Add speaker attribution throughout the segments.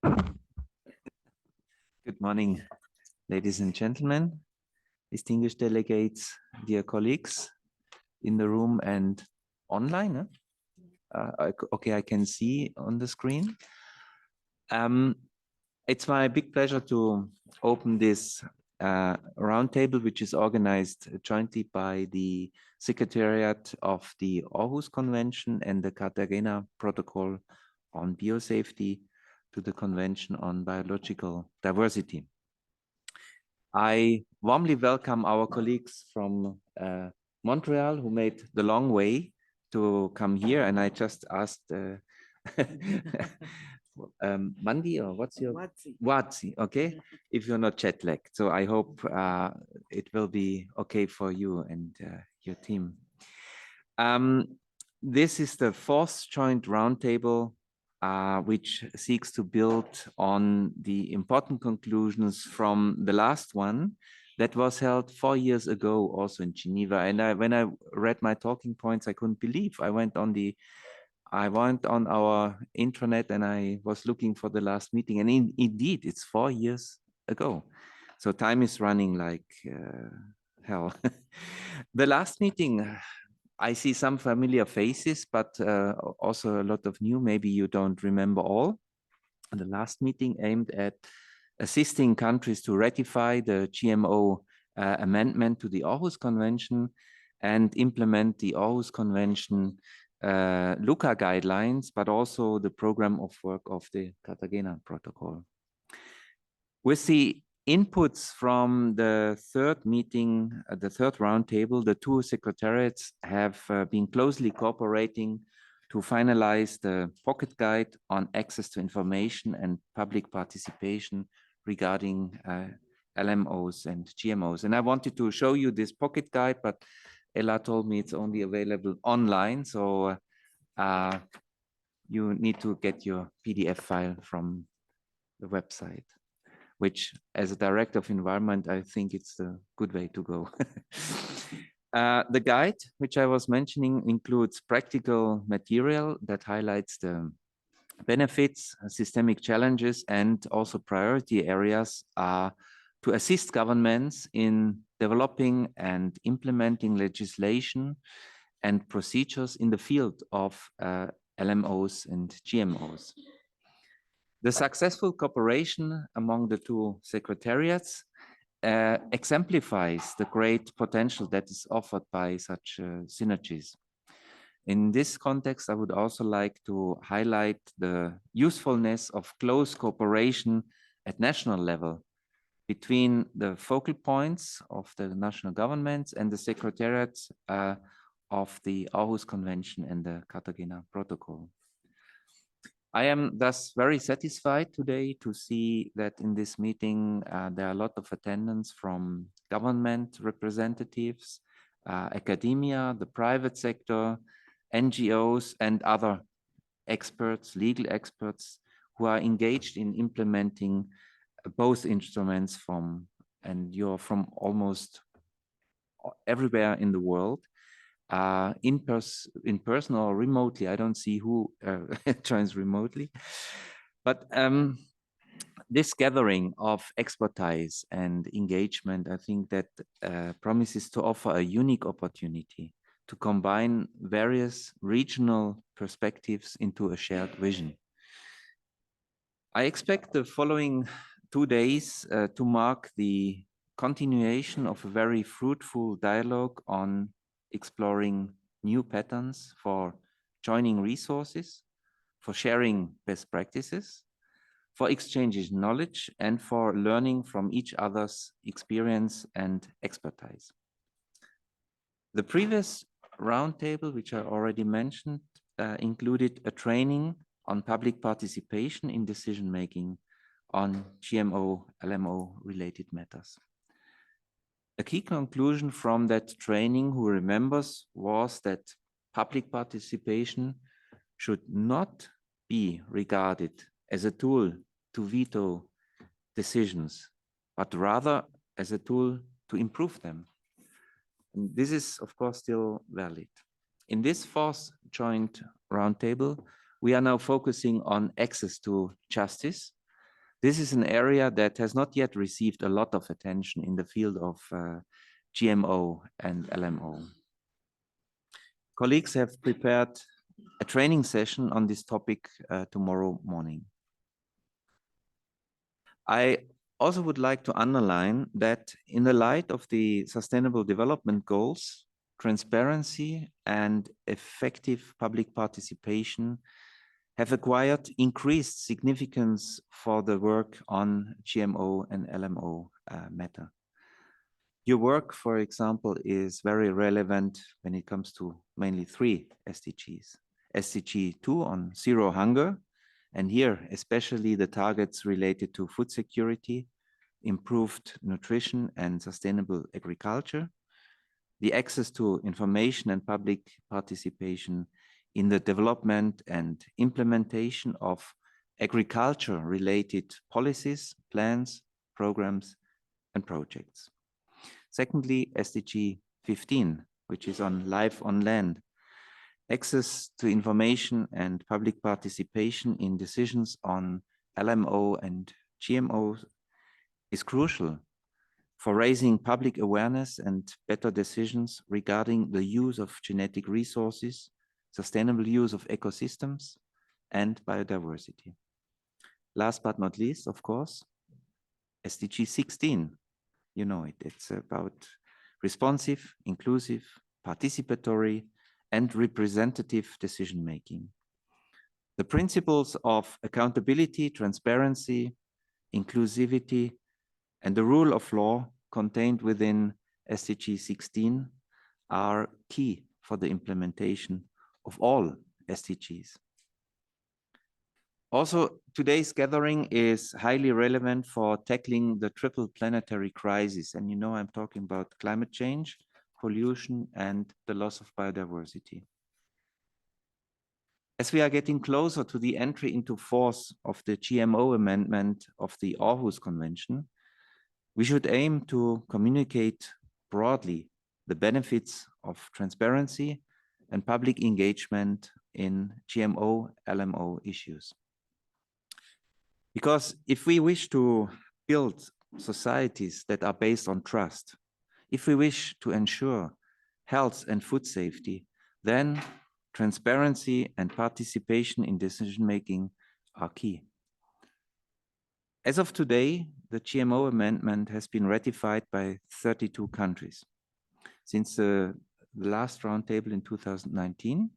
Speaker 1: Good morning, ladies and gentlemen, distinguished delegates, dear colleagues in the room and online. Okay, I can see on the screen. It's my big pleasure to open this roundtable, which is organized jointly by the Secretariat of the Aarhus Convention and the Cartagena Protocol on Biosafety to the Convention on Biological Diversity. I warmly welcome our colleagues from Montreal who made the long way to come here, and I just asked Mandi, or what's your Watsi, okay, if you're not jet lagged. So I hope it will be okay for you and your team. This is the fourth joint roundtable which seeks to build on the important conclusions from the last one that was held 4 years ago, also in Geneva. And when I read my talking points, I couldn't believe. I went on our intranet and I was looking for the last meeting, and indeed, it's 4 years ago. So time is running like hell. The last meeting, I see some familiar faces, but also a lot of new. Maybe you don't remember all. The last meeting aimed at assisting countries to ratify the GMO amendment to the Aarhus Convention and implement the Aarhus Convention LUCA guidelines, but also the program of work of the Cartagena Protocol. With the inputs from the third meeting, the third roundtable, the two secretariats have been closely cooperating to finalize the pocket guide on access to information and public participation regarding LMOs and GMOs. And I wanted to show you this pocket guide, but Ella told me it's only available online. So you need to get your PDF file from the website, which as a director of environment, I think it's a good way to go. The guide, which I was mentioning, includes practical material that highlights the benefits, systemic challenges, and also priority areas to assist governments in developing and implementing legislation and procedures in the field of LMOs and GMOs. The successful cooperation among the two secretariats exemplifies the great potential that is offered by such synergies. In this context, I would also like to highlight the usefulness of close cooperation at national level between the focal points of the national governments and the secretariats of the Aarhus Convention and the Cartagena Protocol. I am thus very satisfied today to see that in this meeting there are a lot of attendance from government representatives, academia, the private sector, NGOs, and other experts, legal experts, who are engaged in implementing both instruments and you're from almost everywhere in the world. In person or remotely. I don't see who joins remotely. But this gathering of expertise and engagement, I think that promises to offer a unique opportunity to combine various regional perspectives into a shared vision. I expect the following 2 days to mark the continuation of a very fruitful dialogue on exploring new patterns for joining resources, for sharing best practices, for exchanging knowledge, and for learning from each other's experience and expertise. The previous roundtable, which I already mentioned, included a training on public participation in decision-making on GMO, LMO related matters. A key conclusion from that training, who remembers, was that public participation should not be regarded as a tool to veto decisions, but rather as a tool to improve them. And this is, of course, still valid. In this fourth joint roundtable, we are now focusing on access to justice This is an area that has not yet received a lot of attention in the field of GMO and LMO. Colleagues have prepared a training session on this topic tomorrow morning. I also would like to underline that in the light of the Sustainable Development Goals, transparency and effective public participation have acquired increased significance for the work on GMO and LMO matter. Your work, for example, is very relevant when it comes to mainly 3 SDGs. SDG 2 on zero hunger, and here especially the targets related to food security, improved nutrition and sustainable agriculture, the access to information and public participation in the development and implementation of agriculture-related policies, plans, programs, and projects. Secondly, SDG 15, which is on life on land. Access to information and public participation in decisions on LMO and GMO is crucial for raising public awareness and better decisions regarding the use of genetic resources, sustainable use of ecosystems, and biodiversity. Last but not least, of course, SDG 16. You know it, it's about responsive, inclusive, participatory, and representative decision-making. The principles of accountability, transparency, inclusivity, and the rule of law contained within SDG 16 are key for the implementation of all SDGs. Also, today's gathering is highly relevant for tackling the triple planetary crisis. And you know, I'm talking about climate change, pollution, and the loss of biodiversity. As we are getting closer to the entry into force of the GMO amendment of the Aarhus Convention, we should aim to communicate broadly the benefits of transparency and public engagement in GMO, LMO issues. Because if we wish to build societies that are based on trust, if we wish to ensure health and food safety, then transparency and participation in decision-making are key. As of today, the GMO amendment has been ratified by 32 countries. Since the last roundtable in 2019,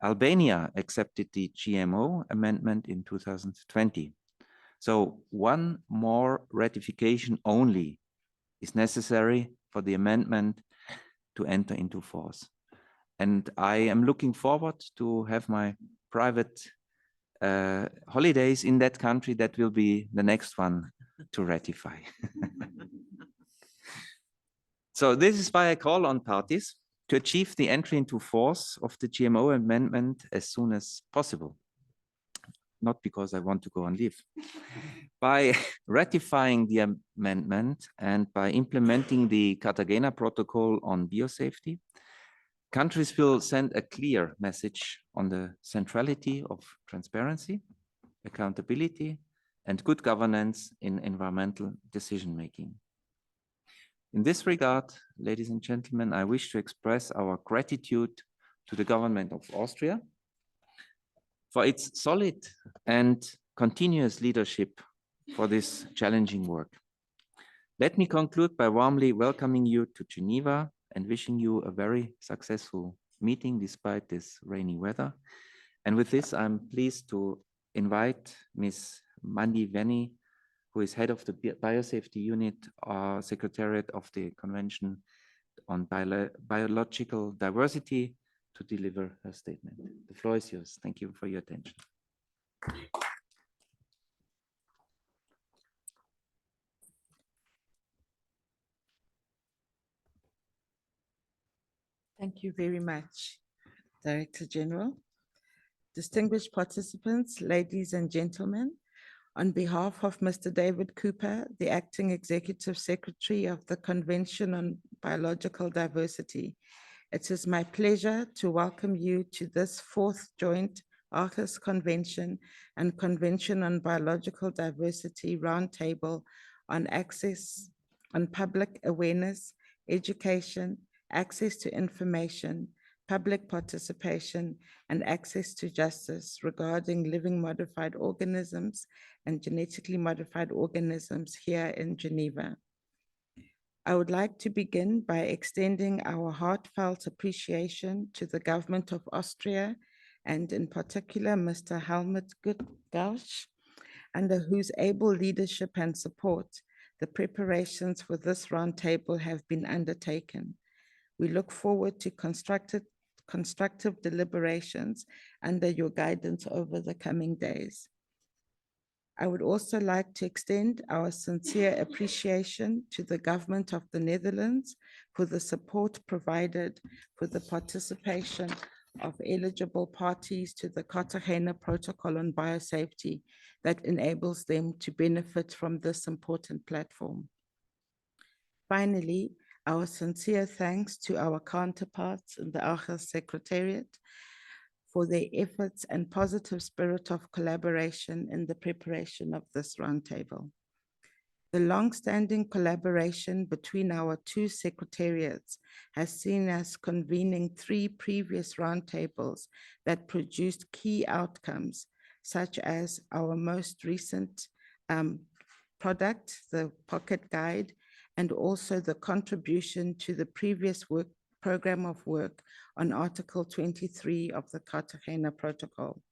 Speaker 1: Albania accepted the GMO amendment in 2020. So one more ratification only is necessary for the amendment to enter into force. And I am looking forward to have my private holidays in that country. That will be the next one to ratify. So this is why I call on parties to achieve the entry into force of the GMO amendment as soon as possible. Not because I want to go on leave. By ratifying the amendment and by implementing the Cartagena Protocol on biosafety, countries will send a clear message on the centrality of transparency, accountability, and good governance in environmental decision-making. In this regard, ladies and gentlemen, I wish to express our gratitude to the government of Austria for its solid and continuous leadership for this challenging work. Let me conclude by warmly welcoming you to Geneva and wishing you a very successful meeting despite this rainy weather. And with this, I'm pleased to invite Ms. Mandy Venny, who is head of the Biosafety Unit, Secretariat of the Convention on Biological Diversity, to deliver her statement. The floor is yours. Thank you for your attention.
Speaker 2: Thank you very much, Director General. Distinguished participants, ladies and gentlemen, on behalf of Mr. David Cooper, the Acting Executive Secretary of the Convention on Biological Diversity, it is my pleasure to welcome you to this 4th joint Aarhus Convention and Convention on Biological Diversity Roundtable on access, on public awareness, education, access to information, public participation, and access to justice regarding living modified organisms and genetically modified organisms here in Geneva. I would like to begin by extending our heartfelt appreciation to the government of Austria, and in particular, Mr. Helmut Gausch, under whose able leadership and support, the preparations for this roundtable have been undertaken. We look forward to constructive deliberations under your guidance over the coming days. I would also like to extend our sincere appreciation to the government of the Netherlands for the support provided for the participation of eligible parties to the Cartagena Protocol on Biosafety that enables them to benefit from this important platform. Finally, our sincere thanks to our counterparts in the Aarhus Secretariat for their efforts and positive spirit of collaboration in the preparation of this roundtable. The long-standing collaboration between our two secretariats has seen us convening 3 previous roundtables that produced key outcomes, such as our most recent product, the Pocket Guide, and also the contribution to the previous program of work on Article 23 of the Cartagena Protocol.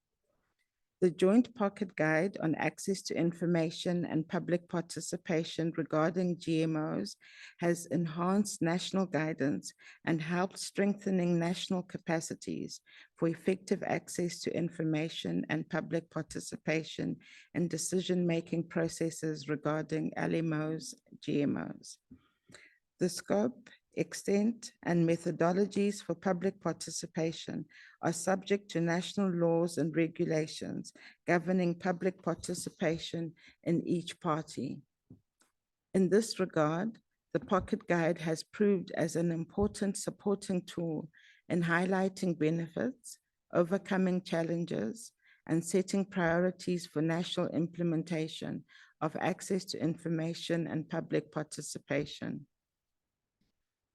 Speaker 2: The Joint Pocket Guide on Access to Information and Public Participation regarding GMOs has enhanced national guidance and helped strengthening national capacities for effective access to information and public participation in decision-making processes regarding LMOs, GMOs. The scope, extent, and methodologies for public participation are subject to national laws and regulations governing public participation in each party. In this regard, the Pocket Guide has proved as an important supporting tool in highlighting benefits, overcoming challenges, and setting priorities for national implementation of access to information and public participation.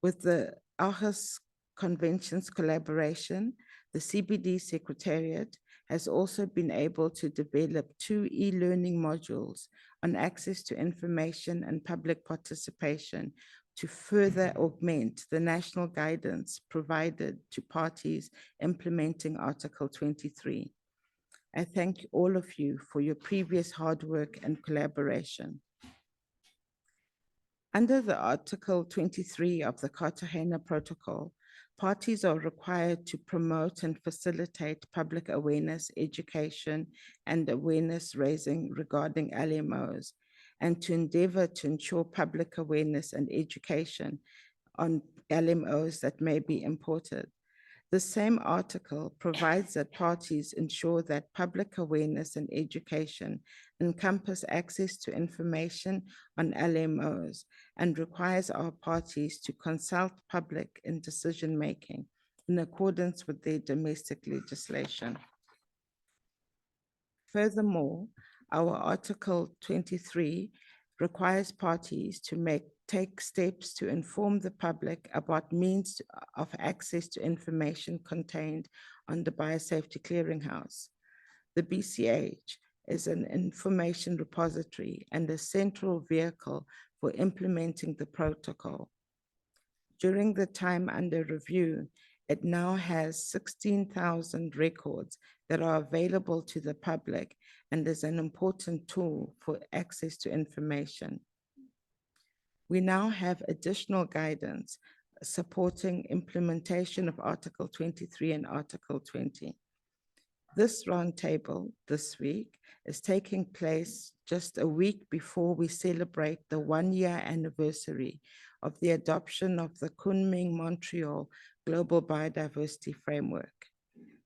Speaker 2: With the Aarhus Convention's collaboration, the CBD Secretariat has also been able to develop 2 e-learning modules on access to information and public participation to further augment the national guidance provided to parties implementing Article 23. I thank all of you for your previous hard work and collaboration. Under the Article 23 of the Cartagena Protocol, parties are required to promote and facilitate public awareness, education, and awareness raising regarding LMOs, and to endeavor to ensure public awareness and education on LMOs that may be imported. The same article provides that parties ensure that public awareness and education encompass access to information on LMOs and requires our parties to consult public in decision-making in accordance with their domestic legislation. Furthermore, our Article 23 requires parties to take steps to inform the public about means of access to information contained on the Biosafety Clearinghouse. The BCH is an information repository and a central vehicle for implementing the protocol. During the time under review, it now has 16,000 records that are available to the public and is an important tool for access to information. We now have additional guidance supporting implementation of Article 23 and Article 20. This roundtable this week is taking place just a week before we celebrate the 1-year anniversary of the adoption of the Kunming-Montreal Global Biodiversity Framework.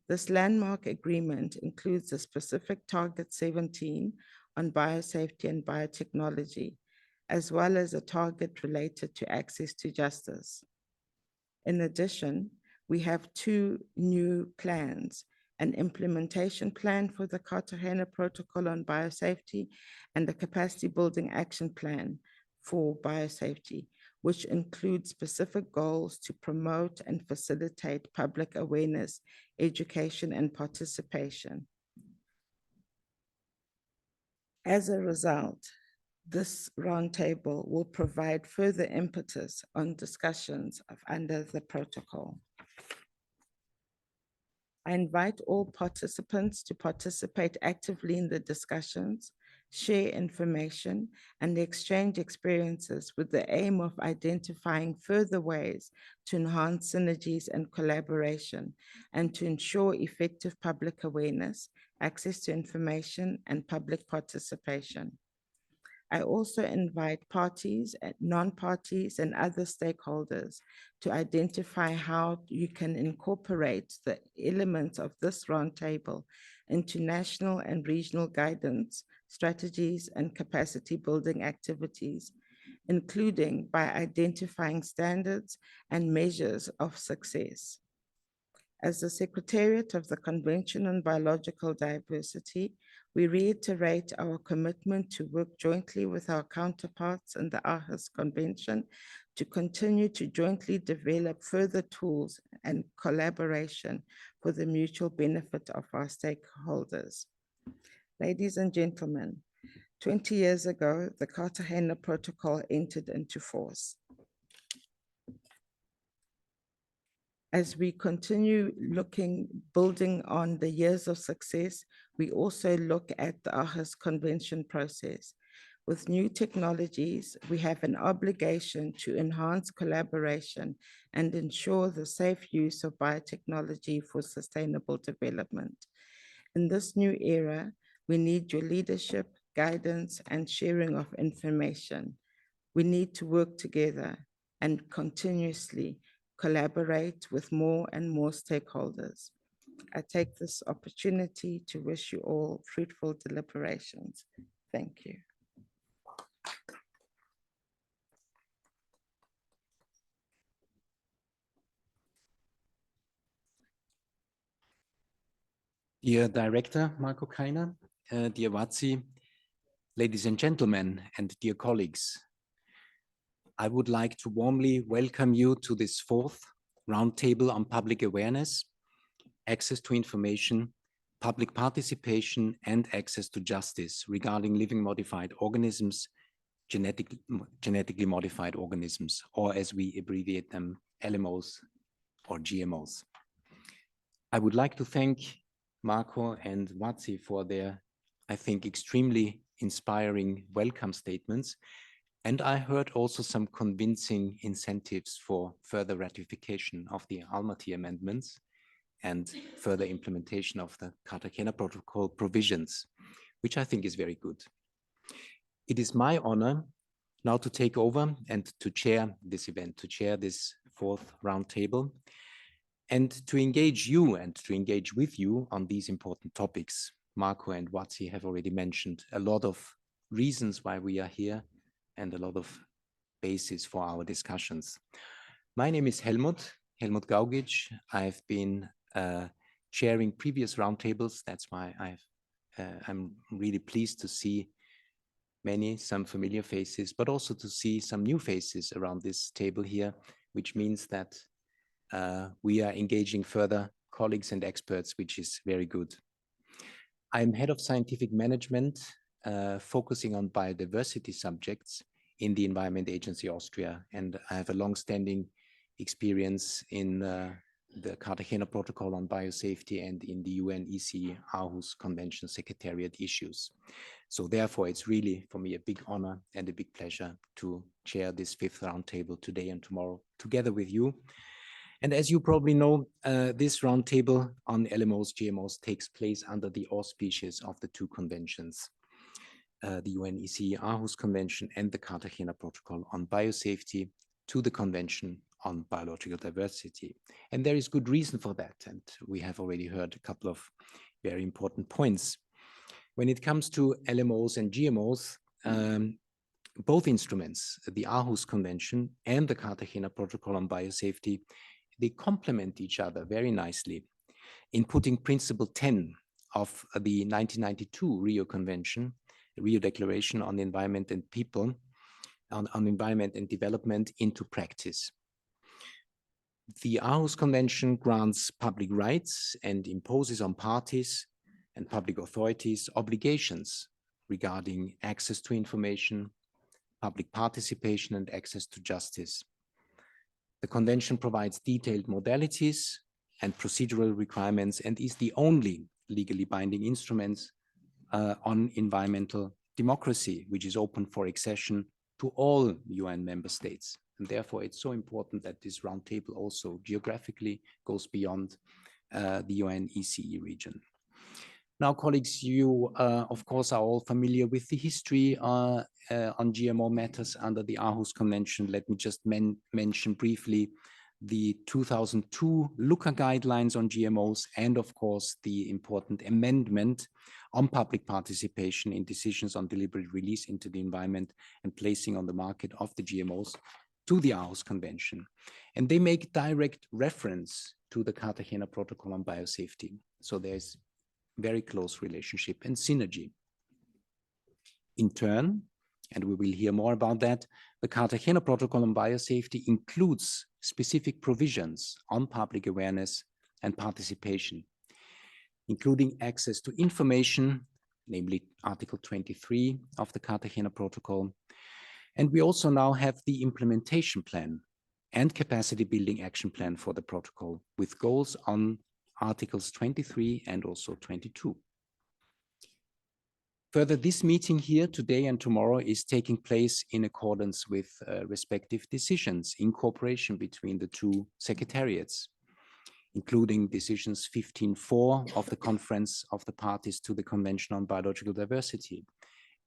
Speaker 2: This landmark agreement includes a specific Target 17 on biosafety and biotechnology, as well as a target related to access to justice. In addition, we have 2 new plans an implementation plan for the Cartagena Protocol on Biosafety, and a capacity building action plan for biosafety, which includes specific goals to promote and facilitate public awareness, education, and participation. As a result, this roundtable will provide further impetus on discussions under the protocol. I invite all participants to participate actively in the discussions, share information, and exchange experiences with the aim of identifying further ways to enhance synergies and collaboration, and to ensure effective public awareness, access to information, and public participation. I also invite parties, non-parties, and other stakeholders to identify how you can incorporate the elements of this roundtable into national and regional guidance, strategies, and capacity building activities, including by identifying standards and measures of success. As the Secretariat of the Convention on Biological Diversity, we reiterate our commitment to work jointly with our counterparts in the Aarhus Convention to continue to jointly develop further tools and collaboration for the mutual benefit of our stakeholders. Ladies and gentlemen, 20 years ago, the Cartagena Protocol entered into force. As we continue building on the years of success, we also look at the Aarhus Convention process. With new technologies, we have an obligation to enhance collaboration and ensure the safe use of biotechnology for sustainable development. In this new era, we need your leadership, guidance, and sharing of information. We need to work together and continuously collaborate with more and more stakeholders. I take this opportunity to wish you all fruitful deliberations. Thank you.
Speaker 3: Dear Director Marco Keiner, dear Watsi, ladies and gentlemen, and dear colleagues, I would like to warmly welcome you to this fourth roundtable on public awareness, access to information, public participation, and access to justice regarding living modified organisms, genetically modified organisms, or as we abbreviate them, LMOs or GMOs. I would like to thank Marco and Watsi for their, I think, extremely inspiring welcome statements. And I heard also some convincing incentives for further ratification of the Almaty amendments and further implementation of the Cartagena Protocol provisions, which I think is very good. It is my honor now to take over and to chair this event, to chair this fourth roundtable, and to engage you and to engage with you on these important topics. Marco and Watsi have already mentioned a lot of reasons why we are here and a lot of basis for our discussions. My name is Helmut Gaugic. I've been chairing previous roundtables. That's why I'm really pleased to see some familiar faces, but also to see some new faces around this table here, which means that we are engaging further colleagues and experts, which is very good. I'm head of scientific management, focusing on biodiversity subjects in the Environment Agency Austria, and I have a long-standing experience in the Cartagena Protocol on Biosafety and in the UN-EC Aarhus Convention Secretariat issues. So therefore, it's really for me a big honor and a big pleasure to chair this fifth roundtable today and tomorrow together with you. And as you probably know, this roundtable on LMOs, GMOs takes place under the auspices of the two conventions, the UN-EC Aarhus Convention and the Cartagena Protocol on Biosafety to the Convention on Biological Diversity. And there is good reason for that. And we have already heard a couple of very important points. When it comes to LMOs and GMOs, both instruments, the Aarhus Convention and the Cartagena Protocol on Biosafety, they complement each other very nicely. in putting Principle 10 of the 1992 Rio Convention, the Rio Declaration on the Environment and People, on Environment and Development into practice. The Aarhus Convention grants public rights and imposes on parties and public authorities obligations regarding access to information, public participation, and access to justice. The Convention provides detailed modalities and procedural requirements and is the only legally binding instrument on environmental democracy, which is open for accession to all UN member states. And therefore, it's so important that this roundtable also geographically goes beyond the UN ECE region. Now, colleagues, you, of course, are all familiar with the history on GMO matters under the Aarhus Convention. Let me just mention briefly the 2002 LUCA guidelines on GMOs and, of course, the important amendment on public participation in decisions on deliberate release into the environment and placing on the market of the GMOs to the Aarhus Convention. And they make direct reference to the Cartagena Protocol on Biosafety. So there's very close relationship and synergy. In turn, and we will hear more about that, the Cartagena Protocol on Biosafety includes specific provisions on public awareness and participation, including access to information, namely Article 23 of the Cartagena Protocol. And we also now have the implementation plan and capacity building action plan for the protocol with goals on Articles 23 and also 22. Further, this meeting here today and tomorrow is taking place in accordance with respective decisions in cooperation between the two secretariats, including decisions 15.4 of the Conference of the Parties to the Convention on Biological Diversity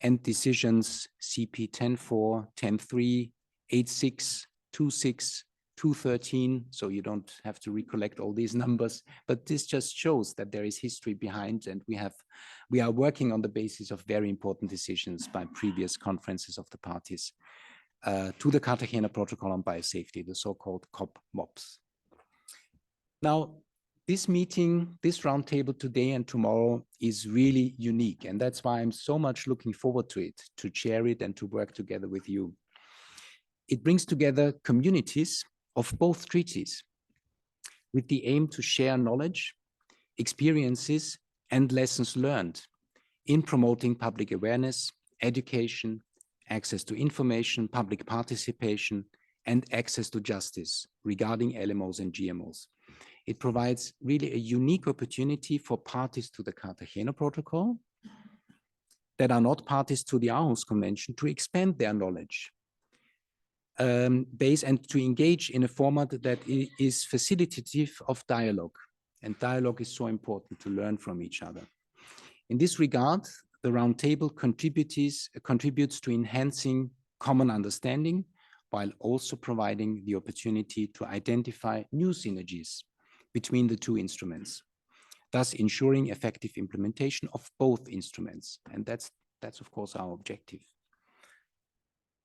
Speaker 3: and decisions CP 10.4, 10.3, 8.6, 2.6, 213, so you don't have to recollect all these numbers, but this just shows that there is history behind, and we are working on the basis of very important decisions by previous conferences of the parties to the Cartagena Protocol on Biosafety, the so-called COP-MOPs. Now, this meeting, this roundtable today and tomorrow is really unique, and that's why I'm so much looking forward to it, to chair it and to work together with you. It brings together communities of both treaties with the aim to share knowledge, experiences, and lessons learned in promoting public awareness, education, access to information, public participation, and access to justice regarding LMOs and GMOs. It provides really a unique opportunity for parties to the Cartagena Protocol that are not parties to the Aarhus Convention to expand their knowledge base and to engage in a format that is facilitative of dialogue. And dialogue is so important to learn from each other. In this regard, the roundtable contributes to enhancing common understanding while also providing the opportunity to identify new synergies between the two instruments, thus ensuring effective implementation of both instruments. And that's of course our objective.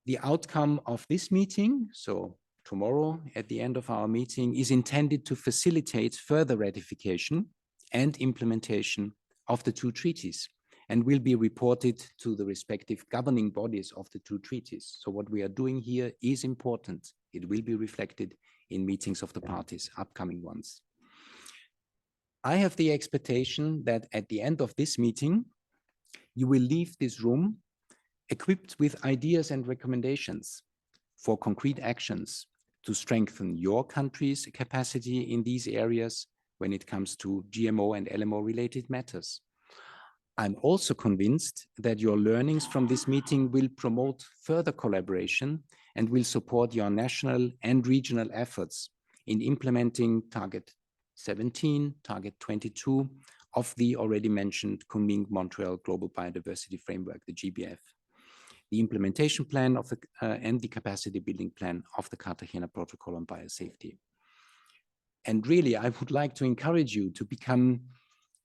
Speaker 3: The outcome of this meeting, so tomorrow at the end of our meeting, is intended to facilitate further ratification and implementation of the two treaties and will be reported to the respective governing bodies of the two treaties. So what we are doing here is important. It will be reflected in meetings of the parties, upcoming ones. I have the expectation that at the end of this meeting, you will leave this room equipped with ideas and recommendations for concrete actions to strengthen your country's capacity in these areas when it comes to GMO and LMO related matters. I'm also convinced that your learnings from this meeting will promote further collaboration and will support your national and regional efforts in implementing Target 17, Target 22 of the already mentioned Kunming-Montreal Global Biodiversity Framework, the GBF, the implementation plan of the and the capacity building plan of the Cartagena Protocol on Biosafety. And really, I would like to encourage you to become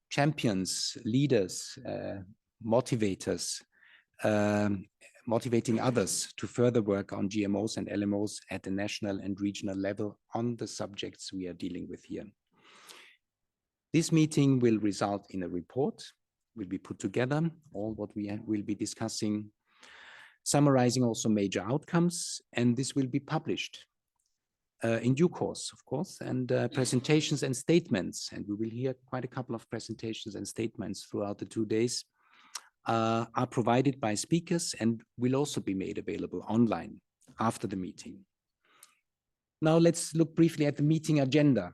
Speaker 3: champions, leaders, motivators, motivating others to further work on GMOs and LMOs at the national and regional level on the subjects we are dealing with here. This meeting will result in a report, will be put together, all what we will be discussing, summarizing also major outcomes, and this will be published in due course, of course, and presentations and statements, and we will hear quite a couple of presentations and statements throughout the 2 days, are provided by speakers and will also be made available online after the meeting. Now let's look briefly at the meeting agenda.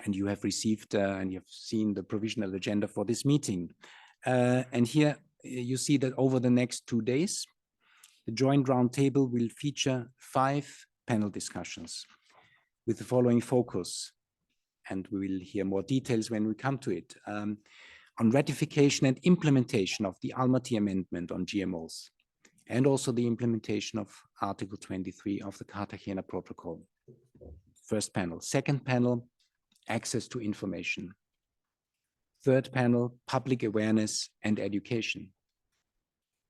Speaker 3: And you have received and you have seen the provisional agenda for this meeting. And here you see that over the next 2 days, the joint roundtable will feature 5 panel discussions with the following focus. And we will hear more details when we come to it. On ratification and implementation of the Almaty Amendment on GMOs, and also the implementation of Article 23 of the Cartagena Protocol. First panel. Second panel, access to information. Third panel, public awareness and education.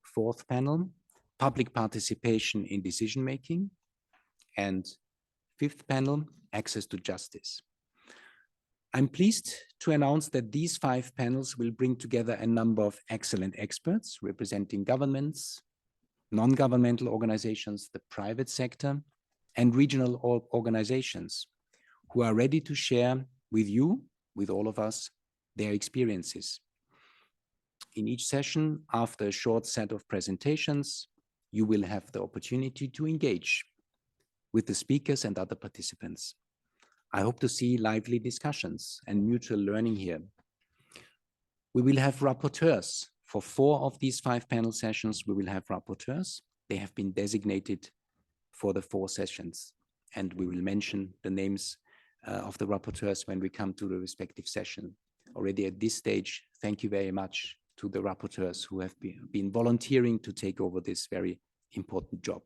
Speaker 3: Fourth panel, public participation in decision-making. And fifth panel, access to justice. I'm pleased to announce that these 5 panels will bring together a number of excellent experts representing governments, non-governmental organizations, the private sector, and regional organizations who are ready to share with you, with all of us, their experiences. In each session, after a short set of presentations, you will have the opportunity to engage with the speakers and other participants. I hope to see lively discussions and mutual learning here. We will have rapporteurs. For 4 of these 5 panel sessions, we will have rapporteurs. They have been designated for the 4 sessions, and we will mention the names of the rapporteurs when we come to the respective session. Already at this stage, thank you very much to the rapporteurs who have been volunteering to take over this very important job.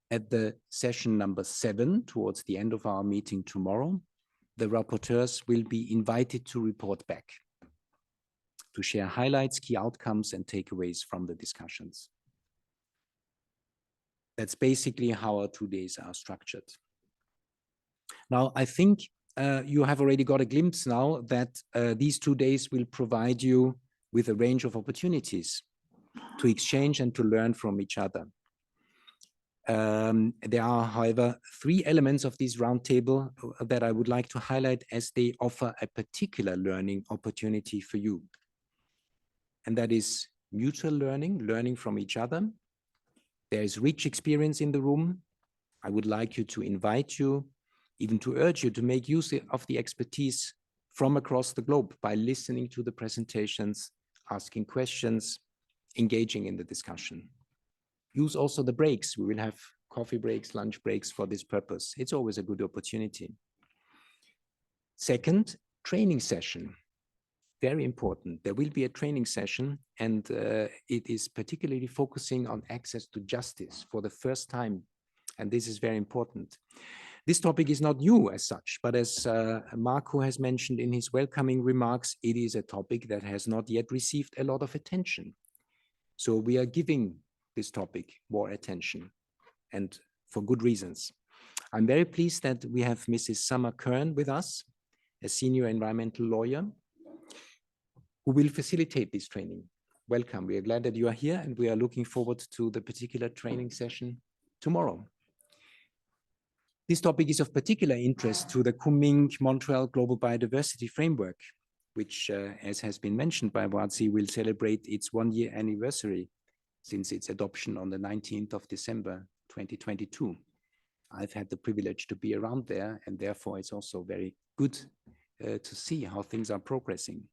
Speaker 3: At the session number 7, towards the end of our meeting tomorrow, the rapporteurs will be invited to report back, to share highlights, key outcomes, and takeaways from the discussions. That's basically how our 2 days are structured. Now, I think you have already got a glimpse now that these 2 days will provide you with a range of opportunities to exchange and to learn from each other. There are, however, 3 elements of this roundtable that I would like to highlight as they offer a particular learning opportunity for you. And that is mutual learning, learning from each other. There is rich experience in the room. I would like you to invite you, even to urge you to make use of the expertise from across the globe by listening to the presentations, asking questions, engaging in the discussion. Use also the breaks. We will have coffee breaks, lunch breaks for this purpose. It's always a good opportunity. Second, training session. Very important. There will be a training session, and it is particularly focusing on access to justice for the first time. And this is very important. This topic is not new as such, but as Marco has mentioned in his welcoming remarks, it is a topic that has not yet received a lot of attention. So we are giving this topic more attention, and for good reasons. I'm very pleased that we have Mrs. Summer Kern with us, a senior environmental lawyer, who will facilitate this training. Welcome. We are glad that you are here, and we are looking forward to the particular training session tomorrow. This topic is of particular interest to the Kunming-Montreal Global Biodiversity Framework, which, as has been mentioned by Wazi, will celebrate its 1-year anniversary since its adoption on the 19th of December, 2022. I've had the privilege to be around there, and therefore it's also very good to see how things are progressing.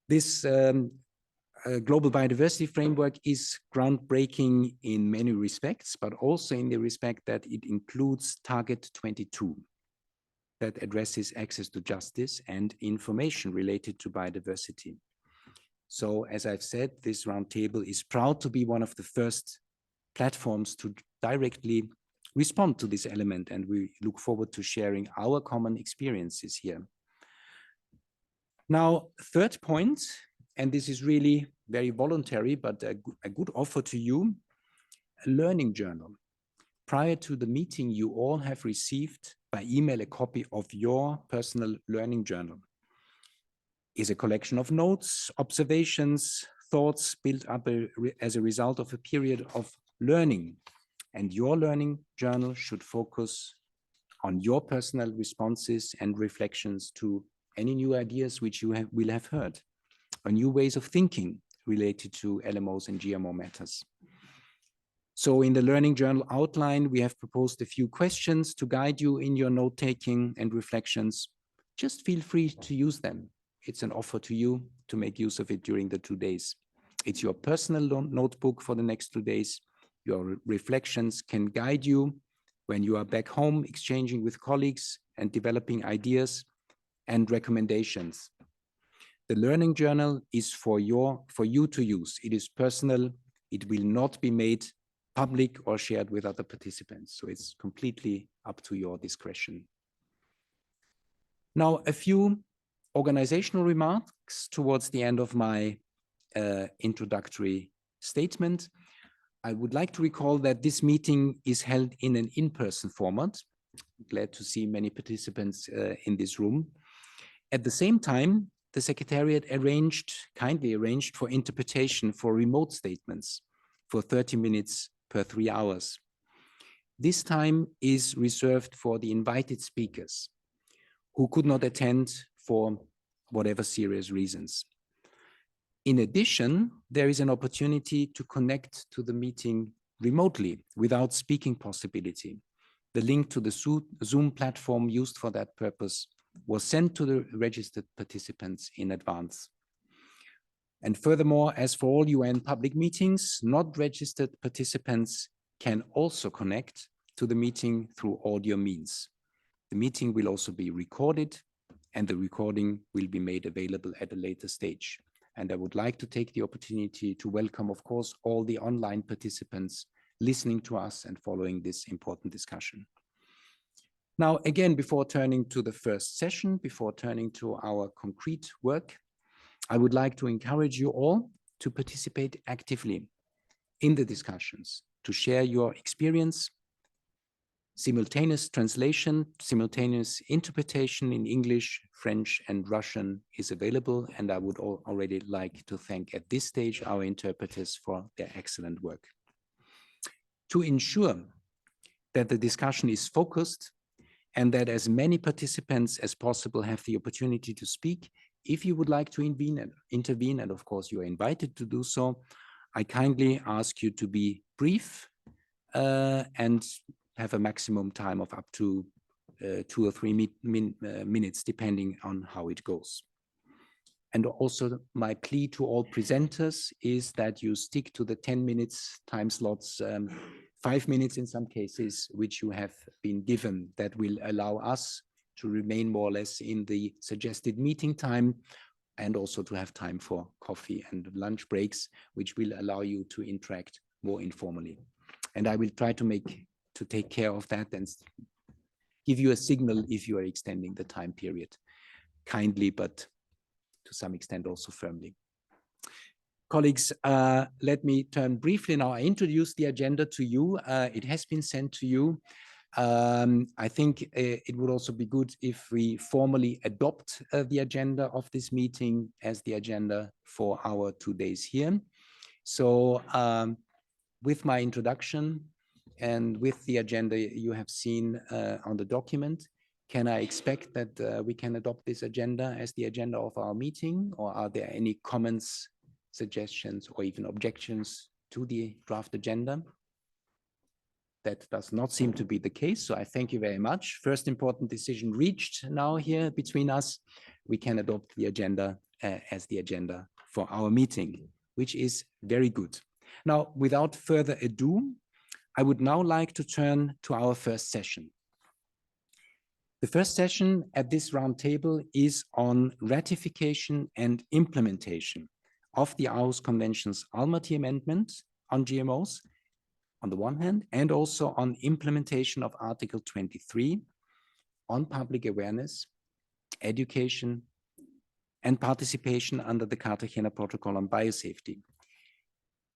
Speaker 3: This Global Biodiversity Framework is groundbreaking in many respects, but also in the respect that it includes Target 22 that addresses access to justice and information related to biodiversity. So, as I've said, this roundtable is proud to be one of the first platforms to directly respond to this element, and we look forward to sharing our common experiences here. Now, third point, and this is really very voluntary, but a good offer to you, a learning journal. Prior to the meeting, you all have received by email a copy of your personal learning journal. Is a collection of notes, observations, thoughts built up as a result of a period of learning. And your learning journal should focus on your personal responses and reflections to any new ideas which you will have heard, or new ways of thinking related to LMOs and GMO matters. So in the learning journal outline, we have proposed a few questions to guide you in your note-taking and reflections. Just feel free to use them. It's an offer to you to make use of it during the 2 days. It's your personal notebook for the next 2 days. Your reflections can guide you when you are back home, exchanging with colleagues and developing ideas and recommendations. The learning journal is for you to use. It is personal. It will not be made public or shared with other participants. So it's completely up to your discretion. Now, a few organizational remarks towards the end of my introductory statement. I would like to recall that this meeting is held in an in-person format. I'm glad to see many participants in this room. At the same time, the Secretariat kindly arranged for interpretation for remote statements for 30 minutes per 3 hours. This time is reserved for the invited speakers who could not attend for whatever serious reasons. In addition, there is an opportunity to connect to the meeting remotely without speaking possibility. The link to the Zoom platform used for that purpose was sent to the registered participants in advance. And furthermore, as for all UN public meetings, not registered participants can also connect to the meeting through audio means. The meeting will also be recorded, and the recording will be made available at a later stage. And I would like to take the opportunity to welcome, of course, all the online participants listening to us and following this important discussion. Now, again, before turning to the first session, before turning to our concrete work, I would like to encourage you all to participate actively in the discussions, to share your experience. Simultaneous translation, simultaneous interpretation in English, French, and Russian is available, and I would already like to thank at this stage our interpreters for their excellent work. To ensure that the discussion is focused and that as many participants as possible have the opportunity to speak, if you would like to intervene, and of course you are invited to do so, I kindly ask you to be brief and have a maximum time of up to 2 or 3 minutes, depending on how it goes. And also my plea to all presenters is that you stick to the 10 minutes time slots, 5 minutes in some cases, which you have been given. That will allow us to remain more or less in the suggested meeting time, and also to have time for coffee and lunch breaks, which will allow you to interact more informally. And I will try to take care of that and give you a signal if you are extending the time period kindly, but to some extent also firmly. Colleagues, let me turn briefly now. I introduced the agenda to you. It has been sent to you. I think it would also be good if we formally adopt the agenda of this meeting as the agenda for our 2 days here. So with my introduction and with the agenda you have seen on the document, can I expect that we can adopt this agenda as the agenda of our meeting, or are there any comments, suggestions, or even objections to the draft agenda? That does not seem to be the case, so I thank you very much. First important decision reached now here between us. We can adopt the agenda as the agenda for our meeting, which is very good. Now, without further ado, I would now like to turn to our first session. The first session at this roundtable is on ratification and implementation of the Aarhus Convention's Almaty Amendment on GMOs, on the one hand, and also on implementation of Article 23 on public awareness, education, and participation under the Cartagena Protocol on Biosafety,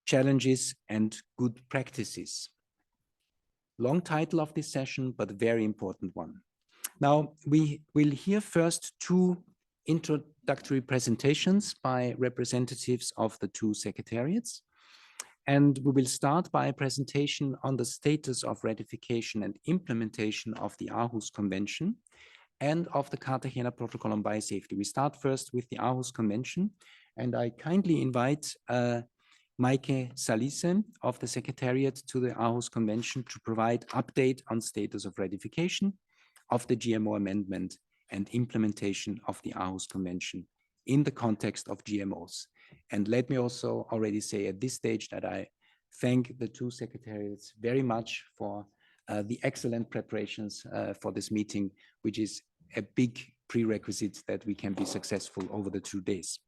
Speaker 3: challenges and good practices. Long title of this session, but a very important one. Now, we will hear first two introductory presentations by representatives of the two secretariats. And we will start by a presentation on the status of ratification and implementation of the Aarhus Convention and of the Cartagena Protocol on Biosafety. We start first with the Aarhus Convention, and I kindly invite Maike Salise of the Secretariat to the Aarhus Convention to provide update on status of ratification of the GMO amendment and implementation of the Aarhus Convention in the context of GMOs. And let me also already say at this stage that I thank the two secretariats very much for the excellent preparations for this meeting, which is a big prerequisite that we can be successful over the 2 days.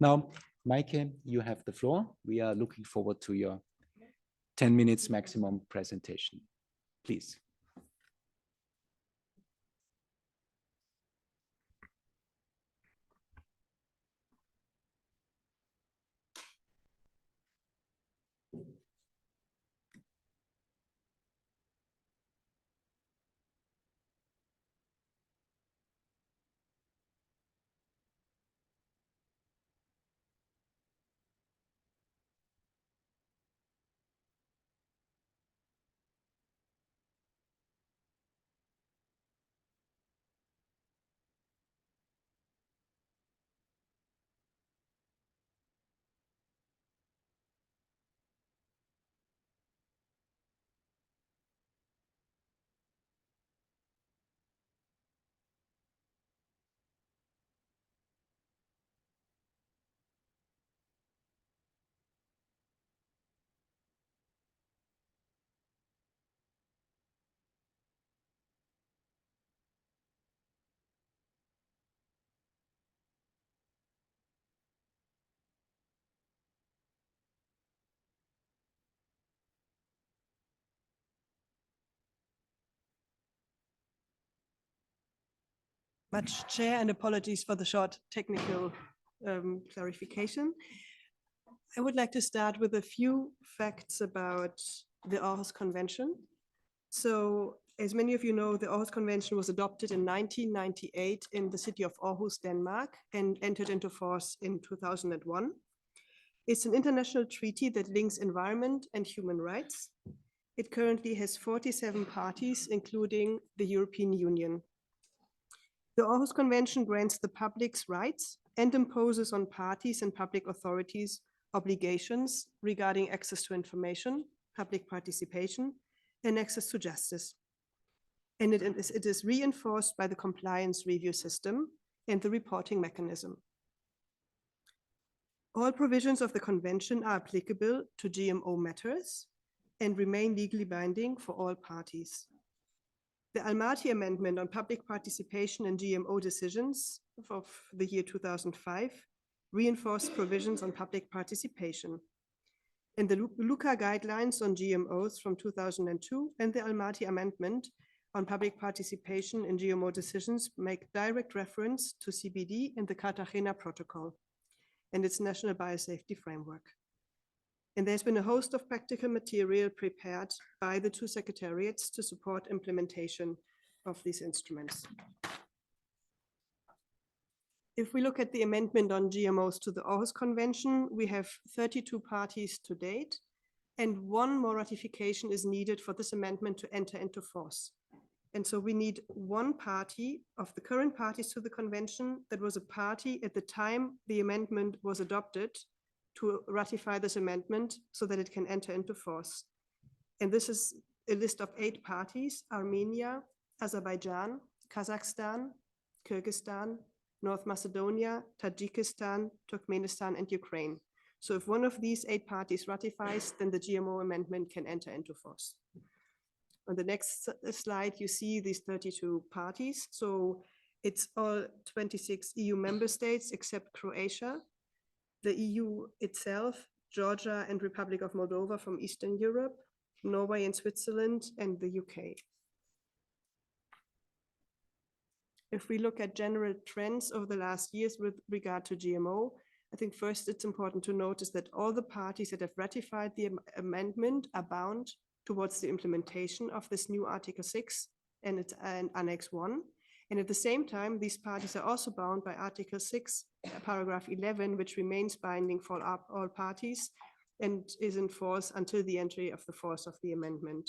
Speaker 3: Now, Maike, you have the floor. We are looking forward to your 10 minutes maximum presentation. Please.
Speaker 4: Much, Chair, and apologies for the short technical clarification. I would like to start with a few facts about the Aarhus Convention. So, as many of you know, the Aarhus Convention was adopted in 1998 in the city of Aarhus, Denmark, and entered into force in 2001. It's an international treaty that links environment and human rights. It currently has 47 parties, including the European Union. The Aarhus Convention grants the public's rights and imposes on parties and public authorities obligations regarding access to information, public participation, and access to justice. And it is reinforced by the compliance review system and the reporting mechanism. All provisions of the Convention are applicable to GMO matters and remain legally binding for all parties. The Almaty Amendment on public participation in GMO decisions of the year 2005 reinforced provisions on public participation. And the LUCA guidelines on GMOs from 2002 and the Almaty Amendment on public participation in GMO decisions make direct reference to CBD and the Cartagena Protocol and its national biosafety framework. And there's been a host of practical material prepared by the two secretariats to support implementation of these instruments. If we look at the amendment on GMOs to the Aarhus Convention, we have 32 parties to date, and one more ratification is needed for this amendment to enter into force. And so we need one party of the current parties to the convention that was a party at the time the amendment was adopted to ratify this amendment so that it can enter into force. And this is a list of 8 parties: Armenia, Azerbaijan, Kazakhstan, Kyrgyzstan, North Macedonia, Tajikistan, Turkmenistan, and Ukraine. So if one of these 8 parties ratifies, then the GMO amendment can enter into force. On the next slide, you see these 32 parties. So it's all 26 EU member states except Croatia, the EU itself, Georgia and Republic of Moldova from Eastern Europe, Norway and Switzerland, and the UK. If we look at general trends over the last years with regard to GMO, I think first it's important to notice that all the parties that have ratified the amendment are bound towards the implementation of this new Article 6 and its Annex 1. And at the same time, these parties are also bound by Article 6, paragraph 11, which remains binding for all parties and is in force until the entry of the force of the amendment.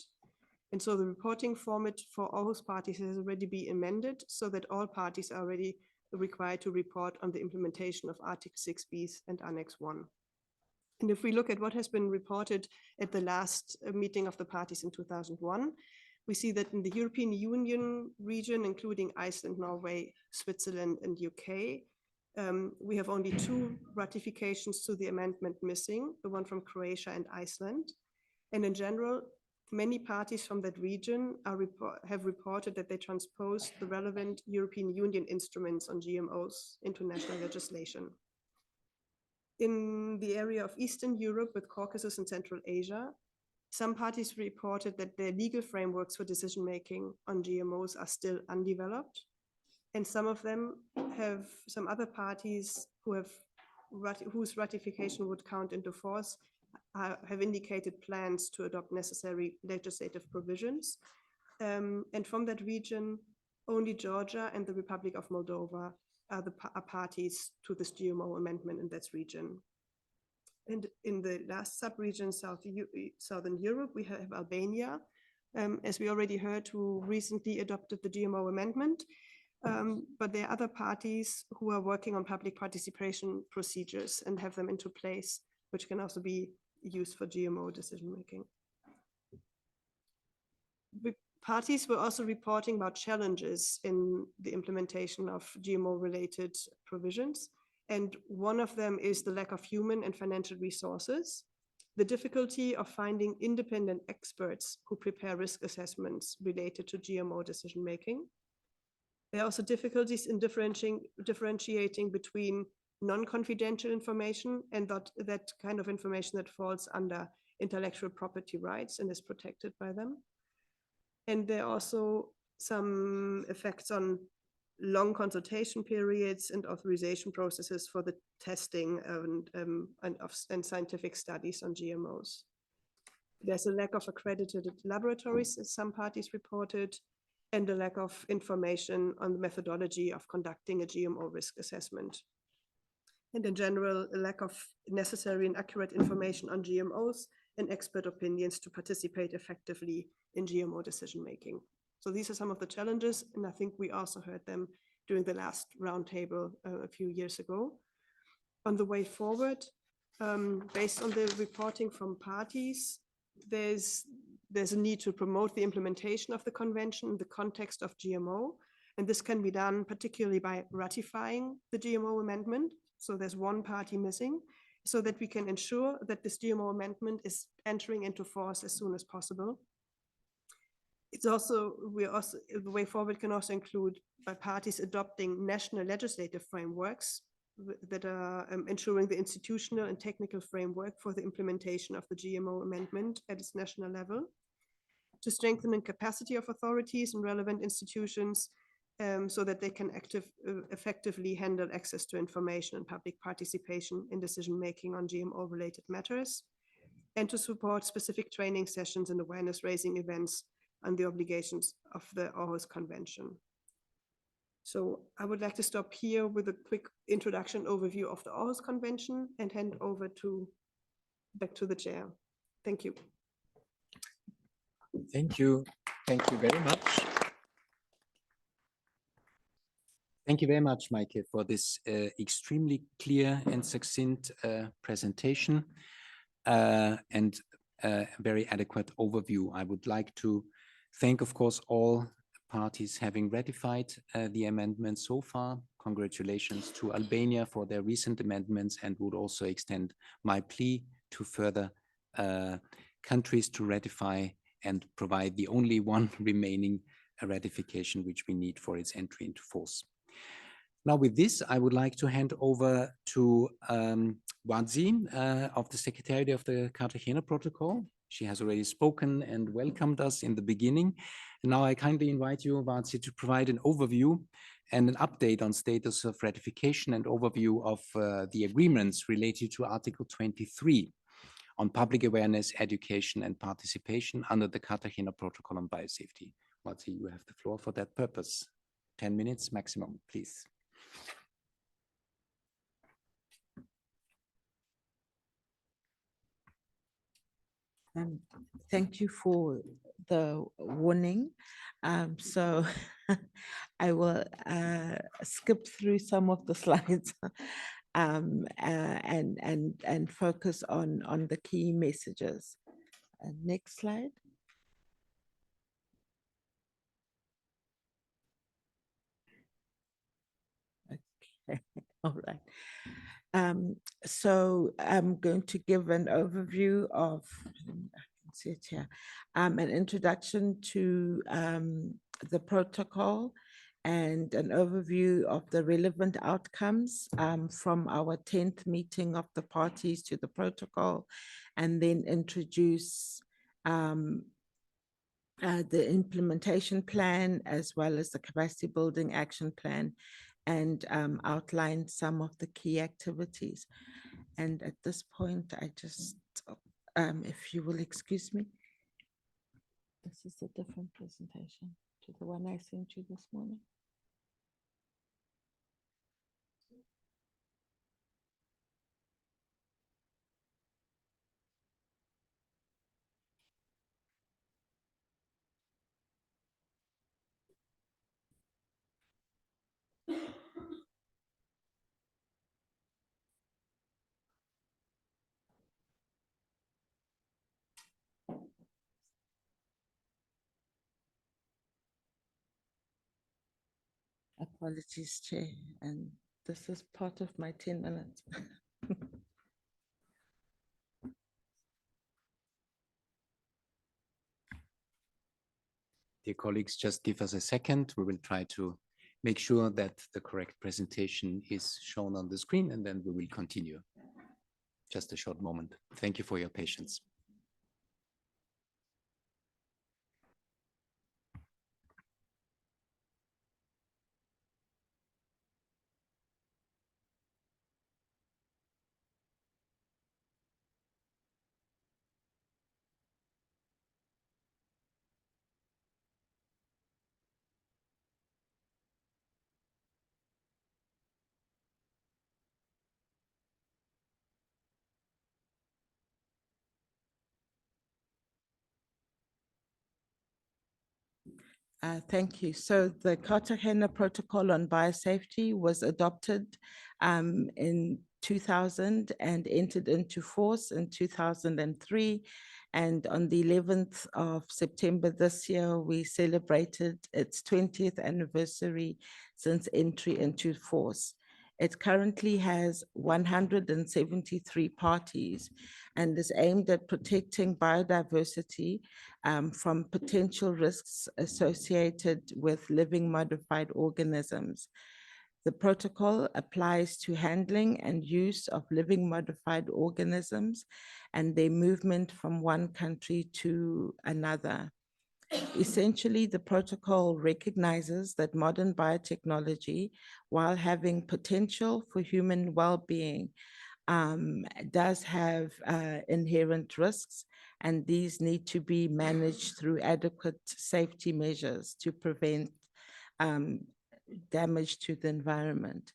Speaker 4: And so the reporting format for Aarhus parties has already been amended so that all parties are already required to report on the implementation of Article 6b and Annex 1. And if we look at what has been reported at the last meeting of the parties in 2001, we see that in the European Union region, including Iceland, Norway, Switzerland, and UK, we have only 2 ratifications to the amendment missing, the one from Croatia and Iceland. And in general, many parties from that region have reported that they transposed the relevant European Union instruments on GMOs into national legislation. In the area of Eastern Europe with Caucasus and Central Asia, some parties reported that their legal frameworks for decision-making on GMOs are still undeveloped. And some other parties whose ratification would count into force have indicated plans to adopt necessary legislative provisions. And from that region, only Georgia and the Republic of Moldova are parties to this GMO amendment in that region. And in the last sub-region, Southern Europe, we have Albania, as we already heard, who recently adopted the GMO amendment. But there are other parties who are working on public participation procedures and have them into place, which can also be used for GMO decision-making. Parties were also reporting about challenges in the implementation of GMO-related provisions. And one of them is the lack of human and financial resources, the difficulty of finding independent experts who prepare risk assessments related to GMO decision-making. There are also difficulties in differentiating between non-confidential information and that kind of information that falls under intellectual property rights and is protected by them. And there are also some effects on long consultation periods and authorization processes for the testing and scientific studies on GMOs. There's a lack of accredited laboratories, as some parties reported, and a lack of information on the methodology of conducting a GMO risk assessment. And in general, a lack of necessary and accurate information on GMOs and expert opinions to participate effectively in GMO decision-making. So these are some of the challenges, and I think we also heard them during the last roundtable a few years ago. On the way forward, based on the reporting from parties, there's a need to promote the implementation of the convention in the context of GMO, and this can be done particularly by ratifying the GMO amendment. So there's one party missing, so that we can ensure that this GMO amendment is entering into force as soon as possible. The way forward can also include by parties adopting national legislative frameworks that are ensuring the institutional and technical framework for the implementation of the GMO amendment at its national level, to strengthen the capacity of authorities and relevant institutions so that they can effectively handle access to information and public participation in decision-making on GMO-related matters, and to support specific training sessions and awareness-raising events on the obligations of the Aarhus Convention. So I would like to stop here with a quick introduction overview of the Aarhus Convention and hand over back to the chair. Thank you.
Speaker 3: Thank you. Thank you very much. Thank you very much, Maike, for this extremely clear and succinct presentation and very adequate overview. I would like to thank, of course, all parties having ratified the amendment so far. Congratulations to Albania for their recent amendments, and would also extend my plea to further countries to ratify and provide the only one remaining ratification which we need for its entry into force. Now with this, I would like to hand over to Wadzi of the Secretariat of the Cartagena Protocol. She has already spoken and welcomed us in the beginning. And now I kindly invite you, Wadzi, to provide an overview and an update on status of ratification and overview of the agreements related to Article 23 on public awareness, education, and participation under the Cartagena Protocol on biosafety. Wadzi, you have the floor for that purpose. 10 minutes maximum, please.
Speaker 2: Thank you for the warning. So I will skip through some of the slides and focus on the key messages. Next slide. Okay, all right. So I'm going to give an overview of, I can see it here, an introduction to the protocol and an overview of the relevant outcomes from our 10th meeting of the parties to the protocol, and then introduce the implementation plan as well as the capacity building action plan, and outline some of the key activities. And at this point, I just, if you will excuse me, this is a different presentation to the one I sent you this morning. Apologies, Chair, and this is part of my 10 minutes.
Speaker 3: Dear colleagues, just give us a second. We will try to make sure that the correct presentation is shown on the screen, and then we will continue. Just a short moment. Thank you for your patience.
Speaker 2: Thank you. So the Cartagena Protocol on Biosafety was adopted in 2000 and entered into force in 2003. And on the 11th of September this year, we celebrated its 20th anniversary since entry into force. It currently has 173 parties and is aimed at protecting biodiversity from potential risks associated with living modified organisms. The protocol applies to handling and use of living modified organisms and their movement from one country to another. Essentially, the protocol recognizes that modern biotechnology, while having potential for human well-being, does have inherent risks, and these need to be managed through adequate safety measures to prevent damage to the environment.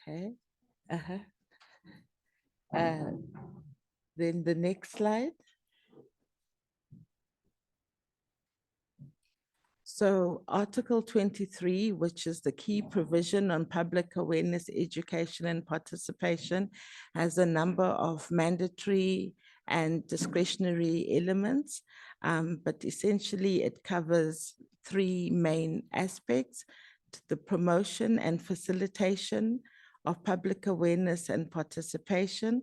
Speaker 2: Okay. Then the next slide. So Article 23, which is the key provision on public awareness, education, and participation, has a number of mandatory and discretionary elements, but essentially it covers three main aspects: the promotion and facilitation of public awareness and participation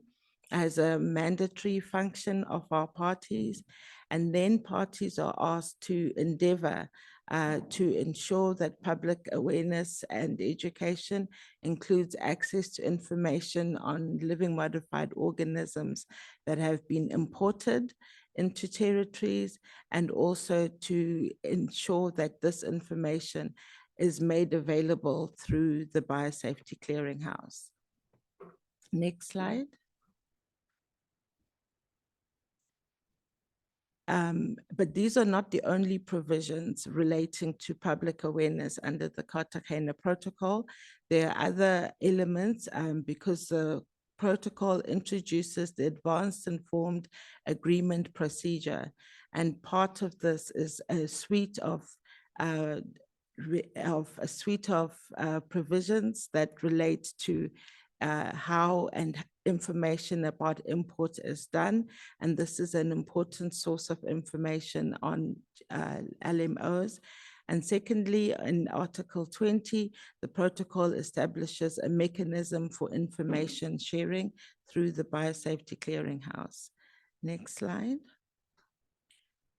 Speaker 2: as a mandatory function of our parties. And then parties are asked to endeavor to ensure that public awareness and education includes access to information on living modified organisms that have been imported into territories, and also to ensure that this information is made available through the Biosafety Clearinghouse. Next slide. But these are not the only provisions relating to public awareness under the Cartagena Protocol. There are other elements because the protocol introduces the Advanced Informed Agreement procedure. And part of this is a suite of provisions that relate to how and information about import is done. And this is an important source of information on LMOs. And secondly, in Article 20, the protocol establishes a mechanism for information sharing through the Biosafety Clearinghouse. Next slide.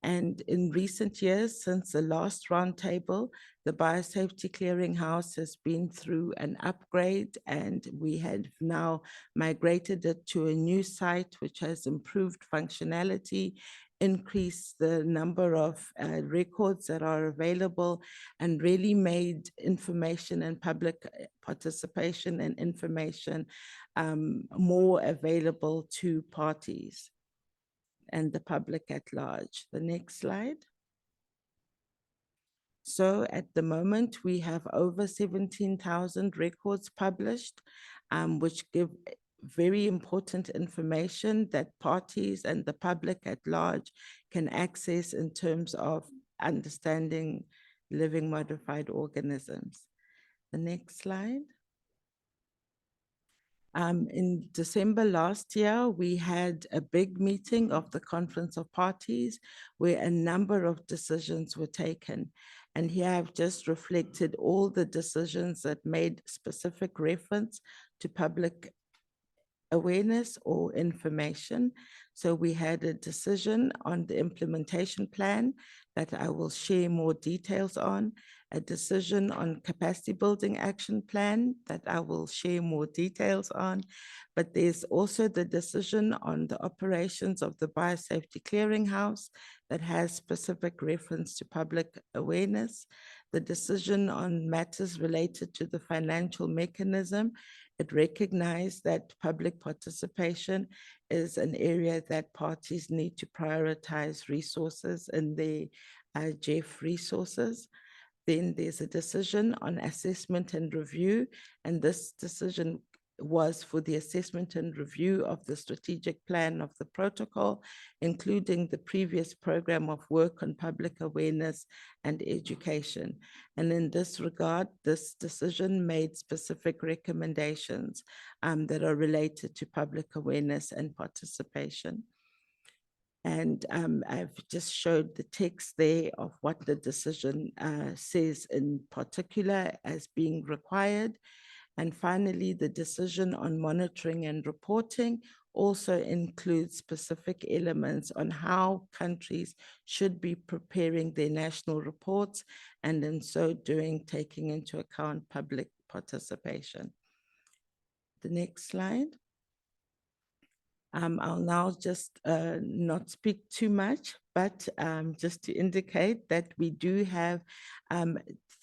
Speaker 2: And in recent years, since the last roundtable, the Biosafety Clearinghouse has been through an upgrade, and we have now migrated it to a new site, which has improved functionality, increased the number of records that are available, and really made information and public participation and information more available to parties and the public at large. The next slide. So at the moment, we have over 17,000 records published, which give very important information that parties and the public at large can access in terms of understanding living modified organisms. The next slide. In December last year, we had a big meeting of the Conference of Parties where a number of decisions were taken. And here I've just reflected all the decisions that made specific reference to public awareness or information. So we had a decision on the implementation plan that I will share more details on, a decision on capacity building action plan that I will share more details on, but there's also the decision on the operations of the Biosafety Clearinghouse that has specific reference to public awareness, the decision on matters related to the financial mechanism. It recognized that public participation is an area that parties need to prioritize resources in their GEF resources. Then there's a decision on assessment and review, and this decision was for the assessment and review of the strategic plan of the protocol, including the previous program of work on public awareness and education. And in this regard, this decision made specific recommendations that are related to public awareness and participation. And I've just showed the text there of what the decision says in particular as being required. And finally, the decision on monitoring and reporting also includes specific elements on how countries should be preparing their national reports, and in so doing, taking into account public participation. The next slide. I'll now just not speak too much, but just to indicate that we do have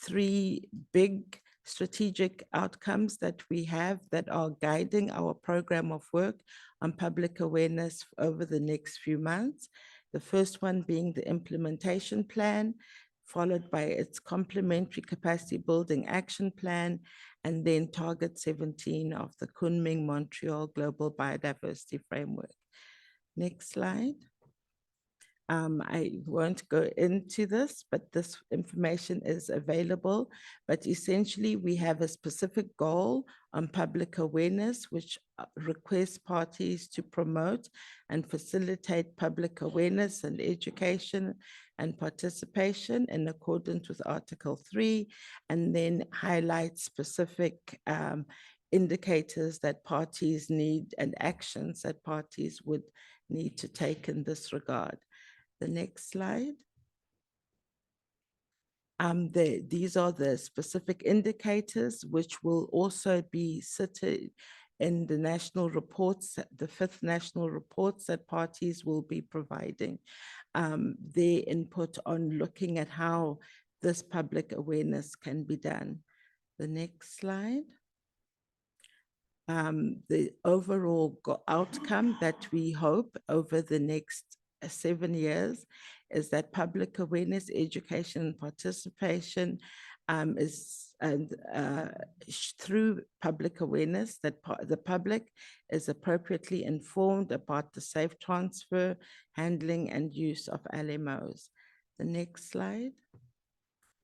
Speaker 2: 3 big strategic outcomes that we have that are guiding our program of work on public awareness over the next few months. The first one being the implementation plan, followed by its complementary capacity building action plan, and then target 17 of the Kunming-Montreal Global Biodiversity Framework. Next slide. I won't go into this, but this information is available. But essentially, we have a specific goal on public awareness, which requests parties to promote and facilitate public awareness and education and participation in accordance with Article 3, and then highlight specific indicators that parties need and actions that parties would need to take in this regard. The next slide. These are the specific indicators which will also be in the national reports, the 5th national reports that parties will be providing their input on looking at how this public awareness can be done. The next slide. The overall outcome that we hope over the next 7 years is that public awareness, education, and participation through public awareness, that the public is appropriately informed about the safe transfer, handling, and use of LMOs. The next slide.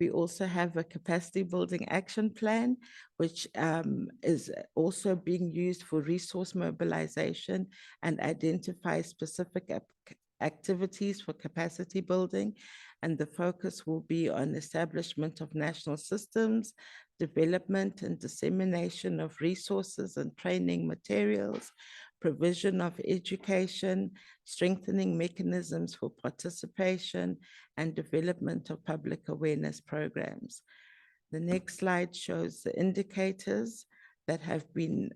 Speaker 2: We also have a capacity building action plan, which is also being used for resource mobilization and identify specific activities for capacity building. And the focus will be on establishment of national systems, development and dissemination of resources and training materials, provision of education, strengthening mechanisms for participation, and development of public awareness programs. The next slide shows the indicators that have been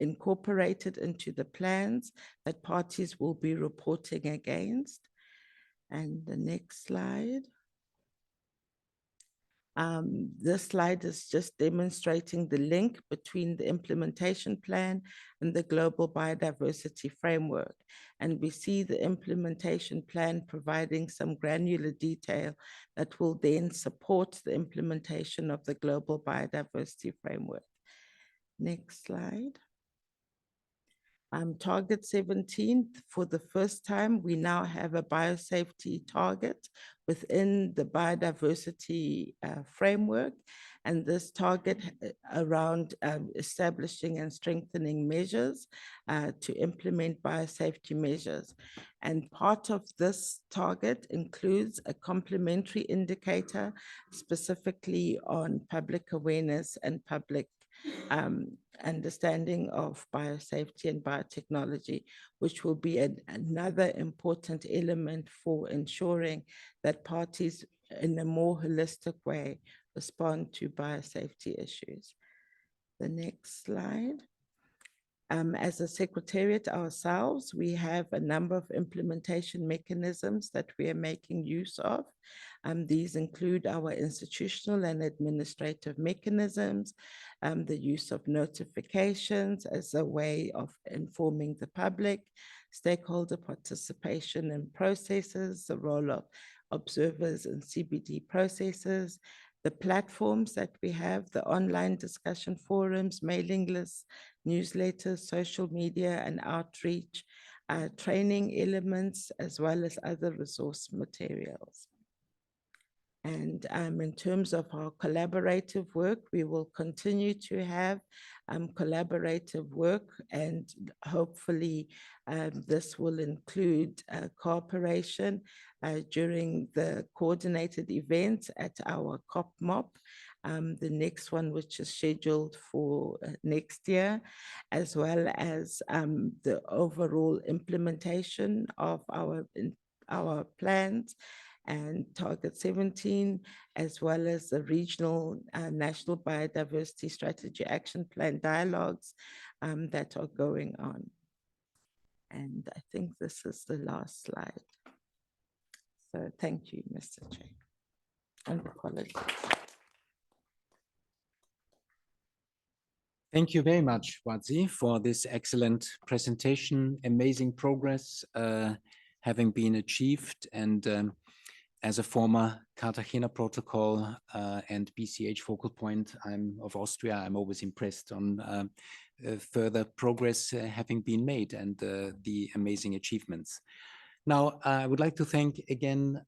Speaker 2: incorporated into the plans that parties will be reporting against. And the next slide. This slide is just demonstrating the link between the implementation plan and the global biodiversity framework. And we see the implementation plan providing some granular detail that will then support the implementation of the global biodiversity framework. Next slide. Target 17, for the first time, we now have a biosafety target within the biodiversity framework. And this target around establishing and strengthening measures to implement biosafety measures. And part of this target includes a complementary indicator specifically on public awareness and public understanding of biosafety and biotechnology, which will be another important element for ensuring that parties in a more holistic way respond to biosafety issues. The next slide. As a secretariat ourselves, we have a number of implementation mechanisms that we are making use of. These include our institutional and administrative mechanisms, the use of notifications as a way of informing the public, stakeholder participation in processes, the role of observers in CBD processes, the platforms that we have, the online discussion forums, mailing lists, newsletters, social media and outreach, training elements, as well as other resource materials. And in terms of our collaborative work, we will continue to have collaborative work, and hopefully this will include cooperation during the coordinated events at our COP MOP, the next one, which is scheduled for next year, as well as the overall implementation of our plans and Target 17, as well as the regional National Biodiversity Strategy Action Plan dialogues that are going on. And I think this is the last slide. So thank you, Mr. Chair. And apologies.
Speaker 3: Thank you very much, Wazi, for this excellent presentation. Amazing progress having been achieved, and as a former Cartagena Protocol and BCH focal point of Austria, I'm always impressed on further progress having been made and the amazing achievements. Now, I would like to thank again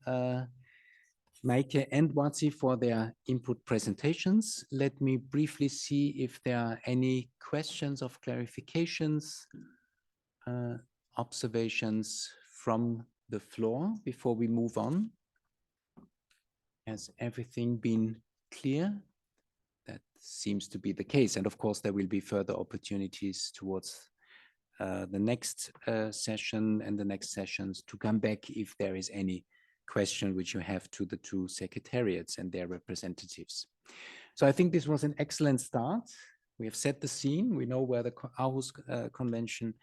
Speaker 3: Maike and Wazi for their input presentations. Let me briefly see if there are any questions of clarifications, observations from the floor before we move on. Has everything been clear? That seems to be the case. And of course, there will be further opportunities towards the next session and the next sessions to come back if there is any question which you have to the two secretariats and their representatives. So I think this was an excellent start. We have set the scene. We know where the Aarhus Convention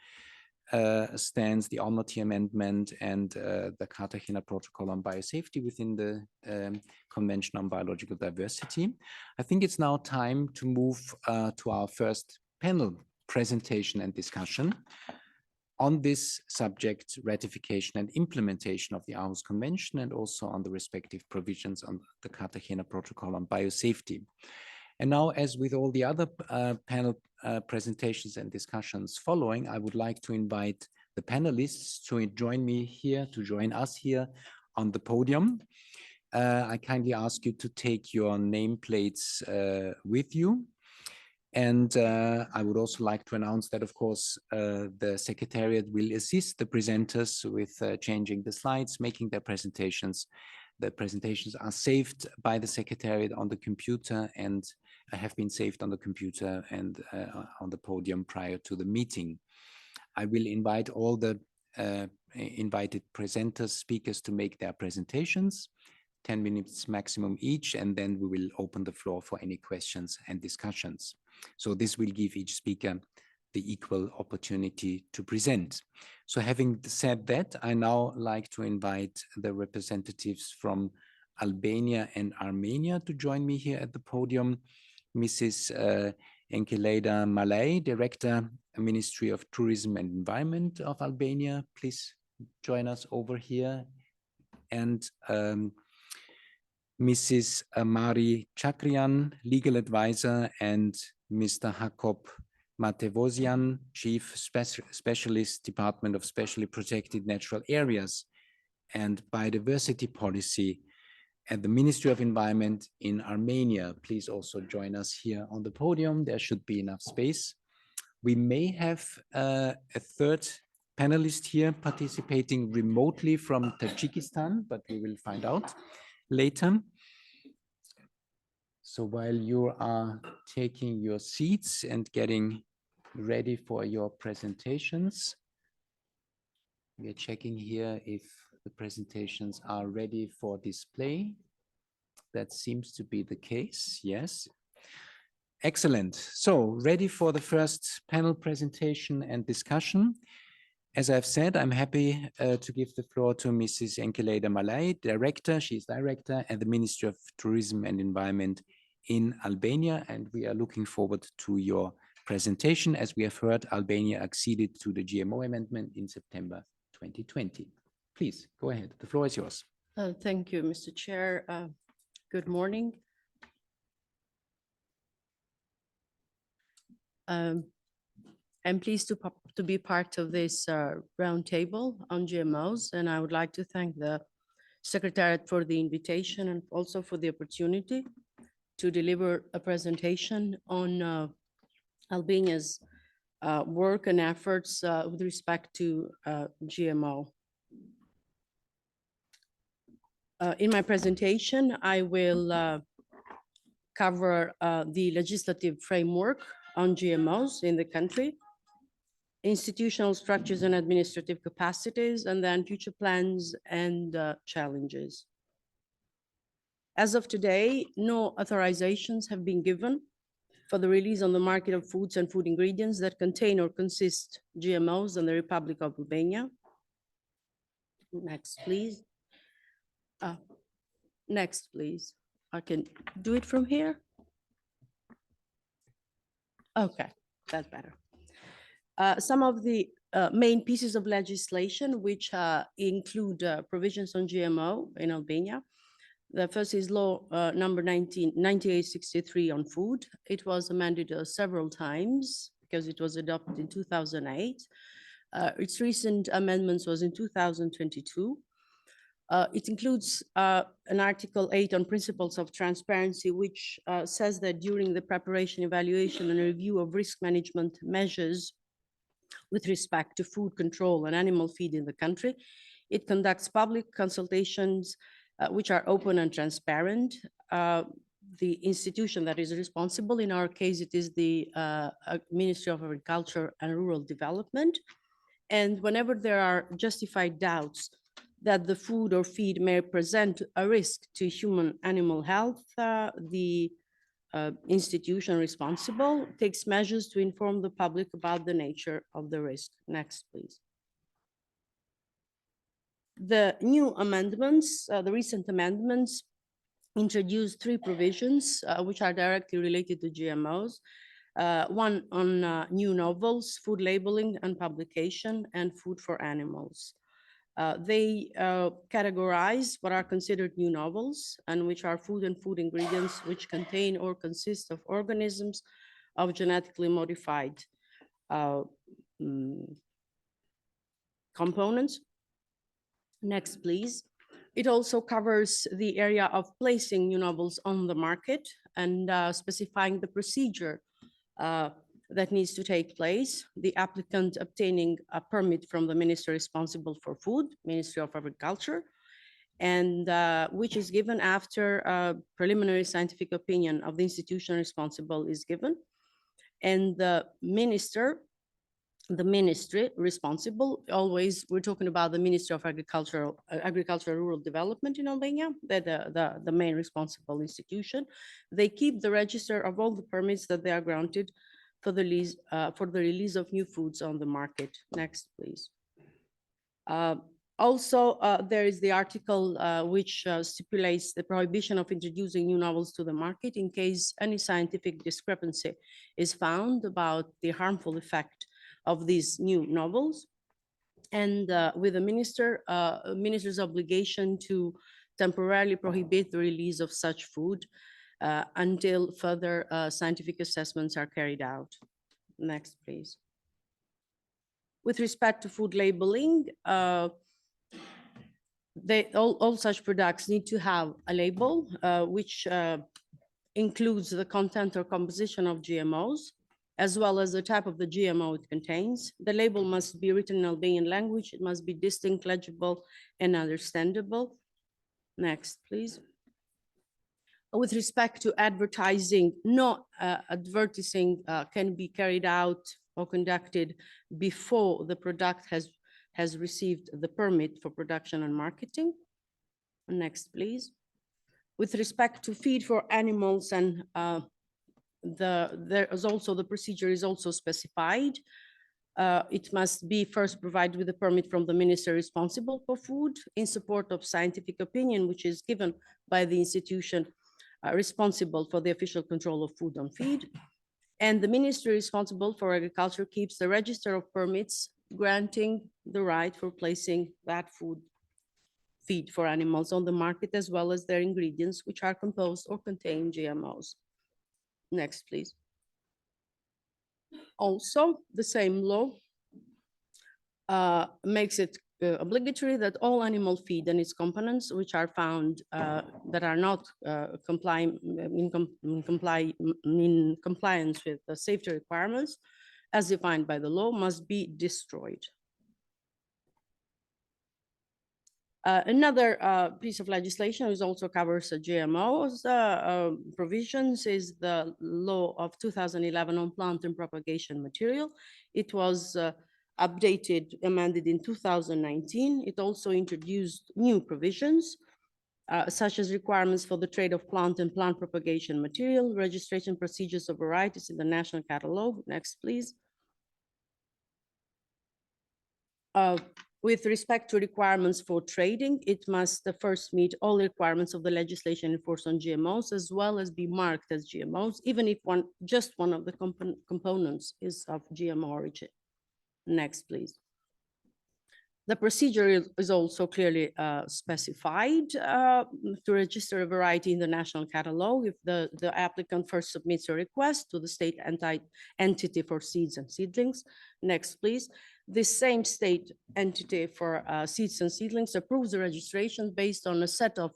Speaker 3: stands, the Almaty Amendment, and the Cartagena Protocol on Biosafety within the Convention on Biological Diversity. I think it's now time to move to our first panel presentation and discussion on this subject, ratification and implementation of the Aarhus Convention, and also on the respective provisions on the Cartagena Protocol on Biosafety. And now, as with all the other panel presentations and discussions following, I would like to invite the panelists to join us here on the podium. I kindly ask you to take your nameplates with you. And I would also like to announce that, of course, the Secretariat will assist the presenters with changing the slides, making their presentations. The presentations are saved by the Secretariat on the computer and have been saved on the computer and on the podium prior to the meeting. I will invite all the invited presenters, speakers to make their presentations, 10 minutes maximum each, and then we will open the floor for any questions and discussions. So this will give each speaker the equal opportunity to present. So having said that, I now like to invite the representatives from Albania and Armenia to join me here at the podium. Mrs. Enkeleda Malay, Director, Ministry of Tourism and Environment of Albania. Please join us over here. And Mrs. Mari Chakrian, Legal Advisor, and Mr. Jakob Matevosian, Chief Specialist, Department of Specially Protected Natural Areas and Biodiversity Policy at the Ministry of Environment in Armenia. Please also join us here on the podium. There should be enough space. We may have a third panelist here participating remotely from Tajikistan, but we will find out later. So while you are taking your seats and getting ready for your presentations, we are checking here if the presentations are ready for display. That seems to be the case, yes. Excellent. So ready for the first panel presentation and discussion. As I've said, I'm happy to give the floor to Mrs. Enkeleda Malay, Director. She's Director at the Ministry of Tourism and Environment in Albania, and we are looking forward to your presentation. As we have heard, Albania acceded to the GMO amendment in September 2020. Please go ahead. The floor is yours.
Speaker 5: Thank you, Mr. Chair. Good morning. I'm pleased to be part of this roundtable on GMOs, and I would like to thank the Secretariat for the invitation and also for the opportunity to deliver a presentation on Albania's work and efforts with respect to GMO. In my presentation, I will cover the legislative framework on GMOs in the country, institutional structures and administrative capacities, and then future plans and challenges. As of today, no authorizations have been given for the release on the market of foods and food ingredients that contain or consist GMOs in the Republic of Albania. Next, please. Next, please. I can do it from here. Okay, that's better. Some of the main pieces of legislation which include provisions on GMO in Albania. The first is law number 9863 on food. It was amended several times because it was adopted in 2008. Its recent amendments was in 2022. It includes an Article 8 on principles of transparency, which says that during the preparation, evaluation, and review of risk management measures with respect to food control and animal feed in the country, it conducts public consultations which are open and transparent. The institution that is responsible, in our case, it is the Ministry of Agriculture and Rural Development. And whenever there are justified doubts that the food or feed may present a risk to human animal health, the institution responsible takes measures to inform the public about the nature of the risk. Next, please. The new amendments, the recent amendments introduced 3 provisions which are directly related to GMOs. One on new novels, food labeling and publication, and food for animals. They categorize what are considered new novels and which are food and food ingredients which contain or consist of organisms of genetically modified components. Next, please. It also covers the area of placing new novels on the market and specifying the procedure that needs to take place. The applicant obtaining a permit from the minister responsible for food, Ministry of Agriculture, and which is given after a preliminary scientific opinion of the institution responsible is given. And the ministry responsible, always we're talking about the Ministry of Agriculture Rural Development in Albania, the main responsible institution. They keep the register of all the permits that they are granted for the release of new foods on the market. Next, please. Also, there is the article which stipulates the prohibition of introducing new novels to the market in case any scientific discrepancy is found about the harmful effect of these new novels, and with the minister's obligation to temporarily prohibit the release of such food until further scientific assessments are carried out. Next, please. With respect to food labeling, all such products need to have a label which includes the content or composition of GMOs, as well as the type of the GMO it contains. The label must be written in Albanian language. It must be distinct, legible, and understandable. Next, please. With respect to advertising, no advertising can be carried out or conducted before the product has received the permit for production and marketing. Next, please. With respect to feed for animals, and there is also the procedure is also specified. It must be first provided with a permit from the minister responsible for food in support of scientific opinion, which is given by the institution responsible for the official control of food on feed. And the ministry responsible for agriculture keeps the register of permits granting the right for placing that feed for animals on the market, as well as their ingredients, which are composed or contain GMOs. Next, please. Also, the same law makes it obligatory that all animal feed and its components, which are found that are not in compliance with the safety requirements as defined by the law, must be destroyed. Another piece of legislation which also covers GMOs provisions is the law of 2011 on plant and propagation material. It was updated, amended in 2019. It also introduced new provisions such as requirements for the trade of plant and plant propagation material, registration procedures of varieties in the national catalog. Next, please. With respect to requirements for trading, it must first meet all requirements of the legislation enforced on GMOs, as well as be marked as GMOs, even if just one of the components is of GMO origin. Next, please. The procedure is also clearly specified to register a variety in the national catalog if the applicant first submits a request to the state entity for seeds and seedlings. Next, please. This same state entity for seeds and seedlings approves the registration based on a set of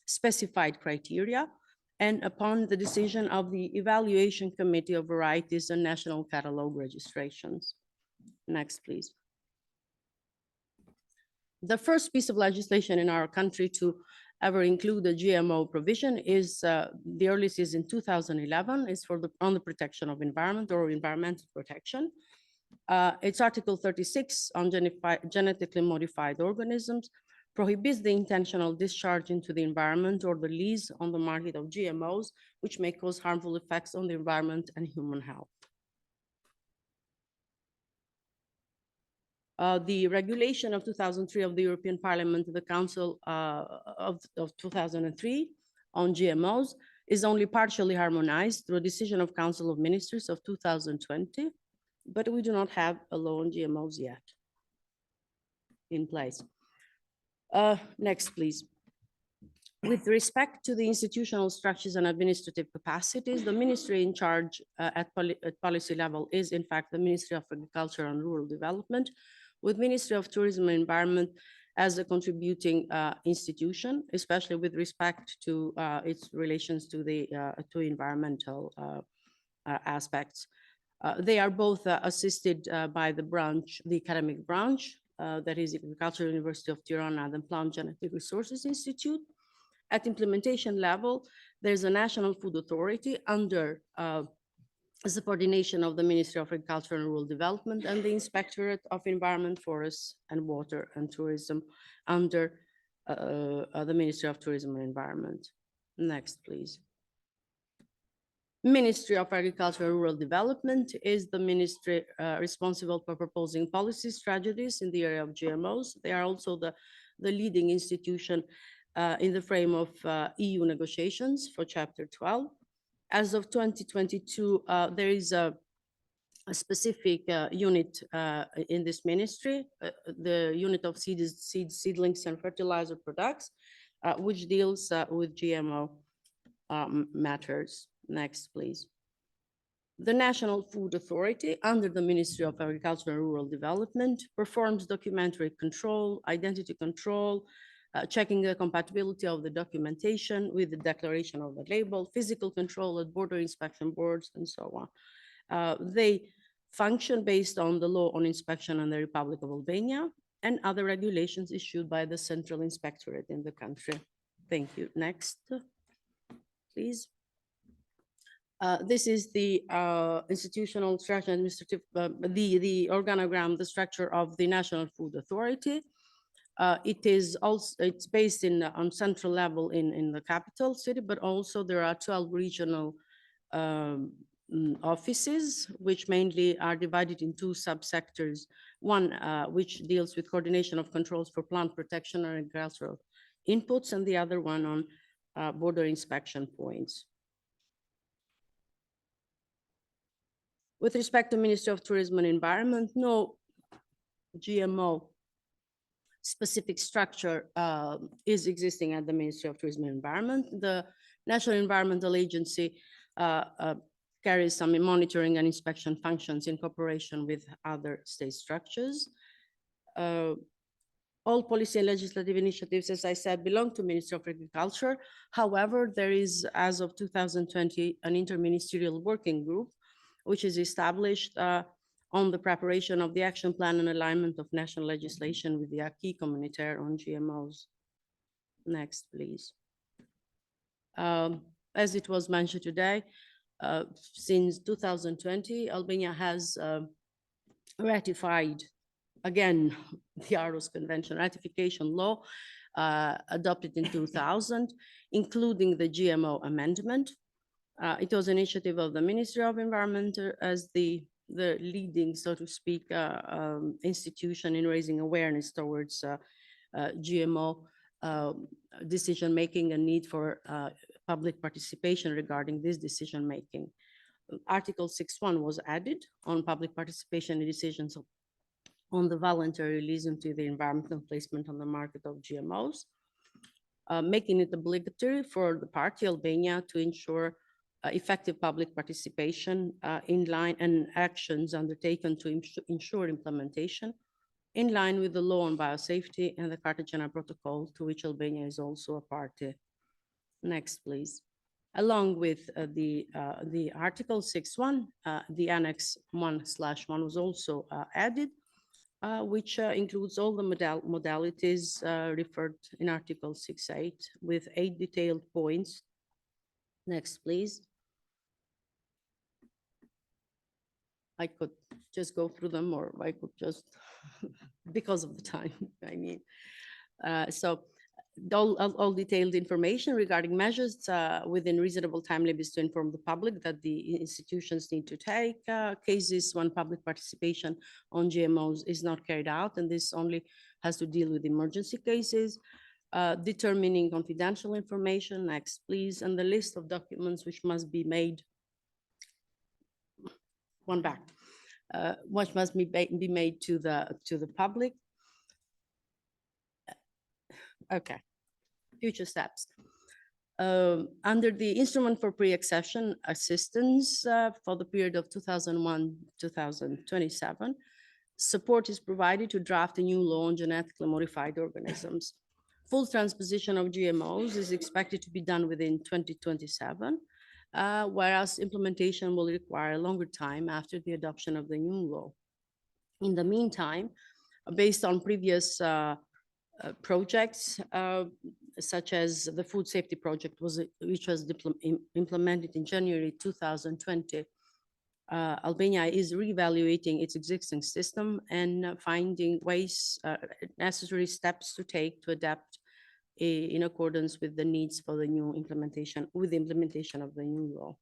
Speaker 5: specified criteria and upon the decision of the evaluation committee of varieties and national catalog registrations. Next, please. The first piece of legislation in our country to ever include a GMO provision is the earliest is in 2011. It's on the protection of environment or environmental protection. It's Article 36 on genetically modified organisms. prohibits the intentional discharge into the environment or the release on the market of GMOs, which may cause harmful effects on the environment and human health. The regulation of 2003 of the European Parliament and the Council of 2003 on GMOs is only partially harmonized through a decision of Council of Ministers of 2020, but we do not have a law on GMOs yet in place. Next, please. With respect to the institutional structures and administrative capacities, the ministry in charge at policy level is in fact the Ministry of Agriculture and Rural Development, with Ministry of Tourism and Environment as a contributing institution, especially with respect to its relations to the to environmental aspects. They are both assisted by the branch, the academic branch, that is the Agricultural University of Tirana and Plant Genetic Resources Institute. At implementation level, there's a National Food Authority under subordination of the Ministry of Agriculture and Rural Development and the Inspectorate of Environment, Forests and Water and Tourism under the Ministry of Tourism and Environment. Next, please. Ministry of Agriculture and Rural Development is the ministry responsible for proposing policy strategies in the area of GMOs. They are also the leading institution in the frame of EU negotiations for Chapter 12. As of 2022, there is a specific unit in this ministry, the unit of seedlings and fertilizer products, which deals with GMO matters. Next, please. The National Food Authority, under the Ministry of Agriculture and Rural Development, performs documentary control, identity control, checking the compatibility of the documentation with the declaration of the label, physical control at border inspection boards, and so on. They function based on the law on inspection in the Republic of Albania and other regulations issued by the Central Inspectorate in the country. Thank you. Next, please. This is the institutional structure, administrative, the organogram, the structure of the National Food Authority. It is also, it's based on central level in the capital city, but also there are 12 regional offices, which mainly are divided in two subsectors. One which deals with coordination of controls for plant protection and agricultural inputs, and the other one on border inspection points. With respect to Ministry of Tourism and Environment, no GMO specific structure is existing at the Ministry of Tourism and Environment. The National Environmental Agency carries some monitoring and inspection functions in cooperation with other state structures. All policy and legislative initiatives, as I said, belong to Ministry of Agriculture. However, there is, as of 2020, an interministerial working group which is established on the preparation of the action plan and alignment of national legislation with the acquis communautaire on GMOs. Next, please. As it was mentioned today, since 2020, Albania has ratified, again, the Aarhus Convention ratification law adopted in 2000, including the GMO amendment. It was an initiative of the Ministry of Environment as the leading, so to speak, institution in raising awareness towards GMO decision-making and need for public participation regarding this decision-making. Article 6.1 was added on public participation in decisions on the voluntary release into the environmental placement on the market of GMOs, making it obligatory for the party Albania to ensure effective public participation in line and actions undertaken to ensure implementation in line with the law on biosafety and the Cartagena Protocol, to which Albania is also a party. Next, please. Along with the Article 6.1, the Annex 1/1 was also added, which includes all the modalities referred in Article 6.8 with 8 detailed points. Next, please. I could just go through them, or I could just, because of the time, I mean. So all detailed information regarding measures within reasonable time limits to inform the public that the institutions need to take cases when public participation on GMOs is not carried out, and this only has to deal with emergency cases. Determining confidential information, next please, and the list of documents which must be made, which must be made to the public. Okay, future steps. Under the Instrument for Pre-Accession Assistance for the period of 2001-2027, support is provided to draft a new law on genetically modified organisms. Full transposition of GMOs is expected to be done within 2027, whereas implementation will require a longer time after the adoption of the new law. In the meantime, based on previous projects, such as the food safety project, which was implemented in January 2020, Albania is reevaluating its existing system and finding ways, necessary steps to take to adapt in accordance with the needs for the new implementation, with the implementation of the new law.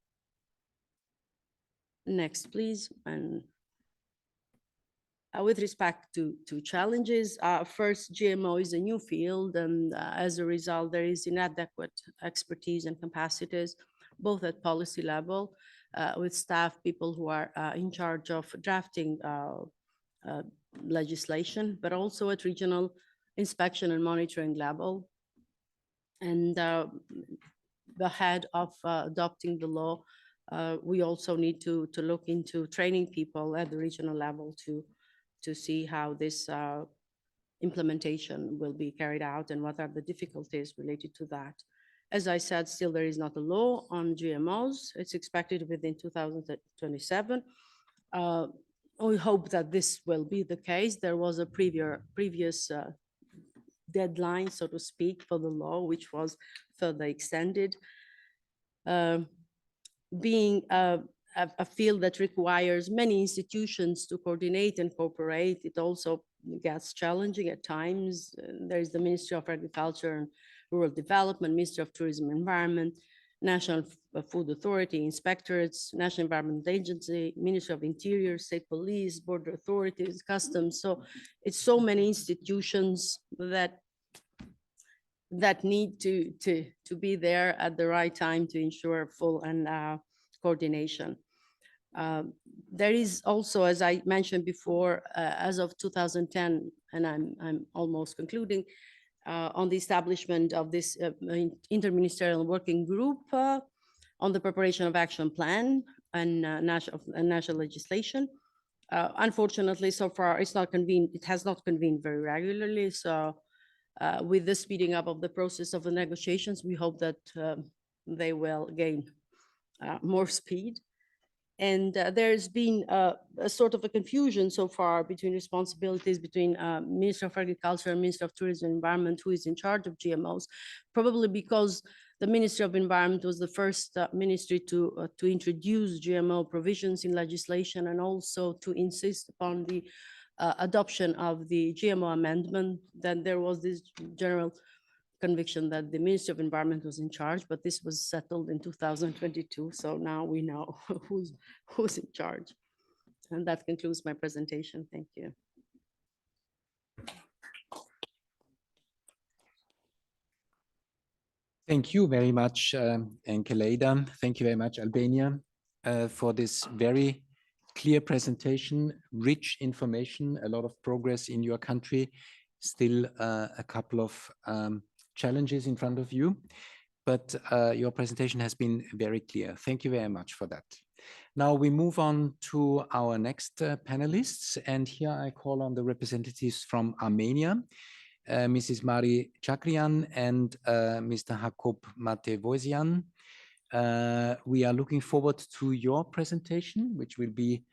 Speaker 5: Next, please. And with respect to challenges, first, GMO is a new field, and as a result, there is inadequate expertise and capacities, both at policy level, with staff, people who are in charge of drafting legislation, but also at regional inspection and monitoring level. And the head of adopting the law, we also need to look into training people at the regional level to see how this implementation will be carried out and what are the difficulties related to that. As I said, still there is not a law on GMOs. It's expected within 2027. We hope that this will be the case. There was a previous deadline, so to speak, for the law, which was further extended. Being a field that requires many institutions to coordinate and cooperate, it also gets challenging at times. There's the Ministry of Agriculture and Rural Development, Ministry of Tourism and Environment, National Food Authority, inspectorates, National Environment Agency, Ministry of Interior, State Police, Border Authorities, Customs. So it's so many institutions that need to be there at the right time to ensure full and coordination. There is also, as I mentioned before, as of 2010, and I'm almost concluding, on the establishment of this interministerial working group on the preparation of action plan and national legislation. Unfortunately, so far it has not convened very regularly. So with the speeding up of the process of the negotiations, we hope that they will gain more speed. And there's been a sort of a confusion so far between responsibilities between Minister of Agriculture and Minister of Tourism and Environment, who is in charge of GMOs, probably because the Ministry of Environment was the first ministry to introduce GMO provisions in legislation and also to insist upon the adoption of the GMO amendment. Then there was this general conviction that the Ministry of Environment was in charge, but this was settled in 2022. So now we know who's in charge. And that concludes my presentation. Thank you.
Speaker 3: Thank you very much, Enkeleda. Thank you very much, Albania, for this very clear presentation, rich information, a lot of progress in your country, still a couple of challenges in front of you, but your presentation has been very clear. Thank you very much for that. Now we move on to our next panelists, and here I call on the representatives from Armenia, Mrs. Mari Chakrian and Mr. Jakub Matevosian. We are looking forward to your presentation, which will be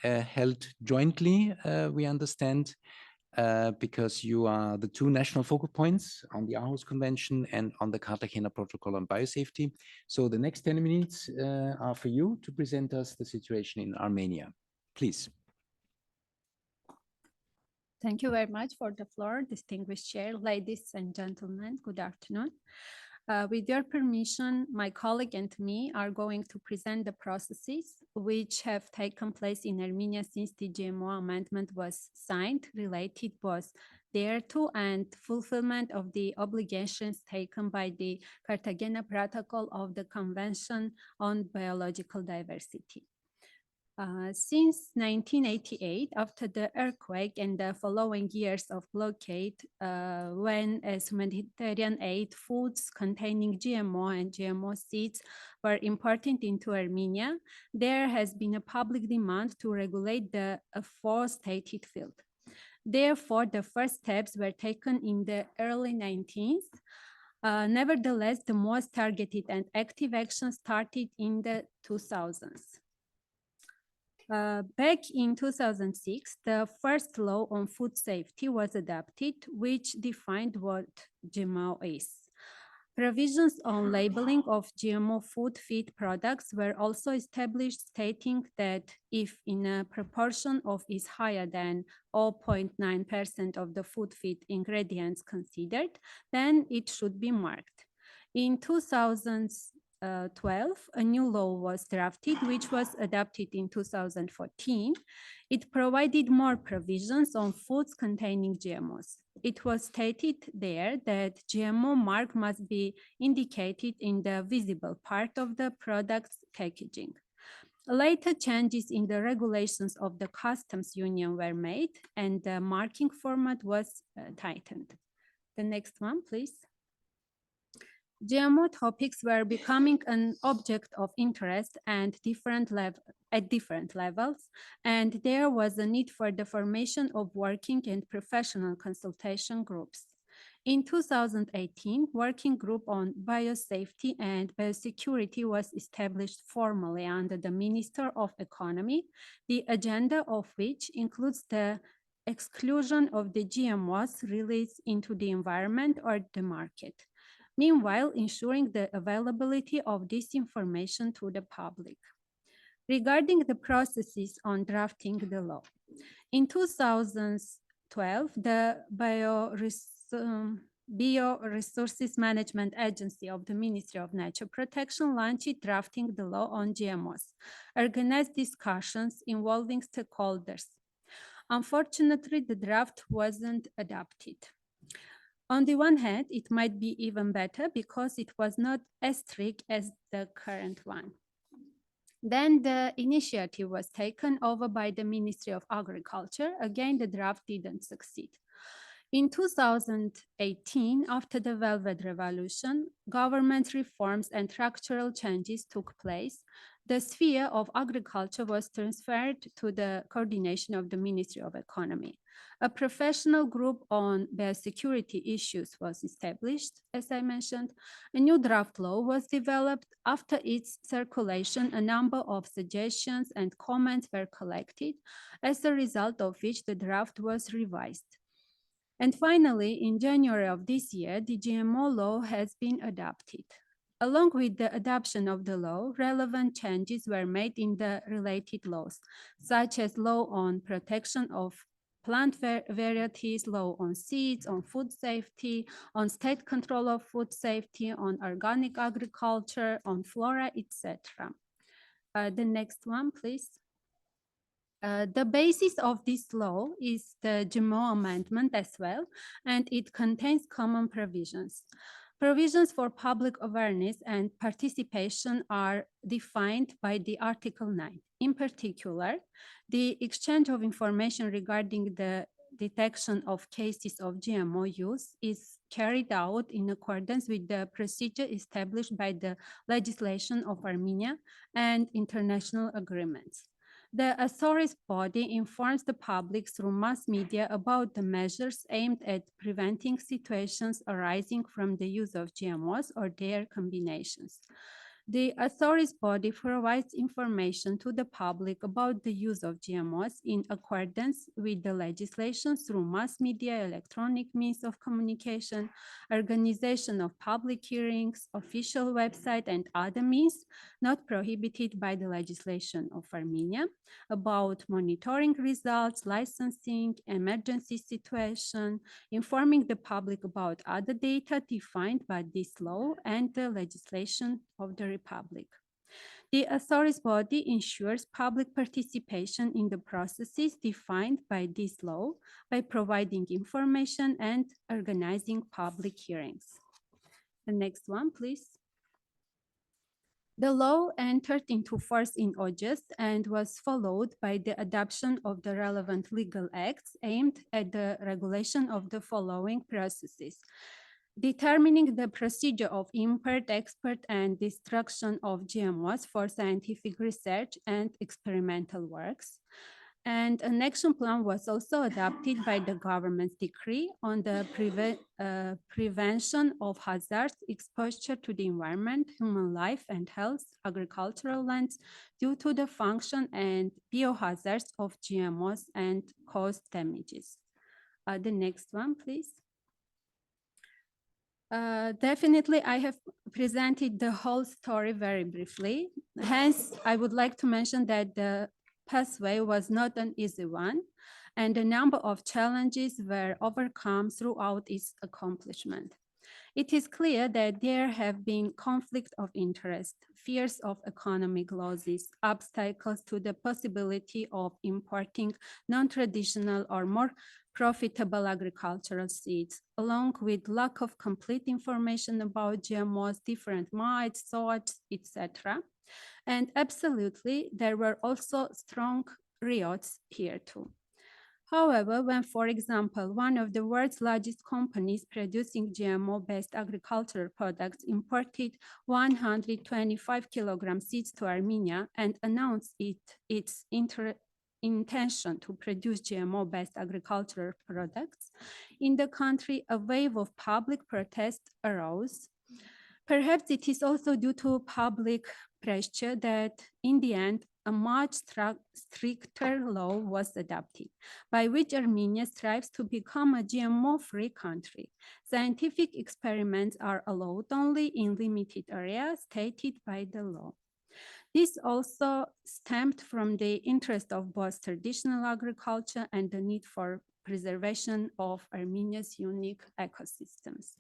Speaker 3: held jointly, we understand, because you are the two national focal points on the Aarhus Convention and on the Cartagena Protocol on Biosafety. So the next 10 minutes are for you to present us the situation in Armenia. Please.
Speaker 6: Thank you very much for the floor, distinguished chair, ladies and gentlemen, good afternoon. With your permission, my colleague and me are going to present the processes which have taken place in Armenia since the GMO amendment was signed, related both thereto and fulfillment of the obligations taken by the Cartagena Protocol of the Convention on Biological Diversity. Since 1988, after the earthquake and the following years of blockade, when as humanitarian aid foods containing GMO and GMO seeds were imported into Armenia, there has been a public demand to regulate the aforementioned field. Therefore, the first steps were taken in the early 19th. Nevertheless, the most targeted and active action started in the 2000s. Back in 2006, the first law on food safety was adopted, which defined what GMO is. Provisions on labeling of GMO food feed products were also established, stating that if in a proportion of is higher than 0.9% of the food feed ingredients considered, then it should be marked. In 2012, a new law was drafted, which was adopted in 2014. It provided more provisions on foods containing GMOs. It was stated there that GMO mark must be indicated in the visible part of the product's packaging. Later changes in the regulations of the customs union were made and the marking format was tightened. The next one, please. GMO topics were becoming an object of interest and at different levels, and there was a need for the formation of working and professional consultation groups. In 2018, working group on biosafety and biosecurity was established formally under the Minister of Economy, the agenda of which includes the exclusion of the GMOs released into the environment or the market. Meanwhile, ensuring the availability of this information to the public. Regarding the processes on drafting the law, in 2012, the Bioresources Management Agency of the Ministry of Nature Protection launched drafting the law on GMOs, organized discussions involving stakeholders. Unfortunately, the draft wasn't adopted. On the one hand, it might be even better because it was not as strict as the current one. Then the initiative was taken over by the Ministry of Agriculture. Again, the draft didn't succeed. In 2018, after the Velvet Revolution, government reforms and structural changes took place. The sphere of agriculture was transferred to the coordination of the Ministry of Economy. A professional group on biosecurity issues was established, as I mentioned. A new draft law was developed. After its circulation, a number of suggestions and comments were collected, as a result of which the draft was revised. And finally, in January of this year, the GMO law has been adopted. Along with the adoption of the law, relevant changes were made in the related laws, such as law on protection of plant varieties, law on seeds, on food safety, on state control of food safety, on organic agriculture, on flora, etc. The next one, please. The basis of this law is the GMO amendment as well, and it contains common provisions. Provisions for public awareness and participation are defined by the Article 9. In particular, the exchange of information regarding the detection of cases of GMO use is carried out in accordance with the procedure established by the legislation of Armenia and international agreements. The authority body informs the public through mass media about the measures aimed at preventing situations arising from the use of GMOs or their combinations. The authorities body provides information to the public about the use of GMOs in accordance with the legislation through mass media, electronic means of communication, organization of public hearings, official website, and other means not prohibited by the legislation of Armenia, about monitoring results, licensing, emergency situation, informing the public about other data defined by this law and the legislation of the Republic. The authorities body ensures public participation in the processes defined by this law by providing information and organizing public hearings. The next one, please. The law entered into force in August and was followed by the adoption of the relevant legal acts aimed at the regulation of the following processes: determining the procedure of import, export, and destruction of GMOs for scientific research and experimental works. And an action plan was also adopted by the government's decree on the prevention of hazards, exposure to the environment, human life and health, agricultural lands due to the function and biohazards of GMOs and cause damages. The next one, please. Definitely, I have presented the whole story very briefly. Hence, I would like to mention that the pathway was not an easy one, and a number of challenges were overcome throughout its accomplishment. It is clear that there have been conflicts of interest, fears of economic losses, obstacles to the possibility of importing non-traditional or more profitable agricultural seeds, along with lack of complete information about GMOs, different mites, sorts, etc. And absolutely, there were also strong riots here too. However, when, for example, one of the world's largest companies producing GMO-based agricultural products imported 125 kilogram seeds to Armenia and announced its intention to produce GMO-based agricultural products in the country, a wave of public protest arose. Perhaps it is also due to public pressure that in the end, a much stricter law was adopted, by which Armenia strives to become a GMO-free country. Scientific experiments are allowed only in limited areas stated by the law. This also stemmed from the interest of both traditional agriculture and the need for preservation of Armenia's unique ecosystems.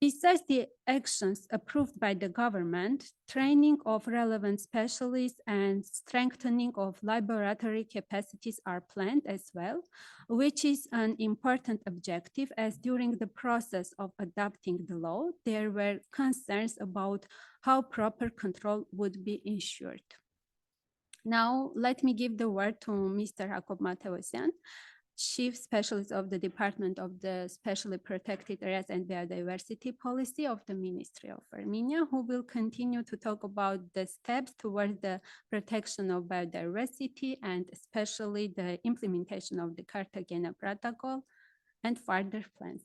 Speaker 6: Besides the actions approved by the government, training of relevant specialists and strengthening of laboratory capacities are planned as well, which is an important objective, as during the process of adopting the law, there were concerns about how proper control would be ensured. Now, let me give the word to Mr. Jacob Mateosyan, Chief Specialist of the Department of the Specially Protected Areas and Biodiversity Policy of the Ministry of Armenia, who will continue to talk about the steps towards the protection of biodiversity and especially the implementation of the Cartagena Protocol and further plans.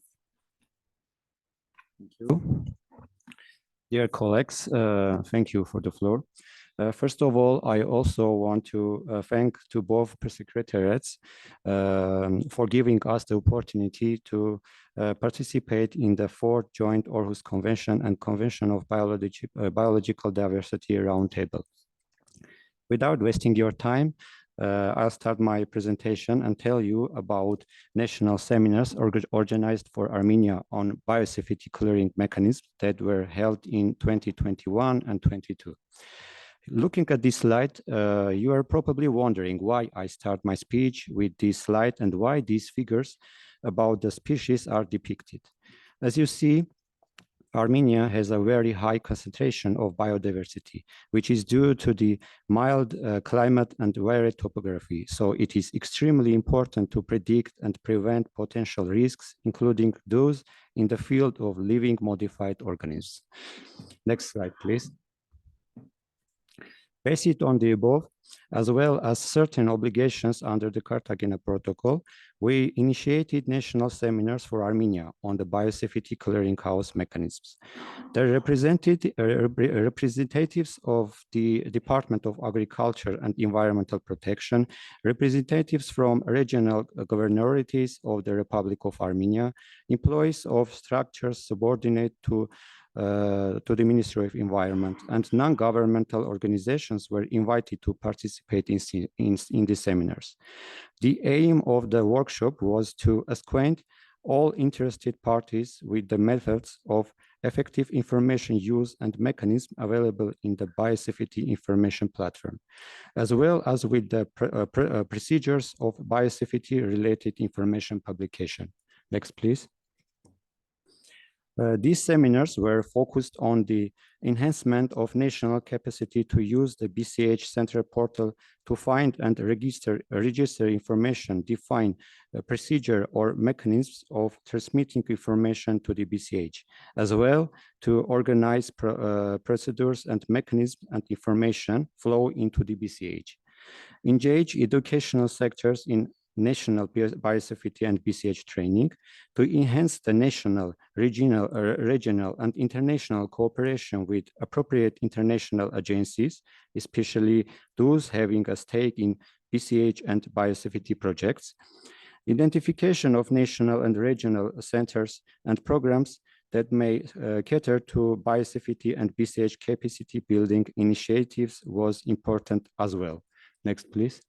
Speaker 7: Thank you. Dear colleagues, thank you for the floor. First of all, I also want to thank to both secretariats for giving us the opportunity to participate in the 4th Joint Aarhus Convention and Convention of Biological Diversity Roundtable. Without wasting your time, I'll start my presentation and tell you about national seminars organized for Armenia on biosafety clearing mechanisms that were held in 2021 and 22. Looking at this slide, you are probably wondering why I start my speech with this slide and why these figures about the species are depicted. As you see, Armenia has a very high concentration of biodiversity, which is due to the mild climate and varied topography. So it is extremely important to predict and prevent potential risks, including those in the field of living modified organisms. Next slide, please. Based on the above, as well as certain obligations under the Cartagena Protocol, we initiated national seminars for Armenia on the biosafety clearinghouse mechanisms. The representatives of the Department of Agriculture and Environmental Protection, representatives from regional governorities of the Republic of Armenia, employees of structures subordinate to the Ministry of Environment, and non-governmental organizations were invited to participate in the seminars. The aim of the workshop was to acquaint all interested parties with the methods of effective information use and mechanism available in the Biosafety Information Platform, as well as with the procedures of biosafety-related information publication. Next, please. These seminars were focused on the enhancement of national capacity to use the BCH Central Portal to find and register information, define a procedure or mechanisms of transmitting information to the BCH, as well to organize procedures and mechanisms and information flow into the BCH. Engage educational sectors in national biosafety and BCH training to enhance the national, regional, and international cooperation with appropriate international agencies, especially those having a stake in BCH and biosafety projects. Identification of national and regional centers and programs that may cater to biosafety and BCH capacity building initiatives was important as well. Next, please.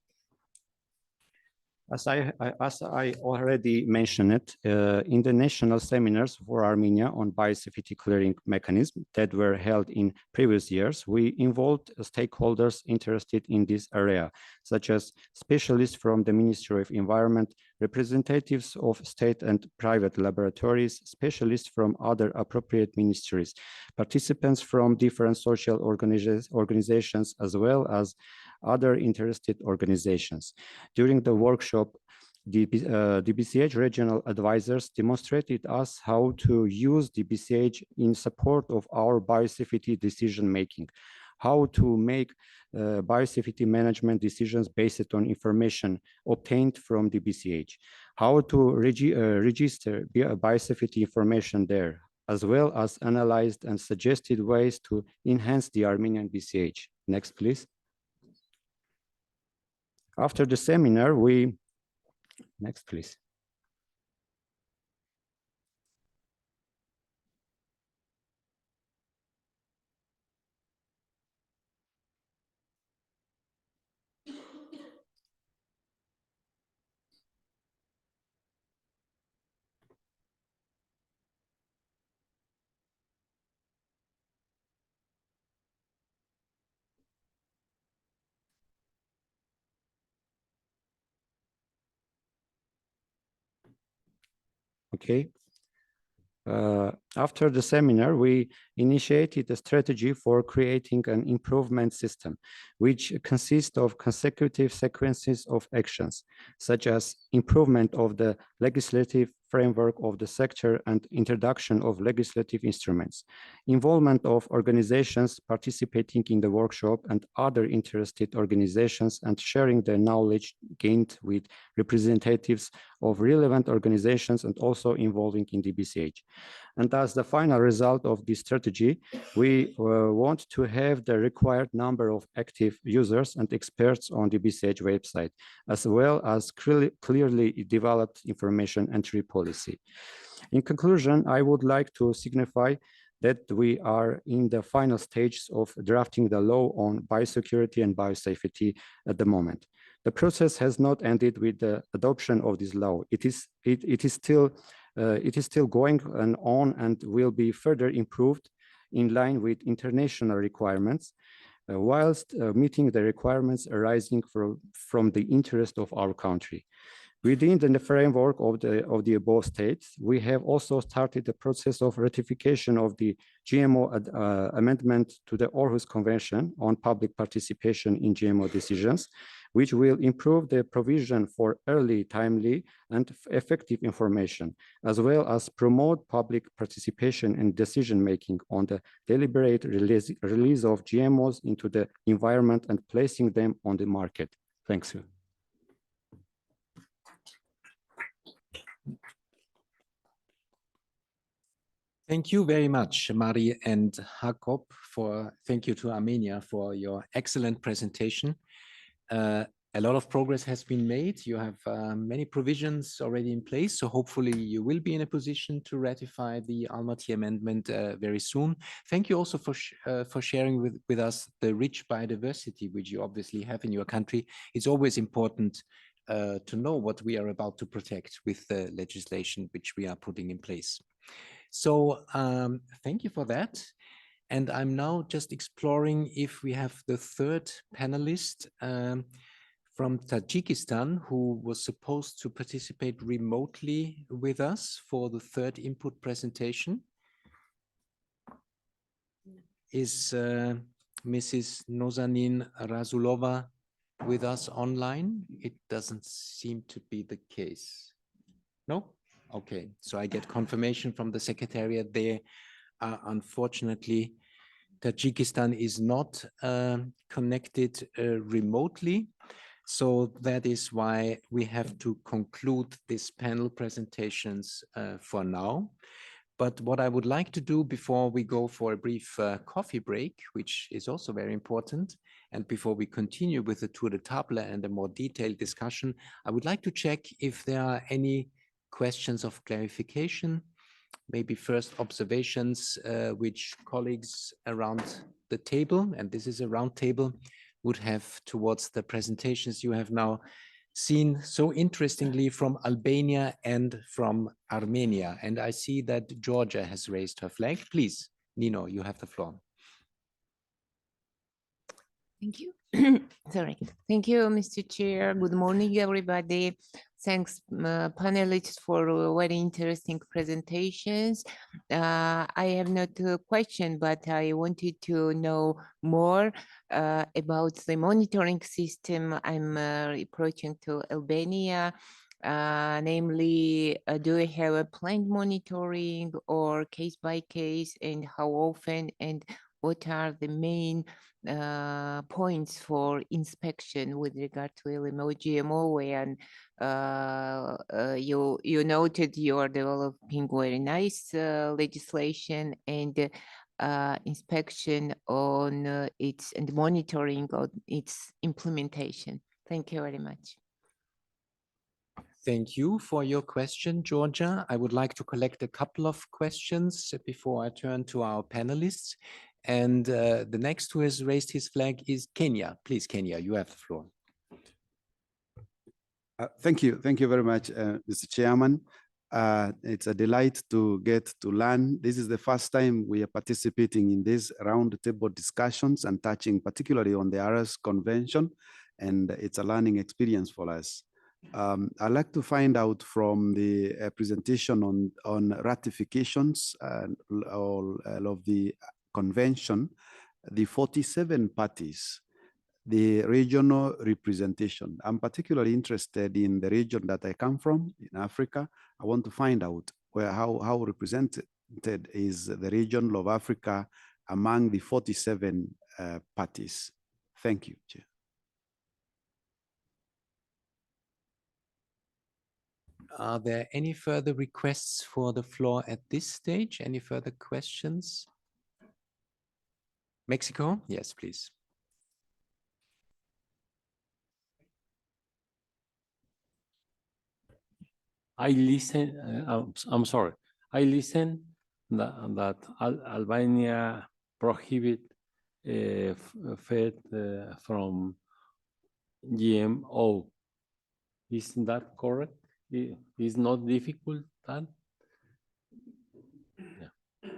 Speaker 7: As I already mentioned it, in the national seminars for Armenia on biosafety clearing mechanism that were held in previous years, we involved stakeholders interested in this area, such as specialists from the Ministry of Environment, representatives of state and private laboratories, specialists from other appropriate ministries, participants from different social organizations, as well as other interested organizations. During the workshop, the BCH regional advisors demonstrated us how to use the BCH in support of our biosafety decision-making, how to make biosafety management decisions based on information obtained from the BCH, how to register biosafety information there, as well as analyzed and suggested ways to enhance the Armenian BCH. Next, please. After the seminar, next, please. Okay. After the seminar, we initiated a strategy for creating an improvement system, which consists of consecutive sequences of actions, such as improvement of the legislative framework of the sector and introduction of legislative instruments, involvement of organizations participating in the workshop and other interested organizations, and sharing their knowledge gained with representatives of relevant organizations and also involving in the BCH. And as the final result of this strategy, we want to have the required number of active users and experts on the BCH website, as well as clearly developed information entry policy. In conclusion, I would like to signify that we are in the final stages of drafting the law on biosecurity and biosafety at the moment. The process has not ended with the adoption of this law. It is still going on and will be further improved in line with international requirements, whilst meeting the requirements arising from the interest of our country. Within the framework of the above states, we have also started the process of ratification of the GMO amendment to the Aarhus Convention on public participation in GMO decisions, which will improve the provision for early, timely, and effective information, as well as promote public participation in decision-making on the deliberate release of GMOs into the environment and placing them on the market. Thanks you.
Speaker 3: Thank you very much, Mari and Jakob. Thank you to Armenia for your excellent presentation. A lot of progress has been made. You have many provisions already in place, so hopefully you will be in a position to ratify the Almaty Amendment very soon. Thank you also for sharing with us the rich biodiversity which you obviously have in your country. It's always important to know what we are about to protect with the legislation which we are putting in place. So thank you for that. And I'm now just exploring if we have the third panelist from Tajikistan, who was supposed to participate remotely with us for the third input presentation. Is Mrs. Nozanin Razulova with us online? It doesn't seem to be the case. No? Okay, so I get confirmation from the Secretariat there. Unfortunately, Tajikistan is not connected remotely. So that is why we have to conclude this panel presentations for now. But what I would like to do before we go for a brief coffee break, which is also very important, and before we continue with the tour de table and a more detailed discussion, I would like to check if there are any questions of clarification, maybe first observations which colleagues around the table, and this is a round table, would have towards the presentations you have now seen so interestingly from Albania and from Armenia. And I see that Georgia has raised her flag. Please, Nino, you have the floor.
Speaker 8: Thank you. Sorry. Thank you, Mr. Chair. Good morning, everybody. Thanks, panelists, for very interesting presentations. I have not a question, but I wanted to know more about the monitoring system. I'm approaching to Albania. Namely, do we have a planned monitoring or case by case, and how often, and what are the main points for inspection with regard to LMO, GMO, and you noted you are developing very nice legislation and inspection on its and monitoring of its implementation. Thank you very much.
Speaker 3: Thank you for your question, Georgia. I would like to collect a couple of questions before I turn to our panelists. And the next who has raised his flag is Kenya. Please, Kenya, you have the floor.
Speaker 9: Thank you. Thank you very much, Mr. Chairman. It's a delight to get to learn. This is the first time we are participating in these roundtable discussions and touching particularly on the Aarhus Convention, and it's a learning experience for us. I'd like to find out from the presentation on ratifications all of the convention, the 47 parties, the regional representation. I'm particularly interested in the region that I come from, in Africa. I want to find out how represented is the region of Africa among the 47 parties. Thank you, Chair.
Speaker 3: Are there any further requests for the floor at this stage? Any further questions? Mexico? Yes, please.
Speaker 10: I listen, I'm sorry. I listen that Albania prohibit fed from GMO. Isn't that correct? It's not difficult that? Yeah.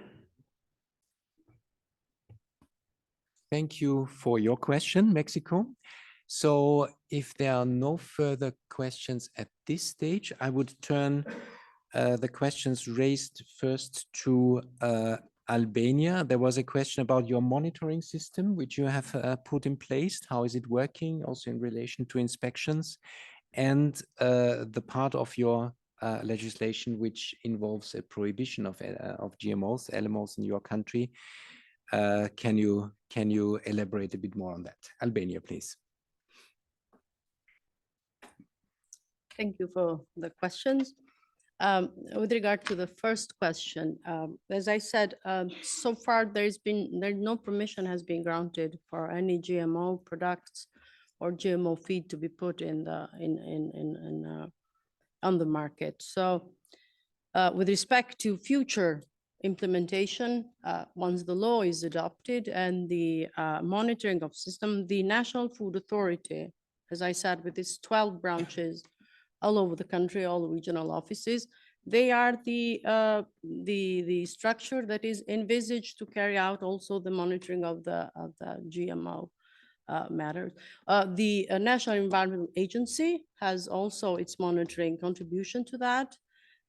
Speaker 3: Thank you for your question, Mexico. So if there are no further questions at this stage, I would turn the questions raised first to Albania. There was a question about your monitoring system, which you have put in place. How is it working, also in relation to inspections? And the part of your legislation which involves a prohibition of GMOs, LMOs in your country. Can you elaborate a bit more on that? Albania, please.
Speaker 5: Thank you for the questions. With regard to the first question, as I said, so far no permission has been granted for any GMO products or GMO feed to be put in the on the market. So with respect to future implementation, once the law is adopted and the monitoring of system, the National Food Authority, as I said, with its 12 branches all over the country, all regional offices, they are the structure that is envisaged to carry out also the monitoring of the GMO matters. The National Environmental Agency has also its monitoring contribution to that.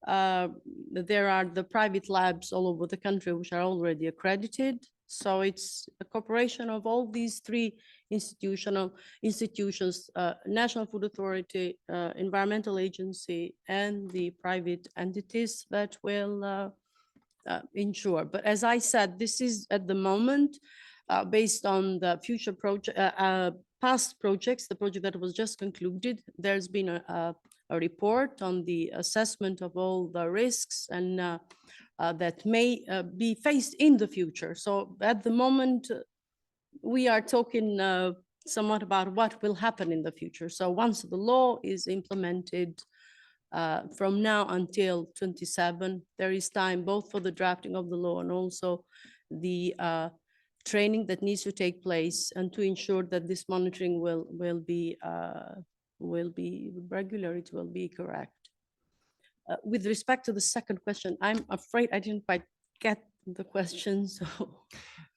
Speaker 5: There are the private labs all over the country which are already accredited. So it's a cooperation of all these three institutions, National Food Authority, Environmental Agency, and the private entities that will ensure. But as I said, this is at the moment based on the future project, past projects, the project that was just concluded. There's been a report on the assessment of all the risks and that may be faced in the future. So at the moment, we are talking somewhat about what will happen in the future. So once the law is implemented, from now until 27, there is time both for the drafting of the law and also the training that needs to take place and to ensure that this monitoring will be regular, it will be correct. With respect to the second question, I'm afraid I didn't quite get the question. So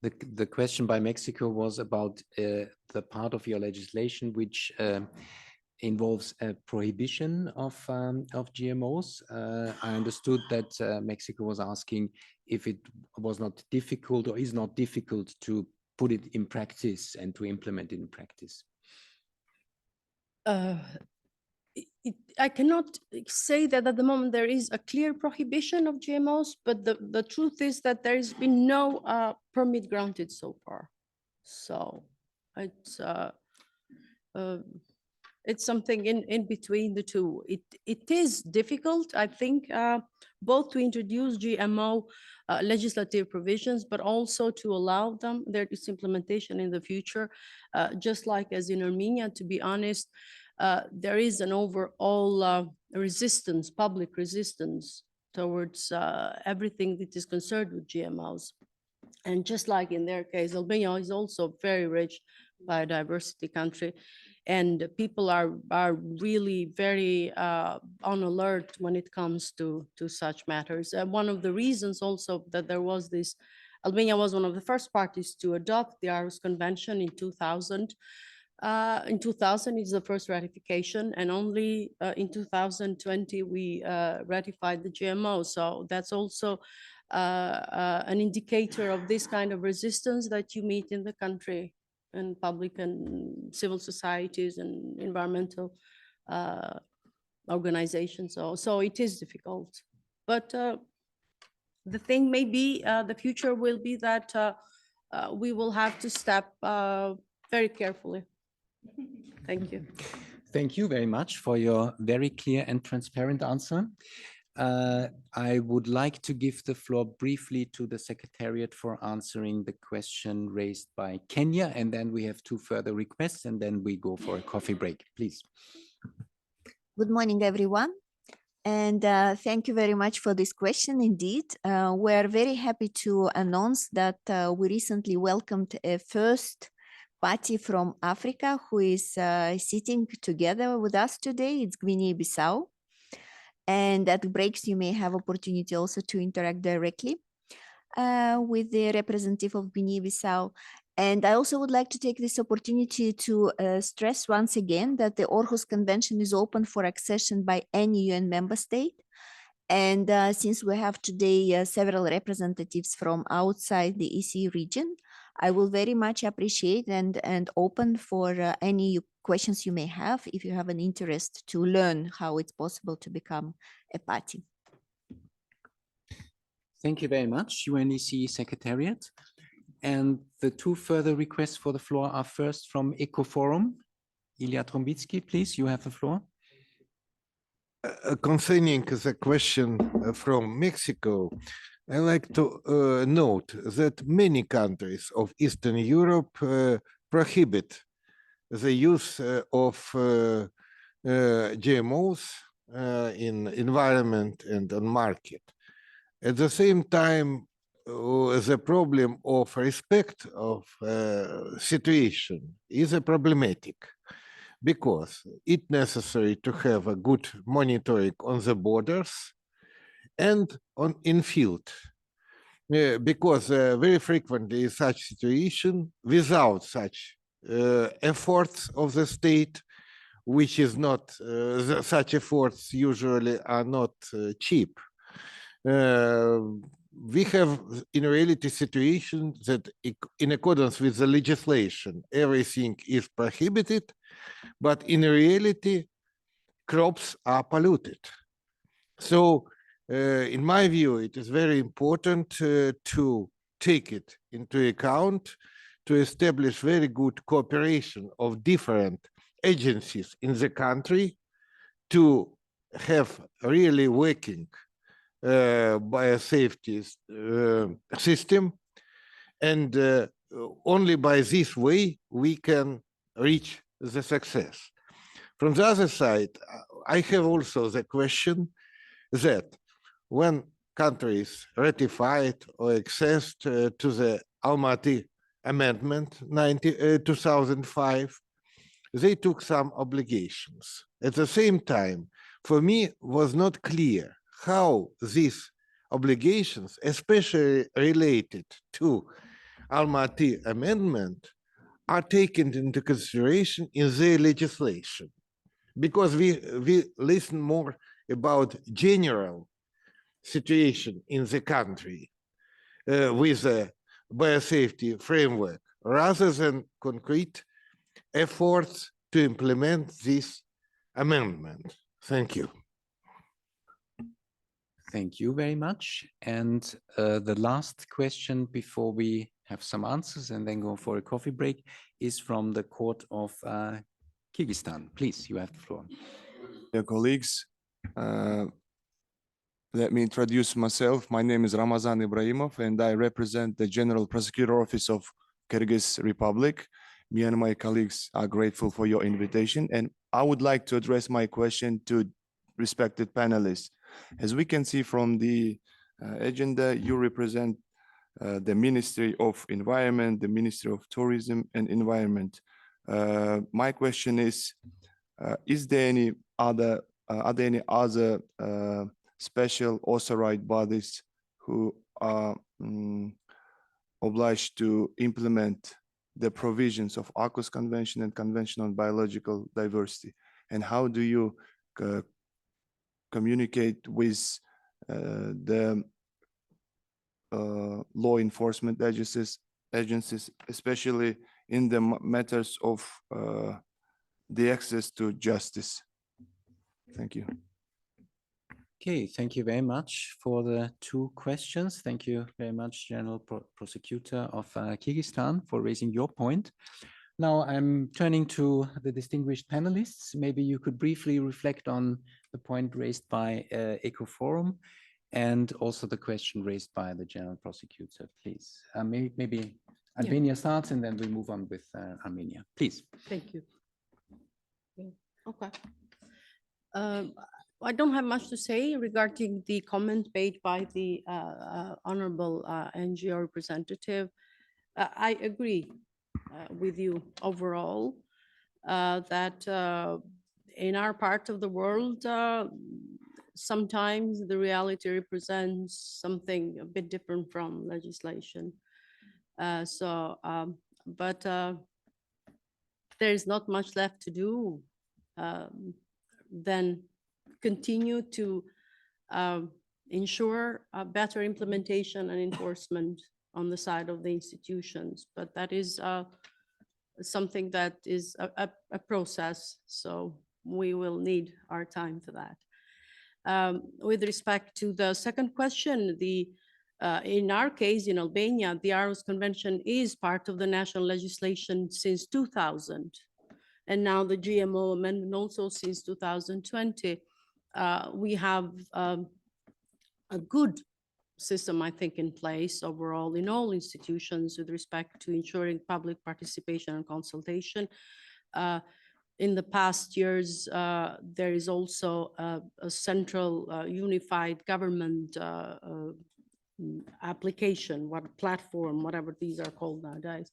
Speaker 3: the question by Mexico was about the part of your legislation which involves a prohibition of GMOs. I understood that Mexico was asking if it was not difficult or is not difficult to put it in practice and to implement it in practice.
Speaker 5: I cannot say that at the moment there is a clear prohibition of GMOs, but the truth is that there has been no permit granted so far. So it's something in between the two. It is difficult, I think, both to introduce GMO legislative provisions, but also to allow them their implementation in the future. Just like as in Armenia, to be honest, there is an overall resistance, public resistance towards everything that is concerned with GMOs. And just like in their case, Albania is also a very rich biodiversity country. And people are really very on alert when it comes to such matters. One of the reasons also that there was this, Albania was one of the first parties to adopt the Aarhus Convention in 2000. In 2000 is the first ratification, and only in 2020 we ratified the GMO. So that's also an indicator of this kind of resistance that you meet in the country, and public and civil societies and environmental organizations. So it is difficult, but the thing may be the future will be that we will have to step very carefully. Thank you.
Speaker 3: Thank you very much for your very clear and transparent answer. I would like to give the floor briefly to the Secretariat for answering the question raised by Kenya, and then we have two further requests, and then we go for a coffee break, please.
Speaker 11: Good morning, everyone. And thank you very much for this question. Indeed, we're very happy to announce that we recently welcomed a first party from Africa who is sitting together with us today. It's Guinea-Bissau. And at breaks, you may have opportunity also to interact directly with the representative of Guinea-Bissau. And I also would like to take this opportunity to stress once again that the Aarhus Convention is open for accession by any UN member state. And since we have today several representatives from outside the EC region, I will very much appreciate and open for any questions you may have if you have an interest to learn how it's possible to become a party.
Speaker 3: Thank you very much, UNEC Secretariat. And the two further requests for the floor are first from EcoForum. Ilya Trombitsky, please, you have the floor.
Speaker 12: Concerning the question from Mexico, I like to note that many countries of Eastern Europe prohibit the use of GMOs in environment and on market. At the same time, the problem of respect of situation is a problematic, because it's necessary to have a good monitoring on the borders and on in field, because very frequently such situation without such efforts of the state, which is not such efforts usually are not cheap. We have in reality situation that in accordance with the legislation, everything is prohibited, but in reality, crops are polluted. So in my view, it is very important to take it into account, to establish very good cooperation of different agencies in the country to have really working biosafety system, and only by this way we can reach the success. From the other side, I have also the question that when countries ratified or accessed to the Almaty Amendment 2005, they took some obligations. At the same time, for me, was not clear how these obligations, especially related to Almaty Amendment, are taken into consideration in their legislation. Because we listen more about general situation in the country with a biosafety framework, rather than concrete efforts to implement this amendment. Thank you.
Speaker 3: Thank you very much. And the last question before we have some answers and then go for a coffee break is from the court of Kyrgyzstan. Please, you have the floor.
Speaker 13: Dear colleagues, let me introduce myself. My name is Ramazan Ibrahimov, and I represent the General Prosecutor Office of Kyrgyz Republic. Me and my colleagues are grateful for your invitation, and I would like to address my question to respected panelists. As we can see from the agenda, you represent the Ministry of Environment, the Ministry of Tourism and Environment. My question is there any other, are there any other special authorized bodies who are obliged to implement the provisions of Aarhus Convention and Convention on Biological Diversity? And how do you communicate with the law enforcement agencies, especially in the matters of the access to justice? Thank you.
Speaker 3: Okay, thank you very much for the two questions. Thank you very much, General Prosecutor of Kyrgyzstan, for raising your point. Now I'm turning to the distinguished panelists. Maybe you could briefly reflect on the point raised by EcoForum and also the question raised by the General Prosecutor, please. Maybe Albania starts and then we move on with Armenia. Please.
Speaker 5: Thank you. Okay. I don't have much to say regarding the comment made by the honorable NGO representative. I agree with you overall that in our part of the world, sometimes the reality represents something a bit different from legislation. So but there is not much left to do than continue to ensure a better implementation and enforcement on the side of the institutions. But that is something that is a process, so we will need our time for that. With respect to the second question, in our case, in Albania, the Aarhus Convention is part of the national legislation since 2000. And now the GMO amendment also since 2020. We have a good system, I think, in place overall in all institutions with respect to ensuring public participation and consultation. In the past years, there is also a central unified government application, platform, whatever these are called nowadays,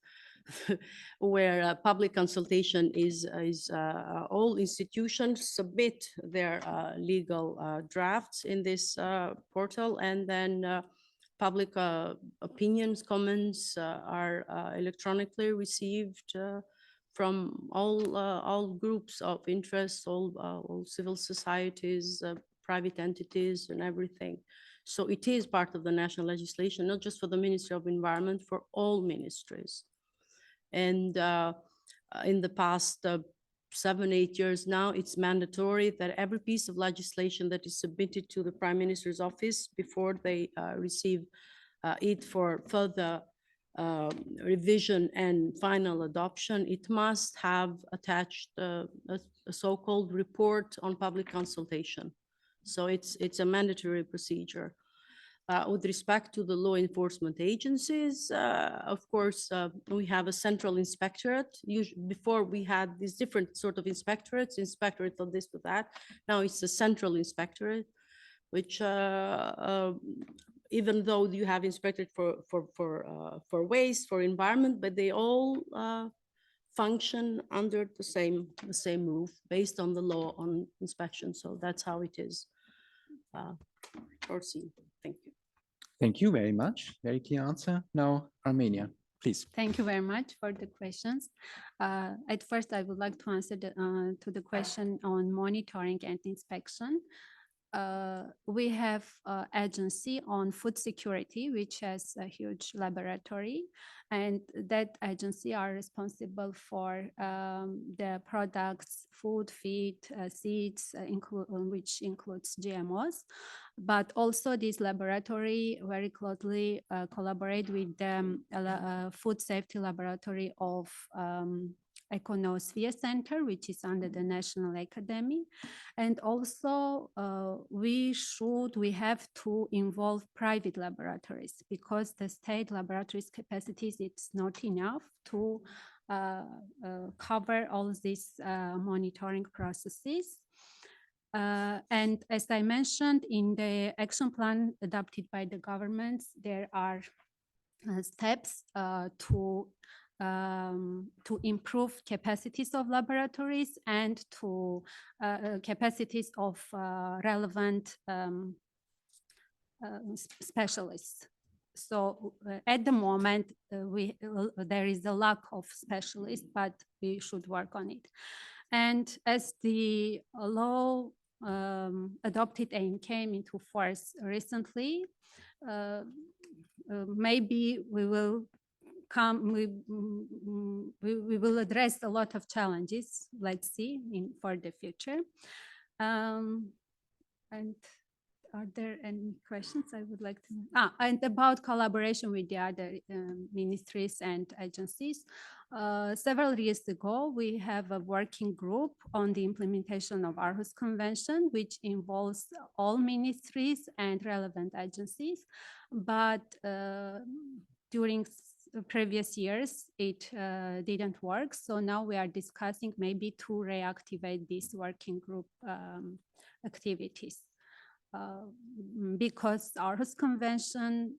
Speaker 5: where public consultation is all institutions submit their legal drafts in this portal, and then public opinions, comments are electronically received from all groups of interest, all civil societies, private entities, and everything. So it is part of the national legislation, not just for the Ministry of Environment, for all ministries. And in the past 7-8 years now, it's mandatory that every piece of legislation that is submitted to the Prime Minister's office before they receive it for further revision and final adoption, it must have attached a so-called report on public consultation. So it's a mandatory procedure. With respect to the law enforcement agencies, of course, we have a central inspectorate. Before we had these different sort of inspectorate of this, to that. Now it's a central inspectorate, which even though you have inspected for waste, for environment, but they all function under the same roof based on the law on inspection. So that's how it is foreseen. Thank you.
Speaker 3: Thank you very much. Very clear answer. Now, Armenia, please.
Speaker 6: Thank you very much for the questions. At first, I would like to answer to the question on monitoring and inspection. We have an agency on food security, which has a huge laboratory, and that agency are responsible for the products, food, feed, seeds, which includes GMOs. But also this laboratory very closely collaborate with the food safety laboratory of Econosphere Center, which is under the National Academy. And also we have to involve private laboratories, because the state laboratories capacities, it's not enough to cover all these monitoring processes. And as I mentioned, in the action plan adopted by the governments, there are steps to improve capacities of laboratories and to capacities of relevant specialists. So at the moment, there is a lack of specialists, but we should work on it. And as the law adopted and came into force recently, maybe we will address a lot of challenges, let's see, for the future. And are there any questions I would like to? And about collaboration with the other ministries and agencies. Several years ago, we have a working group on the implementation of Aarhus Convention, which involves all ministries and relevant agencies. But during previous years, it didn't work. So now we are discussing maybe to reactivate this working group activities. Because Aarhus Convention,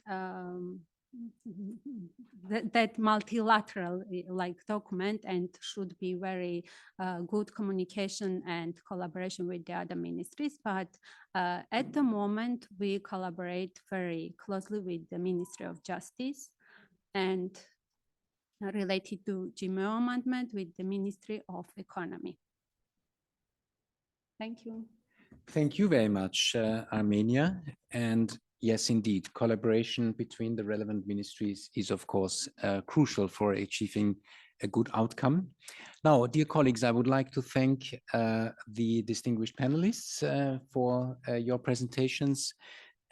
Speaker 6: that multilateral like document, and should be very good communication and collaboration with the other ministries. But at the moment, we collaborate very closely with the Ministry of Justice, and related to GMO amendment with the Ministry of Economy. Thank you.
Speaker 3: Thank you very much, Armenia. And yes, indeed, collaboration between the relevant ministries is, of course, crucial for achieving a good outcome. Now, dear colleagues, I would like to thank the distinguished panelists for your presentations.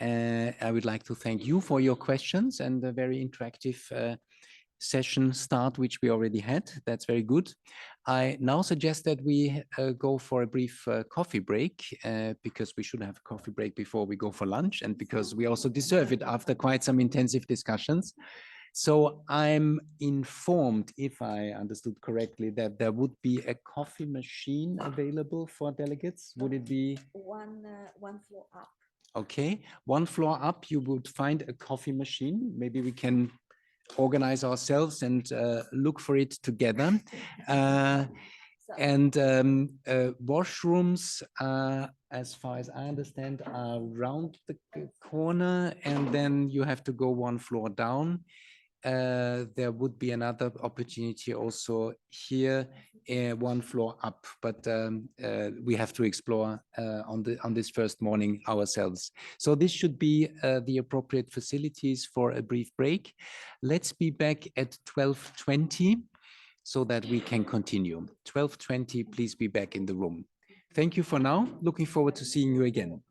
Speaker 3: I would like to thank you for your questions and the very interactive session start, which we already had. That's very good. I now suggest that we go for a brief coffee break because we should have a coffee break before we go for lunch and because we also deserve it after quite some intensive discussions. So I'm informed, if I understood correctly, that there would be a coffee machine available for delegates. Would it be?
Speaker 11: One floor up.
Speaker 3: Okay, one floor up, you would find a coffee machine. Maybe we can organize ourselves and look for it together. Washrooms, as far as I understand, are around the corner, and then you have to go one floor down. There would be another opportunity also here, one floor up, but we have to explore on this first morning ourselves. So this should be the appropriate facilities for a brief break. Let's be back at 12:20 so that we can continue. 12:20, please be back in the room. Thank you for now. Looking forward to seeing you again.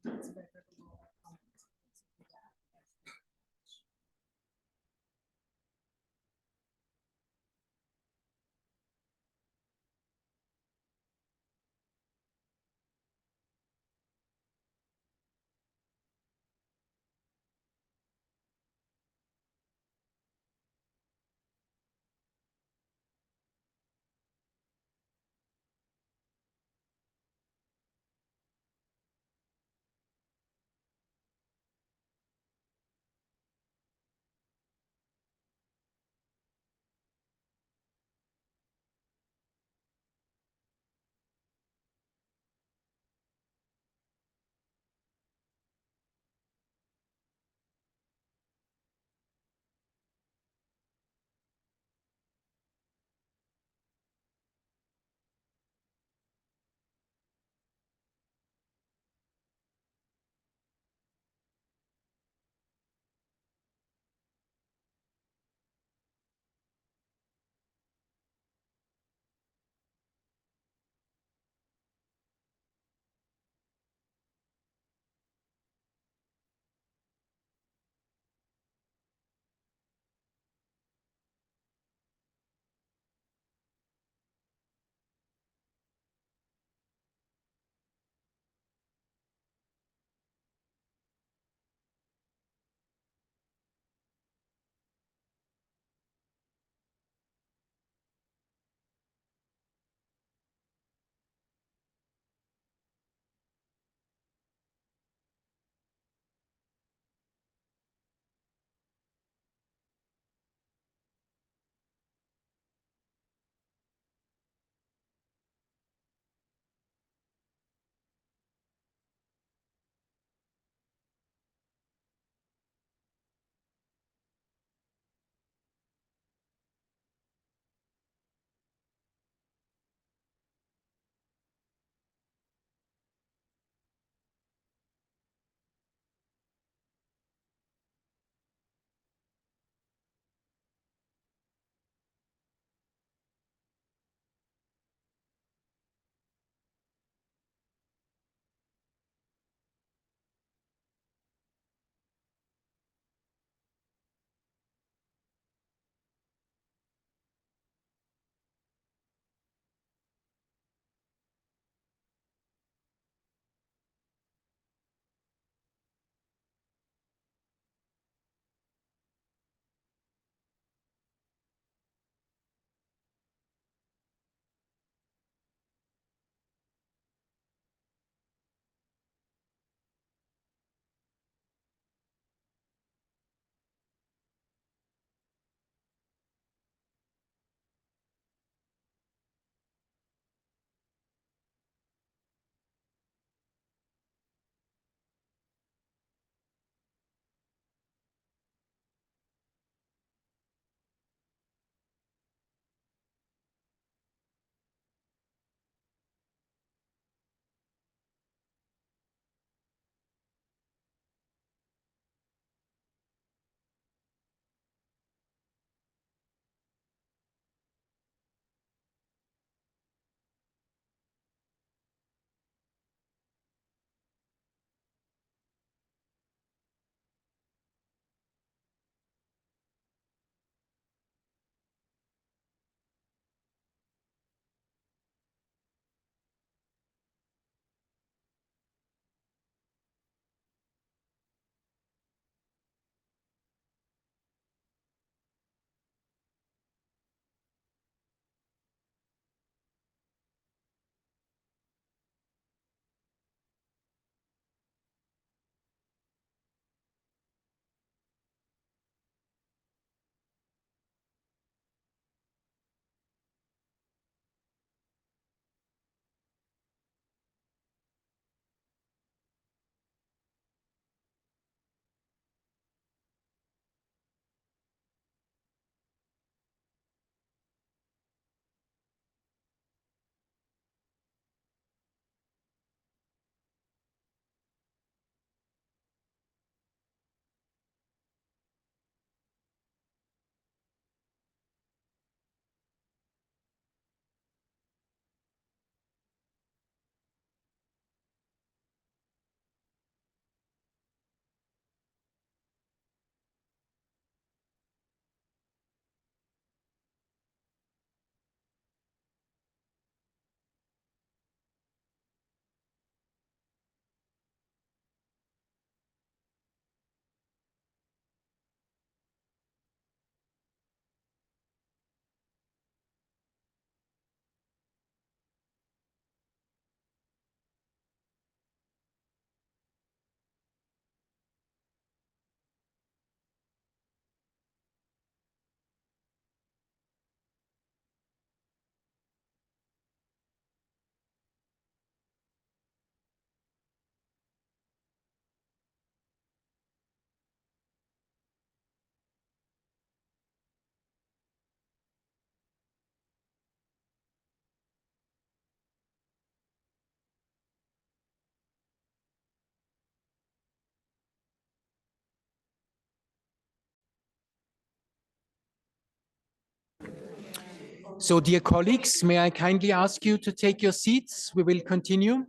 Speaker 3: So, dear colleagues, may I kindly ask you to take your seats? We will continue.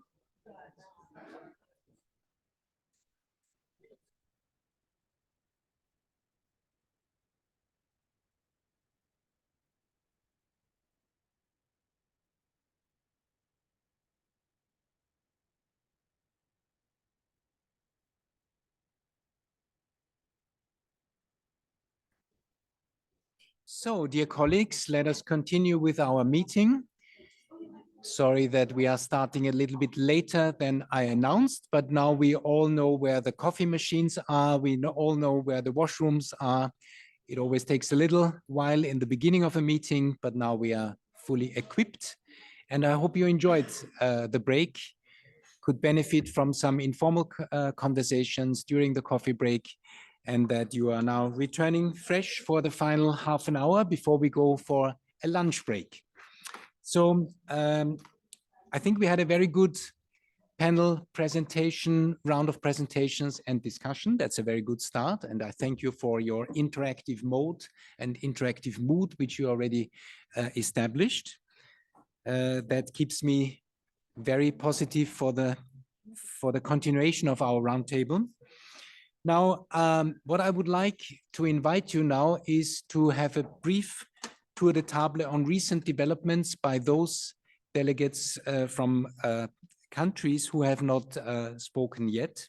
Speaker 3: So, dear colleagues, let us continue with our meeting. Sorry that we are starting a little bit later than I announced, but now we all know where the coffee machines are. We all know where the washrooms are. It always takes a little while in the beginning of a meeting, but now we are fully equipped. And I hope you enjoyed the break, could benefit from some informal conversations during the coffee break, and that you are now returning fresh for the final half an hour before we go for a lunch break. So I think we had a very good panel presentation, round of presentations and discussion. That's a very good start. And I thank you for your interactive mode and interactive mood, which you already established. That keeps me very positive for the continuation of our roundtable. Now, what I would like to invite you now is to have a brief tour de table on recent developments by those delegates from countries who have not spoken yet.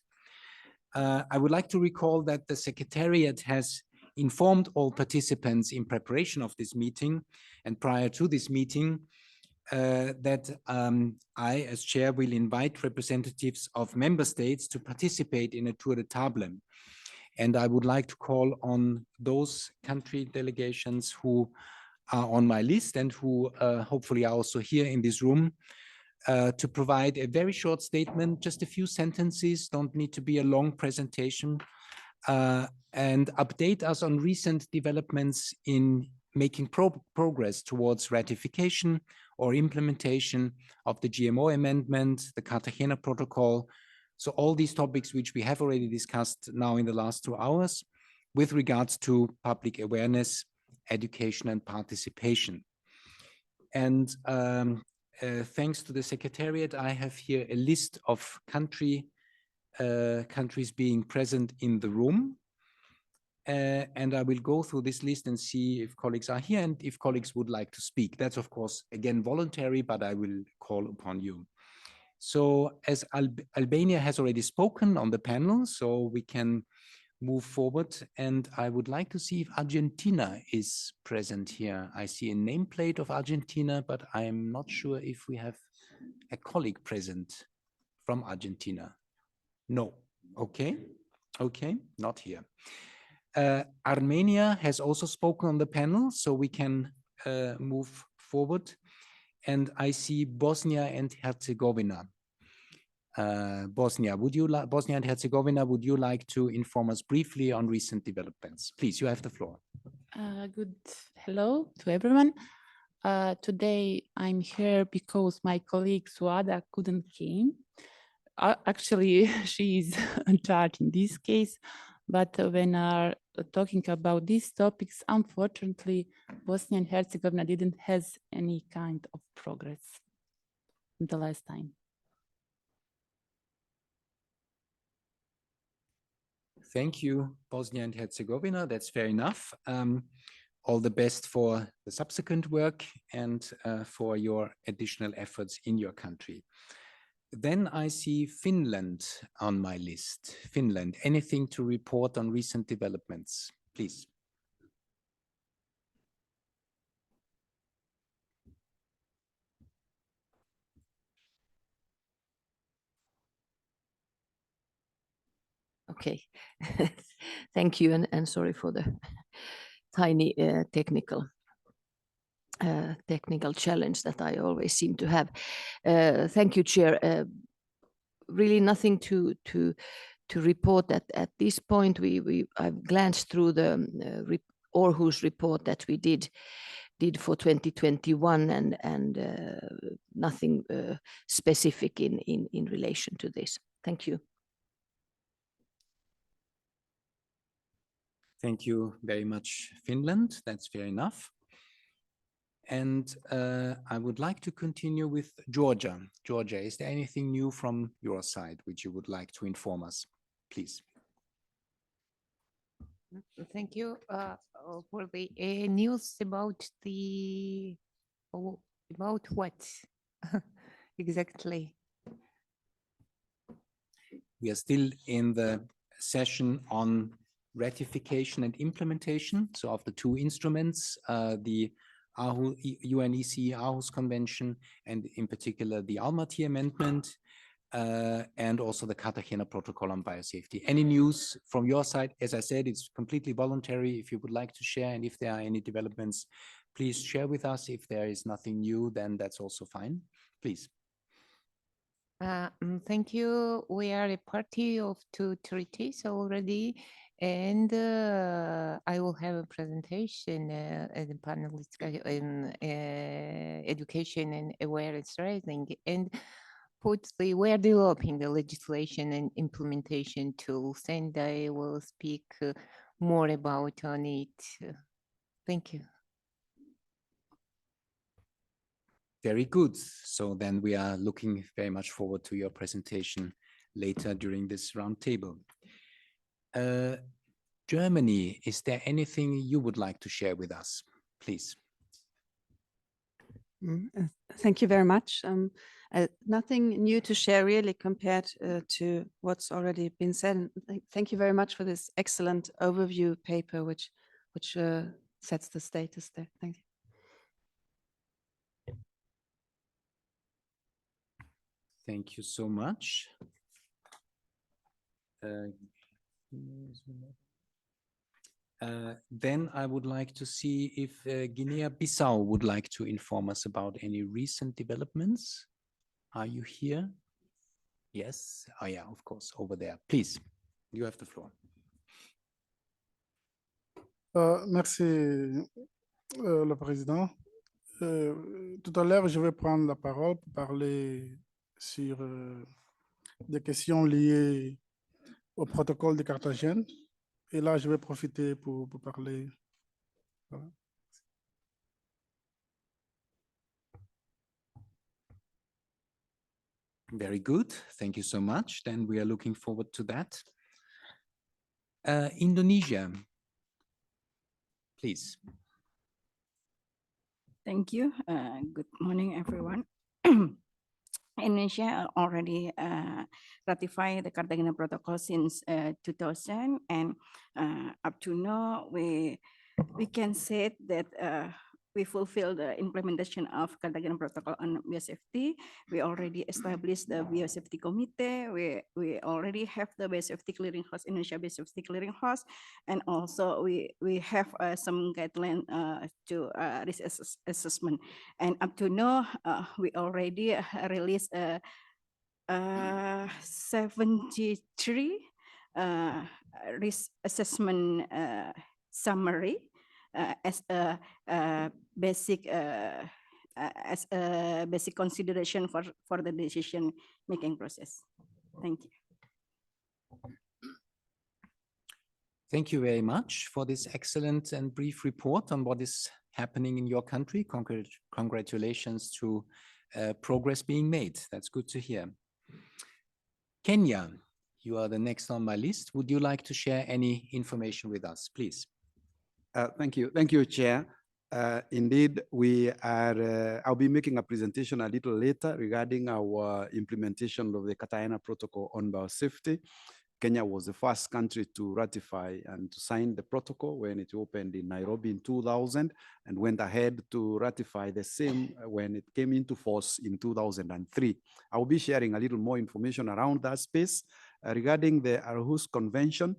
Speaker 3: I would like to recall that the Secretariat has informed all participants in preparation of this meeting and prior to this meeting that I, as chair, will invite representatives of member states to participate in a tour de table. And I would like to call on those country delegations who are on my list and who hopefully are also here in this room to provide a very short statement, just a few sentences, don't need to be a long presentation, and update us on recent developments in making progress towards ratification or implementation of the GMO amendment, the Cartagena Protocol. So all these topics which we have already discussed now in the last 2 hours with regards to public awareness, education and participation. And thanks to the Secretariat, I have here a list of countries being present in the room. And I will go through this list and see if colleagues are here and if colleagues would like to speak. That's of course, again, voluntary, but I will call upon you. So as Albania has already spoken on the panel, so we can move forward. And I would like to see if Argentina is present here. I see a nameplate of Argentina, but I'm not sure if we have a colleague present from Argentina. No. Okay. Okay. Not here. Armenia has also spoken on the panel, so we can move forward. And I see Bosnia and Herzegovina. Bosnia and Herzegovina, would you like to inform us briefly on recent developments? Please, you have the floor.
Speaker 14: Good hello to everyone. Today I'm here because my colleague Suada couldn't came. Actually, she is in charge in this case, but when are talking about these topics, unfortunately, Bosnia and Herzegovina didn't have any kind of progress the last time.
Speaker 3: Thank you, Bosnia and Herzegovina. That's fair enough. All the best for the subsequent work and for your additional efforts in your country. Then I see Finland on my list. Finland, anything to report on recent developments, please?
Speaker 15: Okay, thank you, and sorry for the tiny technical challenge that I always seem to have. Thank you, Chair. Really nothing to report at this point. I've glanced through the Aarhus report that we did for 2021, and nothing specific in relation to this. Thank you.
Speaker 3: Thank you very much, Finland. That's fair enough. And I would like to continue with Georgia. Georgia, is there anything new from your side which you would like to inform us, please?
Speaker 8: Thank you for the news about about what exactly?
Speaker 3: We are still in the session on ratification and implementation. So of the two instruments, the UNEC Aarhus Convention, and in particular the Almaty Amendment, and also the Cartagena Protocol on Biosafety. Any news from your side? As I said, it's completely voluntary. If you would like to share, and if there are any developments, please share with us. If there is nothing new, then that's also fine. Please.
Speaker 8: Thank you. We are a party of two treaties already, and I will have a presentation as a panelist in education and awareness raising. And we are developing the legislation and implementation tools, and I will speak more about on it. Thank you.
Speaker 3: Very good. So then we are looking very much forward to your presentation later during this roundtable. Germany, is there anything you would like to share with us, please?
Speaker 16: Thank you very much. Nothing new to share really compared to what's already been said. And thank you very much for this excellent overview paper, which sets the status there. Thank you.
Speaker 3: Thank you so much. Then I would like to see if Guinea-Bissau would like to inform us about any recent developments. Are you here? Yes. Oh yeah, of course, over there. Please, you have the floor.
Speaker 17: Merci, le Président. Tout à l'heure, je vais prendre la parole pour parler sur des questions liées au protocole de Carthagène. Et là, je vais profiter pour parler. Voilà.
Speaker 3: Very good. Thank you so much. Then we are looking forward to that. Indonesia, please.
Speaker 18: Thank you. Good morning, everyone. Indonesia already ratified the Cartagena Protocol since 2000, and up to now, we can say that we fulfill the implementation of Cartagena Protocol on biosafety. We already established the Biosafety Committee. We already have the Biosafety Clearinghouse, Indonesia Biosafety Clearinghouse, and also we have some guideline to risk assessment. And up to now, we already released 73 risk assessment summary as a basic consideration for the decision making process. Thank you.
Speaker 3: Thank you very much for this excellent and brief report on what is happening in your country. Congratulations to progress being made. That's good to hear. Kenya, you are the next on my list. Would you like to share any information with us, please?
Speaker 9: Thank you. Thank you, Chair. Indeed, I'll be making a presentation a little later regarding our implementation of the Cartagena Protocol on biosafety. Kenya was the first country to ratify and to sign the protocol when it opened in Nairobi in 2000, and went ahead to ratify the same when it came into force in 2003. I will be sharing a little more information around that space. Regarding the Aarhus Convention,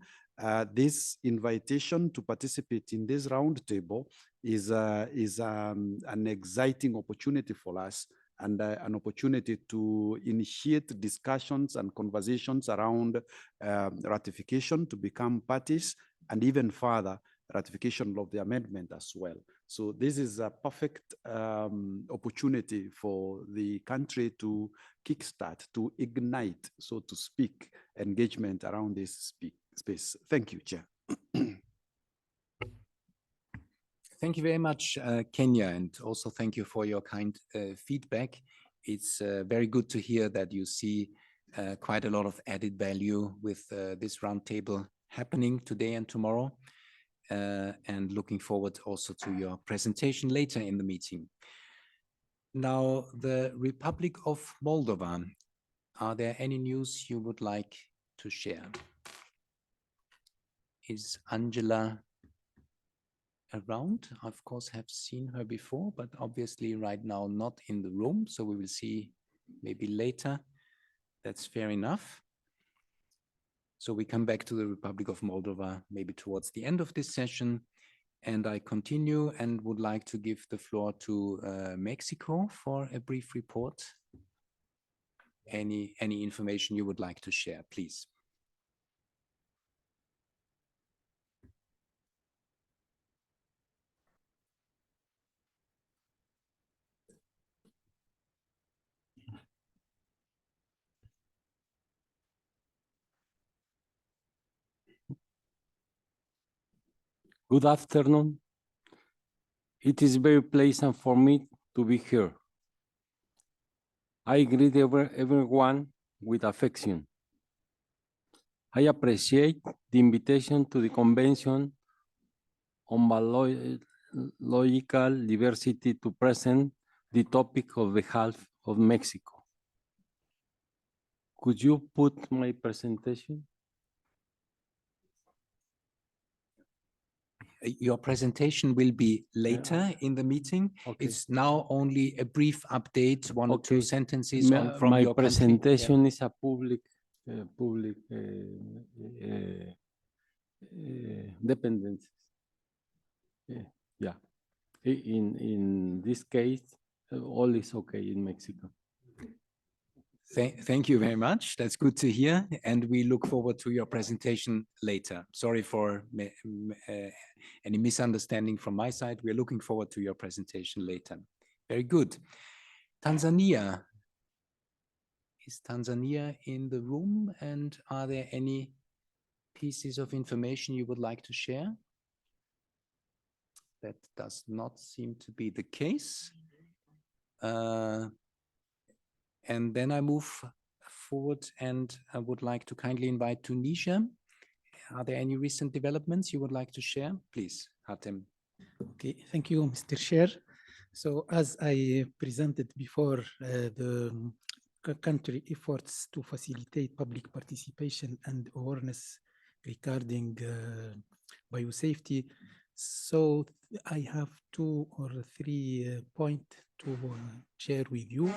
Speaker 9: this invitation to participate in this roundtable is an exciting opportunity for us, and an opportunity to initiate discussions and conversations around ratification to become parties, and even further ratification of the amendment as well. So this is a perfect opportunity for the country to kickstart, to ignite, so to speak, engagement around this space. Thank you, Chair.
Speaker 3: Thank you very much, Kenya, and also thank you for your kind feedback. It's very good to hear that you see quite a lot of added value with this roundtable happening today and tomorrow, and looking forward also to your presentation later in the meeting. Now, the Republic of Moldova, are there any news you would like to share? Is Angela around? I, of course, have seen her before, but obviously right now not in the room. So we will see maybe later. That's fair enough. So we come back to the Republic of Moldova maybe towards the end of this session. And I continue and would like to give the floor to Mexico for a brief report. Any information you would like to share, please.
Speaker 10: Good afternoon. It is very pleasant for me to be here. I greet everyone with affection. I appreciate the invitation to the Convention on Biological Diversity to present the topic of the health of Mexico. Could you put my presentation?
Speaker 3: Your presentation will be later in the meeting.
Speaker 10: Okay.
Speaker 3: It's now only a brief update, one or two sentences from
Speaker 10: my
Speaker 3: your
Speaker 10: presentation
Speaker 3: country.
Speaker 10: is a public dependencies. Yeah. In this case, all is okay in Mexico.
Speaker 3: Thank you very much. That's good to hear. And we look forward to your presentation later. Sorry for any misunderstanding from my side. We're looking forward to your presentation later. Very good. Tanzania. Is Tanzania in the room? And are there any pieces of information you would like to share? That does not seem to be the case. And then I move forward and I would like to kindly invite Tunisia. Are there any recent developments you would like to share? Please, Hatem.
Speaker 19: Okay, thank you, Mr. Chair. So as I presented before, the country efforts to facilitate public participation and awareness regarding biosafety. So I have 2 or 3 points to share with you.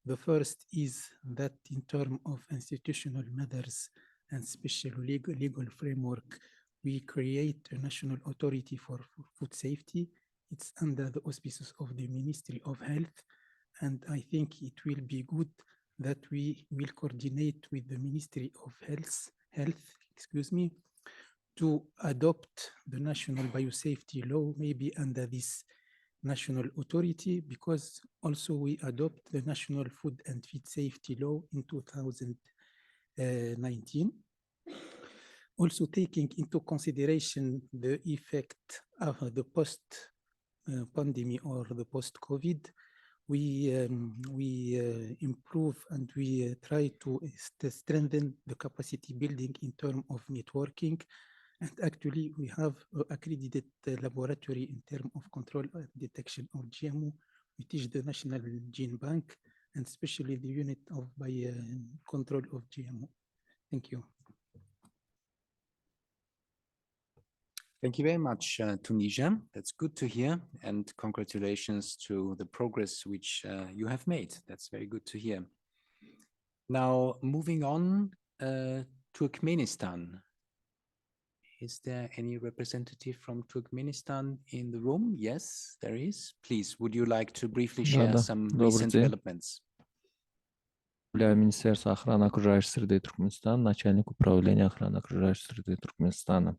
Speaker 19: The first is that in terms of institutional matters and special legal framework, we create a national authority for food safety. It's under the auspices of the Ministry of Health. And I think it will be good that we will coordinate with the Ministry of Health, to adopt the national biosafety law, maybe under this national authority, because also we adopt the National Food and Feed Safety Law in 2019. Also taking into consideration the effect of the post-pandemic or the post-COVID, we improve and we try to strengthen the capacity building in terms of networking. And actually, we have an accredited laboratory in terms of control and detection of GMO, which is the National Gene Bank, and especially the unit of control of GMO. Thank you.
Speaker 3: Thank you very much, Tunisia. That's good to hear. And congratulations to the progress which you have made. That's very good to hear. Now, moving on, Turkmenistan. Is there any representative from Turkmenistan in the room? Yes, there is. Please, would you like to briefly share some recent developments?
Speaker 20: Министерства охраны окружающей среды Туркменистана, начальник управления охраны окружающей среды Туркменистана.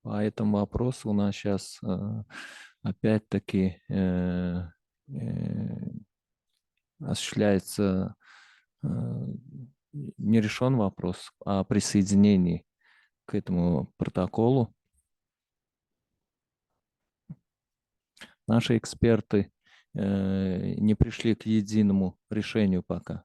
Speaker 20: По этому вопросу у нас сейчас опять-таки осуществляется не решен вопрос о присоединении к этому протоколу. Наши эксперты не пришли к единому решению пока.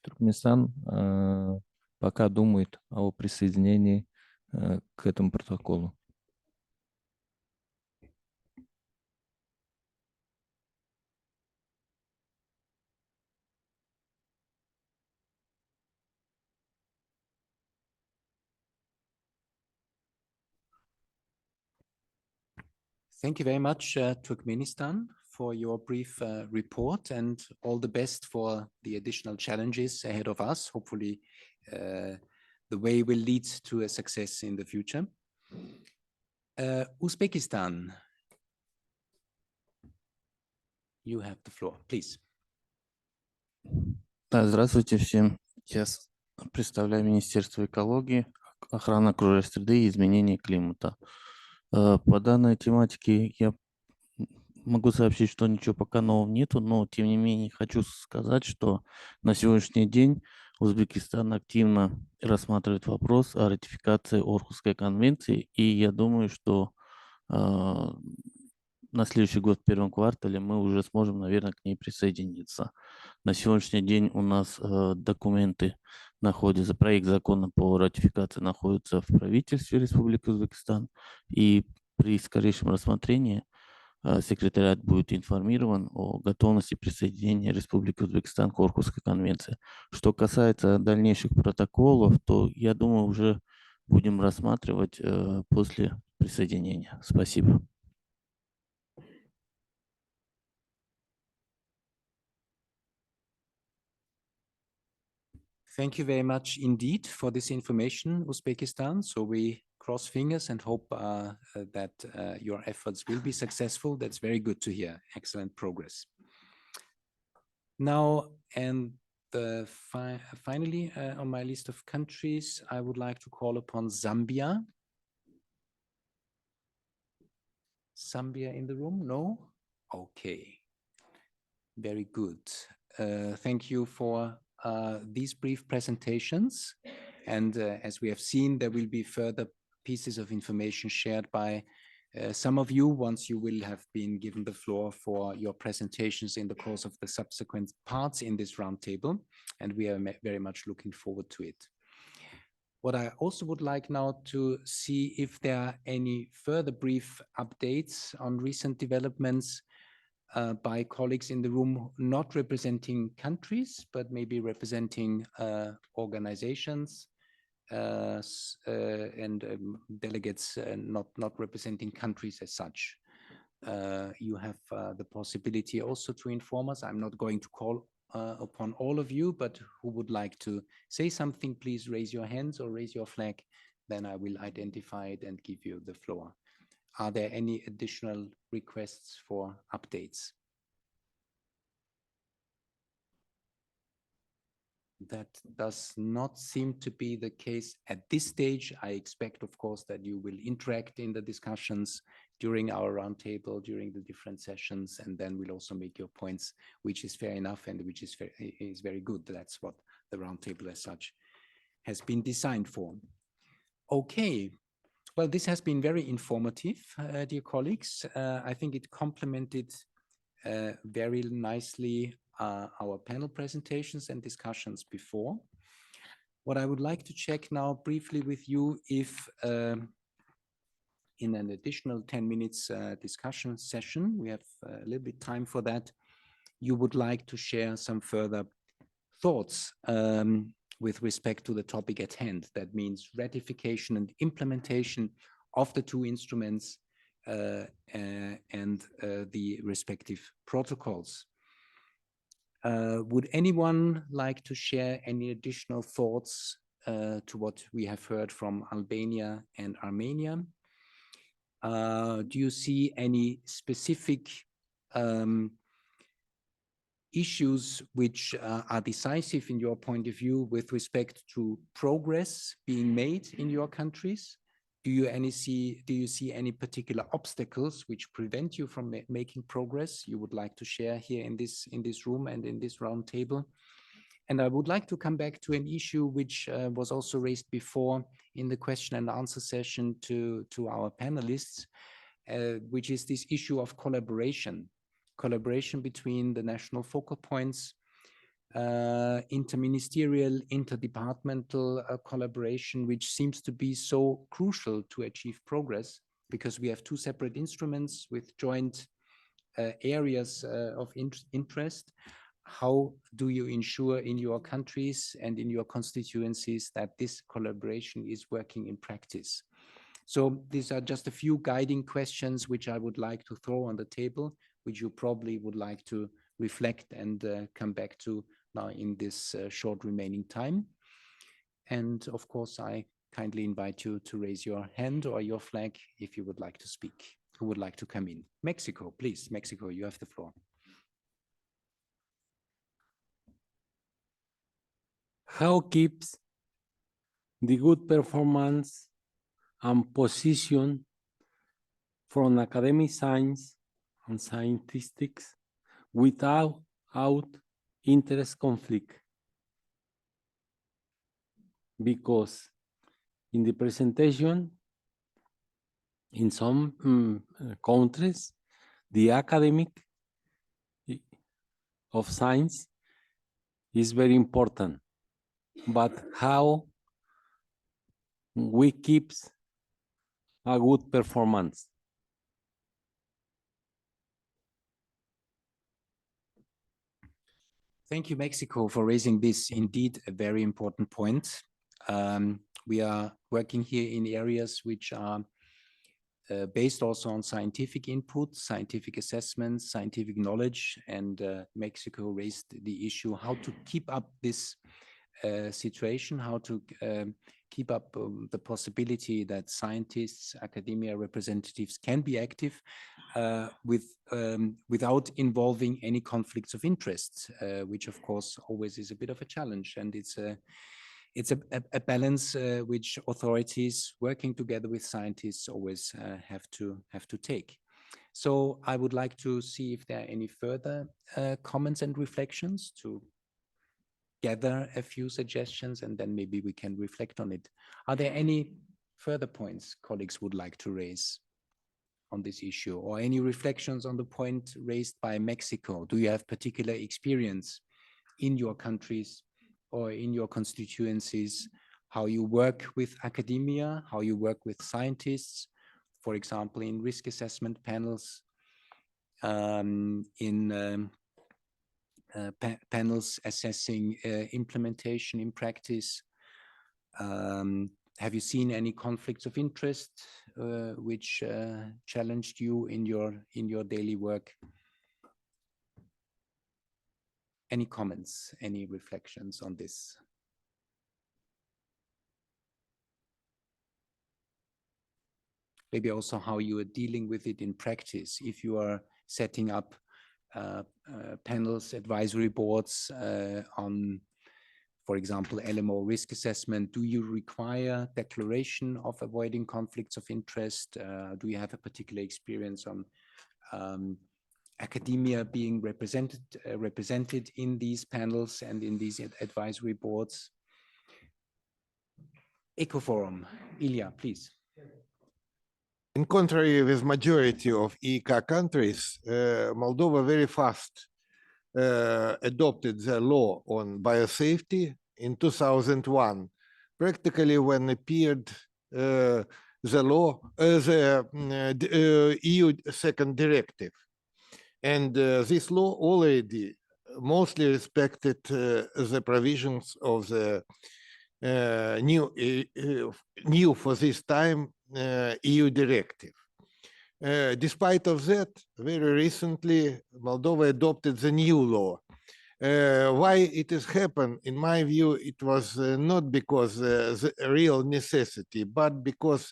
Speaker 20: Туркменистан пока думает о присоединении к этому протоколу.
Speaker 3: Thank you very much, Turkmenistan, for your brief report, and all the best for the additional challenges ahead of us. Hopefully, the way will lead to a success in the future. Uzbekistan, you have the floor, please.
Speaker 21: Да, здравствуйте всем. Я представляю Министерство экологии, охраны окружающей среды и изменения климата. По данной тематике я могу сообщить, что ничего пока нового нету, но тем не менее хочу сказать, что на сегодняшний день Узбекистан активно рассматривает вопрос о ратификации Орхусской конвенции, и я думаю, что на следующий год в первом квартале мы уже сможем, наверное, к ней присоединиться. На сегодняшний день у нас документы находятся, проект закона по ратификации находится в правительстве Республики Узбекистан, и при скорейшем рассмотрении секретариат будет информирован о готовности присоединения Республики Узбекистан к Орхусской конвенции. Что касается дальнейших протоколов, то, я думаю, уже будем рассматривать после присоединения. Спасибо.
Speaker 3: Thank you very much indeed for this information, Uzbekistan. So we cross fingers and hope that your efforts will be successful. That's very good to hear. Excellent progress. Now, and finally, on my list of countries, I would like to call upon Zambia. Zambia in the room? No? Okay. Very good. Thank you for these brief presentations. And as we have seen, there will be further pieces of information shared by some of you once you will have been given the floor for your presentations in the course of the subsequent parts in this roundtable. And we are very much looking forward to it. What I also would like now to see if there are any further brief updates on recent developments by colleagues in the room, not representing countries, but maybe representing organizations and delegates not representing countries as such. You have the possibility also to inform us. I'm not going to call upon all of you, but who would like to say something, please raise your hands or raise your flag. Then I will identify it and give you the floor. Are there any additional requests for updates? That does not seem to be the case at this stage. I expect, of course, that you will interact in the discussions during our roundtable, during the different sessions, and then we'll also make your points, which is fair enough and which is very good. That's what the roundtable as such has been designed for. Okay. Well, this has been very informative, dear colleagues. I think it complemented very nicely our panel presentations and discussions before. What I would like to check now briefly with you, if in an additional 10 minutes discussion session, we have a little bit time for that, you would like to share some further thoughts with respect to the topic at hand. That means ratification and implementation of the two instruments and the respective protocols. Would anyone like to share any additional thoughts to what we have heard from Albania and Armenia? Do you see any specific issues which are decisive in your point of view with respect to progress being made in your countries? Do you see any particular obstacles which prevent you from making progress you would like to share here in this room and in this round table? And I would like to come back to an issue which was also raised before in the question and answer session to our panelists. which is this issue of collaboration between the national focal points, interministerial, interdepartmental collaboration, which seems to be so crucial to achieve progress, because we have two separate instruments with joint areas of interest. How do you ensure in your countries and in your constituencies that this collaboration is working in practice? So these are just a few guiding questions which I would like to throw on the table, which you probably would like to reflect and come back to now in this short remaining time. And of course, I kindly invite you to raise your hand or your flag if you would like to speak. Who would like to come in? Mexico, please. Mexico, you have the floor.
Speaker 10: How keeps the good performance and position from academic science and scientistics without interest conflict? Because in the presentation, in some countries, the academic of science is very important, but how we keep a good performance?
Speaker 3: Thank you, Mexico, for raising this indeed a very important point. We are working here in areas which are based also on scientific input, scientific assessments, scientific knowledge, and Mexico raised the issue how to keep up this situation, how to keep up the possibility that scientists, academia representatives can be active without involving any conflicts of interest, which of course always is a bit of a challenge, and it's a balance which authorities working together with scientists always have to take. So I would like to see if there are any further comments and reflections to gather a few suggestions, and then maybe we can reflect on it. Are there any further points colleagues would like to raise on this issue, or any reflections on the point raised by Mexico? Do you have particular experience in your countries or in your constituencies, how you work with academia, how you work with scientists, for example, in risk assessment panels, panels assessing implementation in practice? Have you seen any conflicts of interest which challenged you in your daily work? Any comments, any reflections on this? Maybe also how you are dealing with it in practice. If you are setting up panels, advisory boards on, for example, LMO risk assessment, do you require declaration of avoiding conflicts of interest? Do you have a particular experience on academia being represented in these panels and in these advisory boards? Ecoforum, Ilya, please.
Speaker 12: In contrary with majority of ECA countries, Moldova very fast adopted the law on biosafety in 2001, practically when appeared the law, the EU second directive. And this law already mostly respected the provisions of the new for this time EU directive. Despite of that, very recently, Moldova adopted the new law. Why it has happened, in my view, it was not because the real necessity, but because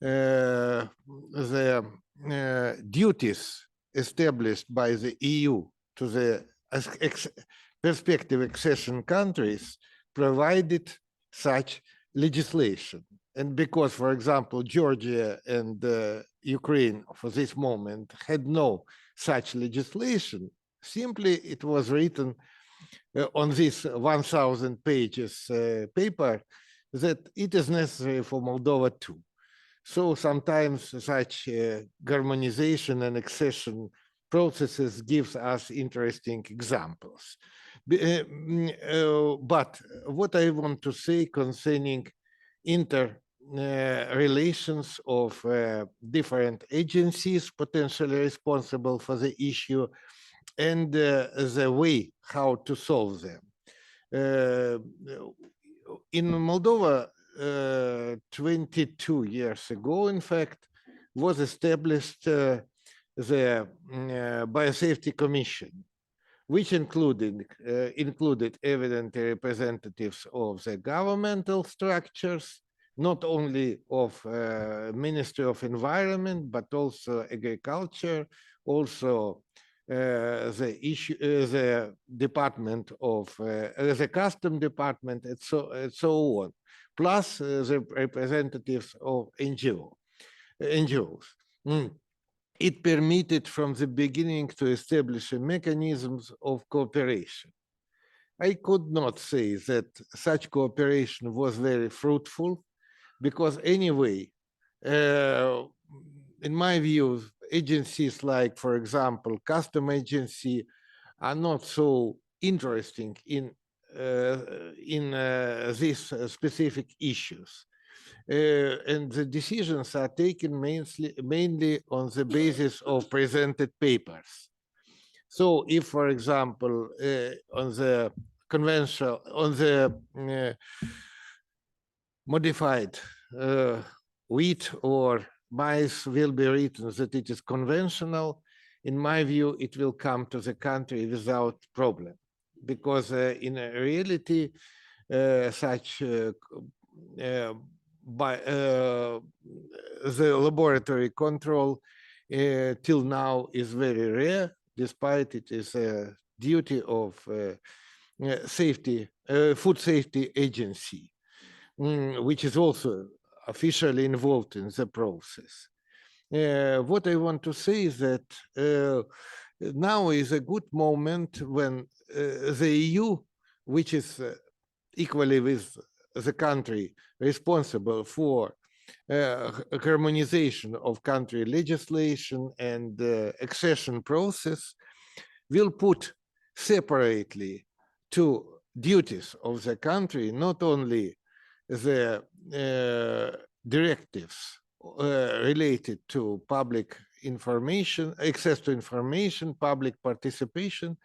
Speaker 12: the duties established by the EU to the prospective accession countries provided such legislation. And because, for example, Georgia and Ukraine for this moment had no such legislation, simply it was written on this 1,000 pages paper that it is necessary for Moldova too. So sometimes such harmonization and accession processes gives us interesting examples. But what I want to say concerning relations of different agencies potentially responsible for the issue and the way how to solve them. In Moldova, 22 years ago, in fact, was established the Biosafety Commission, which included evidently representatives of the governmental structures, not only of Ministry of Environment, but also agriculture, also the Department of the Custom Department, and so on, plus the representatives of NGOs. It permitted from the beginning to establish mechanisms of cooperation. I could not say that such cooperation was very fruitful, because anyway, in my view, agencies like, for example, custom agency are not so interesting in these specific issues. And the decisions are taken mainly on the basis of presented papers. So if, for example, on the conventional, on the modified wheat or maize will be written that it is conventional, in my view, it will come to the country without problem, because in reality, such by the laboratory control till now is very rare, despite it is a duty of food safety agency, which is also officially involved in the process. What I want to say is that now is a good moment when the EU, which is equally with the country responsible for harmonization of country legislation and accession process, will put separately two duties of the country, not only the directives related to public information, access to information, public participation,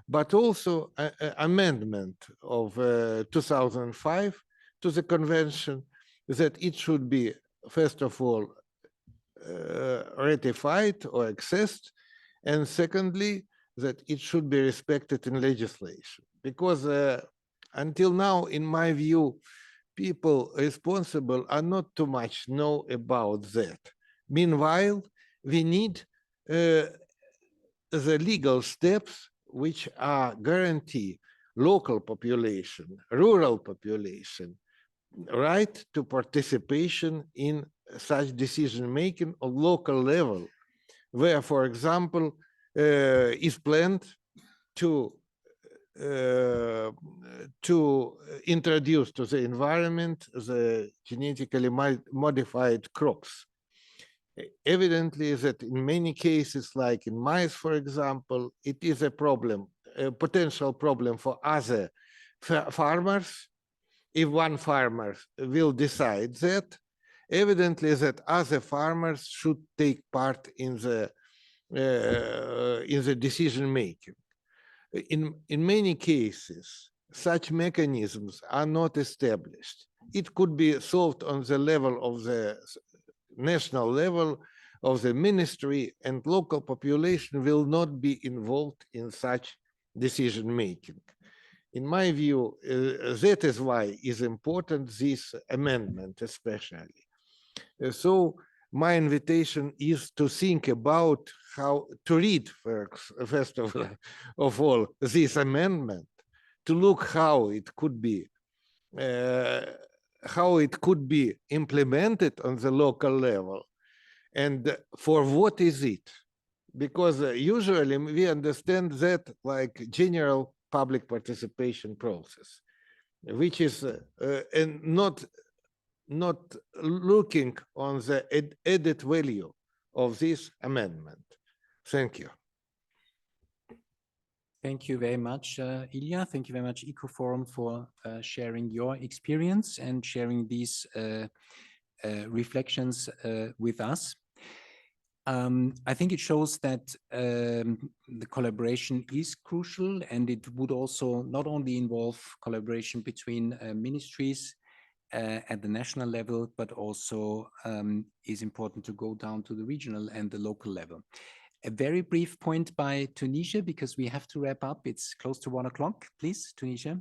Speaker 12: but also amendment of 2005 to the convention, that it should be, first of all, ratified or accessed, and secondly, that it should be respected in legislation. Because until now, in my view, people responsible are not too much know about that. Meanwhile, we need the legal steps which are guarantee local population, rural population, right to participation in such decision-making on local level, where, for example, is planned to introduce to the environment the genetically modified crops. Evidently that in many cases, like in maize, for example, it is a problem, a potential problem for other farmers. If one farmer will decide that, evidently that other farmers should take part in the decision making. In many cases, such mechanisms are not established. It could be solved on the level of the national level of the ministry, and local population will not be involved in such decision making. In my view, that is why is important this amendment especially. So my invitation is to think about how to read first of all this amendment, to look how it could be implemented on the local level, and for what is it? Because usually we understand that like general public participation process, which is and not looking on the added value of this amendment. Thank you.
Speaker 3: Thank you very much, Ilya. Thank you very much, Ecoforum, for sharing your experience and sharing these reflections with us. I think it shows that the collaboration is crucial, and it would also not only involve collaboration between ministries at the national level, but also is important to go down to the regional and the local level. A very brief point by Tunisia, because we have to wrap up. It's close to 1 o'clock. Please, Tunisia.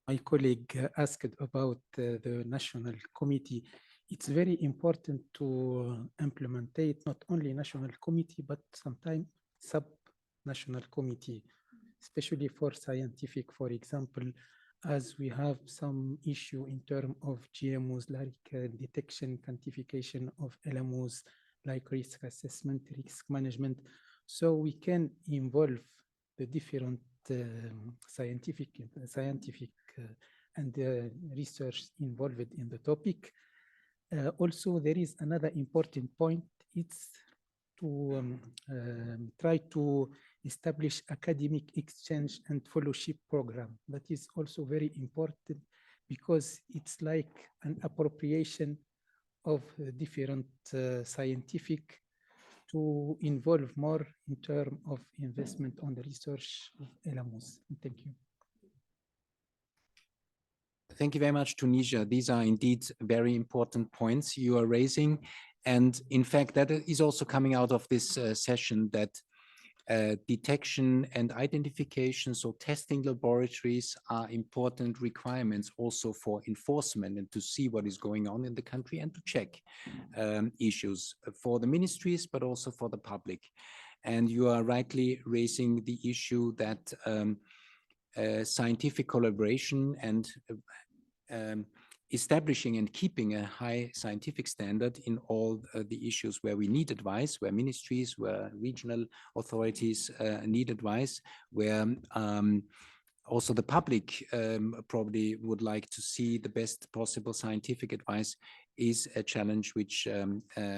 Speaker 19: My colleague asked about the national committee. It's very important to implement not only national committee, but sometimes sub-national committee, especially for scientific, for example, as we have some issue in terms of GMOs, like detection, quantification of LMOs, like risk assessment, risk management. So we can involve the different scientific and research involved in the topic. Also, there is another important point. It's to try to establish academic exchange and fellowship program. That is also very important because it's like an appropriation of different scientific to involve more in terms of investment on the research of LMOs. Thank you.
Speaker 3: Thank you very much, Tunisia. These are indeed very important points you are raising. And in fact, that is also coming out of this session, that detection and identification, so testing laboratories are important requirements also for enforcement and to see what is going on in the country and to check issues for the ministries, but also for the public. And you are rightly raising the issue that scientific collaboration and establishing and keeping a high scientific standard in all the issues where we need advice, where ministries, where regional authorities need advice, where also the public probably would like to see the best possible scientific advice, is a challenge which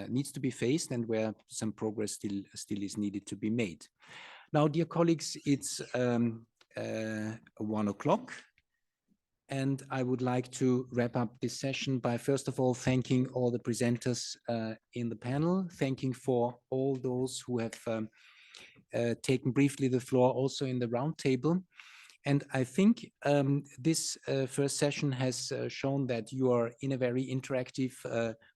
Speaker 3: needs to be faced and where some progress still is needed to be made. Now, dear colleagues, it's 1 o'clock. And I would like to wrap up this session by, first of all, thanking all the presenters in the panel, thanking for all those who have taken briefly the floor also in the roundtable. And I think this first session has shown that you are in a very interactive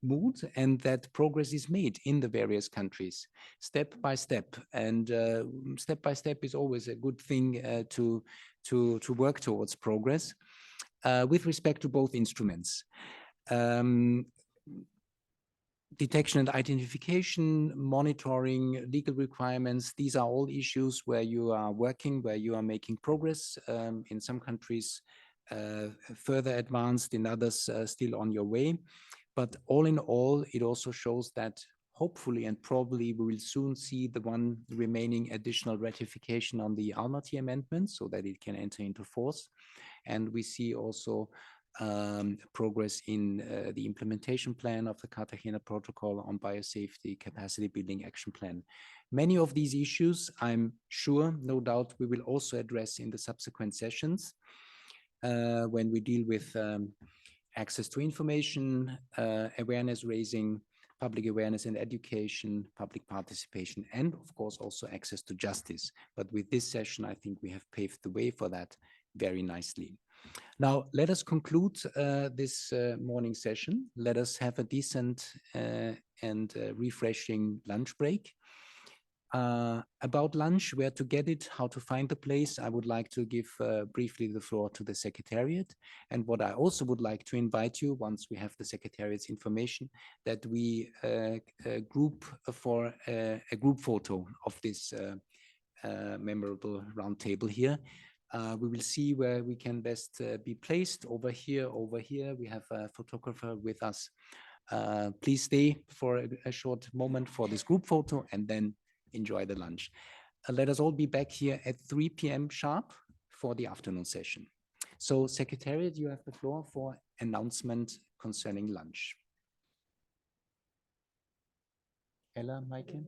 Speaker 3: mood and that progress is made in the various countries, step by step. And step by step is always a good thing to work towards progress. With respect to both instruments. Detection and identification, monitoring, legal requirements, these are all issues where you are working, where you are making progress. In some countries, further advanced, in others still on your way. But all in all, it also shows that hopefully and probably we will soon see the one remaining additional ratification on the Almaty amendment so that it can enter into force. And we see also progress in the implementation plan of the Cartagena Protocol on biosafety capacity building action plan. Many of these issues, I'm sure, no doubt, we will also address in the subsequent sessions when we deal with access to information, awareness raising, public awareness and education, public participation, and of course also access to justice. But with this session, I think we have paved the way for that very nicely. Now, let us conclude this morning session. Let us have a decent and refreshing lunch break. About lunch, where to get it, how to find the place, I would like to give briefly the floor to the Secretariat. And what I also would like to invite you, once we have the Secretariat's information, that we group for a group photo of this memorable roundtable here. We will see where we can best be placed, over here. We have a photographer with us. Please stay for a short moment for this group photo and then enjoy the lunch. Let us all be back here at 3 p.m. sharp for the afternoon session. So Secretariat, you have the floor for announcement concerning lunch. Ella, Maike?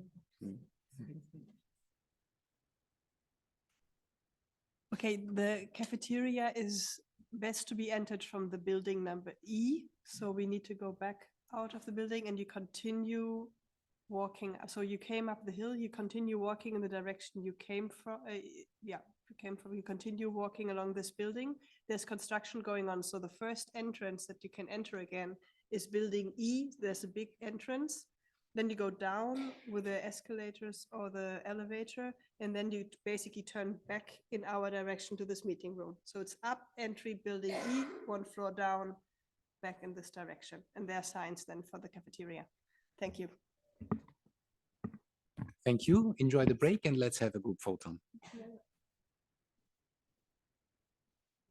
Speaker 4: Okay, the cafeteria is best to be entered from the building number E. So we need to go back out of the building and you continue walking. So you came up the hill, you continue walking in the direction you came from. You continue walking along this building. There's construction going on. So the first entrance that you can enter again is building E. There's a big entrance. Then you go down with the escalators or the elevator, and then you basically turn back in our direction to this meeting room. So it's up, entry, building E, 1 floor down, back in this direction. And there are signs then for the cafeteria. Thank you.
Speaker 3: Thank you. Enjoy the break and let's have a group photo.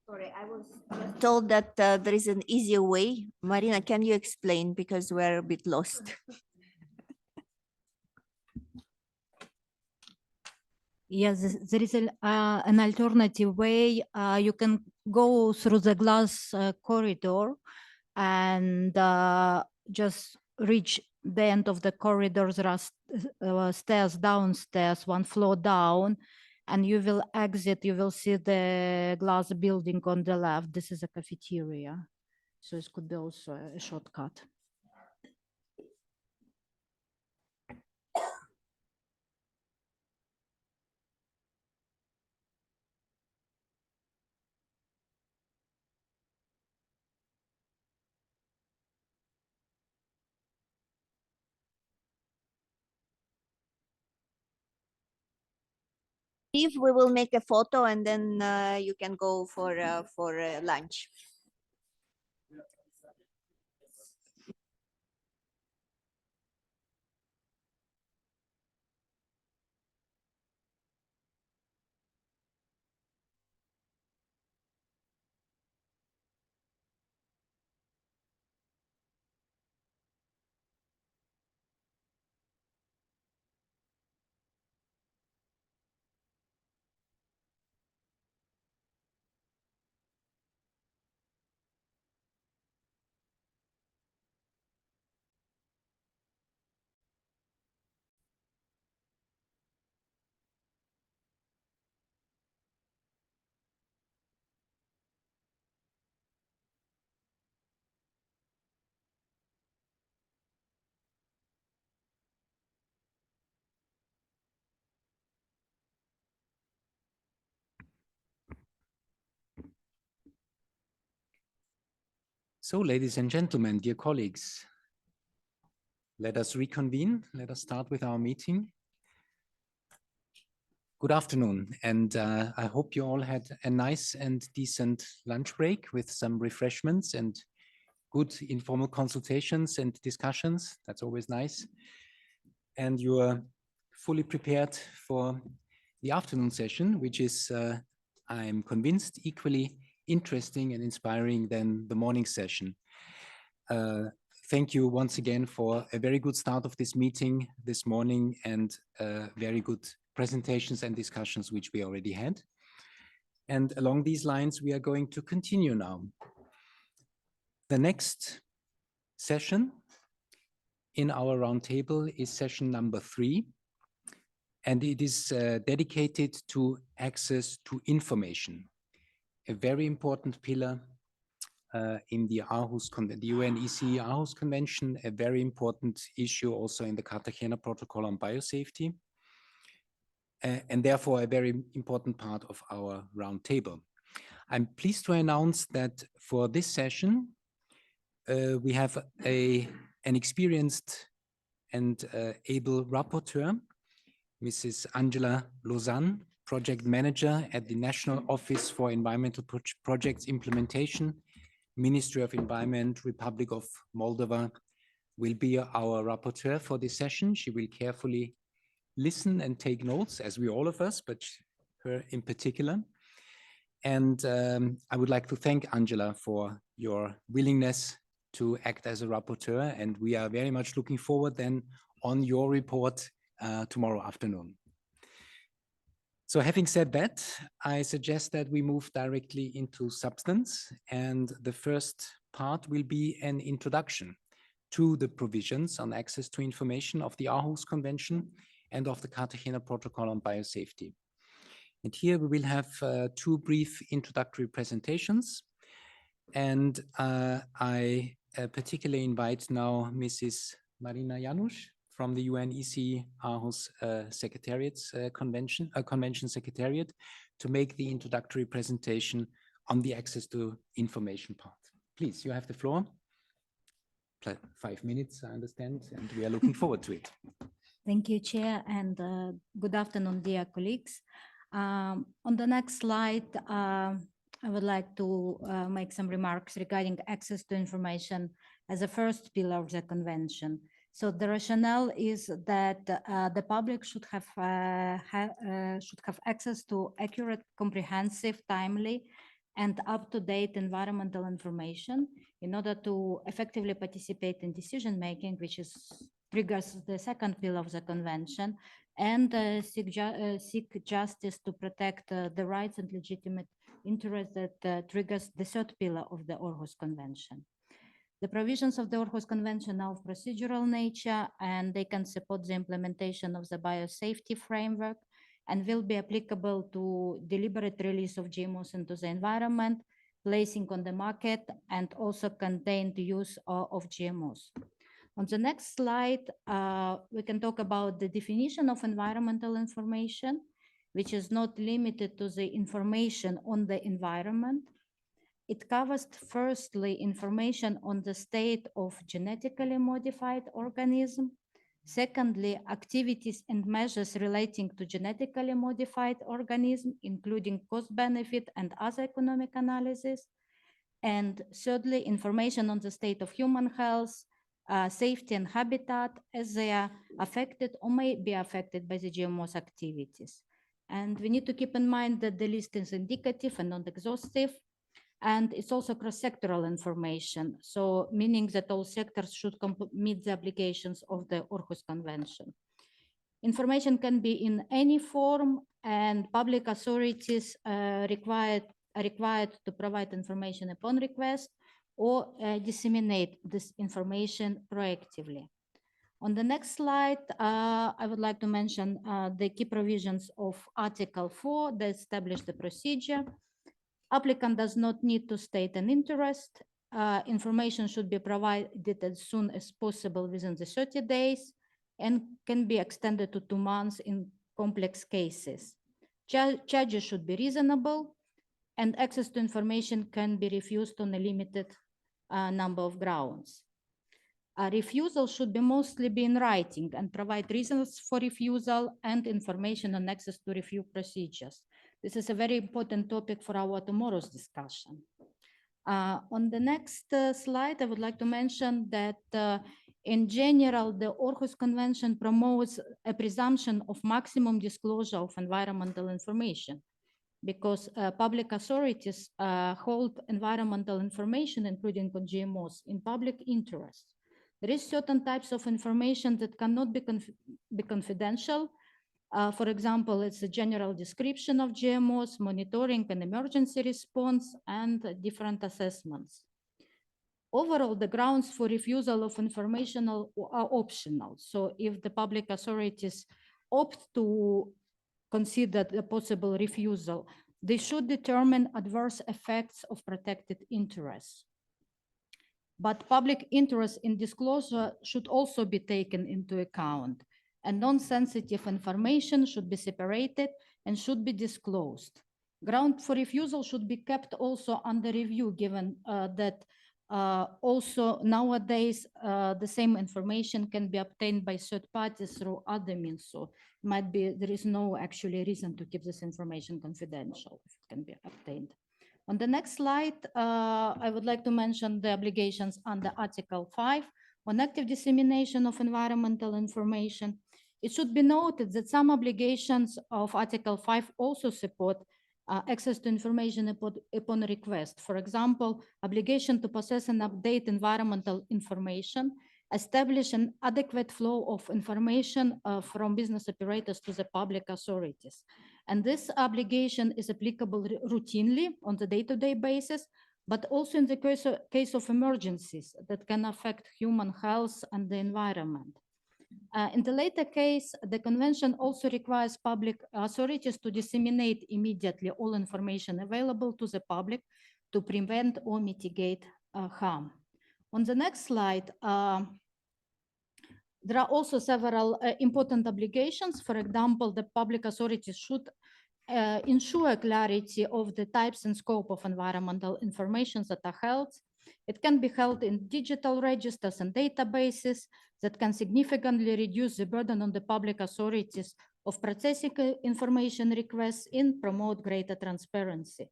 Speaker 11: Sorry, I was just told that there is an easier way. Marina, can you explain? Because we're a bit lost.
Speaker 1: Yes, there is an alternative way. You can go through the glass corridor and just reach the end of the corridor. There are stairs downstairs, 1 floor down, and you will exit. You will see the glass building on the left. This is a cafeteria. So it could be also a shortcut.
Speaker 11: If we will make a photo and then you can go for lunch.
Speaker 3: So, ladies and gentlemen, dear colleagues, let us reconvene. Let us start with our meeting. Good afternoon, and I hope you all had a nice and decent lunch break with some refreshments and good informal consultations and discussions. That's always nice. And you are fully prepared for the afternoon session, which is, I'm convinced, equally interesting and inspiring than the morning session. Thank you once again for a very good start of this meeting this morning and very good presentations and discussions which we already had. And along these lines, we are going to continue now. The next session in our roundtable is session number 3, and it is dedicated to access to information, a very important pillar in the Aarhus, the UNECE Aarhus Convention, a very important issue also in the Cartagena Protocol on Biosafety, and therefore a very important part of our roundtable. I'm pleased to announce that for this session, we have an experienced and able rapporteur, Mrs. Angela Lausanne, Project Manager at the National Office for Environmental Projects Implementation, Ministry of Environment, Republic of Moldova, will be our rapporteur for this session. She will carefully listen and take notes, as we all of us, but her in particular. And I would like to thank Angela for your willingness to act as a rapporteur, and we are very much looking forward then on your report tomorrow afternoon. So having said that, I suggest that we move directly into substance, and the first part will be an introduction to the provisions on access to information of the Aarhus Convention and of the Cartagena Protocol on Biosafety. And here we will have two brief introductory presentations. And I particularly invite now Mrs. Marina Janusz from the UNEC Aarhus Convention Secretariat to make the introductory presentation on the access to information part. Please, you have the floor. 5 minutes, I understand, and we are looking forward to it.
Speaker 1: Thank you, Chair, and good afternoon, dear colleagues. On the next slide, I would like to make some remarks regarding access to information as a first pillar of the Convention. So the rationale is that the public should have access to accurate, comprehensive, timely, and up-to-date environmental information in order to effectively participate in decision-making, which triggers the second pillar of the Convention, and seek justice to protect the rights and legitimate interests that triggers the third pillar of the Aarhus Convention. The provisions of the Aarhus Convention are of procedural nature, and they can support the implementation of the biosafety framework and will be applicable to deliberate release of GMOs into the environment, placing on the market, and also contain the use of GMOs. On the next slide, we can talk about the definition of environmental information, which is not limited to the information on the environment. It covers firstly information on the state of genetically modified organism. Secondly, activities and measures relating to genetically modified organism, including cost benefit and other economic analysis. And thirdly, information on the state of human health, safety and habitat as they are affected or may be affected by the GMOs activities. And we need to keep in mind that the list is indicative and not exhaustive. And it's also cross-sectoral information, so meaning that all sectors should meet the obligations of the Aarhus Convention. Information can be in any form, and public authorities are required to provide information upon request or disseminate this information proactively. On the next slide, I would like to mention the key provisions of Article 4 that establish the procedure. Applicant does not need to state an interest. Information should be provided as soon as possible within the 30 days and can be extended to 2 months in complex cases. Charges should be reasonable, and access to information can be refused on a limited number of grounds. A refusal should mostly be in writing and provide reasons for refusal and information on access to review procedures. This is a very important topic for our tomorrow's discussion. On the next slide, I would like to mention that in general, the Aarhus Convention promotes a presumption of maximum disclosure of environmental information because public authorities hold environmental information, including on GMOs, in public interest. There is certain types of information that cannot be confidential. For example, it's a general description of GMOs, monitoring and emergency response, and different assessments. Overall, the grounds for refusal of information are optional. So if the public authorities opt to consider the possible refusal, they should determine adverse effects of protected interests. But public interest in disclosure should also be taken into account, and non-sensitive information should be separated and should be disclosed. Ground for refusal should be kept also under review, given that also nowadays the same information can be obtained by third parties through other means. So there is no actually reason to keep this information confidential if it can be obtained. On the next slide, I would like to mention the obligations under Article 5 on active dissemination of environmental information. It should be noted that some obligations of Article 5 also support access to information upon request. For example, obligation to possess and update environmental information, establish an adequate flow of information from business operators to the public authorities. And this obligation is applicable routinely on the day-to-day basis, but also in the case of emergencies that can affect human health and the environment. In the later case, the convention also requires public authorities to disseminate immediately all information available to the public to prevent or mitigate harm. On the next slide, there are also several important obligations. For example, the public authorities should ensure clarity of the types and scope of environmental information that are held. It can be held in digital registers and databases that can significantly reduce the burden on the public authorities of processing information requests and promote greater transparency.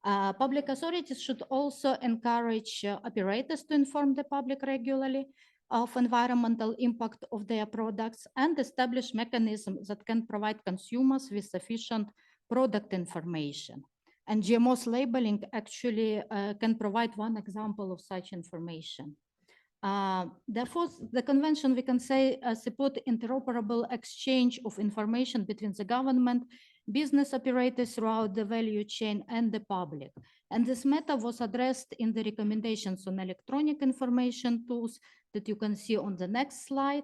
Speaker 1: Public authorities should also encourage operators to inform the public regularly of environmental impact of their products and establish mechanisms that can provide consumers with sufficient product information. And GMOs labeling actually can provide one example of such information. Therefore, the convention, we can say, support interoperable exchange of information between the government, business operators throughout the value chain, and the public. And this matter was addressed in the recommendations on electronic information tools that you can see on the next slide.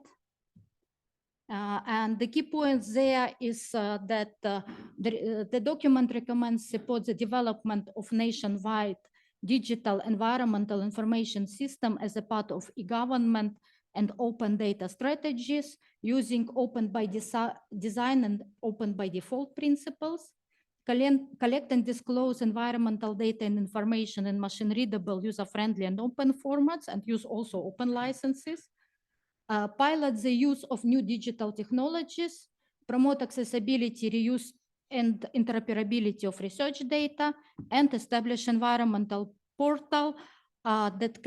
Speaker 1: And the key points there is that the document recommends support the development of nationwide digital environmental information system as a part of e-government and open data strategies using open by design and open by default principles. Collect and disclose environmental data and information in machine-readable, user-friendly and open formats, and use also open licenses. Pilot the use of new digital technologies, promote accessibility, reuse, and interoperability of research data, and establish environmental portal that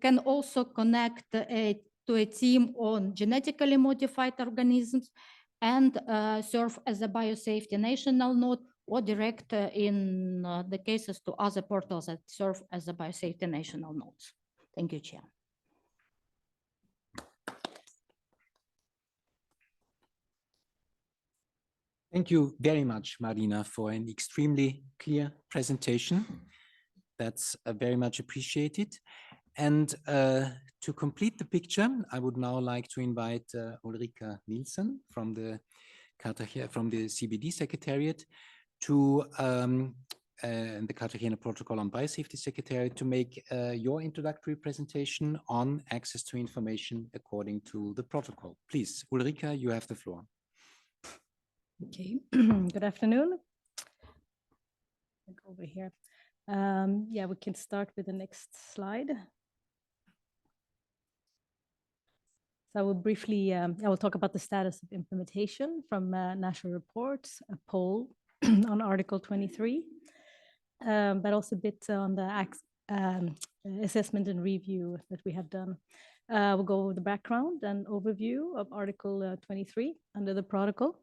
Speaker 1: can also connect to a team on genetically modified organisms and serve as a biosafety national node or direct in the cases to other portals that serve as a biosafety national nodes. Thank you, Chair.
Speaker 3: Thank you very much, Marina, for an extremely clear presentation. That's very much appreciated. And to complete the picture, I would now like to invite Ulrika Nielsen from the CBD Secretariat to the Cartagena Protocol on Biosafety Secretariat to make your introductory presentation on access to information according to the protocol. Please, Ulrika, you have the floor.
Speaker 2: Okay, good afternoon. I'll go over here. Yeah, we can start with the next slide. So I will briefly, I will talk about the status of implementation from national reports, a poll on Article 23, but also a bit on the assessment and review that we have done. We'll go over the background and overview of Article 23 under the protocol.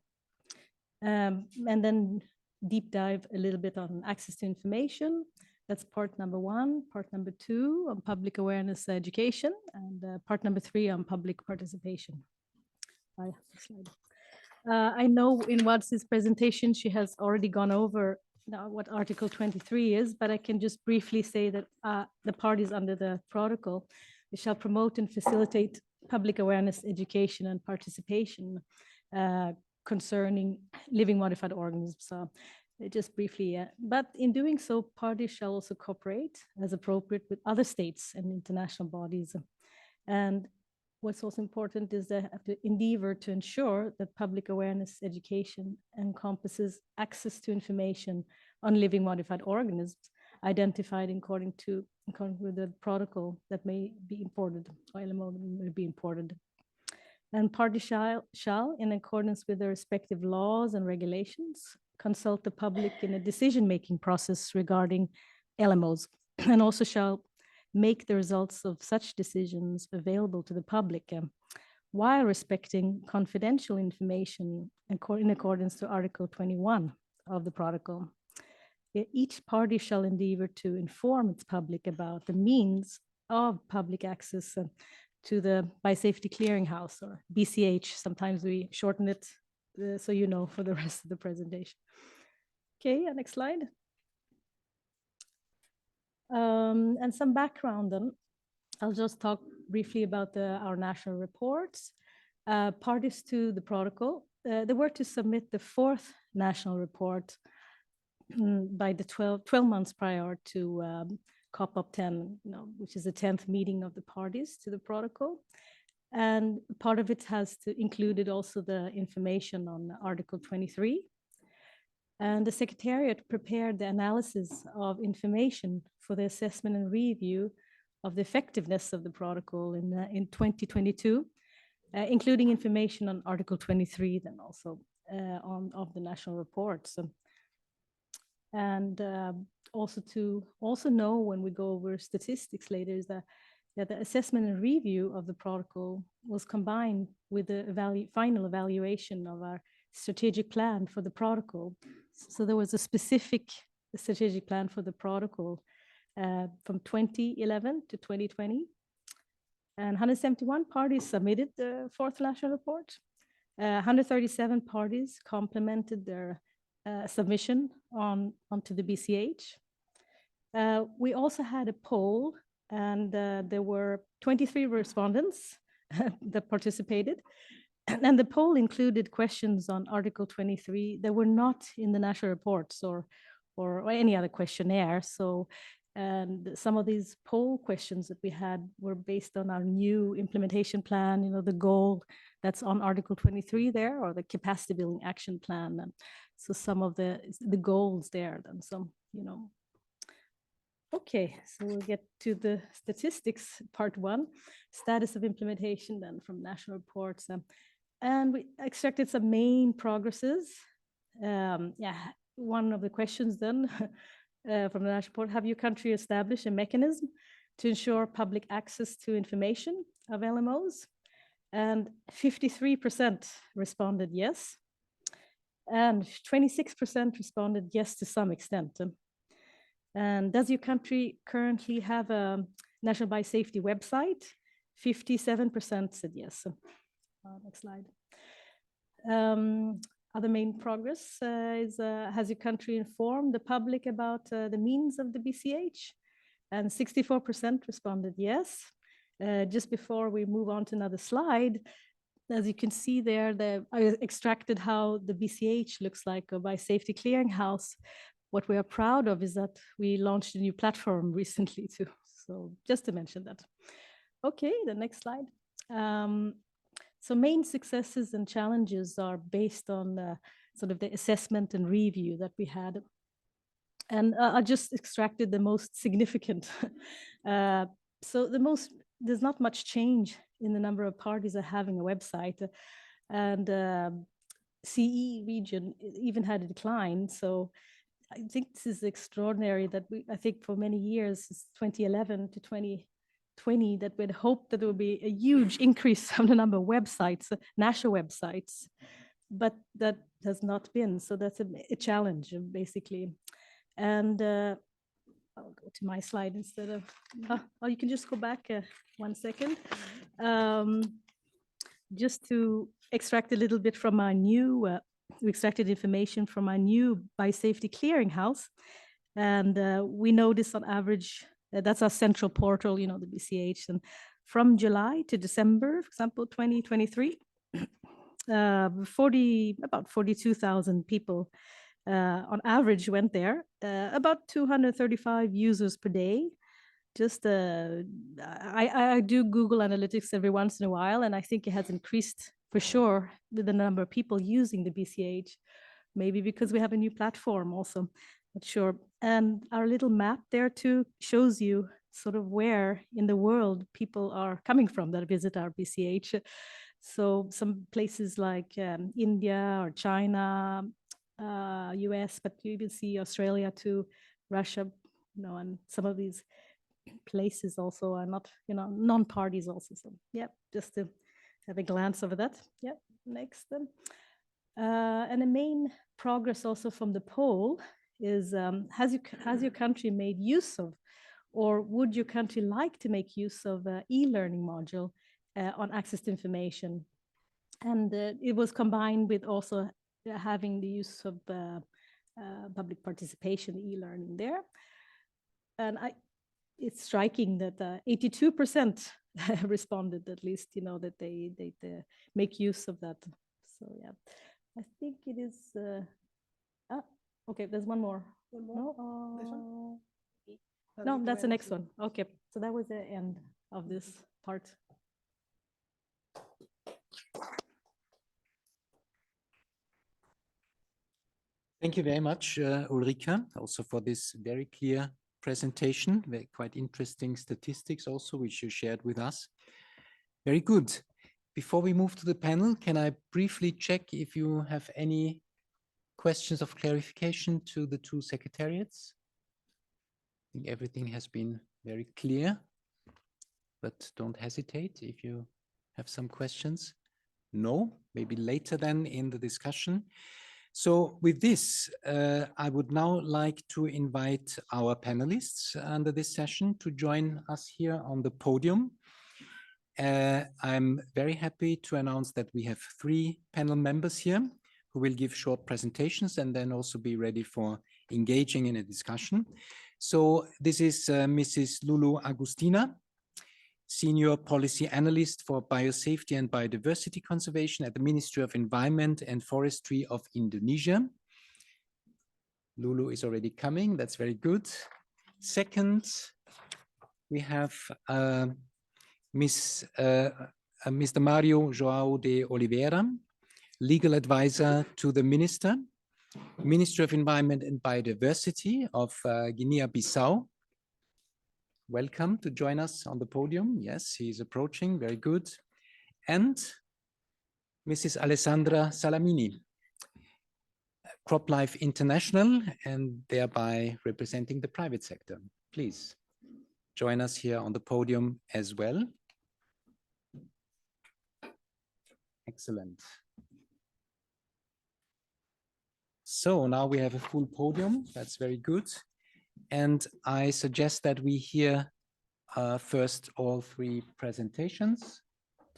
Speaker 2: And then deep dive a little bit on access to information. That's part number 1, part number 2 on public awareness education, and part number 3 on public participation. I know in Wadsi's presentation, she has already gone over what Article 23 is, but I can just briefly say that the parties under the protocol, they shall promote and facilitate public awareness education and participation concerning living modified organisms. So just briefly, but in doing so, parties shall also cooperate as appropriate with other states and international bodies. And what's also important is they have to endeavor to ensure that public awareness education encompasses access to information on living modified organisms identified according with the protocol that may be imported, or LMO may be imported. And parties shall, in accordance with their respective laws and regulations, consult the public in a decision-making process regarding LMOs, and also shall make the results of such decisions available to the public, while respecting confidential information in accordance to Article 21 of the protocol. Each party shall endeavor to inform its public about the means of public access to the Biosafety Clearinghouse, or BCH. Sometimes we shorten it so you know for the rest of the presentation. Okay, next slide. And some background then. I'll just talk briefly about our national reports. Parties to the protocol, they were to submit the 4th national report by the 12 months prior to COP 10, which is the 10th meeting of the parties to the protocol. And part of it has included also the information on Article 23. And the Secretariat prepared the analysis of information for the assessment and review of the effectiveness of the protocol in 2022, including information on Article 23, then also of the national reports. And also to know when we go over statistics later is that the assessment and review of the protocol was combined with the final evaluation of our strategic plan for the protocol. So there was a specific strategic plan for the protocol from 2011 to 2020. And 171 parties submitted the 4th national report. 137 parties complemented their submission onto the BCH. We also had a poll, and there were 23 respondents that participated. And the poll included questions on Article 23 that were not in the national reports or any other questionnaire. So, and some of these poll questions that we had were based on our new implementation plan, the goal that's on Article 23 there, or the capacity building action plan. And so some of the goals there, then some, Okay, so we'll get to the statistics, part 1, status of implementation then from national reports. And we extracted some main progresses. One of the questions then from the national report, have your country established a mechanism to ensure public access to information of LMOs? And 53% responded yes. And 26% responded yes to some extent. And does your country currently have a national biosafety website? 57% said yes. Next slide. Other main progress is, has your country informed the public about the means of the BCH? And 64% responded yes. Just before we move on to another slide, as you can see there, I extracted how the BCH looks like, a biosafety clearinghouse. What we are proud of is that we launched a new platform recently too. So just to mention that. Okay, the next slide. So main successes and challenges are based on sort of the assessment and review that we had. And I just extracted the most significant. So there's not much change in the number of parties that are having a website. And CE region even had a decline. So I think this is extraordinary that I think for many years, since 2011 to 2020, that we'd hoped that there would be a huge increase on the number of websites, national websites, but that has not been. So that's a challenge, basically. And I'll go to my slide instead of, oh, you can just go back 1 second. Just to extract a little bit from our new, we extracted information from our new biosafety clearinghouse. And we noticed on average, that's our central portal, the BCH. And from July to December, for example, 2023, about 42,000 people on average went there, about 235 users per day. Just I do Google Analytics every once in a while, and I think it has increased for sure with the number of people using the BCH, maybe because we have a new platform also, not sure. And our little map there too shows you sort of where in the world people are coming from that visit our BCH. So some places like India or China, US, but you even see Australia too, Russia, and some of these places also are not, non-parties also. So yeah, just to have a glance over that. Yeah, next then. And the main progress also from the poll is, has your country made use of, or would your country like to make use of e-learning module on access to information? And it was combined with also having the use of public participation, e-learning there. And it's striking that 82% responded, at least, that they make use of that. So yeah, I think it is. Okay, there's one more. No, no, that's the next one. Okay, so that was the end of this part.
Speaker 3: Thank you very much, Ulrika, also for this very clear presentation. Quite interesting statistics also, which you shared with us. Very good. Before we move to the panel, can I briefly check if you have any questions of clarification to the two secretariats? I think everything has been very clear, but don't hesitate if you have some questions. No, maybe later then in the discussion. So with this, I would now like to invite our panelists under this session to join us here on the podium. I'm very happy to announce that we have 3 panel members here who will give short presentations and then also be ready for engaging in a discussion. So this is Mrs. Lulu Agustina, Senior Policy Analyst for Biosafety and Biodiversity Conservation at the Ministry of Environment and Forestry of Indonesia. Lulu is already coming, that's very good. Second, we have Mr. Mario João de Oliveira, Legal Advisor to the Ministry of Environment and Biodiversity of Guinea-Bissau. Welcome to join us on the podium. Yes, he's approaching, very good. And Mrs. Alessandra Salamini, CropLife International, and thereby representing the private sector. Please join us here on the podium as well. Excellent. So now we have a full podium. That's very good. And I suggest that we hear first all 3 presentations,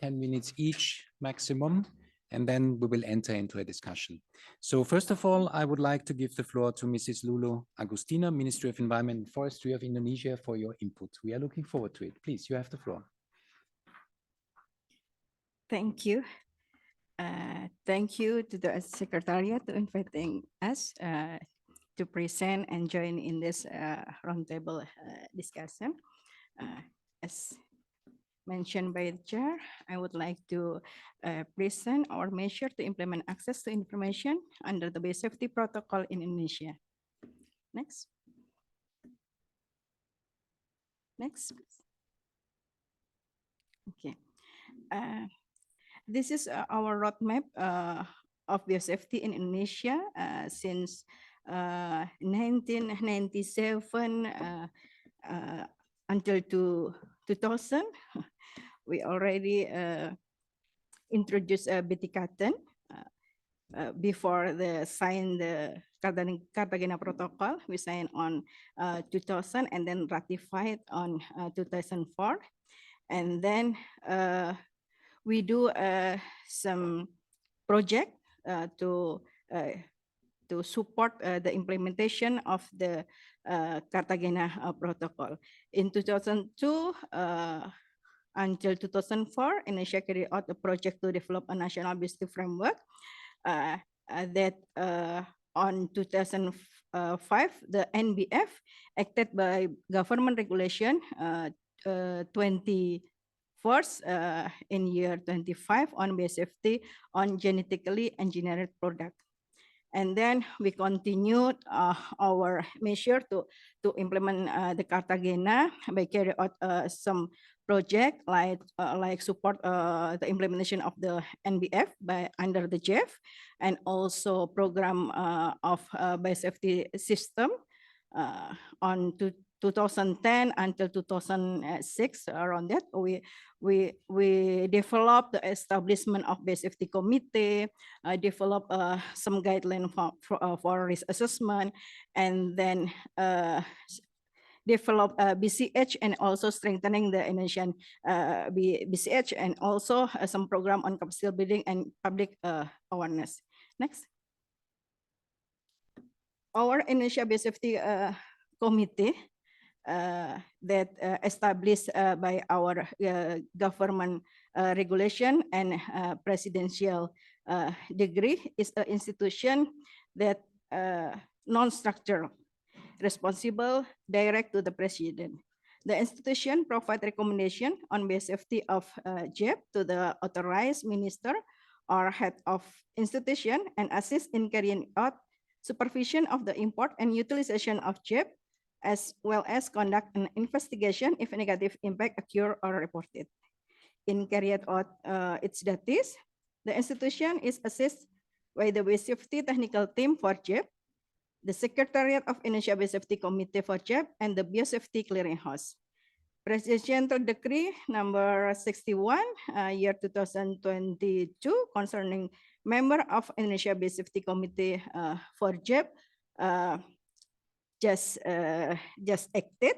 Speaker 3: 10 minutes each maximum, and then we will enter into a discussion. So first of all, I would like to give the floor to Mrs. Lulu Agustina, Ministry of Environment and Forestry of Indonesia, for your input. We are looking forward to it. Please, you have the floor.
Speaker 18: Thank you. Thank you to the Secretariat for inviting us to present and join in this roundtable discussion. As mentioned by the chair, I would like to present our measure to implement access to information under the Biosafety Protocol in Indonesia. Next. Next. Okay. This is our roadmap of biosafety in Indonesia since 1997 until 2000. We already introduced Bitikaten before the Cartagena Protocol. We signed on 2000 and then ratified on 2004. And then we do some project to support the implementation of the Cartagena Protocol. In 2002 until 2004, Indonesia carried out a project to develop a national biosafety framework that on 2005, the NBF acted by government regulation 21st in year 25 on biosafety on genetically engineered product. And then we continued our measure to implement the Cartagena by carrying out some project like support the implementation of the NBF by under the GEF, and also program of biosafety system on 2010 until 2006. Around that, we developed the establishment of biosafety committee, develop some guideline for risk assessment, and then develop BCH and also strengthening the Indonesian BCH, and also some program on capacity building and public awareness. Next. Our Indonesia Biosafety Committee that established by our government regulation and presidential degree is an institution that non-structural, responsible, direct to the president. The institution provides recommendation on biosafety of JEP to the authorized minister or head of institution and assist in carrying out supervision of the import and utilization of JEP, as well as conduct an investigation if a negative impact occur or reported. In carrying out its duties, the institution is assisted by the Biosafety Technical Team for JEP, the Secretariat of Indonesia Biosafety Committee for JEP, and the Biosafety Clearinghouse. Presidential Decree number 61, year 2022, concerning member of Indonesia Biosafety Committee for JEP just acted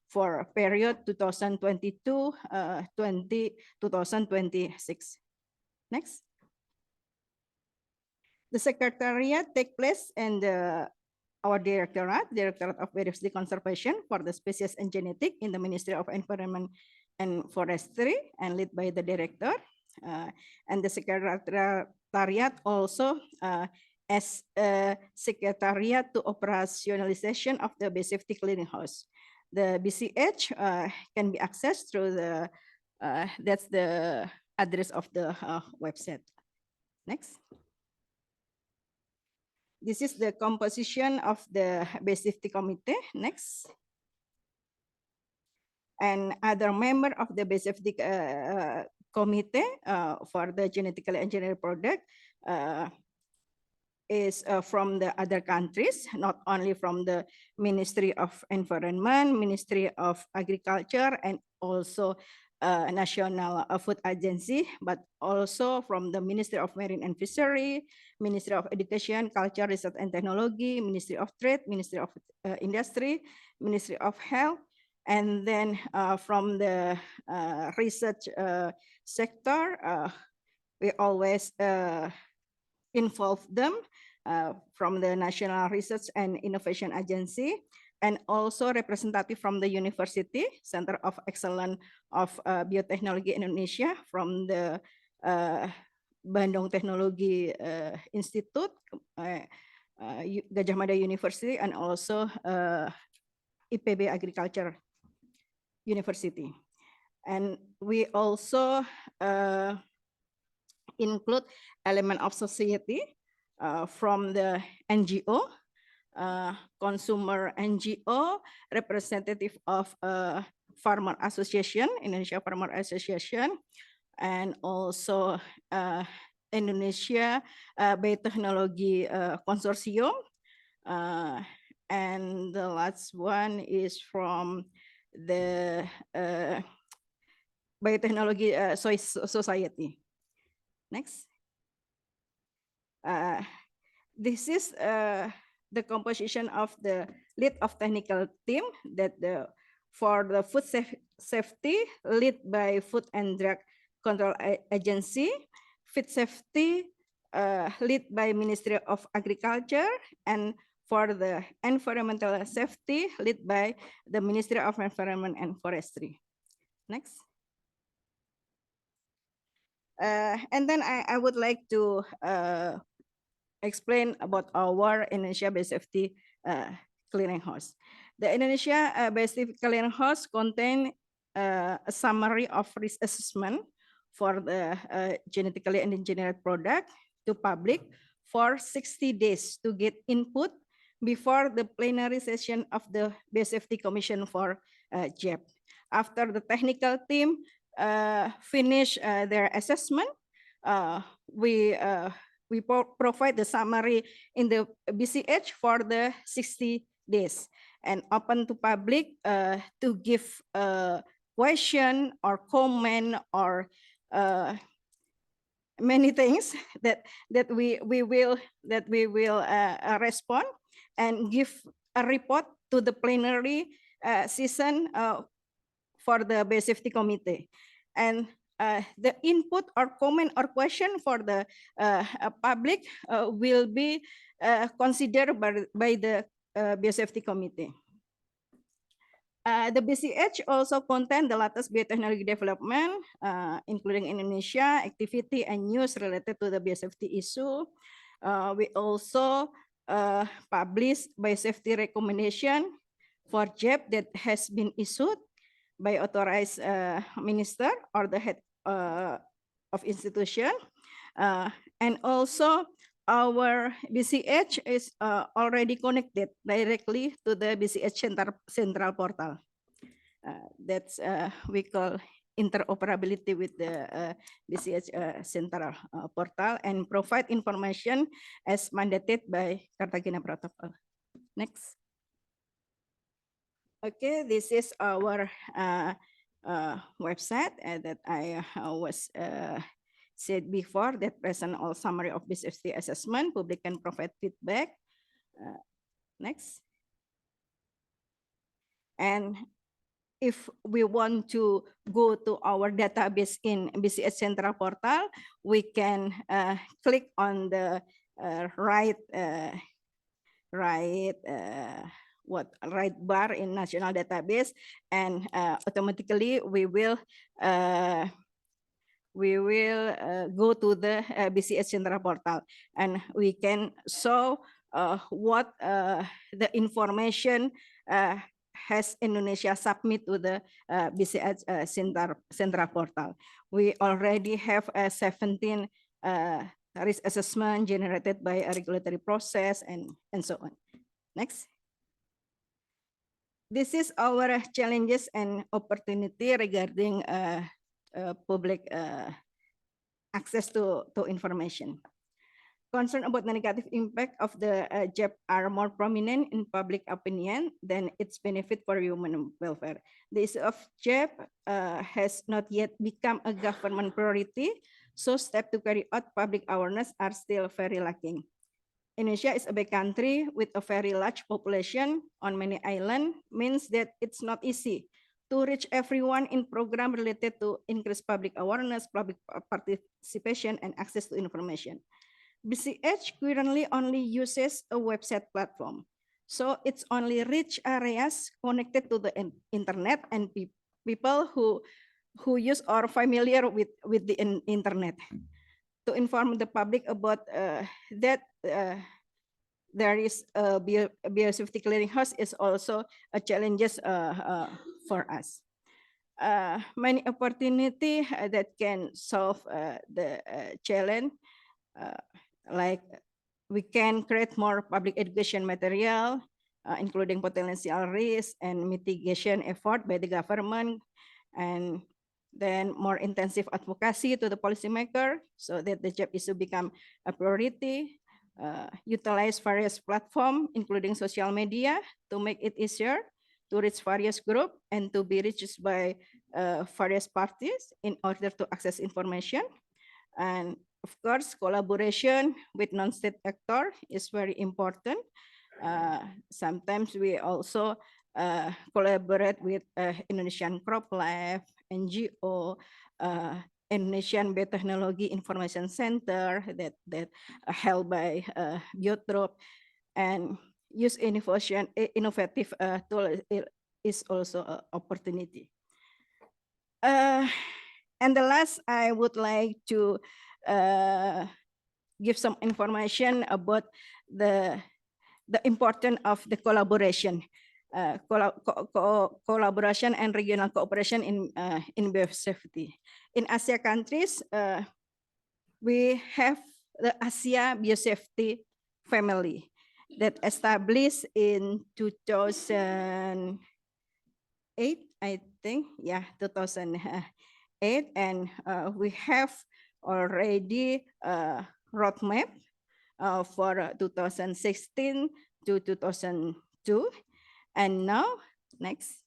Speaker 18: for a period 2022-2026. Next. The Secretariat take place in our Directorate of Biodiversity Conservation for the Species and Genetic in the Ministry of Environment and Forestry, and led by the Director. And the Secretariat also as a Secretariat to operationalization of the Biosafety Clearinghouse. The BCH can be accessed through the, that's the address of the website. Next. This is the composition of the Biosafety Committee. Next. And other member of the Biosafety Committee for the genetically engineered product is from the other countries, not only from the Ministry of Environment, Ministry of Agriculture, and also National Food Agency, but also from the Ministry of Marine and Fishery, Ministry of Education, Culture, Research and Technology, Ministry of Trade, Ministry of Industry, Ministry of Health, and then from the research sector, we always involve them from the National Research and Innovation Agency, and also representative from the University Center of Excellence of Biotechnology Indonesia, from the Bandung Technology Institute, Gajah Mada University, and also IPB Agriculture University. And we also include element of society from the NGO, consumer NGO, representative of Farmer Association, Indonesia Farmer Association, and also Indonesia Biotechnology Consortium. And the last one is from the Biotechnology Society. Next. This is the composition of the lead of technical team that for the food safety led by Food and Drug Control Agency, food safety led by Ministry of Agriculture, and for the environmental safety led by the Ministry of Environment and Forestry. Next. And then I would like to explain about our Indonesia Biosafety Clearinghouse. The Indonesia Biosafety Clearinghouse contain a summary of risk assessment for the genetically engineered product to public for 60 days to get input before the plenary session of the Biosafety Commission for JEP. After the technical team finish their assessment, we provide the summary in the BCH for the 60 days and open to public to give a question or comment or many things that we will respond and give a report to the plenary session for the Biosafety Committee. And the input or comment or question for the public will be considered by the Biosafety Committee. The BCH also contain the latest biotechnology development, including Indonesia, activity and news related to the biosafety issue. We also publish biosafety recommendation for JEB that has been issued by authorized minister or the head of institution. And also our BCH is already connected directly to the BCH central portal. That's we call interoperability with the BCH central portal and provide information as mandated by Cartagena Protocol. Next. Okay, this is our website that I was said before, that present all summary of Biosafety assessment. Public can provide feedback. Next. And if we want to go to our database in BCH Central Portal, we can click on the right bar in National Database, and automatically we will go to the BCH Central Portal, and we can show what the information has Indonesia submit to the BCH Central Portal. We already have 17 risk assessment generated by a regulatory process and so on. Next. This is our challenges and opportunity regarding public access to information. Concern about the negative impact of the JEB are more prominent in public opinion than its benefit for human welfare. The issue of JEB has not yet become a government priority, so steps to carry out public awareness are still very lacking. Indonesia is a big country with a very large population on many islands, means that it's not easy to reach everyone in program related to increase public awareness, public participation, and access to information. BCH currently only uses a website platform, so it's only reach areas connected to the internet and people who use or familiar with the internet. To inform the public about that there is a biosafety clearinghouse is also a challenge for us. Many opportunity that can solve the challenge, like we can create more public education material, including potential risk and mitigation effort by the government, and then more intensive advocacy to the policymaker so that the JEB issue become a priority. Utilize various platforms, including social media, to make it easier to reach various groups and to be reached by various parties in order to access information. And of course, collaboration with non-state actor is very important. Sometimes we also collaborate with Indonesian Crop Life, NGO, Indonesian Biotechnology Information Center that held by Biotrop, and use innovative tool is also an opportunity. And the last, I would like to give some information about the importance of the collaboration. Collaboration and regional cooperation in biosafety. In Asia countries, we have the Asia Biosafety Family that established in 2008, I think, yeah, 2008, and we have already a roadmap for 2016 to 2002. And now, next.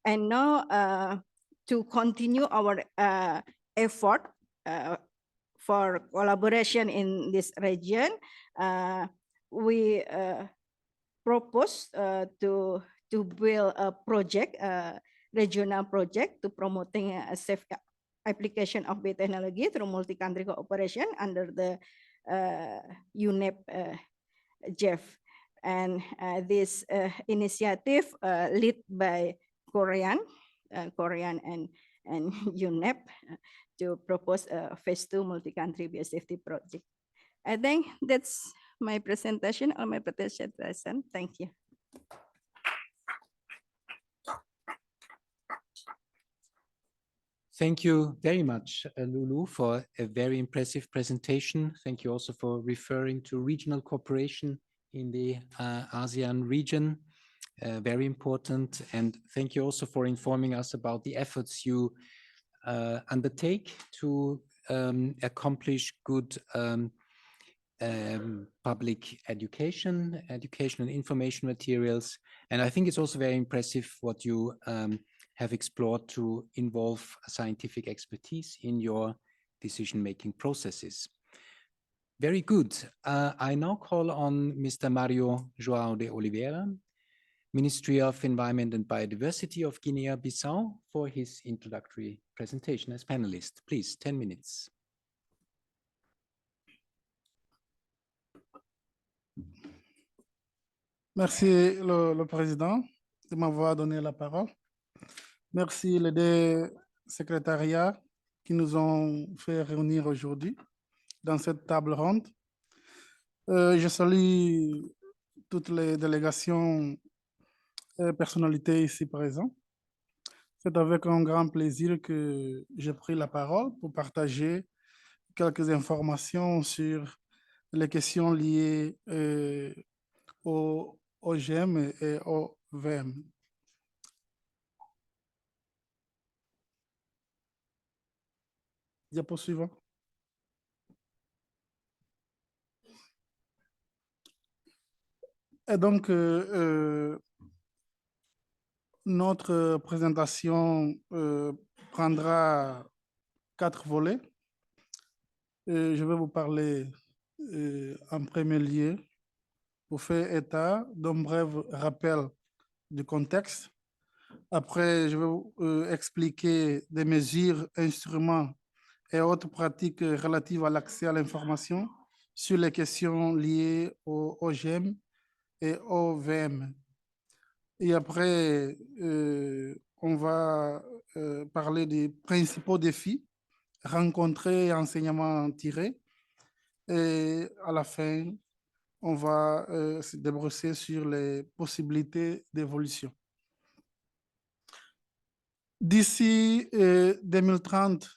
Speaker 18: And now to continue our effort for collaboration in this region, we proposed to build a project, regional project to promoting a safe application of biotechnology through multi-country cooperation under the UNEP JEF. And this initiative led by Korean and UNEP to propose a phase 2 multi-country biosafety project. I think that's my presentation on my presentation. Thank you.
Speaker 3: Thank you very much, Lulu, for a very impressive presentation. Thank you also for referring to regional cooperation in the ASEAN region. Very important. And thank you also for informing us about the efforts you undertake to accomplish good public education and information materials. And I think it's also very impressive what you have explored to involve scientific expertise in your decision-making processes. Very good. I now call on Mr. Mario João de Oliveira, Ministry of Environment and Biodiversity of Guinea-Bissau, for his introductory presentation as panelist. Please, 10 minutes.
Speaker 17: Merci le Président de m'avoir donné la parole. Merci les deux secrétariats qui nous ont fait réunir aujourd'hui dans cette table ronde. Je salue toutes les délégations et personnalités ici présentes. C'est avec un grand plaisir que j'ai pris la parole pour partager quelques informations sur les questions liées aux OGM et aux VM. Diapo suivant. Et donc, notre présentation prendra 4 volets. Je vais vous parler en premier lieu pour faire état d'un bref rappel du contexte. Après, je vais vous expliquer des mesures, instruments et autres pratiques relatives à l'accès à l'information sur les questions liées aux OGM et aux VM. Et après, on va parler des principaux défis rencontrés et enseignements tirés. Et à la fin, on va se débrousser sur les possibilités d'évolution. D'ici 2030,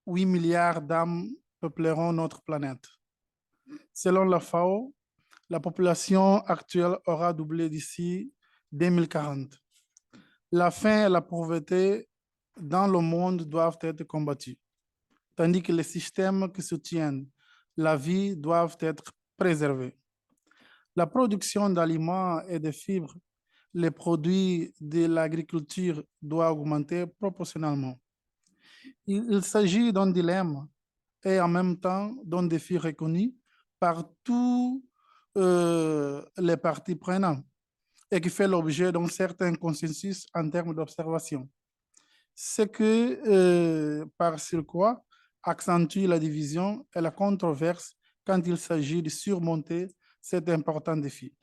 Speaker 17: 8 milliards d'âmes peupleront notre planète. Selon la FAO, la population actuelle aura doublé d'ici 2040. La faim et la pauvreté dans le monde doivent être combattus, tandis que les systèmes qui soutiennent la vie doivent être préservés. La production d'aliments et de fibres, les produits de l'agriculture doivent augmenter proportionnellement. Il s'agit d'un dilemme et en même temps d'un défi reconnu par tous les parties prenantes et qui fait l'objet d'un certain consensus en termes d'observation. Ce que, par surcroît, accentue la division et la controverse quand il s'agit de surmonter cet important défi.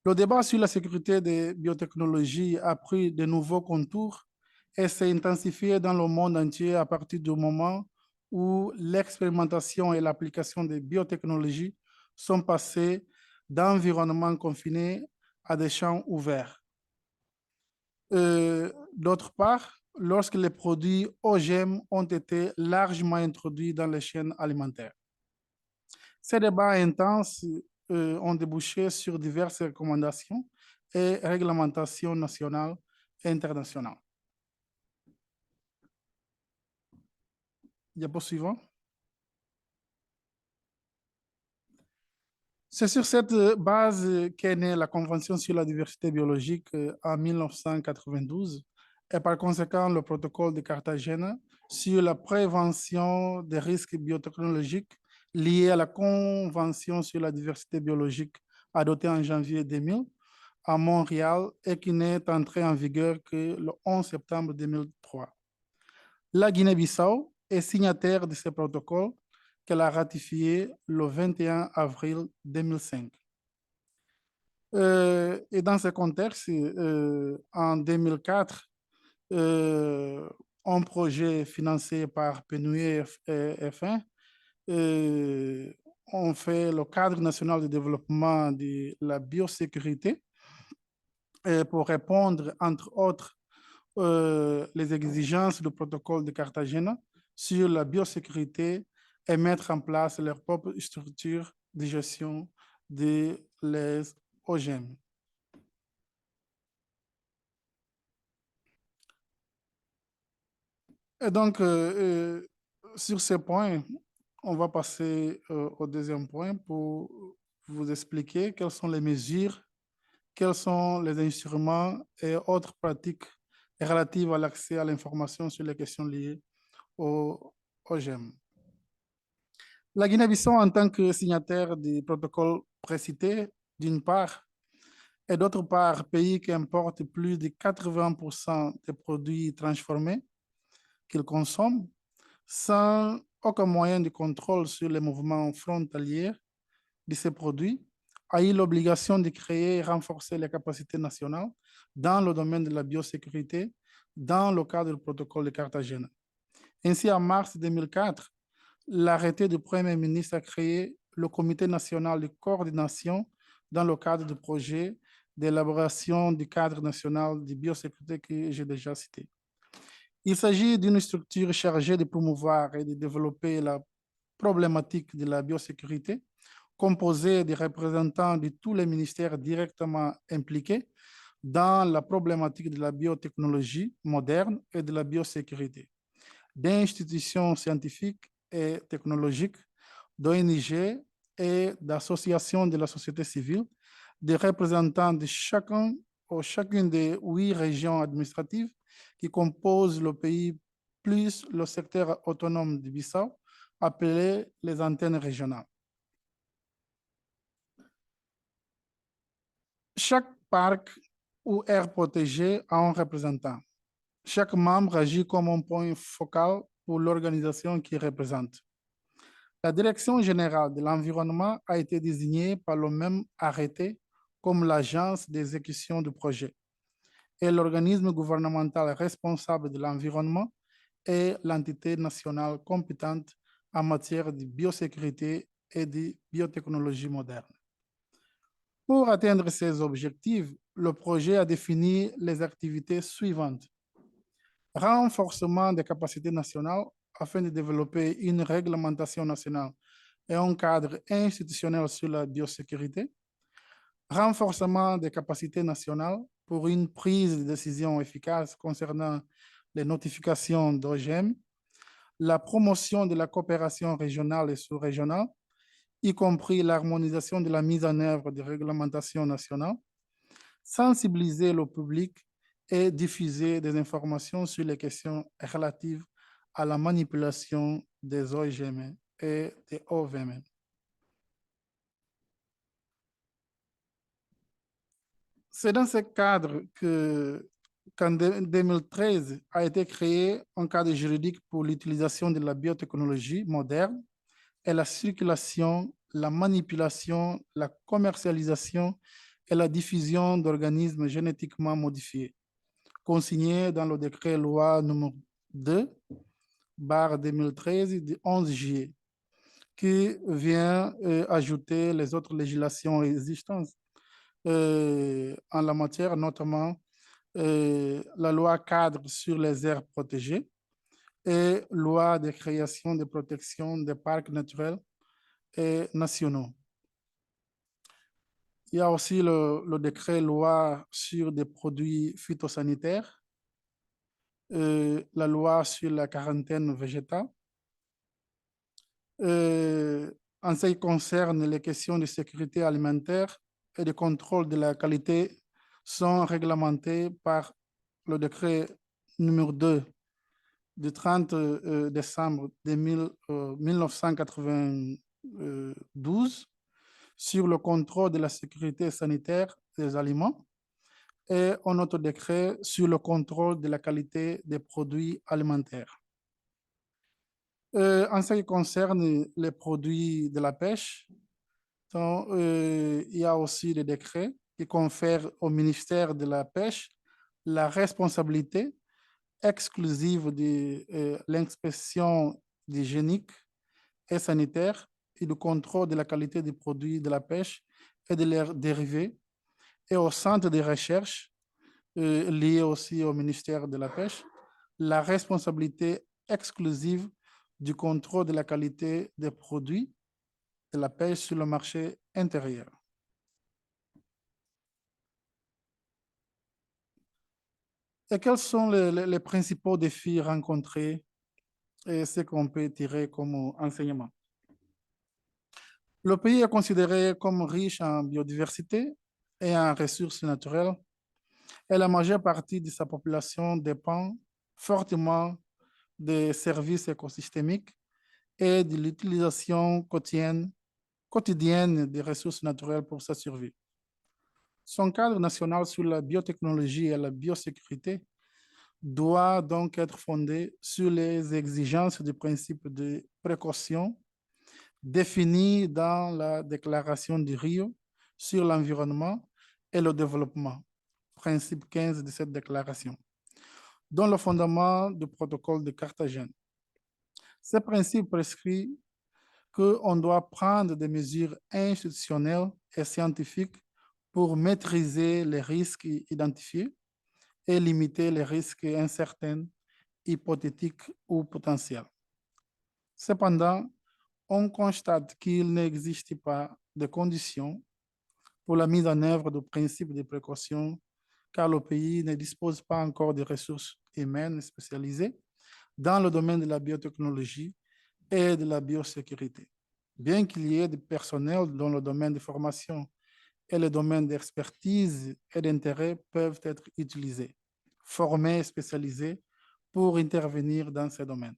Speaker 17: Le débat sur la sécurité des biotechnologies a pris de nouveaux contours et s'est intensifié dans le monde entier à partir du moment où l'expérimentation et l'application des biotechnologies sont passées d'environnements confinés à des champs ouverts. D'autre part, lorsque les produits OGM ont été largement introduits dans les chaînes alimentaires. Ces débats intenses ont débouché sur diverses recommandations et réglementations nationales et internationales. Diapo suivant. C'est sur cette base qu'est née la Convention sur la diversité biologique en 1992 et par conséquent le protocole de Cartagena sur la prévention des risques biotechnologiques liés à la Convention sur la diversité biologique adopté en janvier 2000 à Montréal et qui n'est entré en vigueur que le 11 septembre 2003. La Guinée-Bissau est signataire de ce protocole qu'elle a ratifié le 21 avril 2005. Et dans ce contexte, en 2004, un projet financé par PNUE et F1, on fait le cadre national de développement de la biosécurité pour répondre, entre autres, les exigences du protocole de Cartagena sur la biosécurité et mettre en place leur propre structure de gestion des OGM. Et donc, sur ces points, on va passer au deuxième point pour vous expliquer quelles sont les mesures, quels sont les instruments et autres pratiques relatives à l'accès à l'information sur les questions liées au OGM. La Guinée-Bissau, en tant que signataire du protocole précité, d'une part, et d'autre part, pays qui importe plus de 80% des produits transformés qu'ils consomment, sans aucun moyen de contrôle sur les mouvements frontaliers de ces produits, a eu l'obligation de créer et renforcer les capacités nationales dans le domaine de la biosécurité dans le cadre du protocole de Cartagena. Ainsi, en mars 2004, l'arrêté du Premier ministre a créé le Comité national de coordination dans le cadre du projet d'élaboration du cadre national de biosécurité que j'ai déjà cité. Il s'agit d'une structure chargée de promouvoir et de développer la problématique de la biosécurité, composée de représentants de tous les ministères directement impliqués dans la problématique de la biotechnologie moderne et de la biosécurité, d'institutions scientifiques et technologiques, d'ONG et d'associations de la société civile, des représentants de chacune des 8 régions administratives qui composent le pays, plus le secteur autonome du Bissau, appelé les antennes régionales. Chaque parc ou aire protégée a un représentant. Chaque membre agit comme un point focal pour l'organisation qu'il représente. La Direction générale de l'environnement a été désignée par le même arrêté comme l'agence d'exécution du projet et l'organisme gouvernemental responsable de l'environnement est l'entité nationale compétente en matière de biosécurité et de biotechnologie moderne. Pour atteindre ces objectifs, le projet a défini les activités suivantes. Renforcement des capacités nationales afin de développer une réglementation nationale et un cadre institutionnel sur la biosécurité. Renforcement des capacités nationales pour une prise de décision efficace concernant les notifications d'OGM, la promotion de la coopération régionale et sous-régionale, y compris l'harmonisation de la mise en œuvre des réglementations nationales, sensibiliser le public et diffuser des informations sur les questions relatives à la manipulation des OGM et des OVM. C'est dans ce cadre qu'en 2013 a été créé un cadre juridique pour l'utilisation de la biotechnologie moderne et la circulation, la manipulation, la commercialisation et la diffusion d'organismes génétiquement modifiés, consigné dans le décret-loi numéro 2/2013 du 11 juillet, qui vient ajouter les autres législations existantes en la matière, notamment la loi cadre sur les aires protégées et loi de création de protection des parcs naturels et nationaux. Il y a aussi le décret-loi sur des produits phytosanitaires, la loi sur la quarantaine végétale. En ce qui concerne les questions de sécurité alimentaire et de contrôle de la qualité sont réglementées par le décret numéro 2 du 30 décembre 1992 sur le contrôle de la sécurité sanitaire des aliments et un autre décret sur le contrôle de la qualité des produits alimentaires. En ce qui concerne les produits de la pêche, il y a aussi des décrets qui confèrent au ministère de la Pêche la responsabilité exclusive de l'inspection hygiénique et sanitaire et du contrôle de la qualité des produits de la pêche et de leurs dérivés, et au centre de recherche lié aussi au ministère de la Pêche, la responsabilité exclusive du contrôle de la qualité des produits de la pêche sur le marché intérieur. Et quels sont les principaux défis rencontrés et ce qu'on peut tirer comme enseignement? Le pays est considéré comme riche en biodiversité et en ressources naturelles, et la majeure partie de sa population dépend fortement des services écosystémiques et de l'utilisation quotidienne des ressources naturelles pour sa survie. Son cadre national sur la biotechnologie et la biosécurité doit donc être fondé sur les exigences du principe de précaution définies dans la déclaration de Rio sur l'environnement et le développement, principe 15 de cette déclaration, dont le fondement du protocole de Cartagena. Ce principe prescrit qu'on doit prendre des mesures institutionnelles et scientifiques pour maîtriser les risques identifiés et limiter les risques incertains, hypothétiques ou potentiels. Cependant, on constate qu'il n'existe pas de conditions pour la mise en œuvre du principe de précaution, car le pays ne dispose pas encore de ressources humaines spécialisées dans le domaine de la biotechnologie et de la biosécurité. Bien qu'il y ait des personnels dans le domaine de formation et le domaine d'expertise et d'intérêt peuvent être utilisés, formés et spécialisés pour intervenir dans ces domaines.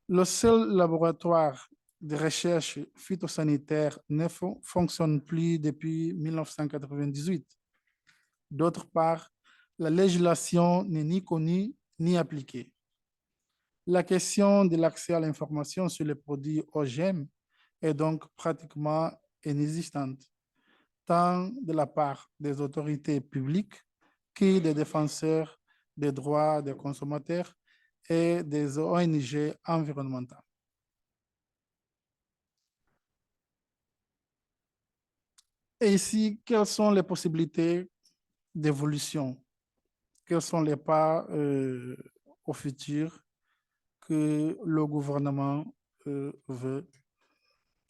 Speaker 17: Le seul laboratoire de recherche phytosanitaire ne fonctionne plus depuis 1998. D'autre part, la législation n'est ni connue ni appliquée. La question de l'accès à l'information sur les produits OGM est donc pratiquement inexistante, tant de la part des autorités publiques que des défenseurs des droits des consommateurs et des ONG environnementales. Et ici, quelles sont les possibilités d'évolution? Quels sont les pas au futur que le gouvernement veut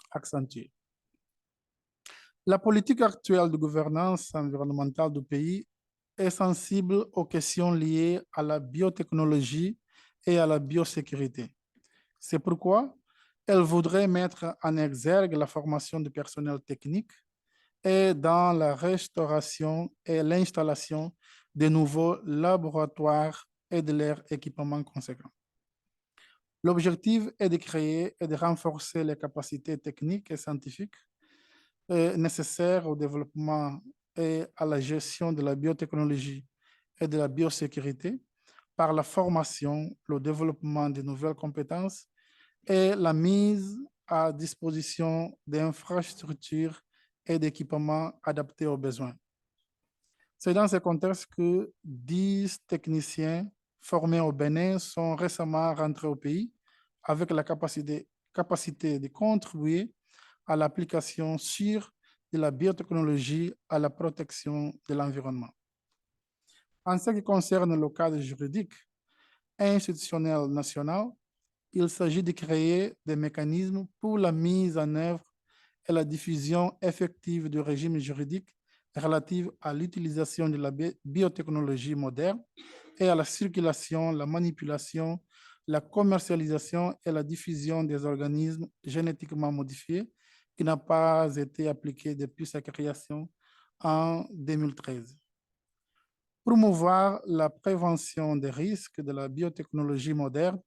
Speaker 17: accentuer? La politique actuelle de gouvernance environnementale du pays est sensible aux questions liées à la biotechnologie et à la biosécurité. C'est pourquoi elle voudrait mettre en exergue la formation du personnel technique et dans la restauration et l'installation de nouveaux laboratoires et de leurs équipements conséquents. L'objectif est de créer et de renforcer les capacités techniques et scientifiques nécessaires au développement et à la gestion de la biotechnologie et de la biosécurité par la formation, le développement de nouvelles compétences et la mise à disposition d'infrastructures et d'équipements adaptés aux besoins. C'est dans ce contexte que 10 techniciens formés au Bénin sont récemment rentrés au pays avec la capacité de contribuer à l'application sûre de la biotechnologie à la protection de l'environnement. En ce qui concerne le cadre juridique institutionnel national, il s'agit de créer des mécanismes pour la mise en œuvre et la diffusion effective du régime juridique relatif à l'utilisation de la biotechnologie moderne et à la circulation, la manipulation, la commercialisation et la diffusion des organismes génétiquement modifiés qui n'a pas été appliquée depuis sa création en 2013. Promouvoir la prévention des risques de la biotechnologie moderne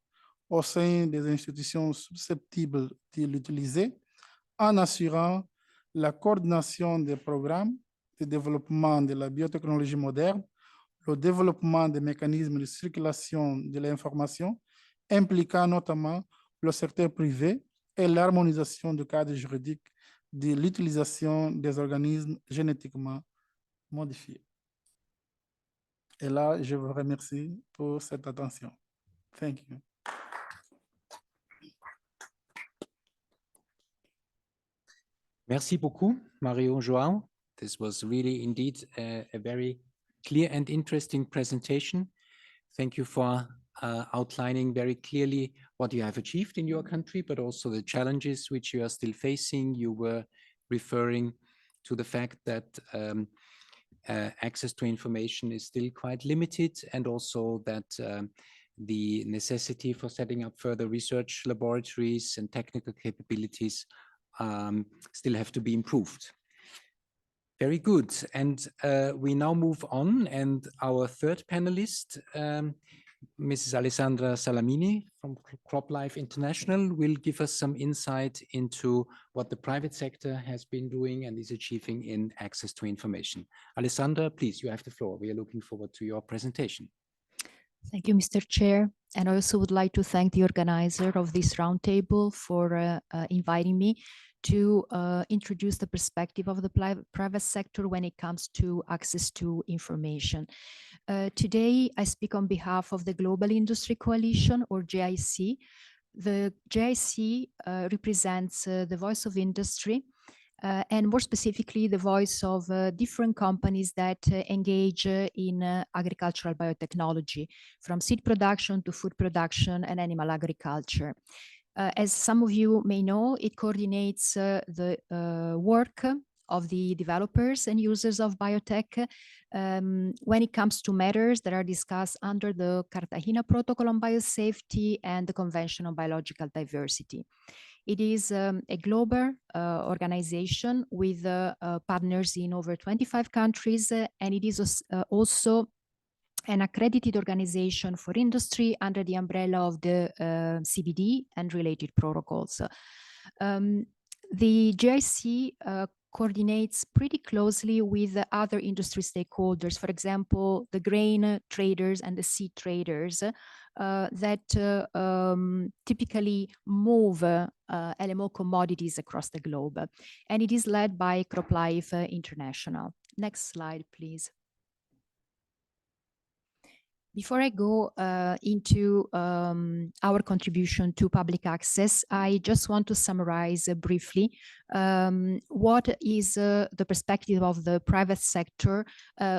Speaker 17: au sein des institutions susceptibles de l'utiliser en assurant la coordination des programmes de développement de la biotechnologie moderne, le développement des mécanismes de circulation de l'information, impliquant notamment le secteur privé et l'harmonisation du cadre juridique de l'utilisation des organismes génétiquement modifiés. Et là, je vous remercie pour cette attention. Thank you.
Speaker 3: Merci beaucoup, Mario João. This was really indeed a very clear and interesting presentation. Thank you for outlining very clearly what you have achieved in your country, but also the challenges which you are still facing. You were referring to the fact that access to information is still quite limited, and also that the necessity for setting up further research laboratories and technical capabilities still have to be improved. Very good. And we now move on, and our third panelist, Mrs. Alessandra Salamini from CropLife International, will give us some insight into what the private sector has been doing and is achieving in access to information. Alessandra, please, you have the floor. We are looking forward to your presentation.
Speaker 7: Thank you, Mr. Chair. And I also would like to thank the organizer of this roundtable for inviting me to introduce the perspective of the private sector when it comes to access to information. Today, I speak on behalf of the Global Industry Coalition, or GIC. The GIC represents the voice of industry, and more specifically, the voice of different companies that engage in agricultural biotechnology, from seed production to food production and animal agriculture. As some of you may know, it coordinates the work of the developers and users of biotech when it comes to matters that are discussed under the Cartagena Protocol on Biosafety and the Convention on Biological Diversity. It is a global organization with partners in over 25 countries, and it is also an accredited organization for industry under the umbrella of the CBD and related protocols. The GIC coordinates pretty closely with other industry stakeholders, for example, the grain traders and the seed traders that typically move LMO commodities across the globe. And it is led by CropLife International. Next slide, please. Before I go into our contribution to public access, I just want to summarize briefly what is the perspective of the private sector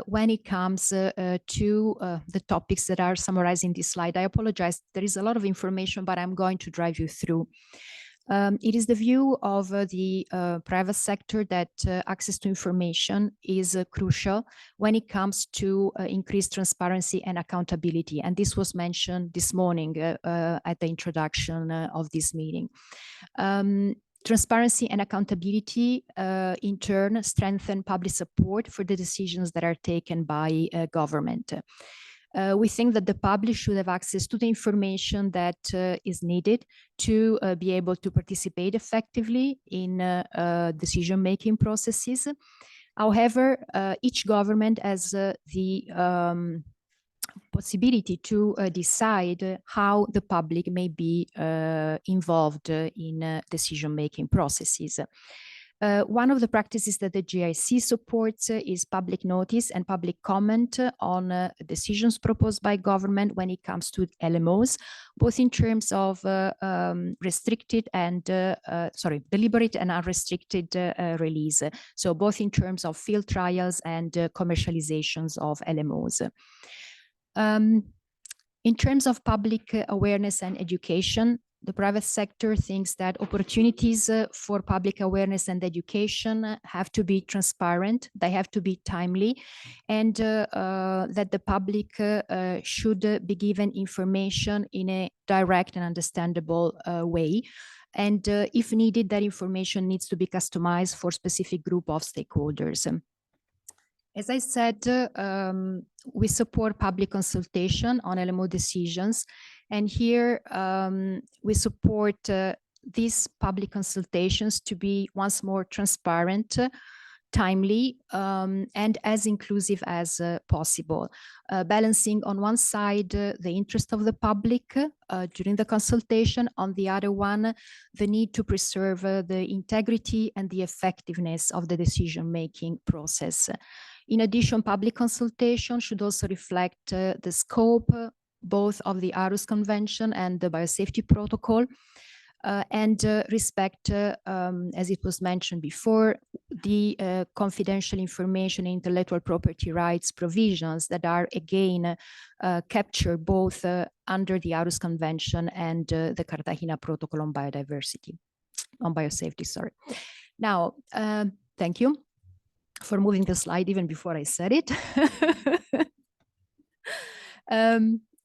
Speaker 7: when it comes to the topics that are summarized in this slide. I apologize, there is a lot of information, but I'm going to drive you through. It is the view of the private sector that access to information is crucial when it comes to increased transparency and accountability. And this was mentioned this morning at the introduction of this meeting. Transparency and accountability in turn strengthen public support for the decisions that are taken by government. We think that the public should have access to the information that is needed to be able to participate effectively in decision-making processes. However, each government has the possibility to decide how the public may be involved in decision-making processes. One of the practices that the GIC supports is public notice and public comment on decisions proposed by government when it comes to LMOs, both in terms of restricted and, deliberate and unrestricted release. So both in terms of field trials and commercializations of LMOs. In terms of public awareness and education, the private sector thinks that opportunities for public awareness and education have to be transparent, they have to be timely, and that the public should be given information in a direct and understandable way. And if needed, that information needs to be customized for a specific group of stakeholders. As I said, we support public consultation on LMO decisions. And here we support these public consultations to be once more transparent, timely, and as inclusive as possible, balancing on one side the interest of the public during the consultation, on the other one, the need to preserve the integrity and the effectiveness of the decision-making process. In addition, public consultation should also reflect the scope both of the Aarhus Convention and the Biosafety Protocol, and respect, as it was mentioned before, the confidential information and intellectual property rights provisions that are again captured both under the Aarhus Convention and the Cartagena Protocol on biodiversity, on biosafety, sorry. Now, thank you for moving the slide even before I said it.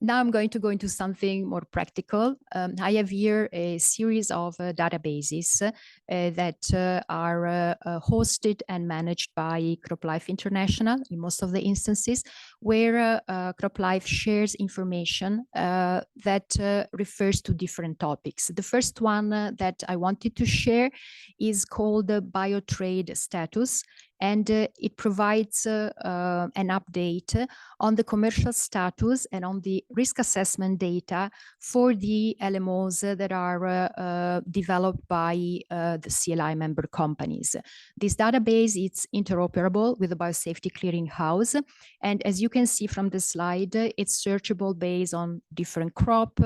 Speaker 7: Now I'm going to go into something more practical. I have here a series of databases that are hosted and managed by CropLife International in most of the instances, where CropLife shares information that refers to different topics. The first one that I wanted to share is called the Biotrade Status, and it provides an update on the commercial status and on the risk assessment data for the LMOs that are developed by the CLI member companies. This database is interoperable with the Biosafety Clearinghouse, and as you can see from the slide, it's searchable based on different crop,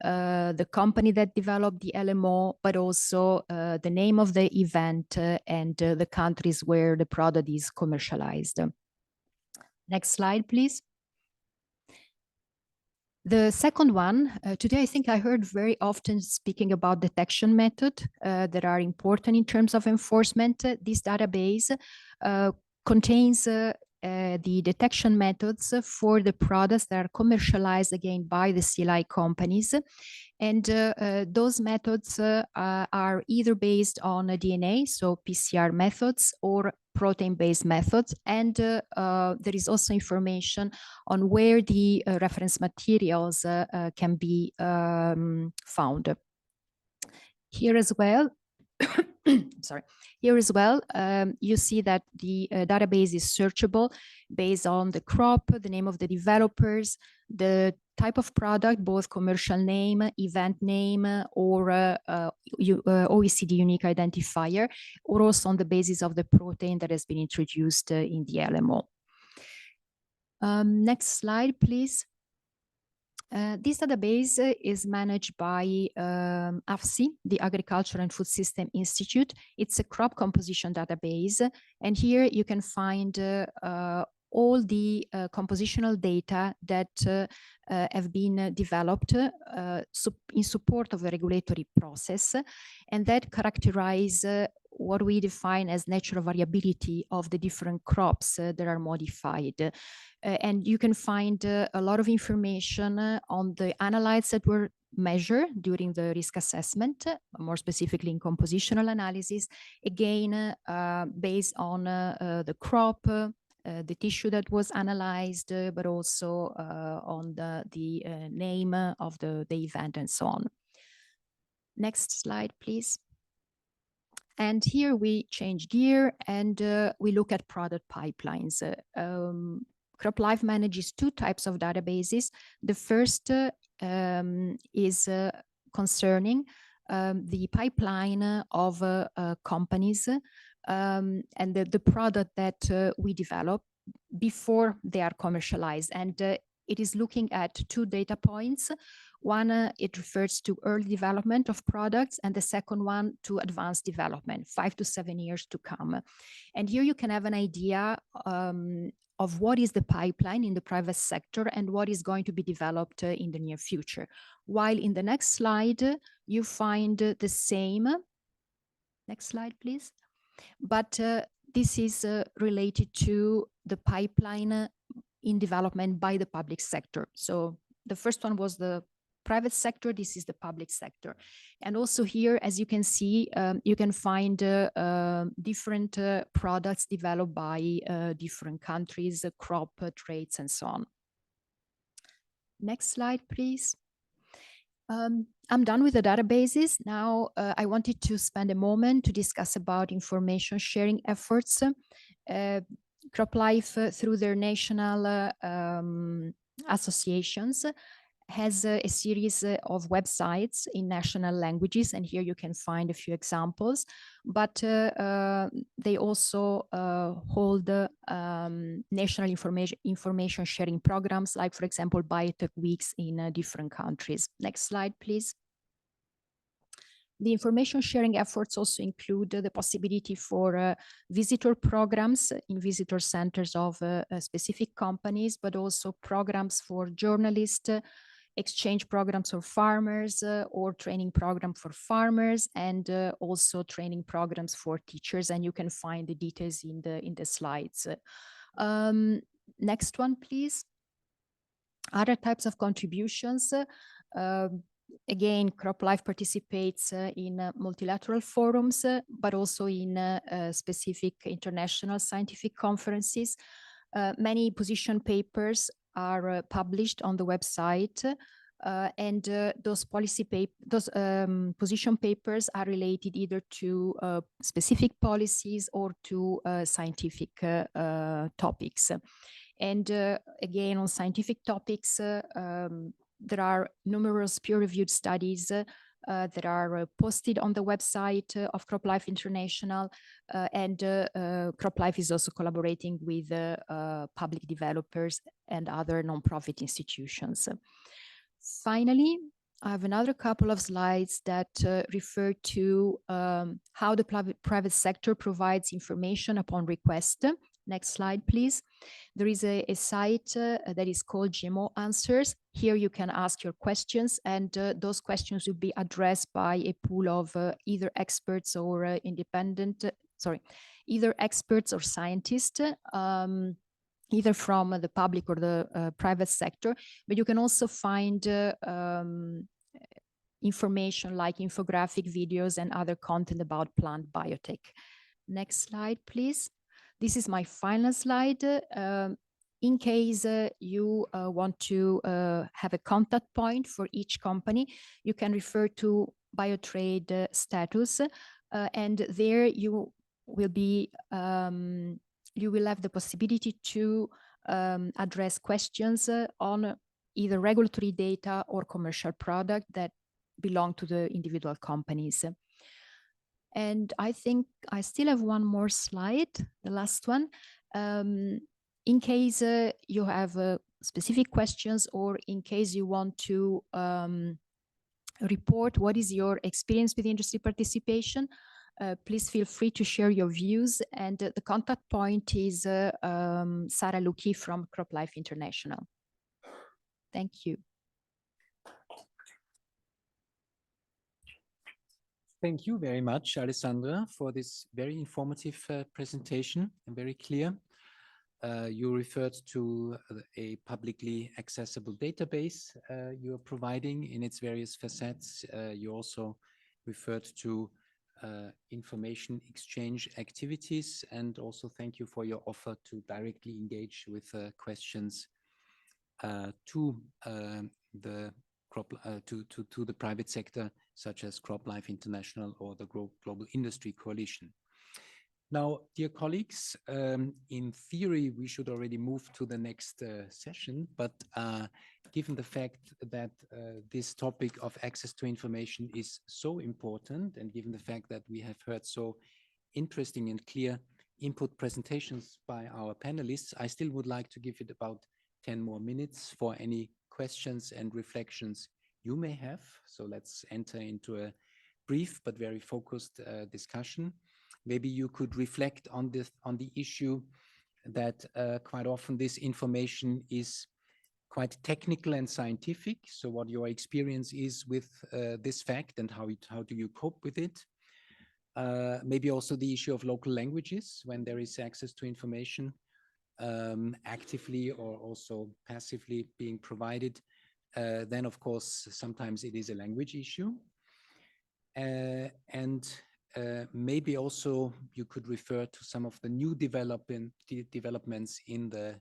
Speaker 7: the company that developed the LMO, but also the name of the event and the countries where the product is commercialized. Next slide, please. The second one, today I think I heard very often speaking about detection method that are important in terms of enforcement. This database contains the detection methods for the products that are commercialized again by the CLI companies. And those methods are either based on DNA, so PCR methods, or protein-based methods. And there is also information on where the reference materials can be found. Here as well, sorry. Here as well, you see that the database is searchable based on the crop, the name of the developers, the type of product, both commercial name, event name, or OECD unique identifier, or also on the basis of the protein that has been introduced in the LMO. Next slide, please. This database is managed by AFSI, the Agriculture and Food System Institute. It's a crop composition database, and here you can find all the compositional data that have been developed in support of the regulatory process, and that characterize what we define as natural variability of the different crops that are modified. And you can find a lot of information on the analytes that were measured during the risk assessment, more specifically in compositional analysis, again, based on the crop, the tissue that was analyzed, but also on the name of the event and so on. Next slide, please. And here we change gear and we look at product pipelines. CropLife manages two types of databases. The first is concerning the pipeline of companies and the product that we develop before they are commercialized. And it is looking at two data points. One, it refers to early development of products, and the second one to advanced development, 5 to 7 years to come. And here you can have an idea of what is the pipeline in the private sector and what is going to be developed in the near future. While in the next slide, you find the same. Next slide, please. But this is related to the pipeline in development by the public sector. So the first one was the private sector, this is the public sector. And also here, as you can see, you can find different products developed by different countries, crop traits, and so on. Next slide, please. I'm done with the databases. Now, I wanted to spend a moment to discuss about information sharing efforts. CropLife, through their national associations, has a series of websites in national languages, and here you can find a few examples. But they also hold national information sharing programs, like, for example, biotech weeks in different countries. Next slide, please. The information sharing efforts also include the possibility for visitor programs in visitor centers of specific companies, but also programs for journalists, exchange programs for farmers, or training program for farmers, and also training programs for teachers. And you can find the details in the slides. Next one, please. Other types of contributions. Again, CropLife participates in multilateral forums, but also in specific international scientific conferences. Many position papers are published on the website, and those position papers are related either to specific policies or to scientific topics. And again, on scientific topics, there are numerous peer-reviewed studies that are posted on the website of CropLife International, and CropLife is also collaborating with public developers and other nonprofit institutions. Finally, I have another couple of slides that refer to how the private sector provides information upon request. Next slide, please. There is a site that is called GMO Answers. Here you can ask your questions, and those questions will be addressed by a pool of either experts or either experts or scientists, either from the public or the private sector. But you can also find information like infographic videos and other content about plant biotech. Next slide, please. This is my final slide. In case you want to have a contact point for each company, you can refer to Biotrade status, and there you will have the possibility to address questions on either regulatory data or commercial product that belong to the individual companies. And I think I still have one more slide, the last one. In case you have specific questions, or in case you want to report what is your experience with industry participation, please feel free to share your views. And the contact point is Sara Luki from CropLife International. Thank you.
Speaker 3: Thank you very much, Alessandra, for this very informative presentation and very clear. You referred to a publicly accessible database you are providing in its various facets. You also referred to information exchange activities, and also thank you for your offer to directly engage with questions to the private sector, such as CropLife International or the Global Industry Coalition. Now, dear colleagues, in theory, we should already move to the next session, but given the fact that this topic of access to information is so important, and given the fact that we have heard so interesting and clear input presentations by our panelists, I still would like to give it about 10 more minutes for any questions and reflections you may have. So let's enter into a brief but very focused discussion. Maybe you could reflect on the issue that quite often this information is quite technical and scientific. So what your experience is with this fact, and how do you cope with it? Maybe also the issue of local languages when there is access to information actively or also passively being provided. Then, of course, sometimes it is a language issue. And maybe also you could refer to some of the new developments in the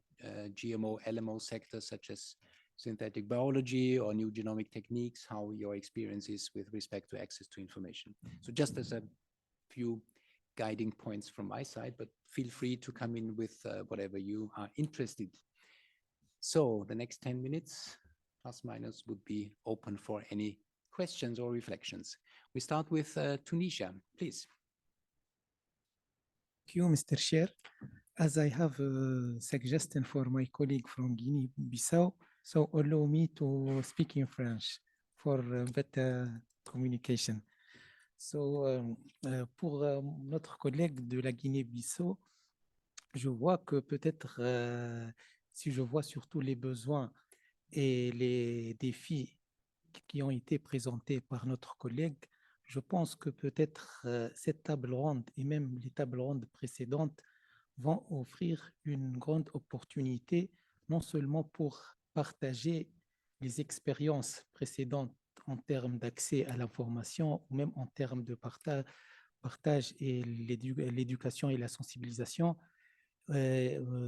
Speaker 3: GMO LMO sector, such as synthetic biology or new genomic techniques, how your experience is with respect to access to information. So just as a few guiding points from my side, but feel free to come in with whatever you are interested. So the next 10 minutes, plus minus, would be open for any questions or reflections. We start with Tunisia, please.
Speaker 19: Thank you, Mr. Chair. As I have a suggestion for my colleague from Guinea-Bissau, so allow me to speak in French for better communication. So, pour notre collègue de la Guinée-Bissau, je vois que peut-être, si je vois surtout les besoins et les défis qui ont été présentés par notre collègue, je pense que peut-être cette table ronde et même les tables rondes précédentes vont offrir une grande opportunité, non seulement pour partager les expériences précédentes en termes d'accès à l'information ou même en termes de partage et l'éducation et la sensibilisation,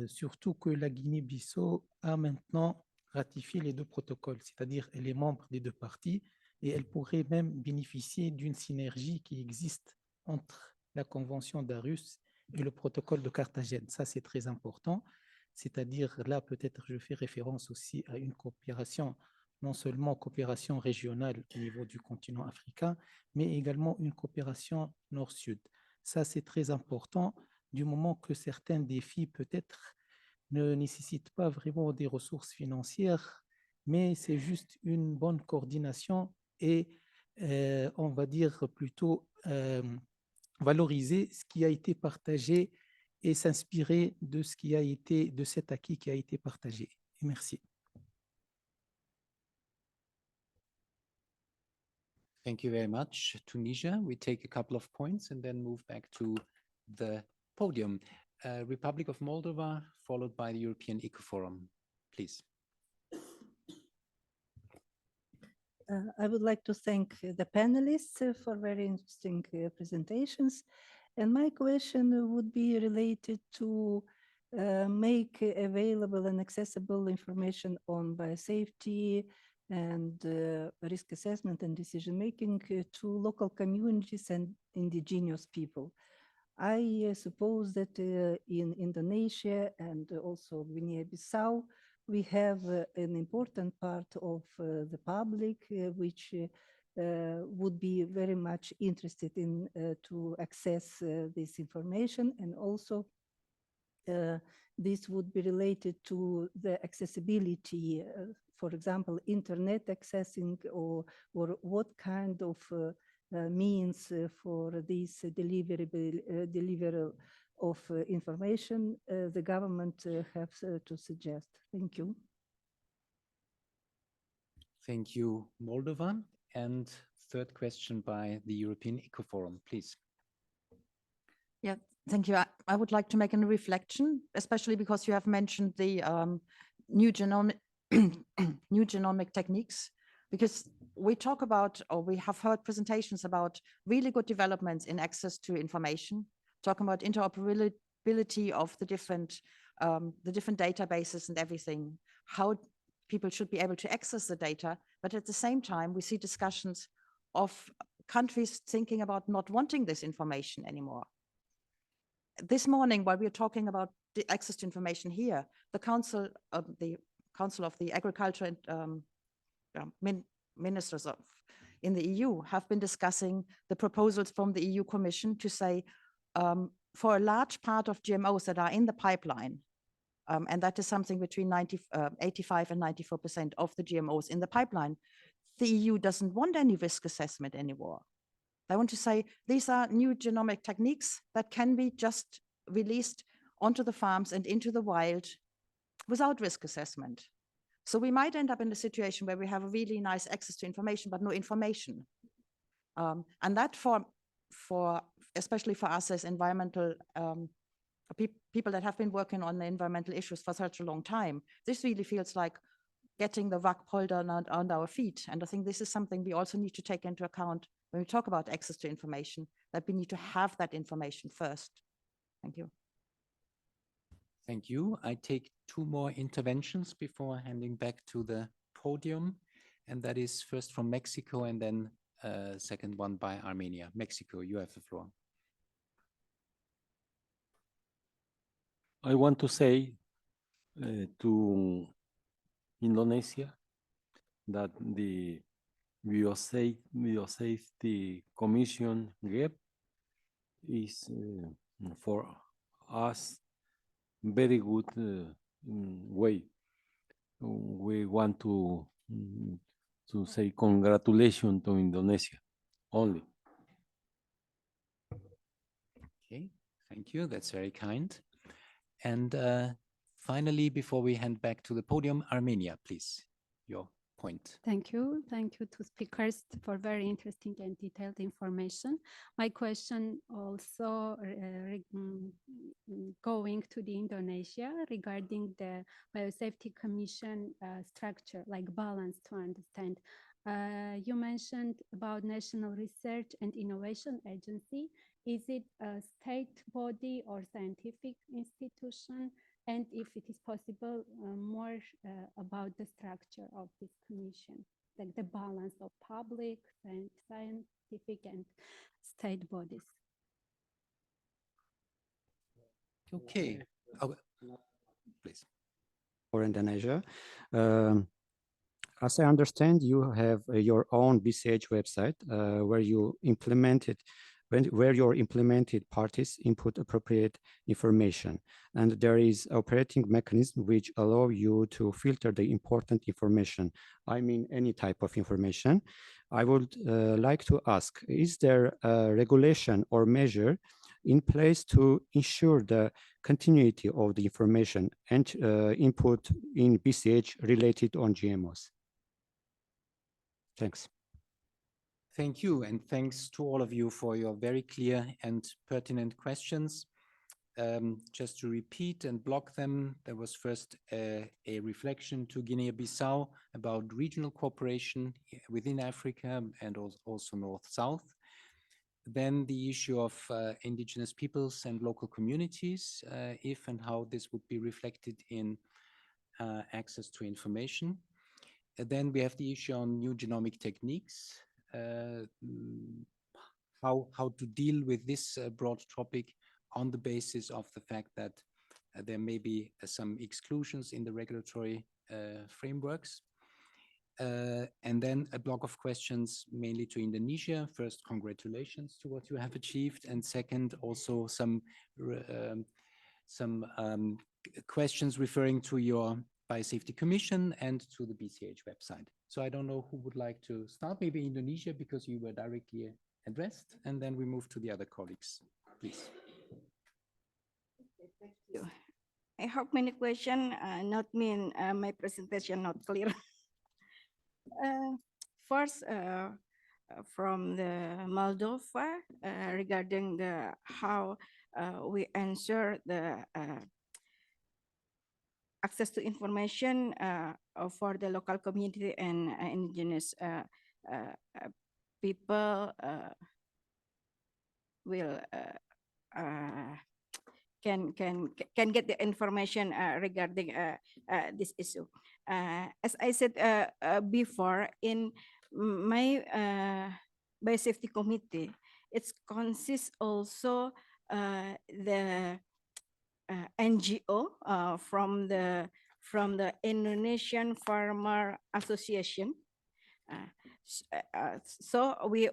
Speaker 19: surtout que la Guinée-Bissau a maintenant ratifié les deux protocoles, c'est-à-dire elle est membre des deux parties et elle pourrait même bénéficier d'une synergie qui existe entre la Convention d'Aarhus et le protocole de Carthagène. Ça, c'est très important. C'est-à-dire, là, peut-être je fais référence aussi à une coopération, non seulement coopération régionale au niveau du continent africain, mais également une coopération nord-sud. Ça, c'est très important du moment que certains défis, peut-être, ne nécessitent pas vraiment des ressources financières, mais c'est juste une bonne coordination et, on va dire plutôt, valoriser ce qui a été partagé et s'inspirer de ce qui a été, de cet acquis qui a été partagé. Et merci.
Speaker 3: Thank you very much, Tunisia. We take a couple of points and then move back to the podium. Republic of Moldova, followed by the European Ecoforum, please.
Speaker 13: I would like to thank the panelists for very interesting presentations. And my question would be related to make available and accessible information on biosafety and risk assessment and decision-making to local communities and indigenous people. I suppose that in Indonesia and also Guinea-Bissau, we have an important part of the public which would be very much interested in to access this information, and also this would be related to the accessibility, for example, internet accessing, or what kind of means for this delivery of information the government has to suggest. Thank you.
Speaker 3: Thank you, Moldova. And third question by the European Ecoforum, please.
Speaker 22: Yeah, thank you. I would like to make a reflection, especially because you have mentioned the new genomic techniques, because we talk about, or we have heard presentations about really good developments in access to information, talking about interoperability of the different databases and everything, how people should be able to access the data. But at the same time, we see discussions of countries thinking about not wanting this information anymore. This morning, while we are talking about the access to information here, the Council of the Agriculture and Ministers in the EU have been discussing the proposals from the EU Commission to say, for a large part of GMOs that are in the pipeline, and that is something between 85 and 94% of the GMOs in the pipeline, the EU doesn't want any risk assessment anymore. They want to say these are new genomic techniques that can be just released onto the farms and into the wild without risk assessment. So we might end up in a situation where we have a really nice access to information, but no information. And that for especially for us as environmental people that have been working on the environmental issues for such a long time, this really feels like getting the rug pulled on our feet. And I think this is something we also need to take into account when we talk about access to information, that we need to have that information first. Thank you.
Speaker 3: Thank you. I take two more interventions before handing back to the podium, and that is first from Mexico and then second one by Armenia. Mexico, you have the floor.
Speaker 10: I want to say to Indonesia that the Biosafety Commission GEP is for us very good way. We want to say congratulations to Indonesia only.
Speaker 3: Okay, thank you. That's very kind. And finally, before we hand back to the podium, Armenia, please, your point.
Speaker 5: Thank you. Thank you to speakers for very interesting and detailed information. My question also going to the Indonesia regarding the Biosafety Commission structure, like balance to understand. You mentioned about National Research and Innovation Agency. Is it a state body or scientific institution? And if it is possible, more about the structure of this commission, like the balance of public and scientific and state bodies.
Speaker 3: Okay, please.
Speaker 6: For Indonesia, as I understand, you have your own BCH website where you implemented where your implemented parties input appropriate information. And there is operating mechanism which allow you to filter the important information. I mean, any type of information. I would like to ask, is there a regulation or measure in place to ensure the continuity of the information and input in BCH related on GMOs? Thanks.
Speaker 3: Thank you, and thanks to all of you for your very clear and pertinent questions. Just to repeat and block them, there was first a reflection to Guinea-Bissau about regional cooperation within Africa and also North-South. Then the issue of indigenous peoples and local communities, if and how this would be reflected in access to information. Then we have the issue on new genomic techniques, how to deal with this broad topic on the basis of the fact that there may be some exclusions in the regulatory frameworks. And then a block of questions mainly to Indonesia. First, congratulations to what you have achieved. And second, also some questions referring to your Biosafety Commission and to the BCH website. So I don't know who would like to start, maybe Indonesia, because you were directly addressed, and then we move to the other colleagues, please.
Speaker 18: Thank you. I hope many questions not mean my presentation not clear. First, from the Moldova regarding the how we ensure the access to information for the local community and indigenous people will can get the information regarding this issue. As I said before, in my Biosafety Committee, it consists also the NGO from the Indonesian Farmer Association. So we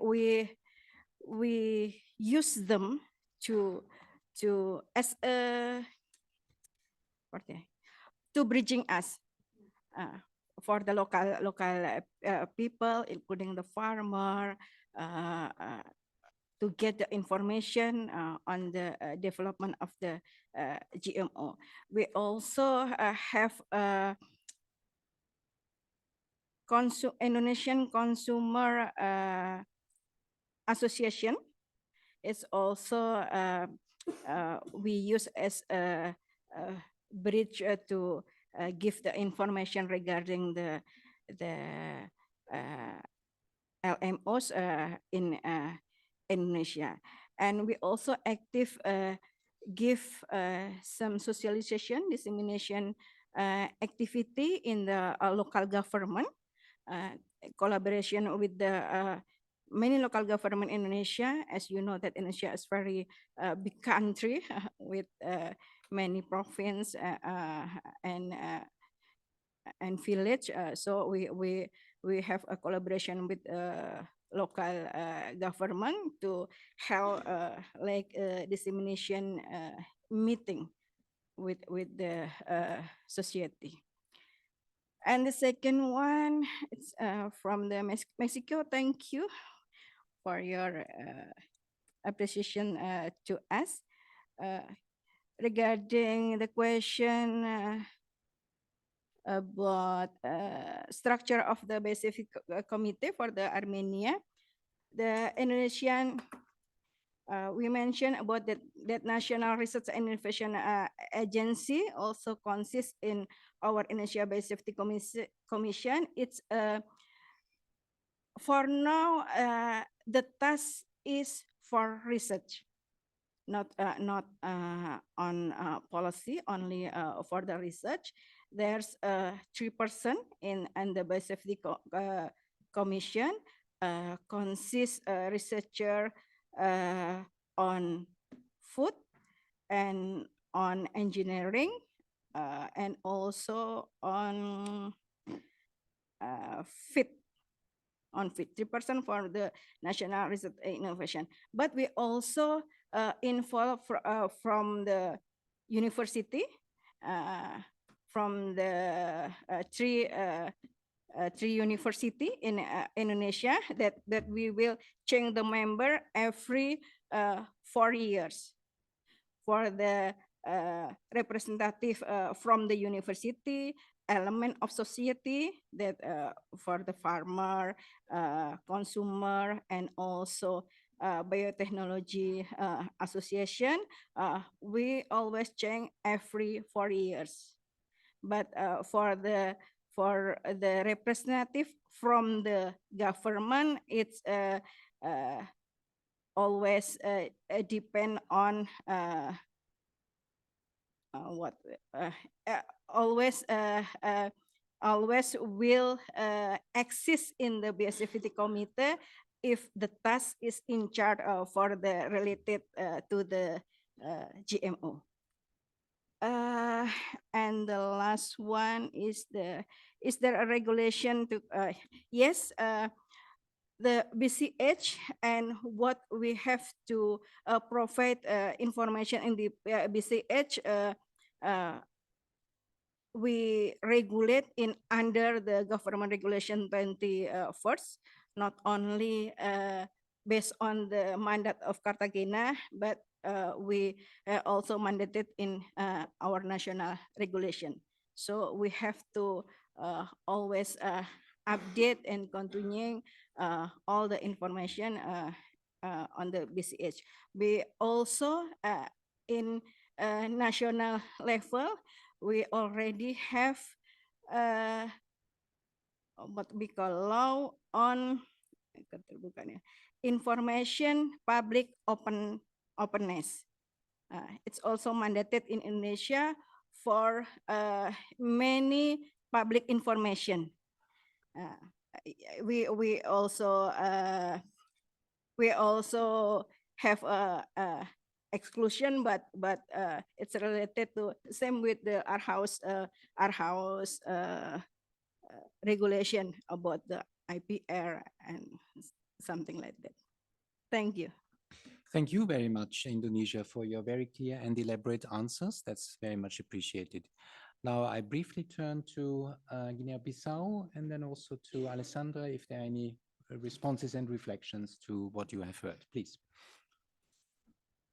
Speaker 18: use them to as a to bridging us for the local people, including the farmer, to get the information on the development of the GMO. We also have a Indonesian Consumer Association. It's also we use as a bridge to give the information regarding the LMOs in Indonesia. And we also active give some socialization, dissemination activity in the local government collaboration with the many local government in Indonesia. As you know, that Indonesia is very big country with many province and village. So we have a collaboration with local government to help like dissemination meeting with the society. And the second one, it's from the Mexico. Thank you for your appreciation to us. Regarding the question about structure of the Biosafety Committee for the Armenia, the Indonesian, we mentioned about that National Research and Innovation Agency also consists in our Indonesia Biosafety Commission. It's for now the task is for research, not on policy, only for the research. There's 3% in the Biosafety Commission consists researcher on food and on engineering and also on feed. On 50% for the national research and innovation. But we also involve from the university, from the three university in Indonesia that we will change the member every 4 years for the representative from the university, element of society that for the farmer, consumer, and also biotechnology association. We always change every 4 years. But for the representative from the government, it's always depend on what always will exist in the Biosafety Committee if the task is in charge for the related to the GMO. And the last one is there a regulation to yes, the BCH and what we have to provide information in the BCH we regulate in under the government regulation 21st, not only based on the mandate of Cartagena, but we also mandated in our national regulation. So we have to always update and continuing all the information on the BCH. We also in national level, we already have what we call law on information public openness. It's also mandated in Indonesia for many public information. We also have a exclusion, but it's related to same with the Aarhus regulation about the IPR and something like that. Thank you.
Speaker 3: Thank you very much, Indonesia, for your very clear and elaborate answers. That's very much appreciated. Now I briefly turn to Guinea-Bissau and then also to Alessandra if there are any responses and reflections to what you have heard, please.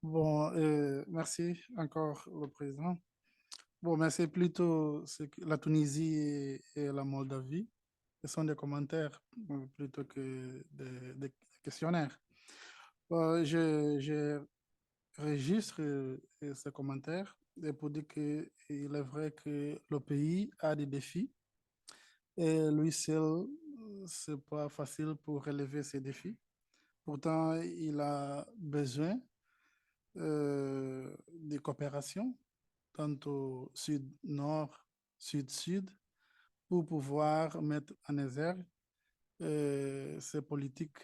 Speaker 17: Bon, merci encore le président. Bon, mais c'est plutôt la Tunisie et la Moldavie. Ce sont des commentaires plutôt que des questionnaires. Je registre ces commentaires et pour dire qu'il est vrai que le pays a des défis et lui seul, c'est pas facile pour relever ces défis. Pourtant, il a besoin de coopération, tantôt sud-nord, sud-sud, pour pouvoir mettre en exergue ces politiques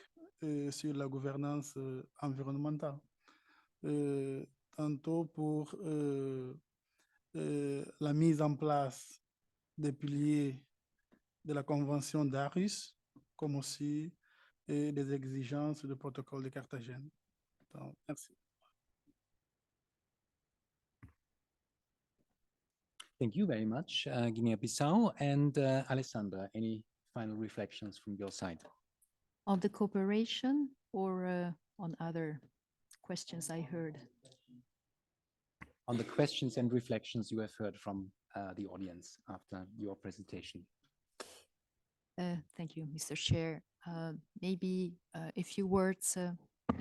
Speaker 17: sur la gouvernance environnementale. Tantôt pour la mise en place des piliers de la Convention d'Aarhus, comme aussi des exigences du protocole de Carthagène. Donc, merci.
Speaker 3: Thank you very much, Guinea-Bissau. And Alessandra, any final reflections from your side?
Speaker 7: On the cooperation or on other questions I heard?
Speaker 3: On the questions and reflections you have heard from the audience after your presentation.
Speaker 7: Thank you, Mr. Chair. Maybe a few words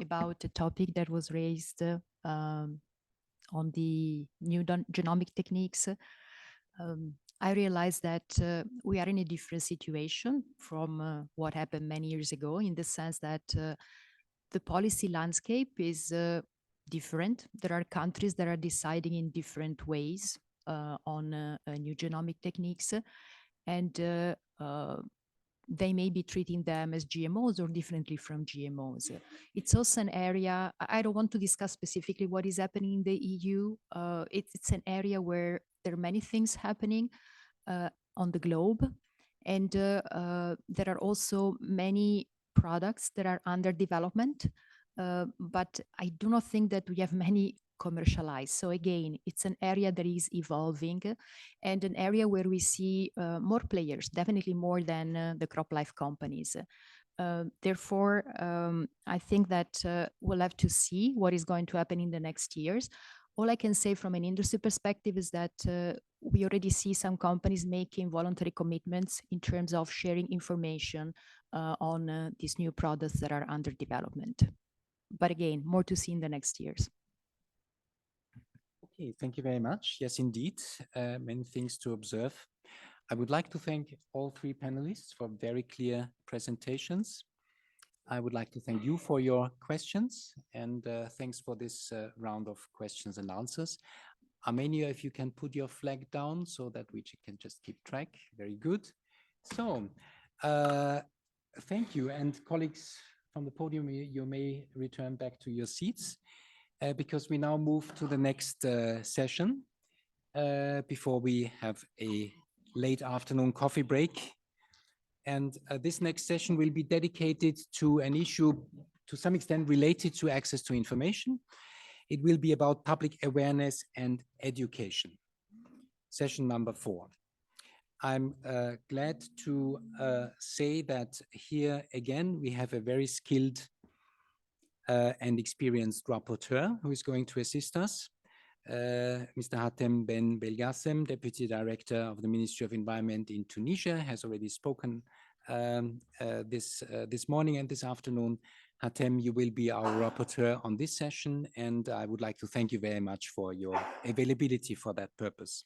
Speaker 7: about the topic that was raised on the new genomic techniques. I realized that we are in a different situation from what happened many years ago, in the sense that the policy landscape is different. There are countries that are deciding in different ways on new genomic techniques, and they may be treating them as GMOs or differently from GMOs. It's also an area, I don't want to discuss specifically what is happening in the EU. It's an area where there are many things happening on the globe. And there are also many products that are under development, but I do not think that we have many commercialized. So again, it's an area that is evolving and an area where we see more players, definitely more than the crop life companies. Therefore, I think that we'll have to see what is going to happen in the next years. All I can say from an industry perspective is that we already see some companies making voluntary commitments in terms of sharing information on these new products that are under development. But again, more to see in the next years.
Speaker 3: Okay, thank you very much. Yes, indeed, many things to observe. I would like to thank all three panelists for very clear presentations. I would like to thank you for your questions, and thanks for this round of questions and answers. Armenia, if you can put your flag down so that we can just keep track. Very good. So, thank you. And colleagues from the podium, you may return back to your seats because we now move to the next session before we have a late afternoon coffee break. And this next session will be dedicated to an issue to some extent related to access to information. It will be about public awareness and education. Session number 4. I'm glad to say that here again, we have a very skilled and experienced rapporteur who is going to assist us. Mr. Hatem Ben Belgassem, Deputy Director of the Ministry of Environment in Tunisia, has already spoken this morning and this afternoon. Hatem, you will be our rapporteur on this session, and I would like to thank you very much for your availability for that purpose.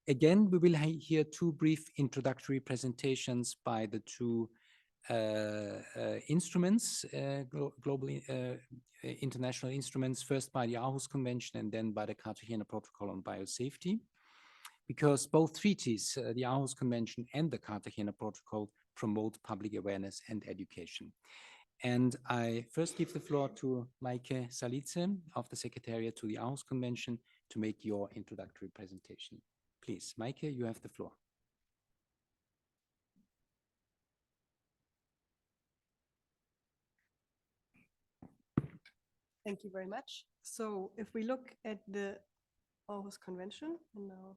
Speaker 3: Again, we will hear two brief introductory presentations by the two instruments, global international instruments, first by the Aarhus Convention and then by the Cartagena Protocol on Biosafety, because both treaties, the Aarhus Convention and the Cartagena Protocol, promote public awareness and education. And I first give the floor to Maike Salice of the Secretariat to the Aarhus Convention to make your introductory presentation. Please, Maike, you have the floor.
Speaker 4: Thank you very much. So if we look at the Aarhus Convention, and now,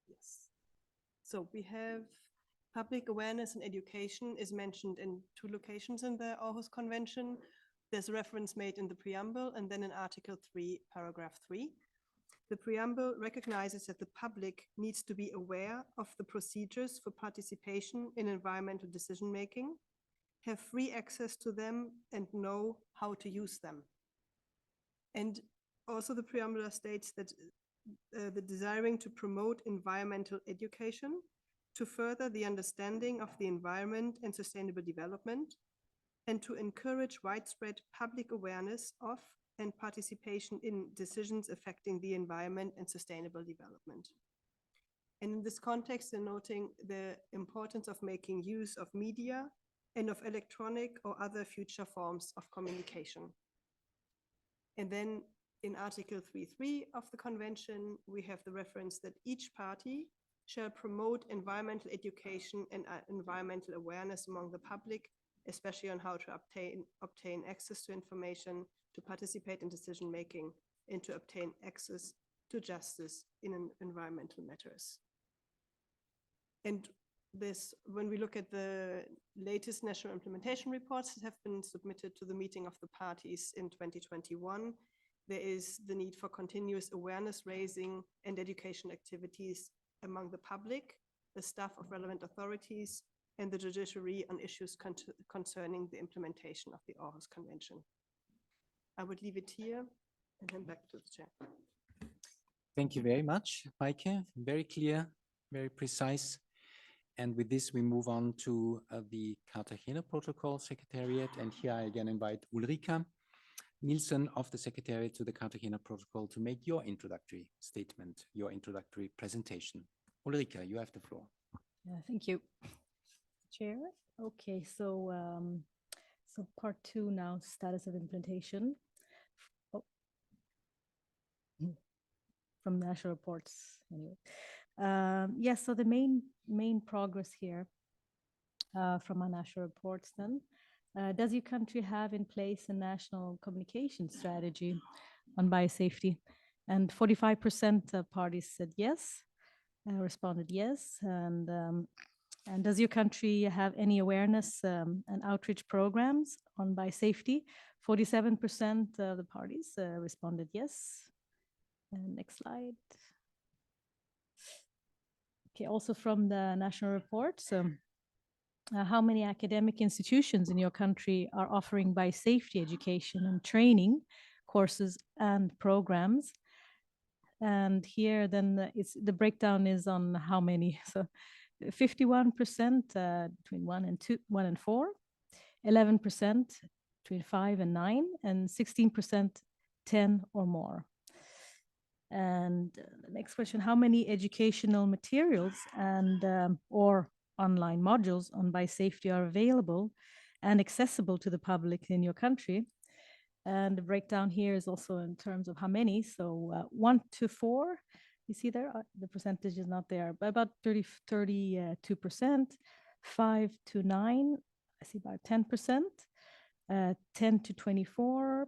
Speaker 4: yes. So we have public awareness and education is mentioned in 2 locations in the Aarhus Convention. There's a reference made in the preamble and then in Article 3, paragraph 3. The preamble recognizes that the public needs to be aware of the procedures for participation in environmental decision-making, have free access to them, and know how to use them. And also the preamble states that the desiring to promote environmental education to further the understanding of the environment and sustainable development, and to encourage widespread public awareness of and participation in decisions affecting the environment and sustainable development. And in this context, they're noting the importance of making use of media and of electronic or other future forms of communication. And then in Article 3.3 of the Convention, we have the reference that each party shall promote environmental education and environmental awareness among the public, especially on how to obtain access to information, to participate in decision-making, and to obtain access to justice in environmental matters. And this, when we look at the latest national implementation reports that have been submitted to the meeting of the parties in 2021, there is the need for continuous awareness raising and education activities among the public, the staff of relevant authorities, and the judiciary on issues concerning the implementation of the Aarhus Convention. I would leave it here and hand back to the chair.
Speaker 3: Thank you very much, Maike. Very clear, very precise. And with this, we move on to the Cartagena Protocol Secretariat. And here I again invite Ulrika Nielsen of the Secretariat to the Cartagena Protocol to make your introductory statement, your introductory presentation. Ulrika, you have the floor.
Speaker 2: Yeah, thank you, Chair. Okay, so so part 2 now, status of implementation. From national reports, anyway. Yes, so the main progress here from our national reports then. Does your country have in place a national communication strategy on biosafety? And 45% of parties said yes, responded yes. And does your country have any awareness and outreach programs on biosafety? 47% of the parties responded yes. And next slide. Okay, also from the national reports, how many academic institutions in your country are offering biosafety education and training courses and programs? And here then the breakdown is on how many. So 51% between 1 and 4, 11% between 5 and 9, and 16% 10 or more. And the next question, how many educational materials and or online modules on biosafety are available and accessible to the public in your country? And the breakdown here is also in terms of how many. So 1 to 4, you see there, the percentage is not there, but about 32%, 5 to 9, I see about 10%, 10 to 24,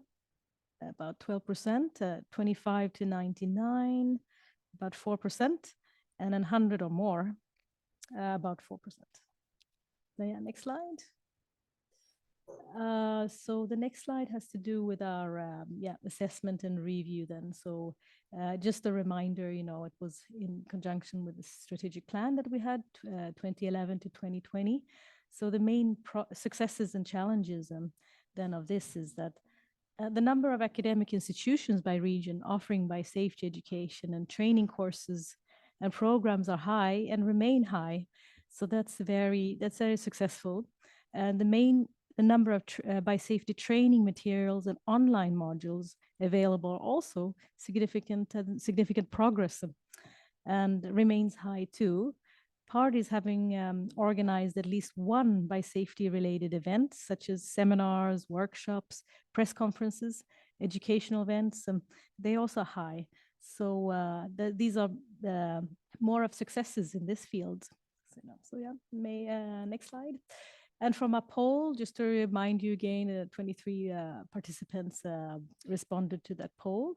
Speaker 2: about 12%, 25 to 99, about 4%, and 100 or more, about 4%. So yeah, next slide. So the next slide has to do with our assessment and review then. So just a reminder, you know, it was in conjunction with the strategic plan that we had 2011 to 2020. So the main successes and challenges then of this is that the number of academic institutions by region offering biosafety education and training courses and programs are high and remain high. So that's very successful. And the number of biosafety training materials and online modules available are also significant progress and remains high too. Parties having organized at least one biosafety related event, such as seminars, workshops, press conferences, educational events, they also are high. So these are more of successes in this field. So yeah, next slide. And from a poll, just to remind you again, 23 participants responded to that poll.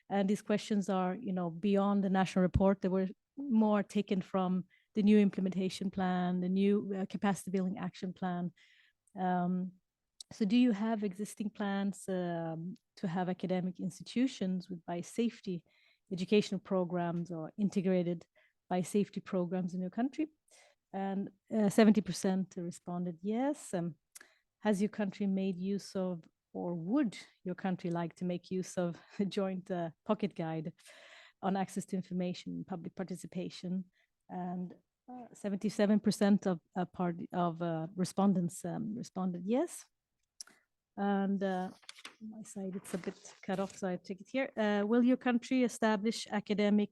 Speaker 2: And these questions are, you know, beyond the national report. They were more taken from the new implementation plan, the new capacity building action plan. So do you have existing plans to have academic institutions with biosafety educational programs or integrated biosafety programs in your country? And 70% responded yes. Has your country made use of, or would your country like to make use of a joint pocket guide on access to information, public participation? And 77% of respondents responded yes. And my side, it's a bit cut off, so I take it here. Will your country establish academic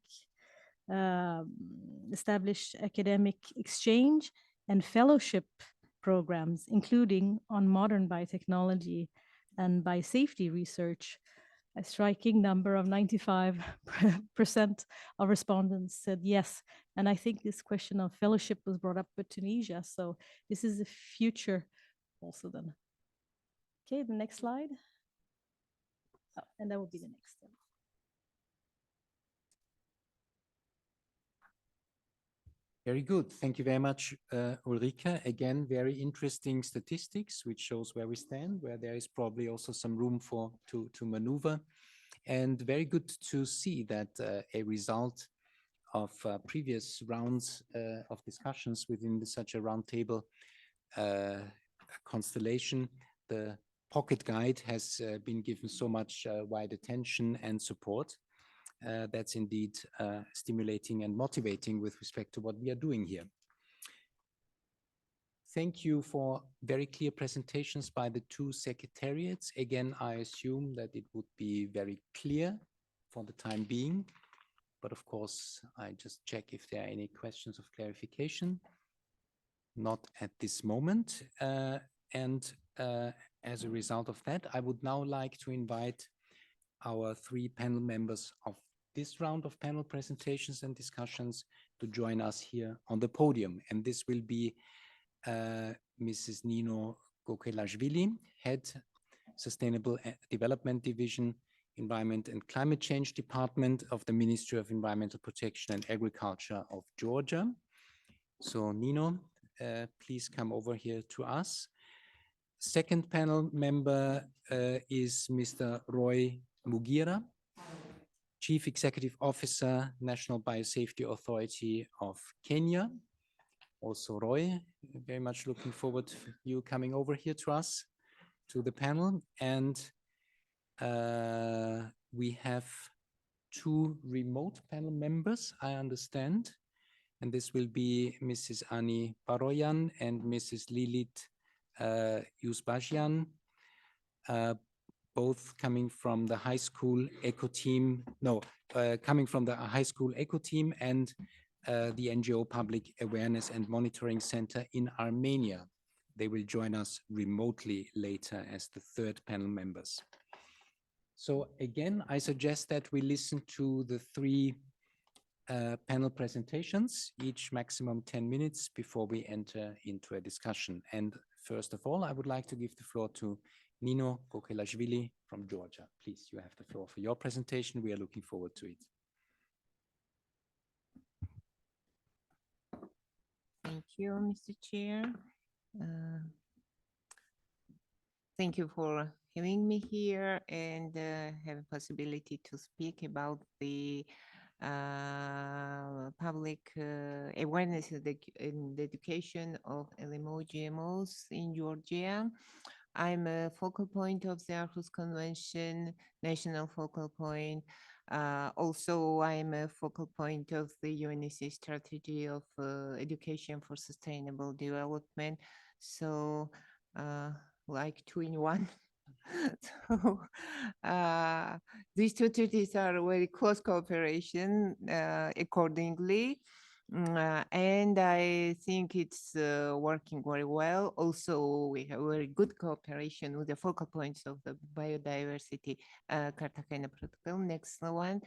Speaker 2: establish academic exchange and fellowship programs, including on modern biotechnology and biosafety research. A striking number of 95% of respondents said yes. And I think this question of fellowship was brought up with Tunisia. So this is the future also then. Okay, the next slide. Oh, and that will be the next one.
Speaker 3: Very good. Thank you very much, Ulrike. Again, very interesting statistics, which shows where we stand, where there is probably also some room to maneuver. And very good to see that a result of previous rounds of discussions within such a roundtable constellation, the pocket guide has been given so much wide attention and support. That's indeed stimulating and motivating with respect to what we are doing here. Thank you for very clear presentations by the two secretariats. Again, I assume that it would be very clear for the time being, but of course, I just check if there are any questions of clarification. Not at this moment. As a result of that, I would now like to invite our three panel members of this round of panel presentations and discussions to join us here on the podium. And this will be Mrs. Nino Gokelashvili, Head Sustainable Development Division, Environment and Climate Change Department of the Ministry of Environmental Protection and Agriculture of Georgia. So Nino, please come over here to us. Second panel member is Mr. Roy Mugira, Chief Executive Officer, National Biosafety Authority of Kenya. Also Roy, very much looking forward to you coming over here to us, to the panel. And we have two remote panel members, I understand. And this will be Mrs. Ani Baroyan and Mrs. Lilit Yusbajian, both coming from the high school eco team, coming from the high school eco team and the NGO Public Awareness and Monitoring Center in Armenia. They will join us remotely later as the third panel members. So again, I suggest that we listen to the three panel presentations, each maximum 10 minutes before we enter into a discussion. And first of all, I would like to give the floor to Nino Gokelashvili from Georgia. Please, you have the floor for your presentation. We are looking forward to it.
Speaker 8: Thank you, Mr. Chair. Thank you for having me here and have a possibility to speak about the public awareness and education of LMO GMOs in Georgia. I'm a focal point of the Aarhus Convention, national focal point. Also, I'm a focal point of the UNEC strategy of education for sustainable development. So like two in one. So these two treaties are very close cooperation accordingly. And I think it's working very well. Also, we have very good cooperation with the focal points of the biodiversity Cartagena Protocol. Next one.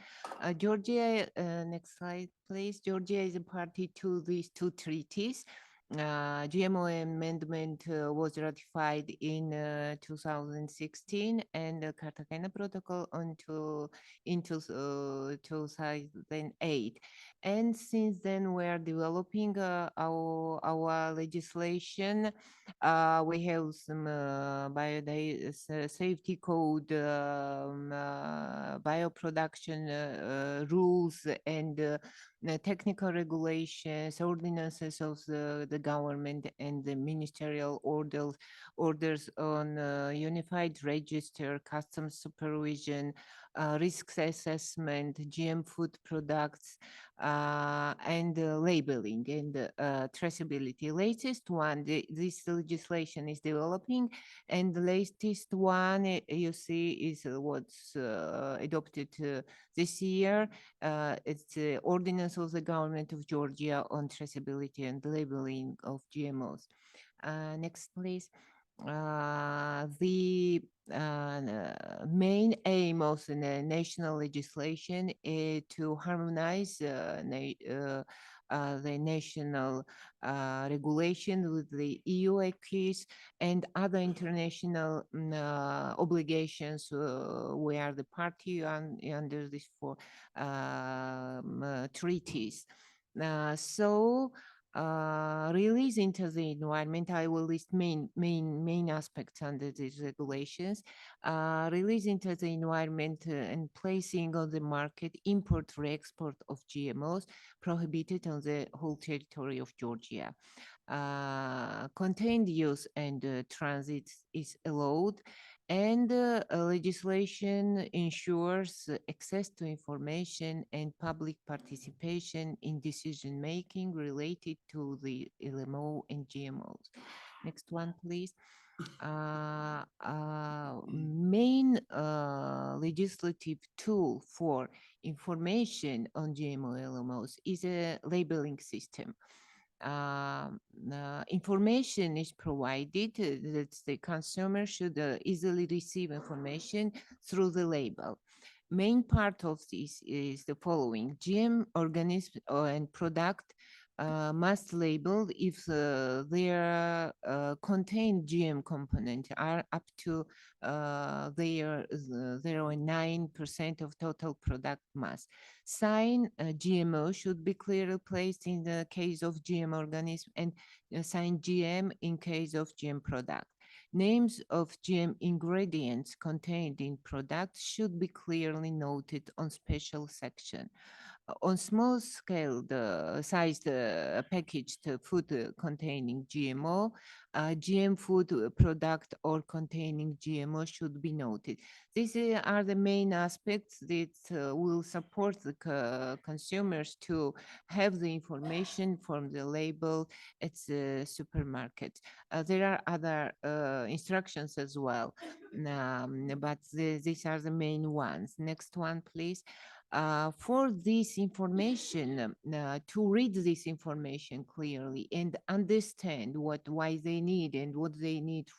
Speaker 8: Georgia, next slide, please. Georgia is a party to these two treaties. GMO amendment was ratified in 2016 and the Cartagena Protocol in 2008. And since then, we are developing our legislation. We have some biosafety code, bioproduction rules, and technical regulations, ordinances of the government, and the ministerial orders on unified register, customs supervision, risk assessment, GM food products, and labeling and traceability. Latest one, this legislation is developing, and the latest one you see is what's adopted this year. It's the ordinance of the government of Georgia on traceability and labeling of GMOs. Next, please. The main aim of the national legislation is to harmonize the national regulation with the EU acquis and other international obligations. We are the party under these four treaties. Release into the environment, I will list main aspects under these regulations. Release into the environment and placing on the market import or export of GMOs prohibited on the whole territory of Georgia. Contained use and transit is allowed, and legislation ensures access to information and public participation in decision-making related to the LMO and GMOs. Next one, please. Main legislative tool for information on GMO LMOs is a labeling system. Information is provided that the consumer should easily receive information through the label. Main part of this is the following: GM organism and product must label if their contain GM component are up to their 0.9% of total product mass. Sign GMO should be clearly placed in the case of GM organism, and sign GM in case of GM product. Names of GM ingredients contained in products should be clearly noted on special section. On small scale, the sized packaged food containing GMO, GM food product or containing GMO should be noted. These are the main aspects that will support the consumers to have the information from the label at the supermarket. There are other instructions as well, but these are the main ones. Next one, please. For this information, to read this information clearly and understand why they need and what they need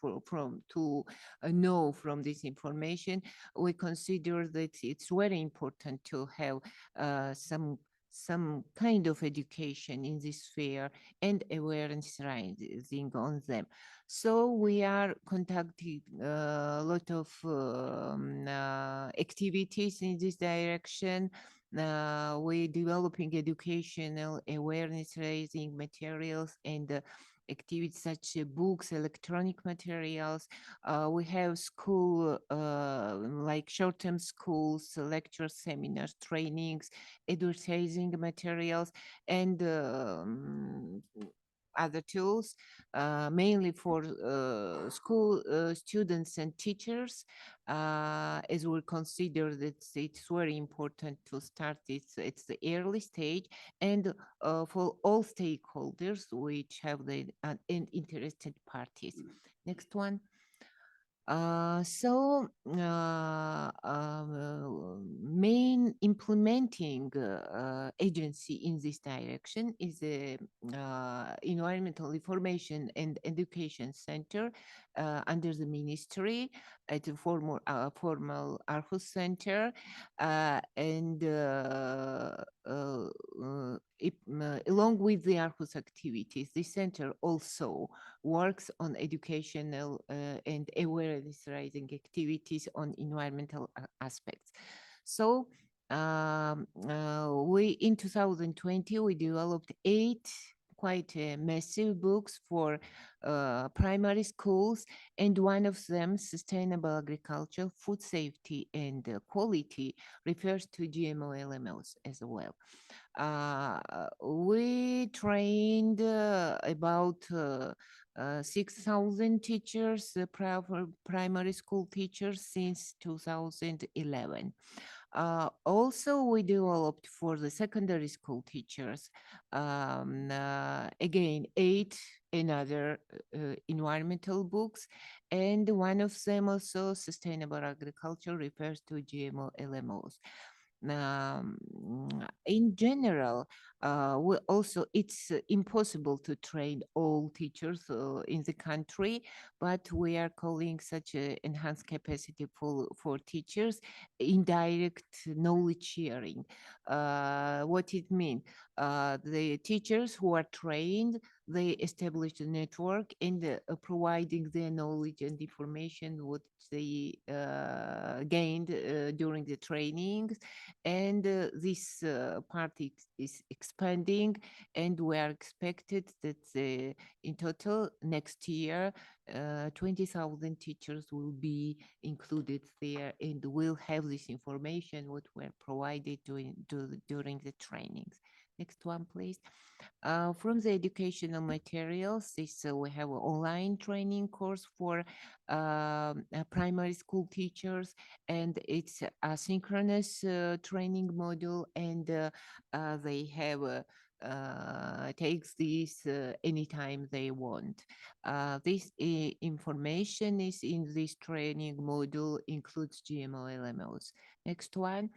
Speaker 8: to know from this information, we consider that it's very important to have some kind of education in this sphere and awareness rising on them. So we are conducting a lot of activities in this direction. We're developing educational awareness raising materials and activities such as books, electronic materials. We have school, like short-term schools, lectures, seminars, trainings, advertising materials, and other tools, mainly for school students and teachers, as we consider that it's very important to start it at the early stage, and for all stakeholders which have the interested parties. Next one. Main implementing agency in this direction is the Environmental Information and Education Center under the ministry at the formal Aarhus Center, and along with the Aarhus activities, the center also works on educational and awareness raising activities on environmental aspects. So in 2020, we developed 8 quite massive books for primary schools, and one of them, Sustainable Agriculture, Food Safety and Quality, refers to GMO LMOs as well. We trained about 6,000 teachers, primary school teachers since 2011. Also, we developed for the secondary school teachers, again, 8 another environmental books, and one of them also sustainable agriculture refers to GMO LMOs. In general, it's impossible to train all teachers in the country, but we are calling such a enhanced capacity for teachers indirect knowledge sharing. What it means? The teachers who are trained, they establish a network and providing their knowledge and information what they gained during the trainings, and this part is expanding, and we are expected that in total next year 20,000 teachers will be included there and will have this information what were provided during the trainings. Next one, please. From the educational materials, we have an online training course for primary school teachers, and it's a asynchronous training module, and they have takes this anytime they want. This information is in this training module, includes GMO LMOs. Next one.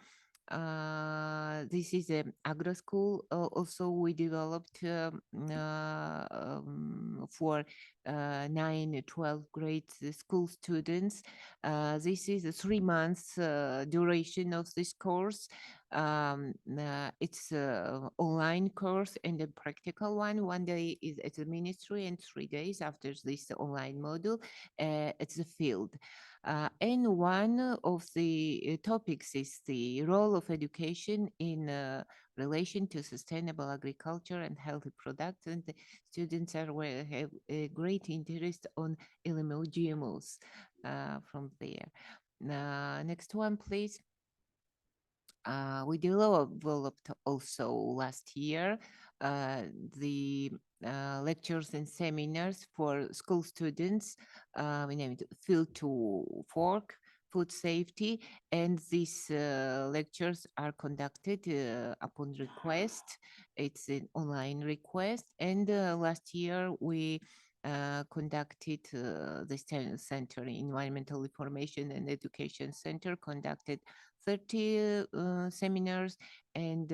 Speaker 8: This is an agro school. Also, we developed for 9, 12 grade school students. This is a 3 months duration of this course. It's an online course and a practical one. 1 day is at the ministry and 3 days after this online module at the field. And one of the topics is the role of education in relation to sustainable agriculture and healthy products, and the students have a great interest on LMO GMOs from there. Next one, please. We developed also last year the lectures and seminars for school students. We named Field to Fork, Food Safety, and these lectures are conducted upon request. It's an online request, and last year we conducted the Center, Environmental Information and Education Center, conducted 30 seminars, and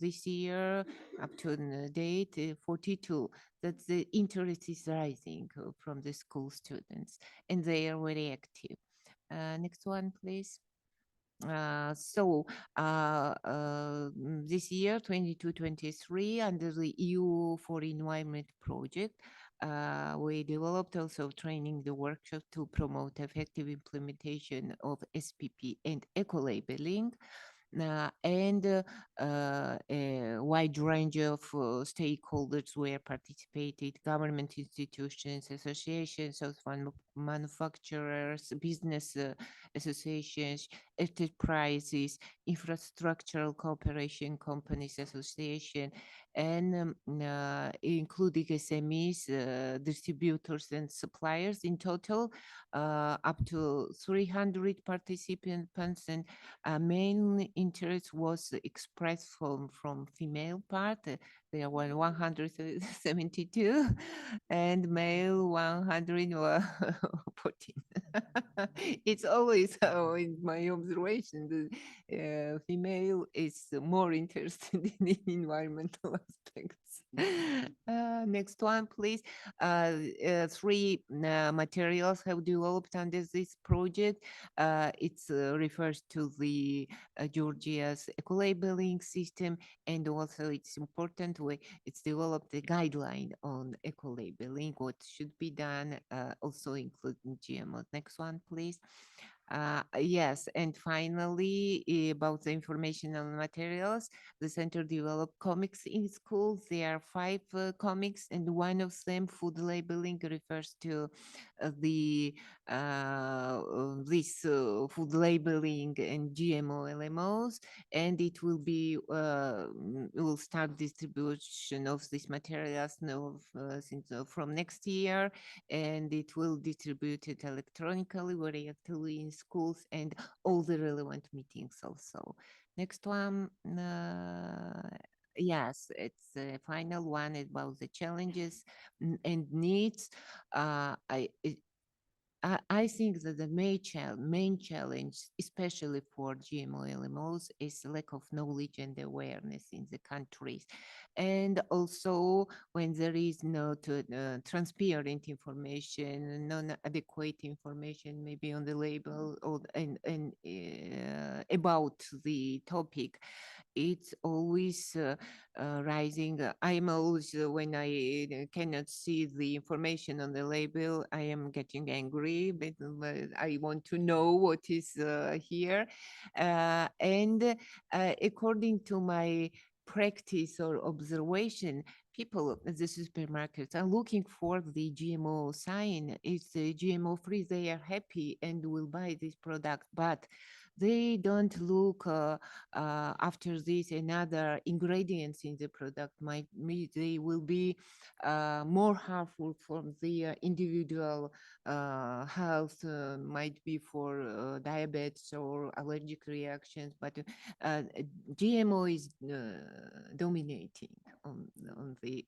Speaker 8: this year up to date 42. That the interest is rising from the school students, and they are very active. Next one, please. This year 22-23, under the EU for Environment project, we developed also training the workshop to promote effective implementation of SPP and eco-labeling. And a wide range of stakeholders were participated, government institutions, associations of manufacturers, business associations, enterprises, infrastructural cooperation companies association, and including SMEs, distributors and suppliers. In total, up to 300 participants, and main interest was expressed from female part. There were 172 and male 114. It's always in my observation, the female is more interested in environmental aspects. Next one, please. 3 materials have developed under this project. It refers to the Georgia's eco-labeling system, and also it's important it's developed a guideline on eco-labeling, what should be done, also including GMOs. Next one, please. Yes, and finally, about the informational materials, the center developed comics in schools. There are 5 comics, and one of them, food labeling, refers to this food labeling and GMO LMOs, and it will be will start distribution of these materials now from next year, and it will distribute it electronically very actively in schools and all the relevant meetings also. Next one, yes, it's the final one about the challenges and needs. I think that the main challenge, especially for GMO LMOs, is lack of knowledge and awareness in the countries. And also when there is no transparent information, non-adequate information, maybe on the label or about the topic, it's always rising. I'm always, when I cannot see the information on the label, I am getting angry, but I want to know what is here. And according to my practice or observation, people at the supermarkets are looking for the GMO sign. It's GMO free, they are happy and will buy this product, but they don't look after this and other ingredients in the product. They will be more harmful for the individual health, might be for diabetes or allergic reactions, but GMO is dominating on the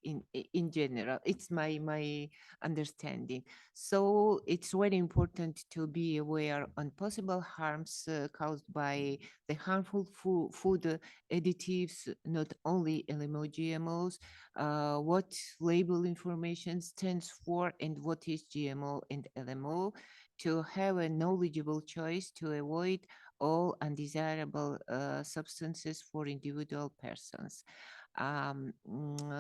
Speaker 8: in general. It's my understanding. So it's very important to be aware on possible harms caused by the harmful food additives, not only LMO GMOs, what label information stands for and what is GMO and LMO, to have a knowledgeable choice to avoid all undesirable substances for individual persons.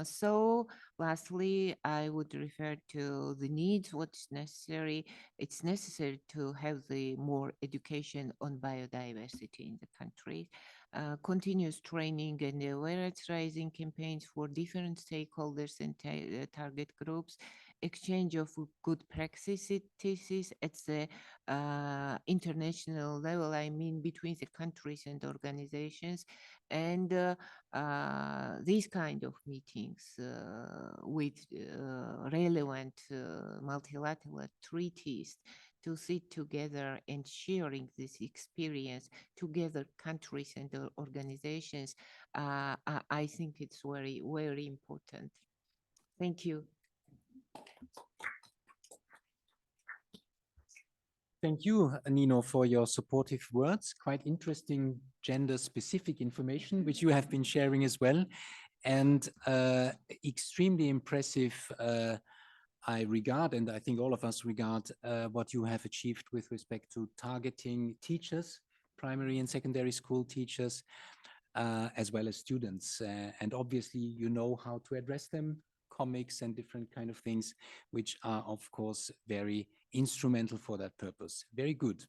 Speaker 8: So lastly, I would refer to the needs, what's necessary. It's necessary to have the more education on biodiversity in the country, continuous training and awareness raising campaigns for different stakeholders and target groups, exchange of good practices at the international level, I mean between the countries and organizations, and these kind of meetings with relevant multilateral treaties to sit together and sharing this experience together, countries and organizations, I think it's very, very important. Thank you.
Speaker 3: Thank you, Nino, for your supportive words. Quite interesting gender-specific information, which you have been sharing as well. And extremely impressive, I regard, and I think all of us regard, what you have achieved with respect to targeting teachers, primary and secondary school teachers, as well as students. And obviously, you know how to address them, comics and different kind of things, which are, of course, very instrumental for that purpose. Very good.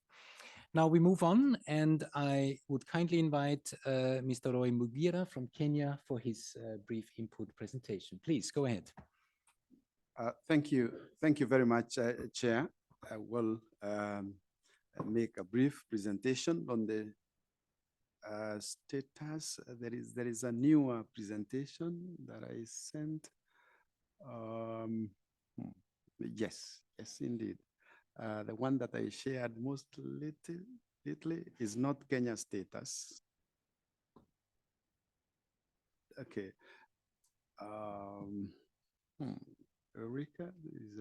Speaker 3: Now we move on, and I would kindly invite Mr. Roy Mugira from Kenya for his brief input presentation. Please go ahead.
Speaker 9: Thank you. Thank you very much, Chair. I will make a brief presentation on the status. There is a new presentation that I sent. Yes, indeed. The one that I shared most lately is not Kenya status. Okay. Eureka is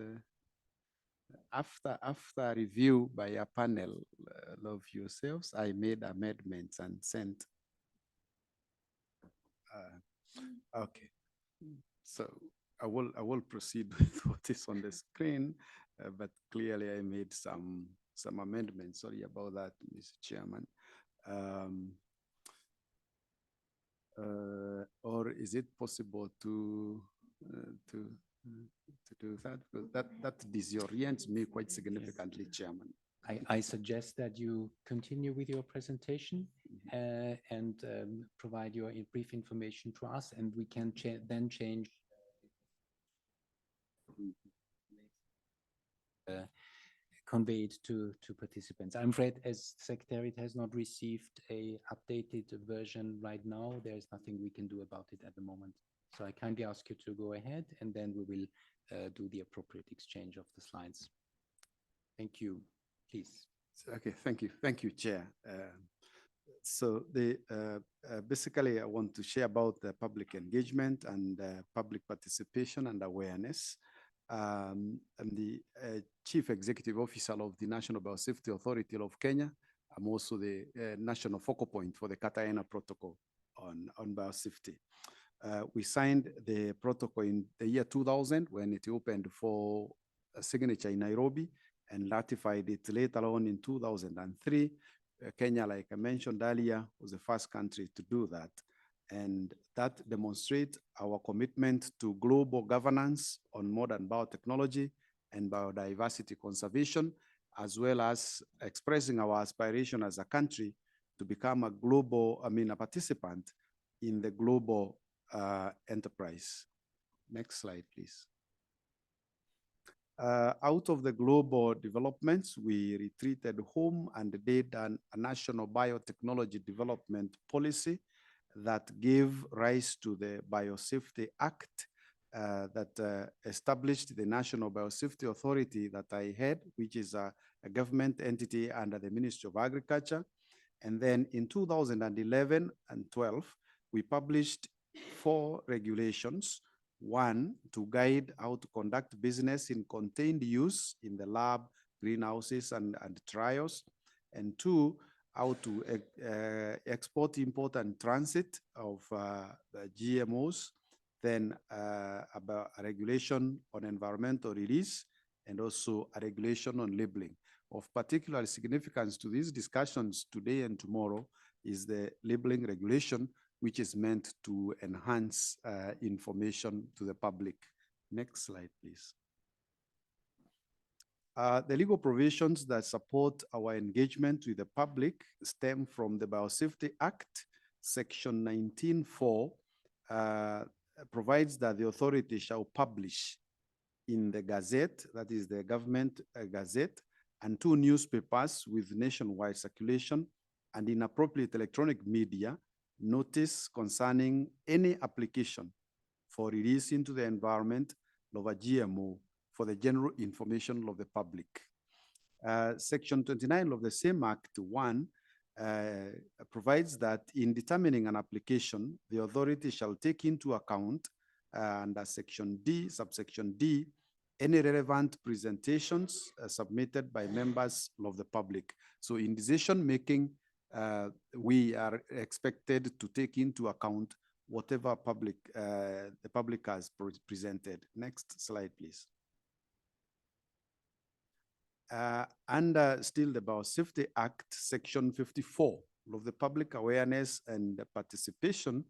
Speaker 9: after review by a panel of yourselves, I made amendments and sent. Okay. So I will proceed with what is on the screen, but clearly I made some amendments. Sorry about that, Mr. Chairman. Or is it possible to do that? Because that disorients me quite significantly, Chairman.
Speaker 3: I suggest that you continue with your presentation and provide your brief information to us, and we can then change conveyed to participants. I'm afraid as Secretariat has not received a updated version right now, there's nothing we can do about it at the moment. So I kindly ask you to go ahead, and then we will do the appropriate exchange of the slides. Thank you. Please.
Speaker 9: Okay, thank you, Chair. So basically, I want to share about the public engagement and public participation and awareness. I'm the Chief Executive Officer of the National Biosafety Authority of Kenya. I'm also the national focal point for the Cartagena Protocol on biosafety. We signed the protocol in the year 2000 when it opened for a signature in Nairobi, and ratified it later on in 2003. Kenya, like I mentioned earlier, was the first country to do that. And that demonstrates our commitment to global governance on modern biotechnology and biodiversity conservation, as well as expressing our aspiration as a country to become a global, a participant in the global enterprise. Next slide, please. Out of the global developments, we retreated home and did a national biotechnology development policy that gave rise to the Biosafety Act that established the National Biosafety Authority that I head, which is a government entity under the Ministry of Agriculture. And then in 2011 and 12, we published 4 regulations. 1, to guide how to conduct business in contained use in the lab, greenhouses, and trials. And 2, how to export, import, and transit of the GMOs. Then about a regulation on environmental release, and also a regulation on labeling. Of particular significance to these discussions today and tomorrow is the labeling regulation, which is meant to enhance information to the public. Next slide, please. The legal provisions that support our engagement with the public stem from the Biosafety Act. Section 19(4) provides that the authority shall publish in the Gazette, that is the government Gazette, and 2 newspapers with nationwide circulation, and in appropriate electronic media, notice concerning any application for release into the environment of a GMO for the general information of the public. Section 29 of the same Act 1 provides that in determining an application, the authority shall take into account under Section D, subsection D, any relevant presentations submitted by members of the public. So in decision making, we are expected to take into account whatever the public has presented. Next slide, please. Under still the Biosafety Act, Section 54 of the Public Awareness and Participation,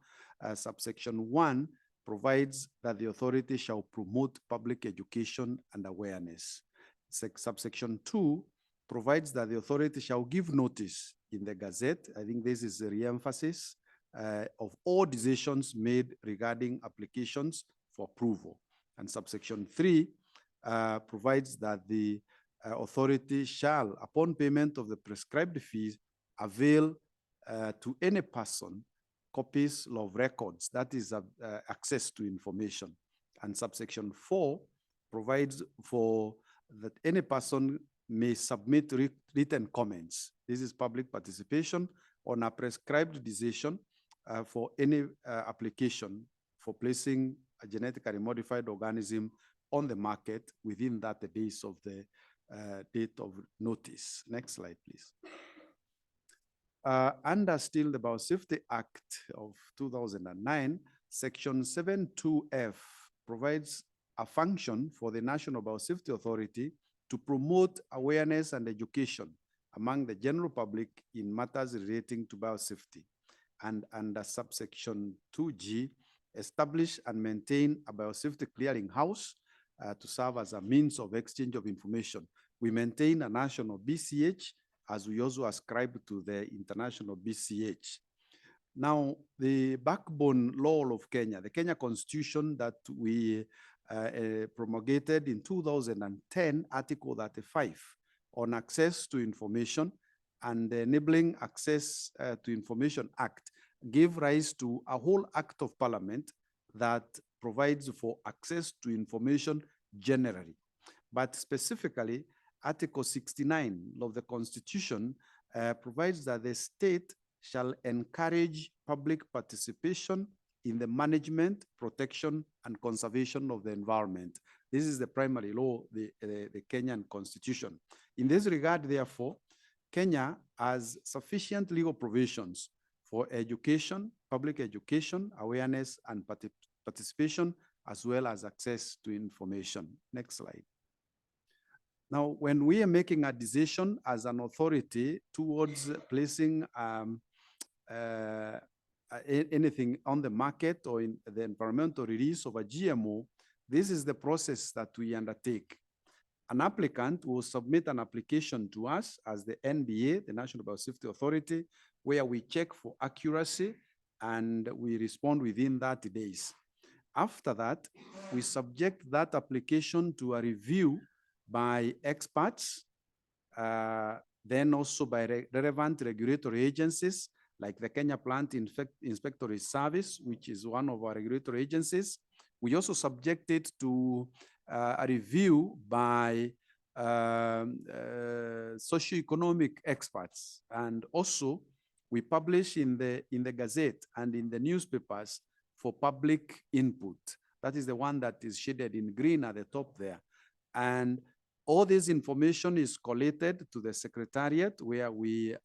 Speaker 9: subsection 1 provides that the authority shall promote public education and awareness. Subsection 2 provides that the authority shall give notice in the Gazette. I think this is a re-emphasis of all decisions made regarding applications for approval. And subsection 3 provides that the authority shall, upon payment of the prescribed fees, avail to any person copies of records, that is access to information. And subsection 4 provides for that any person may submit written comments. This is public participation on a prescribed decision for any application for placing a genetically modified organism on the market within that the days of the date of notice. Next slide, please. Under still the Biosafety Act of 2009, Section 72F provides a function for the National Biosafety Authority to promote awareness and education among the general public in matters relating to biosafety. And under subsection 2G, establish and maintain a biosafety clearinghouse to serve as a means of exchange of information. We maintain a national BCH as we also ascribe to the international BCH. Now, the backbone law of Kenya, the Kenya Constitution that we promulgated in 2010, Article 35, on access to information and the Enabling Access to Information Act, gave rise to a whole act of parliament that provides for access to information generally. But specifically, Article 69 of the Constitution provides that the state shall encourage public participation in the management, protection, and conservation of the environment. This is the primary law, the Kenyan Constitution. In this regard, therefore, Kenya has sufficient legal provisions for education, public education, awareness, and participation, as well as access to information. Next slide. Now, when we are making a decision as an authority towards placing anything on the market or in the environmental release of a GMO, this is the process that we undertake. An applicant will submit an application to us as the NBA, the National Biosafety Authority, where we check for accuracy and we respond within 30 days. After that, we subject that application to a review by experts, then also by relevant regulatory agencies like the Kenya Plant Inspectorate Service, which is one of our regulatory agencies. We also subject it to a review by socioeconomic experts. And also we publish in the Gazette and in the newspapers for public input. That is the one that is shaded in green at the top there. And all this information is collated to the Secretariat, where we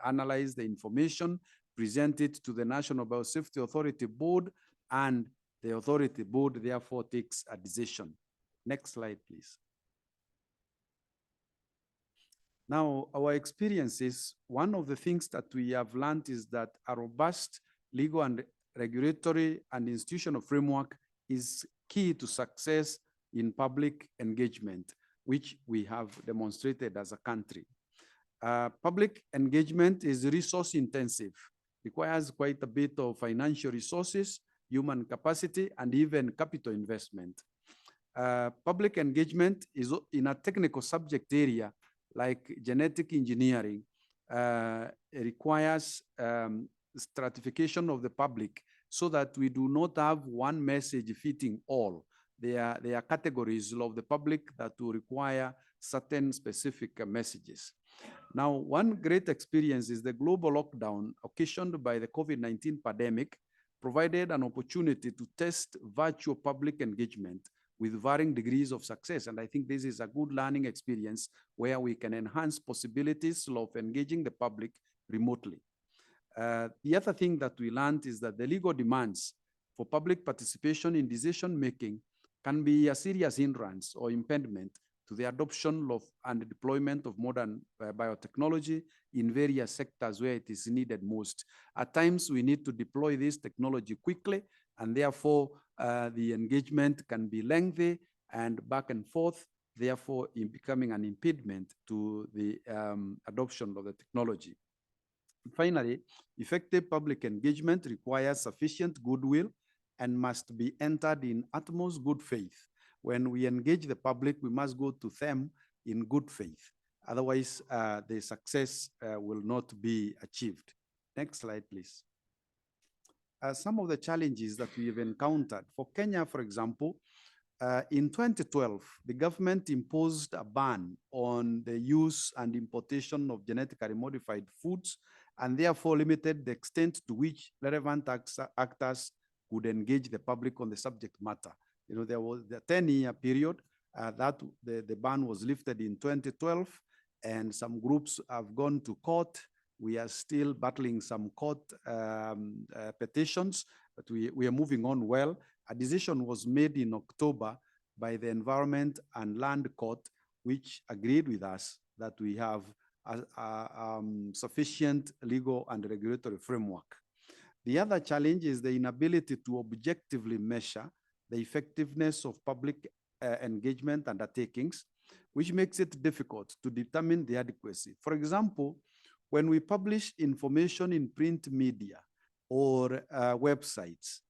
Speaker 9: analyze the information, present it to the National Biosafety Authority Board, and the Authority Board therefore takes a decision. Next slide, please. Now, our experiences, one of the things that we have learned is that a robust legal and regulatory and institutional framework is key to success in public engagement, which we have demonstrated as a country. Public engagement is resource intensive, requires quite a bit of financial resources, human capacity, and even capital investment. Public engagement is in a technical subject area like genetic engineering. It requires stratification of the public so that we do not have one message fitting all. There are categories of the public that will require certain specific messages. Now, one great experience is the global lockdown occasioned by the COVID-19 pandemic provided an opportunity to test virtual public engagement with varying degrees of success. And I think this is a good learning experience where we can enhance possibilities of engaging the public remotely. The other thing that we learned is that the legal demands for public participation in decision-making can be a serious hindrance or impediment to the adoption of and deployment of modern biotechnology in various sectors where it is needed most. At times, we need to deploy this technology quickly, and therefore the engagement can be lengthy and back and forth, therefore in becoming an impediment to the adoption of the technology. Finally, effective public engagement requires sufficient goodwill and must be entered in utmost good faith. When we engage the public, we must go to them in good faith. Otherwise, the success will not be achieved. Next slide, please. Some of the challenges that we have encountered. For Kenya, for example, in 2012, the government imposed a ban on the use and importation of genetically modified foods, and therefore limited the extent to which relevant actors would engage the public on the subject matter. You know, there was the 10-year period that the ban was lifted in 2012, and some groups have gone to court. We are still battling some court petitions, but we are moving on well. A decision was made in October by the Environment and Land Court, which agreed with us that we have a sufficient legal and regulatory framework. The other challenge is the inability to objectively measure the effectiveness of public engagement undertakings. which makes it difficult to determine the adequacy. For example, when we publish information in print media or websites,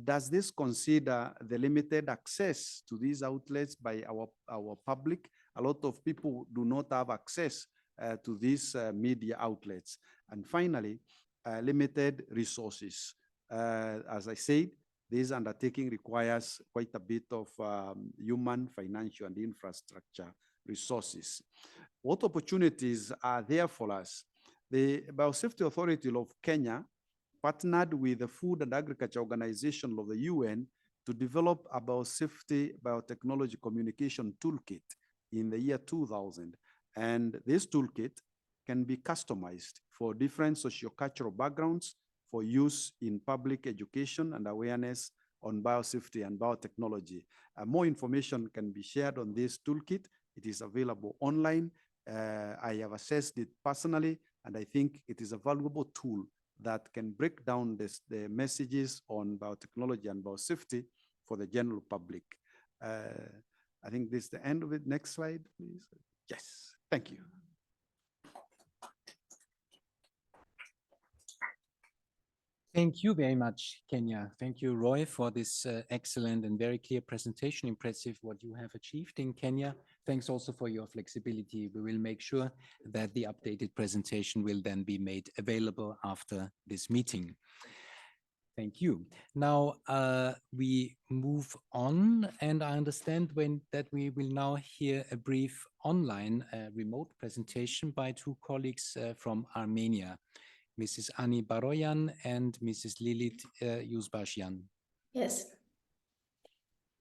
Speaker 9: does this consider the limited access to these outlets by our public? A lot of people do not have access to these media outlets. And finally, limited resources. As I said, this undertaking requires quite a bit of human, financial, and infrastructure resources. What opportunities are there for us? The Biosafety Authority of Kenya partnered with the Food and Agriculture Organization of the UN to develop a biosafety biotechnology communication toolkit in the year 2000. And this toolkit can be customized for different sociocultural backgrounds for use in public education and awareness on biosafety and biotechnology. More information can be shared on this toolkit. It is available online. I have assessed it personally, and I think it is a valuable tool that can break down the messages on biotechnology and biosafety for the general public. I think this is the end of it. Next slide, please. Yes, thank you.
Speaker 3: Thank you very much, Kenya. Thank you, Roy, for this excellent and very clear presentation. Impressive what you have achieved in Kenya. Thanks also for your flexibility. We will make sure that the updated presentation will then be made available after this meeting. Thank you. Now we move on, and I understand that we will now hear a brief online remote presentation by two colleagues from Armenia, Mrs. Ani Baroyan and Mrs. Lilit Yuzbashian.
Speaker 14: Yes.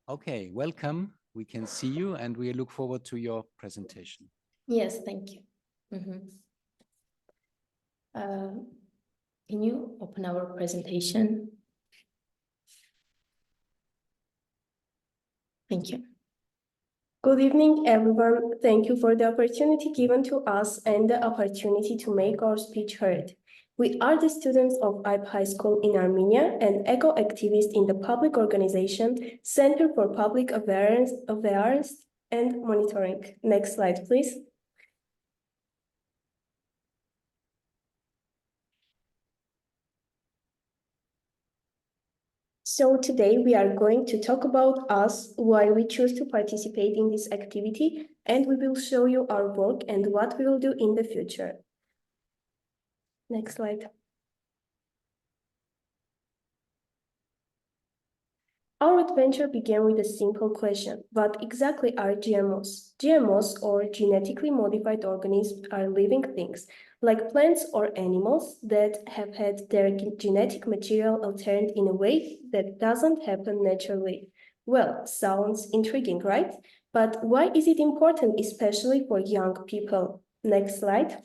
Speaker 3: Okay, welcome. We can see you and we look forward to your presentation.
Speaker 14: Yes, thank you. Can you open our presentation? Thank you.
Speaker 15: Good evening, everyone. Thank you for the opportunity given to us and the opportunity to make our speech heard. We are the students of IPE High School in Armenia and eco-activists in the public organization Center for Public Awareness and Monitoring. Next slide, please. So today we are going to talk about us, why we choose to participate in this activity, and we will show you our work and what we will do in the future. Next slide. Our adventure began with a simple question: what exactly are GMOs? GMOs, or genetically modified organisms, are living things, like plants or animals, that have had their genetic material altered in a way that doesn't happen naturally. Well, sounds intriguing, right? But why is it important, especially for young people? Next slide.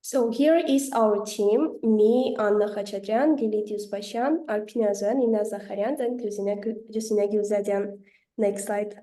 Speaker 15: So here is our team: me, Anna Khachadyan, Lilit Yuzbashian, Alpin Azan, Nina Zakharyan, and Jusina Gilzadyan. Next slide.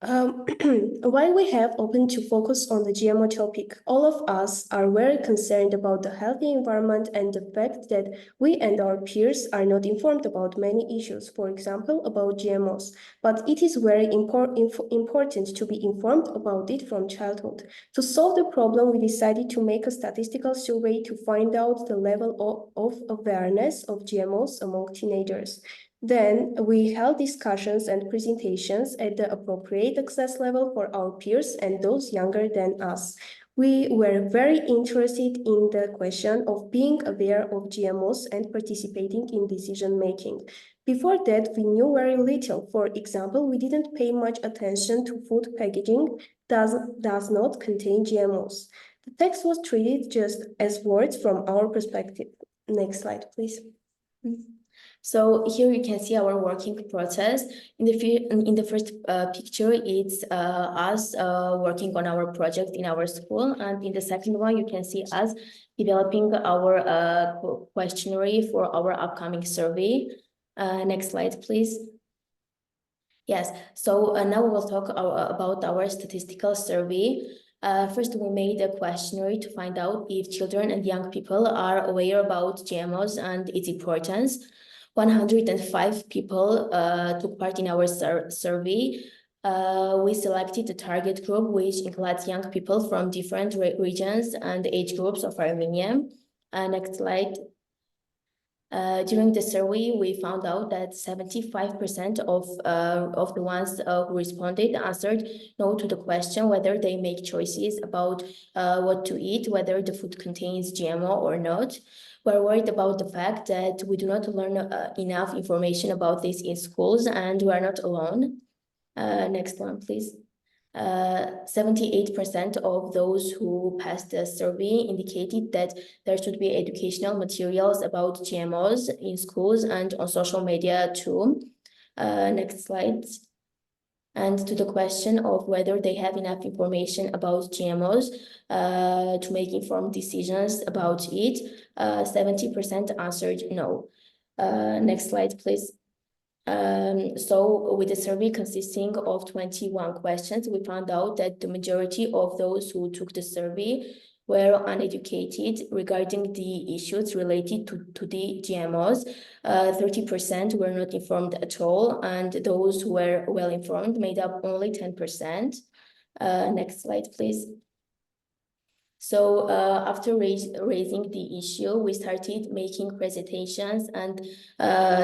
Speaker 15: While we have opted to focus on the GMO topic, all of us are very concerned about the healthy environment and the fact that we and our peers are not informed about many issues, for example, about GMOs. But it is very important to be informed about it from childhood. To solve the problem, we decided to make a statistical survey to find out the level of awareness of GMOs among teenagers. Then we held discussions and presentations at the appropriate access level for our peers and those younger than us. We were very interested in the question of being aware of GMOs and participating in decision-making. Before that, we knew very little. For example, we didn't pay much attention to food packaging does not contain GMOs. The text was treated just as words from our perspective. Next slide, please.
Speaker 14: So here you can see our working process. In the first picture, it's us working on our project in our school. And in the second one, you can see us developing our questionnaire for our upcoming survey. Next slide, please. Yes, so now we will talk about our statistical survey. First, we made a questionnaire to find out if children and young people are aware about GMOs and its importance. 105 people took part in our survey. We selected a target group, which includes young people from different regions and age groups of Armenia. Next slide. During the survey, we found out that 75% of the ones who responded answered no to the question whether they make choices about what to eat, whether the food contains GMO or not. We're worried about the fact that we do not learn enough information about this in schools, and we are not alone. Next one, please. 78% of those who passed the survey indicated that there should be educational materials about GMOs in schools and on social media too. Next slide. And to the question of whether they have enough information about GMOs to make informed decisions about it, 70% answered no. Next slide, please. So with the survey consisting of 21 questions, we found out that the majority of those who took the survey were uneducated regarding the issues related to the GMOs. 30% were not informed at all, and those who were well informed made up only 10%. Next slide, please. So after raising the issue, we started making presentations and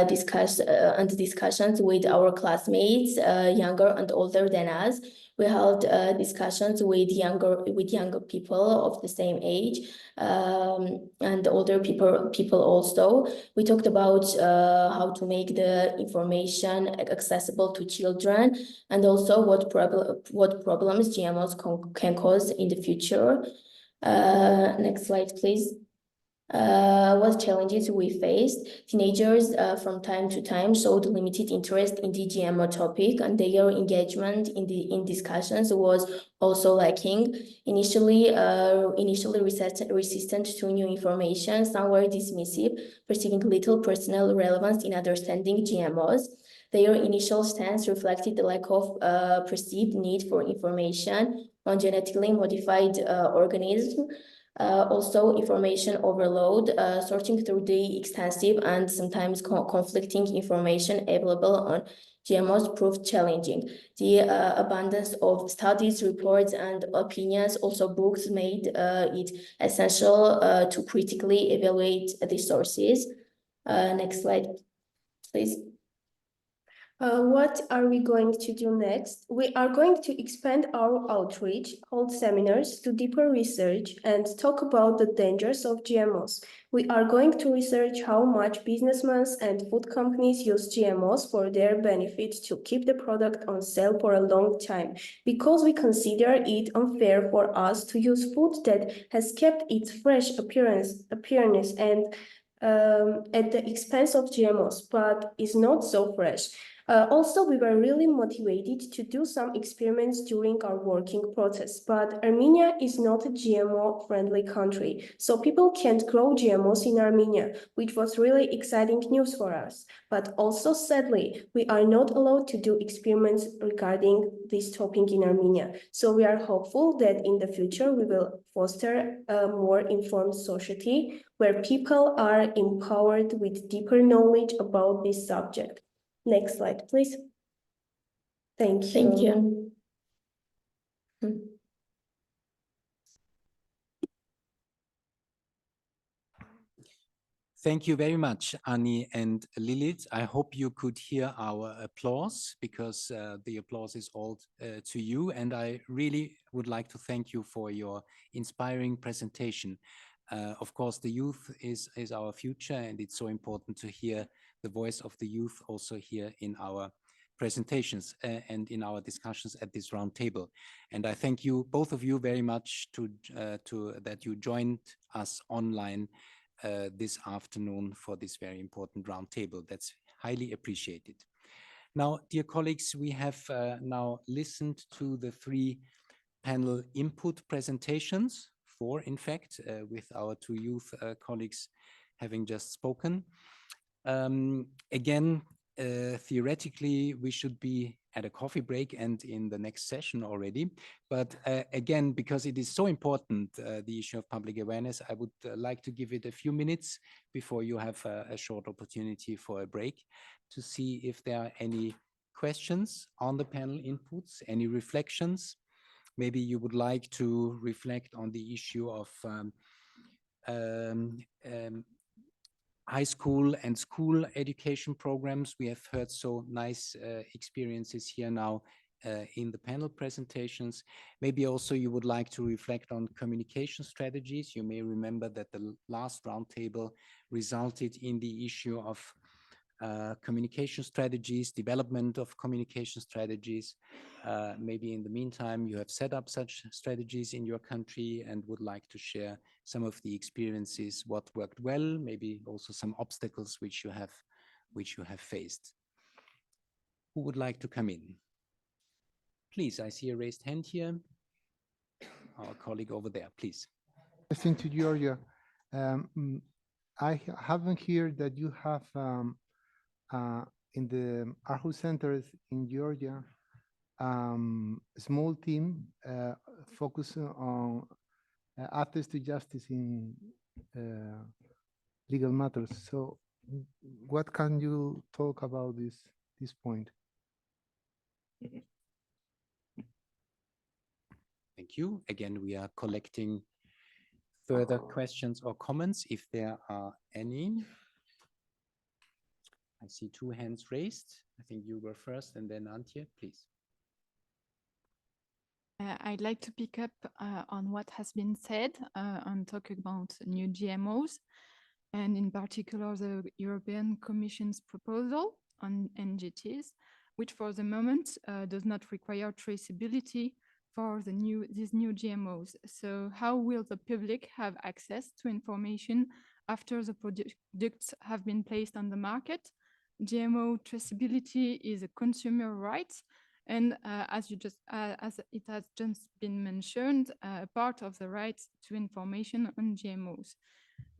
Speaker 14: discussions with our classmates, younger and older than us. We held discussions with younger people of the same age and older people also. We talked about how to make the information accessible to children, and also what problems GMOs can cause in the future. Next slide, please. What challenges we faced? Teenagers from time to time showed limited interest in the GMO topic, and their engagement in discussions was also lacking. Initially resistant to new information, some were dismissive, perceiving little personal relevance in understanding GMOs. Their initial stance reflected the lack of perceived need for information on genetically modified organisms. Also information overload, sorting through the extensive and sometimes conflicting information available on GMOs proved challenging. The abundance of studies, reports, and opinions, also books, made it essential to critically evaluate the sources. Next slide, please.
Speaker 15: What are we going to do next? We are going to expand our outreach, hold seminars, do deeper research, and talk about the dangers of GMOs. We are going to research how much businessmen and food companies use GMOs for their benefit to keep the product on sale for a long time, because we consider it unfair for us to use food that has kept its fresh appearance and at the expense of GMOs, but is not so fresh. Also, we were really motivated to do some experiments during our working process, but Armenia is not a GMO-friendly country, so people can't grow GMOs in Armenia, which was really exciting news for us. But also, sadly, we are not allowed to do experiments regarding this topic in Armenia. So we are hopeful that in the future, we will foster a more informed society where people are empowered with deeper knowledge about this subject. Next slide, please. Thank you.
Speaker 14: Thank you.
Speaker 3: Thank you very much, Annie and Lilith. I hope you could hear our applause, because the applause is all to you. And I really would like to thank you for your inspiring presentation. Of course, the youth is our future, and it's so important to hear the voice of the youth also here in our presentations and in our discussions at this round table. And I thank you, both of you, very much that you joined us online this afternoon for this very important round table. That's highly appreciated. Now, dear colleagues, we have now listened to the 3 panel input presentations, 4 in fact, with our 2 youth colleagues having just spoken. Again, theoretically, we should be at a coffee break and in the next session already. But again, because it is so important, the issue of public awareness, I would like to give it a few minutes before you have a short opportunity for a break to see if there are any questions on the panel inputs, any reflections. Maybe you would like to reflect on the issue of high school and school education programs. We have heard so nice experiences here now in the panel presentations. Maybe also you would like to reflect on communication strategies. You may remember that the last roundtable resulted in the issue of communication strategies, development of communication strategies. Maybe in the meantime, you have set up such strategies in your country and would like to share some of the experiences, what worked well, maybe also some obstacles which you have faced. Who would like to come in? Please, I see a raised hand here. Our colleague over there, please.
Speaker 16: Question to Georgia. I haven't heard that you have in the Aarhus centers in Georgia, a small team focusing on access to justice in legal matters. So what can you talk about this point?
Speaker 3: Thank you. Again, we are collecting further questions or comments if there are any. I see 2 hands raised. I think you were first and then Antje, please.
Speaker 20: I'd like to pick up on what has been said on talking about new GMOs, and in particular the European Commission's proposal on NGTs, which for the moment does not require traceability for these new GMOs. So how will the public have access to information after the products have been placed on the market? GMO traceability is a consumer right, and as it has just been mentioned, part of the right to information on GMOs.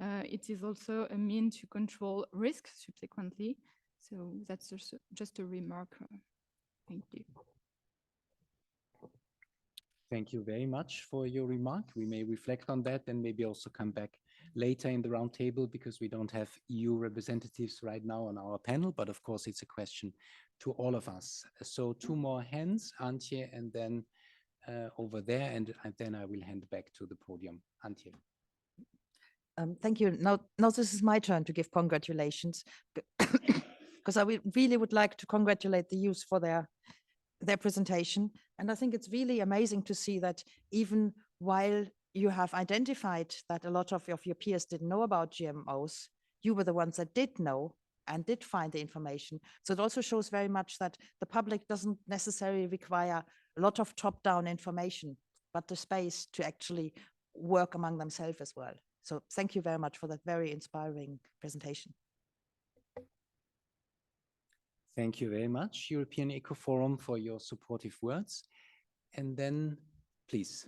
Speaker 20: It is also a means to control risk subsequently. So that's just a remark. Thank you.
Speaker 3: Thank you very much for your remark. We may reflect on that and maybe also come back later in the roundtable, because we don't have EU representatives right now on our panel, but of course it's a question to all of us. So 2 more hands, Antje, and then over there, and then I will hand back to the podium. Antje.
Speaker 22: Thank you. Now this is my turn to give congratulations, because I really would like to congratulate the youth for their presentation. And I think it's really amazing to see that even while you have identified that a lot of your peers didn't know about GMOs, you were the ones that did know and did find the information. So it also shows very much that the public doesn't necessarily require a lot of top-down information, but the space to actually work among themselves as well. So thank you very much for that very inspiring presentation.
Speaker 3: Thank you very much, European Eco Forum, for your supportive words. And then, please.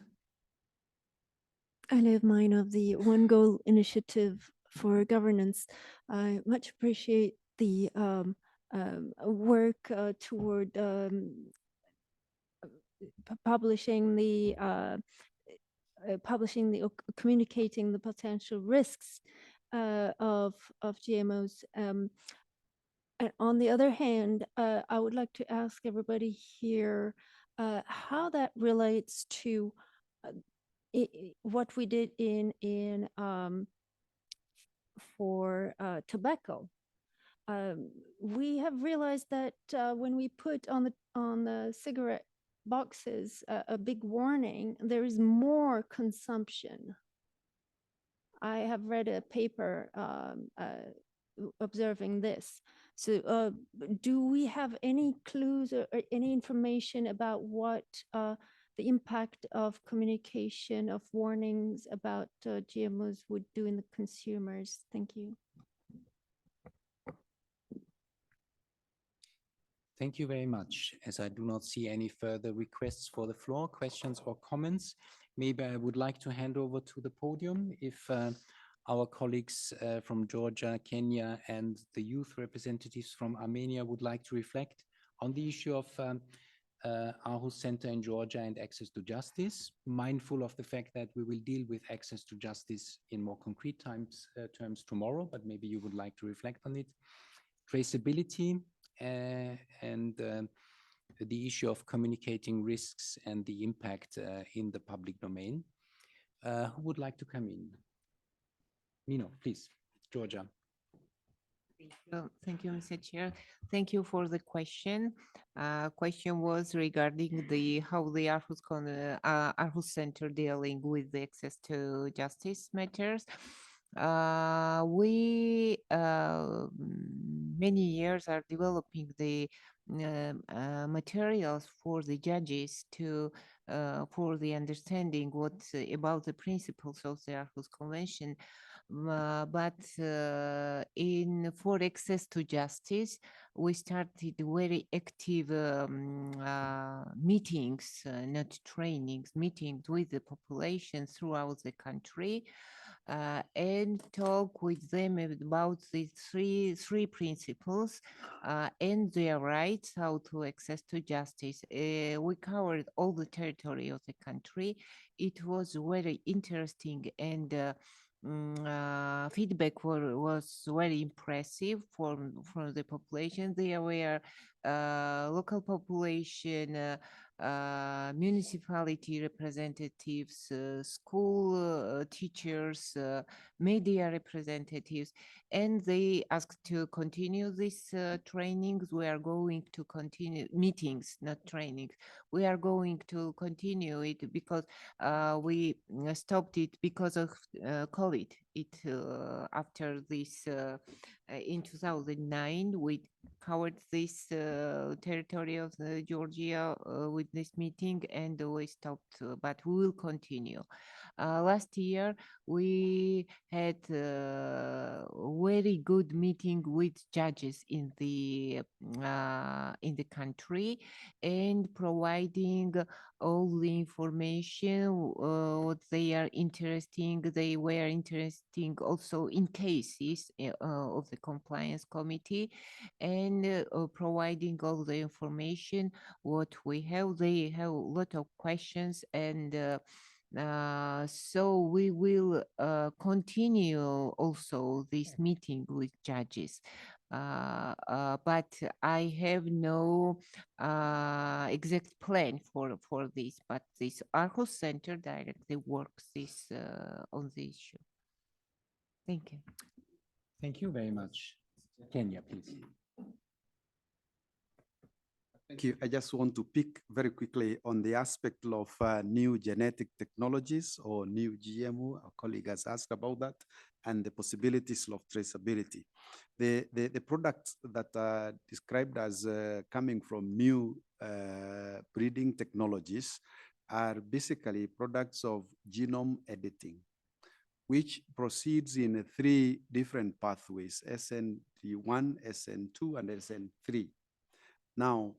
Speaker 23: Alev Mine of the One Goal Initiative for Governance. I much appreciate the work toward communicating the potential risks of GMOs. And on the other hand, I would like to ask everybody here how that relates to what we did for tobacco. We have realized that when we put on the cigarette boxes a big warning, there is more consumption. I have read a paper observing this. So do we have any clues or any information about what the impact of communication of warnings about GMOs would do in the consumers? Thank you.
Speaker 3: Thank you very much. As I do not see any further requests for the floor, questions or comments, maybe I would like to hand over to the podium if our colleagues from Georgia, Kenya, and the youth representatives from Armenia would like to reflect On the issue of Aarhus Center in Georgia and access to justice, mindful of the fact that we will deal with access to justice in more concrete terms tomorrow, but maybe you would like to reflect on it. Traceability and the issue of communicating risks and the impact in the public domain. Who would like to come in? Nino, please, Georgia.
Speaker 8: Thank you, Mr. Chair. Thank you for the question. Question was regarding how the Aarhus Center dealing with the access to justice matters. We many years are developing the materials for the judges for the understanding what about the principles of the Aarhus Convention. But for access to justice, we started very active meetings, not trainings, meetings with the population throughout the country, and talk with them about the three principles and their rights, how to access to justice. We covered all the territory of the country. It was very interesting, and feedback was very impressive from the population. There were local population, municipality representatives, school teachers, media representatives, and they asked to continue these trainings. We are going to continue meetings, not trainings. We are going to continue it because we stopped it because of COVID. After this in 2009, we covered this territory of Georgia with this meeting, and we stopped, but we will continue. Last year, we had a very good meeting with judges in the country, and providing all the information what they are interesting. They were interesting also in cases of the compliance committee, and providing all the information what we have. They have a lot of questions, and so we will continue also this meeting with judges. But I have no exact plan for this, but this Aarhus Center directly works on the issue. Thank you.
Speaker 3: Thank you very much. Kenya, please.
Speaker 9: Thank you. I just want to pick very quickly on the aspect of new genetic technologies or new GMO. Our colleague has asked about that, and the possibilities of traceability. The products that are described as coming from new breeding technologies are basically products of genome editing, which proceeds in 3 different pathways, SN1, SN2, and SN3. Now,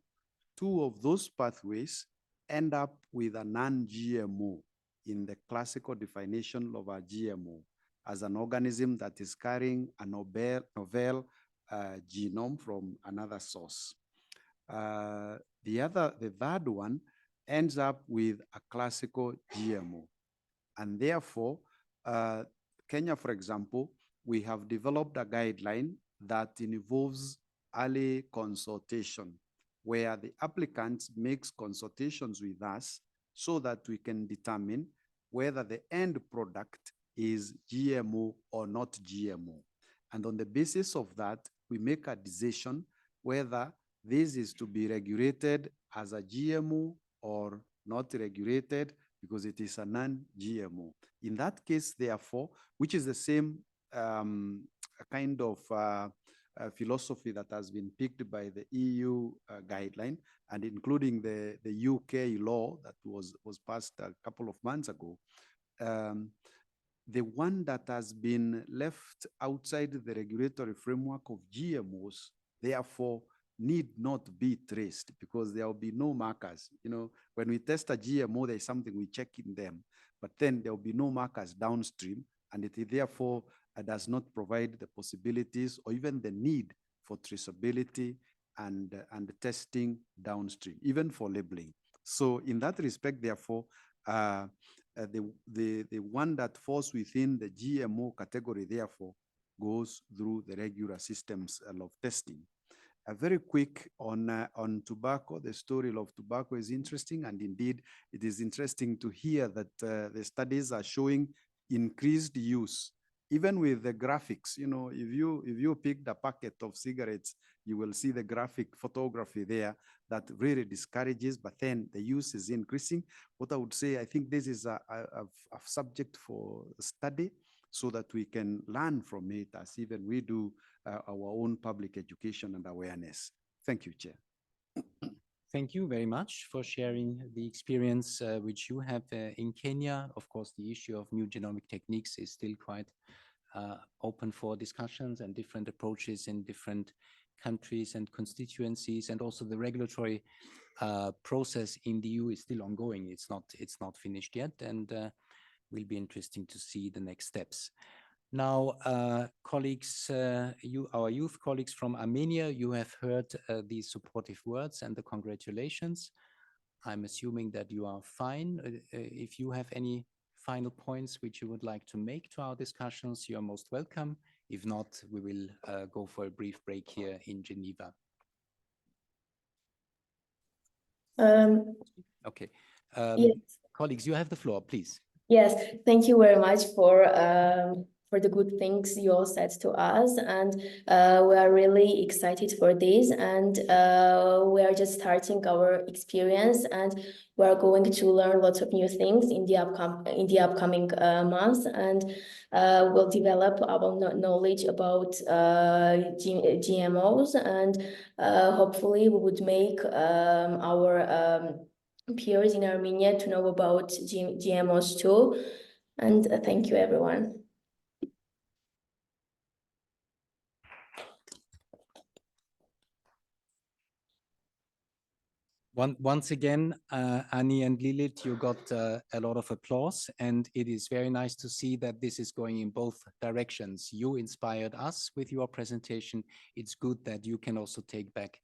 Speaker 9: 2 of those pathways end up with a non-GMO in the classical definition of a GMO as an organism that is carrying a novel genome from another source. The third one ends up with a classical GMO. And therefore, Kenya, for example, we have developed a guideline that involves early consultation, where the applicant makes consultations with us so that we can determine whether the end product is GMO or not GMO. And on the basis of that, we make a decision whether this is to be regulated as a GMO or not regulated because it is a non-GMO. In that case, therefore, which is the same kind of philosophy that has been picked by the EU guideline, and including the UK law that was passed a couple of months ago. The one that has been left outside the regulatory framework of GMOs, therefore, need not be traced because there will be no markers. You know, when we test a GMO, there's something we check in them, but then there will be no markers downstream, and it therefore does not provide the possibilities or even the need for traceability and testing downstream, even for labeling. So in that respect, therefore, the one that falls within the GMO category, therefore, goes through the regular systems of testing. Very quick on tobacco. The story of tobacco is interesting, and indeed, it is interesting to hear that the studies are showing increased use. Even with the graphics, you know, if you pick the packet of cigarettes, you will see the graphic photography there that really discourages, but then the use is increasing. What I would say, I think this is a subject for study so that we can learn from it as even we do our own public education and awareness. Thank you, Chair.
Speaker 3: Thank you very much for sharing the experience which you have in Kenya. Of course, the issue of new genomic techniques is still quite open for discussions and different approaches in different countries and constituencies, and also the regulatory process in the EU is still ongoing. It's not finished yet, and will be interesting to see the next steps. Now, colleagues, our youth colleagues from Armenia, you have heard the supportive words and the congratulations. I'm assuming that you are fine. If you have any final points which you would like to make to our discussions, you are most welcome. If not, we will go for a brief break here in Geneva. Okay.
Speaker 14: Yes.
Speaker 3: Colleagues, you have the floor, please.
Speaker 14: Yes, thank you very much for the good things you all said to us, and we are really excited for this, and we are just starting our experience, and we are going to learn lots of new things in the upcoming months, and we'll develop our knowledge about GMOs, and hopefully we would make our peers in Armenia to know about GMOs too. And thank you, everyone.
Speaker 3: Once again, Annie and Lilith, you got a lot of applause, and it is very nice to see that this is going in both directions. You inspired us with your presentation. It's good that you can also take back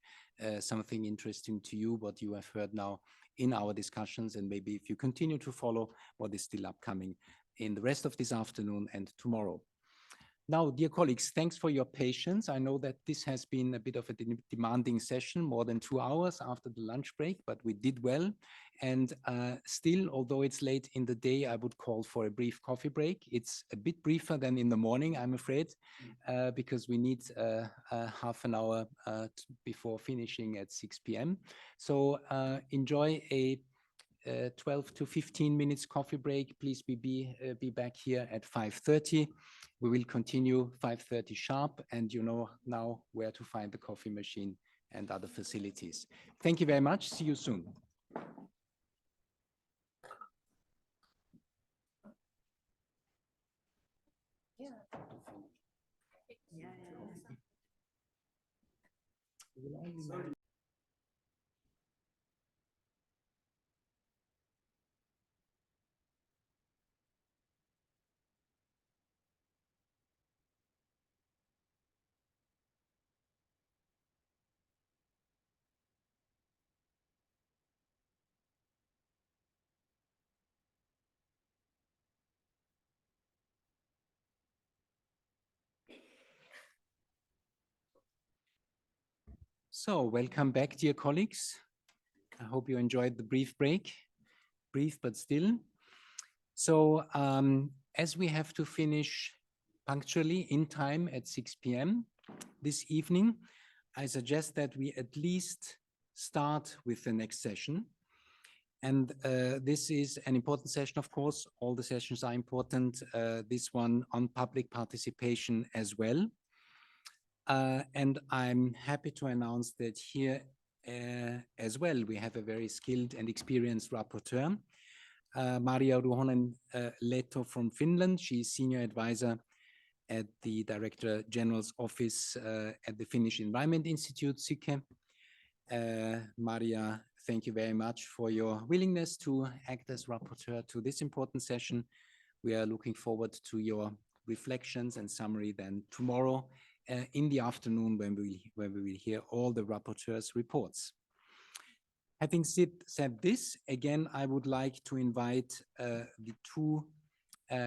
Speaker 3: something interesting to you, what you have heard now in our discussions, and maybe if you continue to follow what is still upcoming in the rest of this afternoon and tomorrow. Now, dear colleagues, thanks for your patience. I know that this has been a bit of a demanding session, more than 2 hours after the lunch break, but we did well. And still, although it's late in the day, I would call for a brief coffee break. It's a bit briefer than in the morning, I'm afraid, because we need half an hour before finishing at 6 p.m. So enjoy a 12 to 15 minutes coffee break. Please be back here at 5:30. We will continue 5:30 sharp, and you know now where to find the coffee machine and other facilities. Thank you very much. See you soon. So welcome back, dear colleagues. I hope you enjoyed the brief break. Brief, but still. So as we have to finish punctually in time at 6 p.m. this evening, I suggest that we at least start with the next session. And this is an important session, of course. All the sessions are important. This one on public participation as well. And I'm happy to announce that here as well, we have a very skilled and experienced rapporteur, Maria Ruohonen Leto from Finland. She's senior advisor at the Director General's office at the Finnish Environment Institute, SIKE. Maria, thank you very much for your willingness to act as rapporteur to this important session. We are looking forward to your reflections and summary then tomorrow in the afternoon when we will hear all the rapporteurs' reports. Having said this, again, I would like to invite the two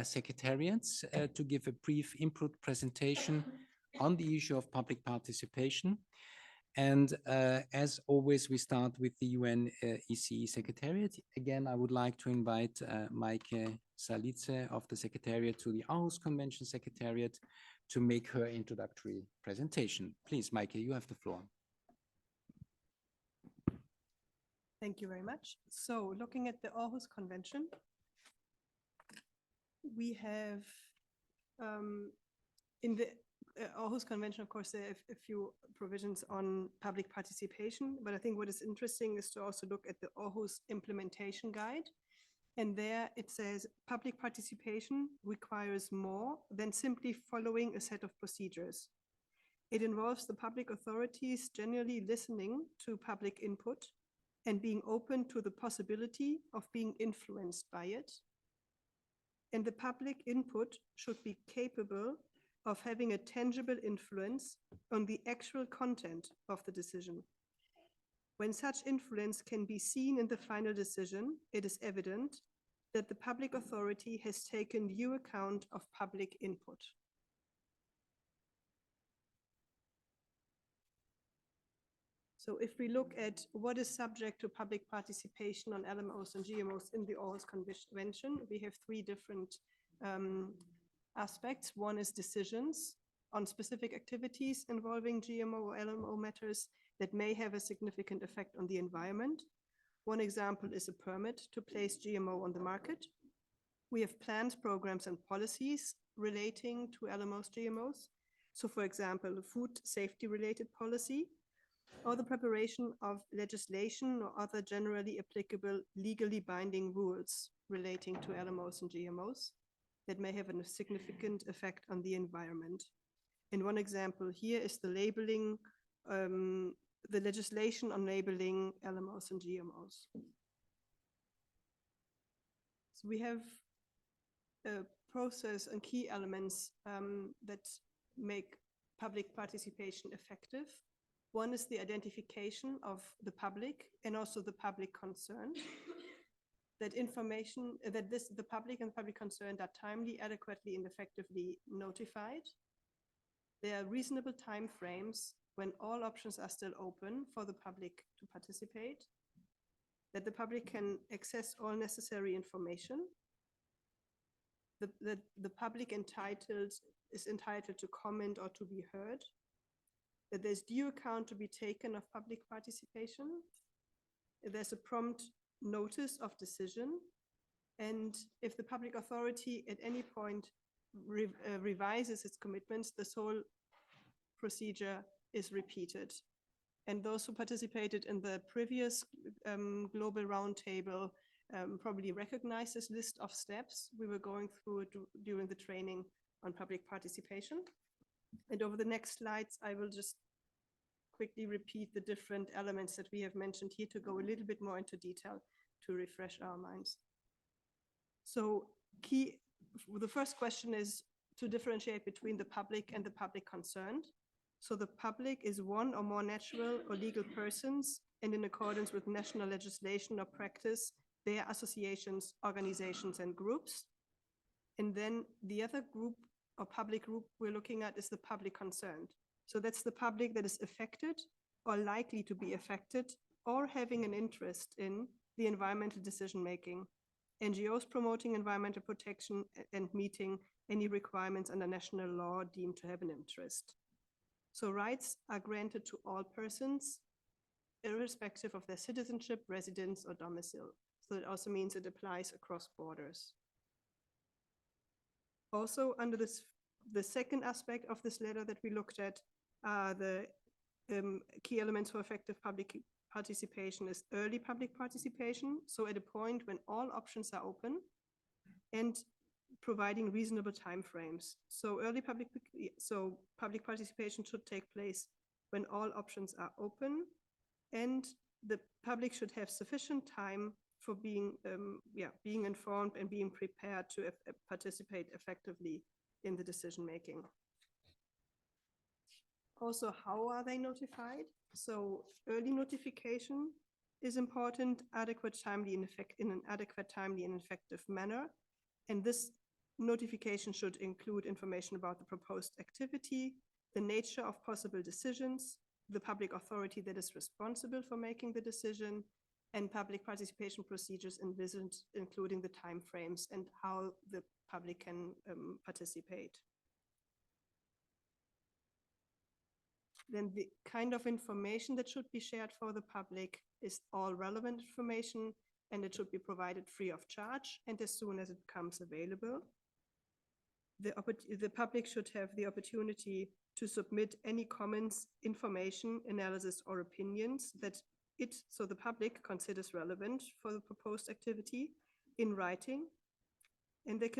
Speaker 3: secretariats to give a brief input presentation on the issue of public participation. And as always, we start with the UN ECE Secretariat. Again, I would like to invite Maike Salice of the Secretariat to the Aarhus Convention Secretariat to make her introductory presentation. Please, Maike, you have the floor.
Speaker 4: Thank you very much. So looking at the Aarhus Convention, we have in the Aarhus Convention, of course, there are a few provisions on public participation, but I think what is interesting is to also look at the Aarhus Implementation Guide. And there it says public participation requires more than simply following a set of procedures. It involves the public authorities generally listening to public input and being open to the possibility of being influenced by it. And the public input should be capable of having a tangible influence on the actual content of the decision. When such influence can be seen in the final decision, it is evident that the public authority has taken due account of public input. So if we look at what is subject to public participation on LMOs and GMOs in the Aarhus Convention, we have three different aspects. One is decisions on specific activities involving GMO or LMO matters that may have a significant effect on the environment. One example is a permit to place GMO on the market. We have plans, programs, and policies relating to LMOs, GMOs. So for example, a food safety related policy, or the preparation of legislation or other generally applicable legally binding rules relating to LMOs and GMOs that may have a significant effect on the environment. And one example here is the labeling, the legislation on labeling LMOs and GMOs. So we have a process and key elements that make public participation effective. One is the identification of the public and also the public concern. That information, the public and public concerned are timely, adequately, and effectively notified. There are reasonable timeframes when all options are still open for the public to participate. That the public can access all necessary information. The public is entitled to comment or to be heard. That there's due account to be taken of public participation. There's a prompt notice of decision. And if the public authority at any point revises its commitments, this whole procedure is repeated. And those who participated in the previous global roundtable probably recognize this list of steps we were going through during the training on public participation. And over the next slides, I will just quickly repeat the different elements that we have mentioned here to go a little bit more into detail to refresh our minds. So the first question is to differentiate between the public and the public concerned. So the public is one or more natural or legal persons, and in accordance with national legislation or practice, their associations, organizations, and groups. And then the other group or public group we're looking at is the public concerned. So that's the public that is affected or likely to be affected or having an interest in the environmental decision-making, NGOs promoting environmental protection and meeting any requirements under national law deemed to have an interest. So rights are granted to all persons, irrespective of their citizenship, residence, or domicile. So it also means it applies across borders. Also, under the second aspect of this letter that we looked at, the key elements for effective public participation is early public participation. So at a point when all options are open and providing reasonable timeframes. So public participation should take place when all options are open, and the public should have sufficient time for being informed and being prepared to participate effectively in the decision making. Also, how are they notified? So early notification is important, adequate, timely, and in an adequate, timely, and effective manner. And this notification should include information about the proposed activity, the nature of possible decisions, the public authority that is responsible for making the decision, and public participation procedures envisioned, including the timeframes and how the public can participate. Then the kind of information that should be shared for the public is all relevant information, and it should be provided free of charge and as soon as it becomes available. The public should have the opportunity to submit any comments, information, analysis, or opinions that so the public considers relevant for the proposed activity in writing. And they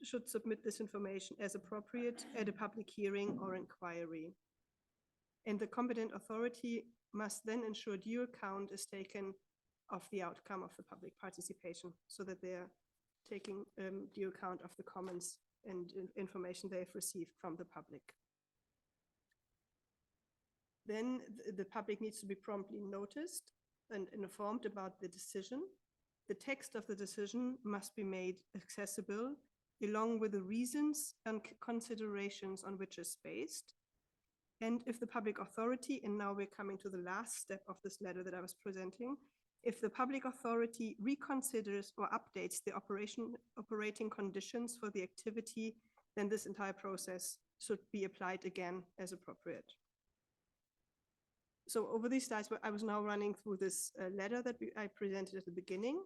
Speaker 4: should submit this information as appropriate at a public hearing or inquiry. And the competent authority must then ensure due account is taken of the outcome of the public participation so that they're taking due account of the comments and information they've received from the public. Then the public needs to be promptly noticed and informed about the decision. The text of the decision must be made accessible along with the reasons and considerations on which it's based. And if the public authority, and now we're coming to the last step of this letter that I was presenting, if the public authority reconsiders or updates the operating conditions for the activity, then this entire process should be applied again as appropriate. So over these slides, I was now running through this letter that I presented at the beginning.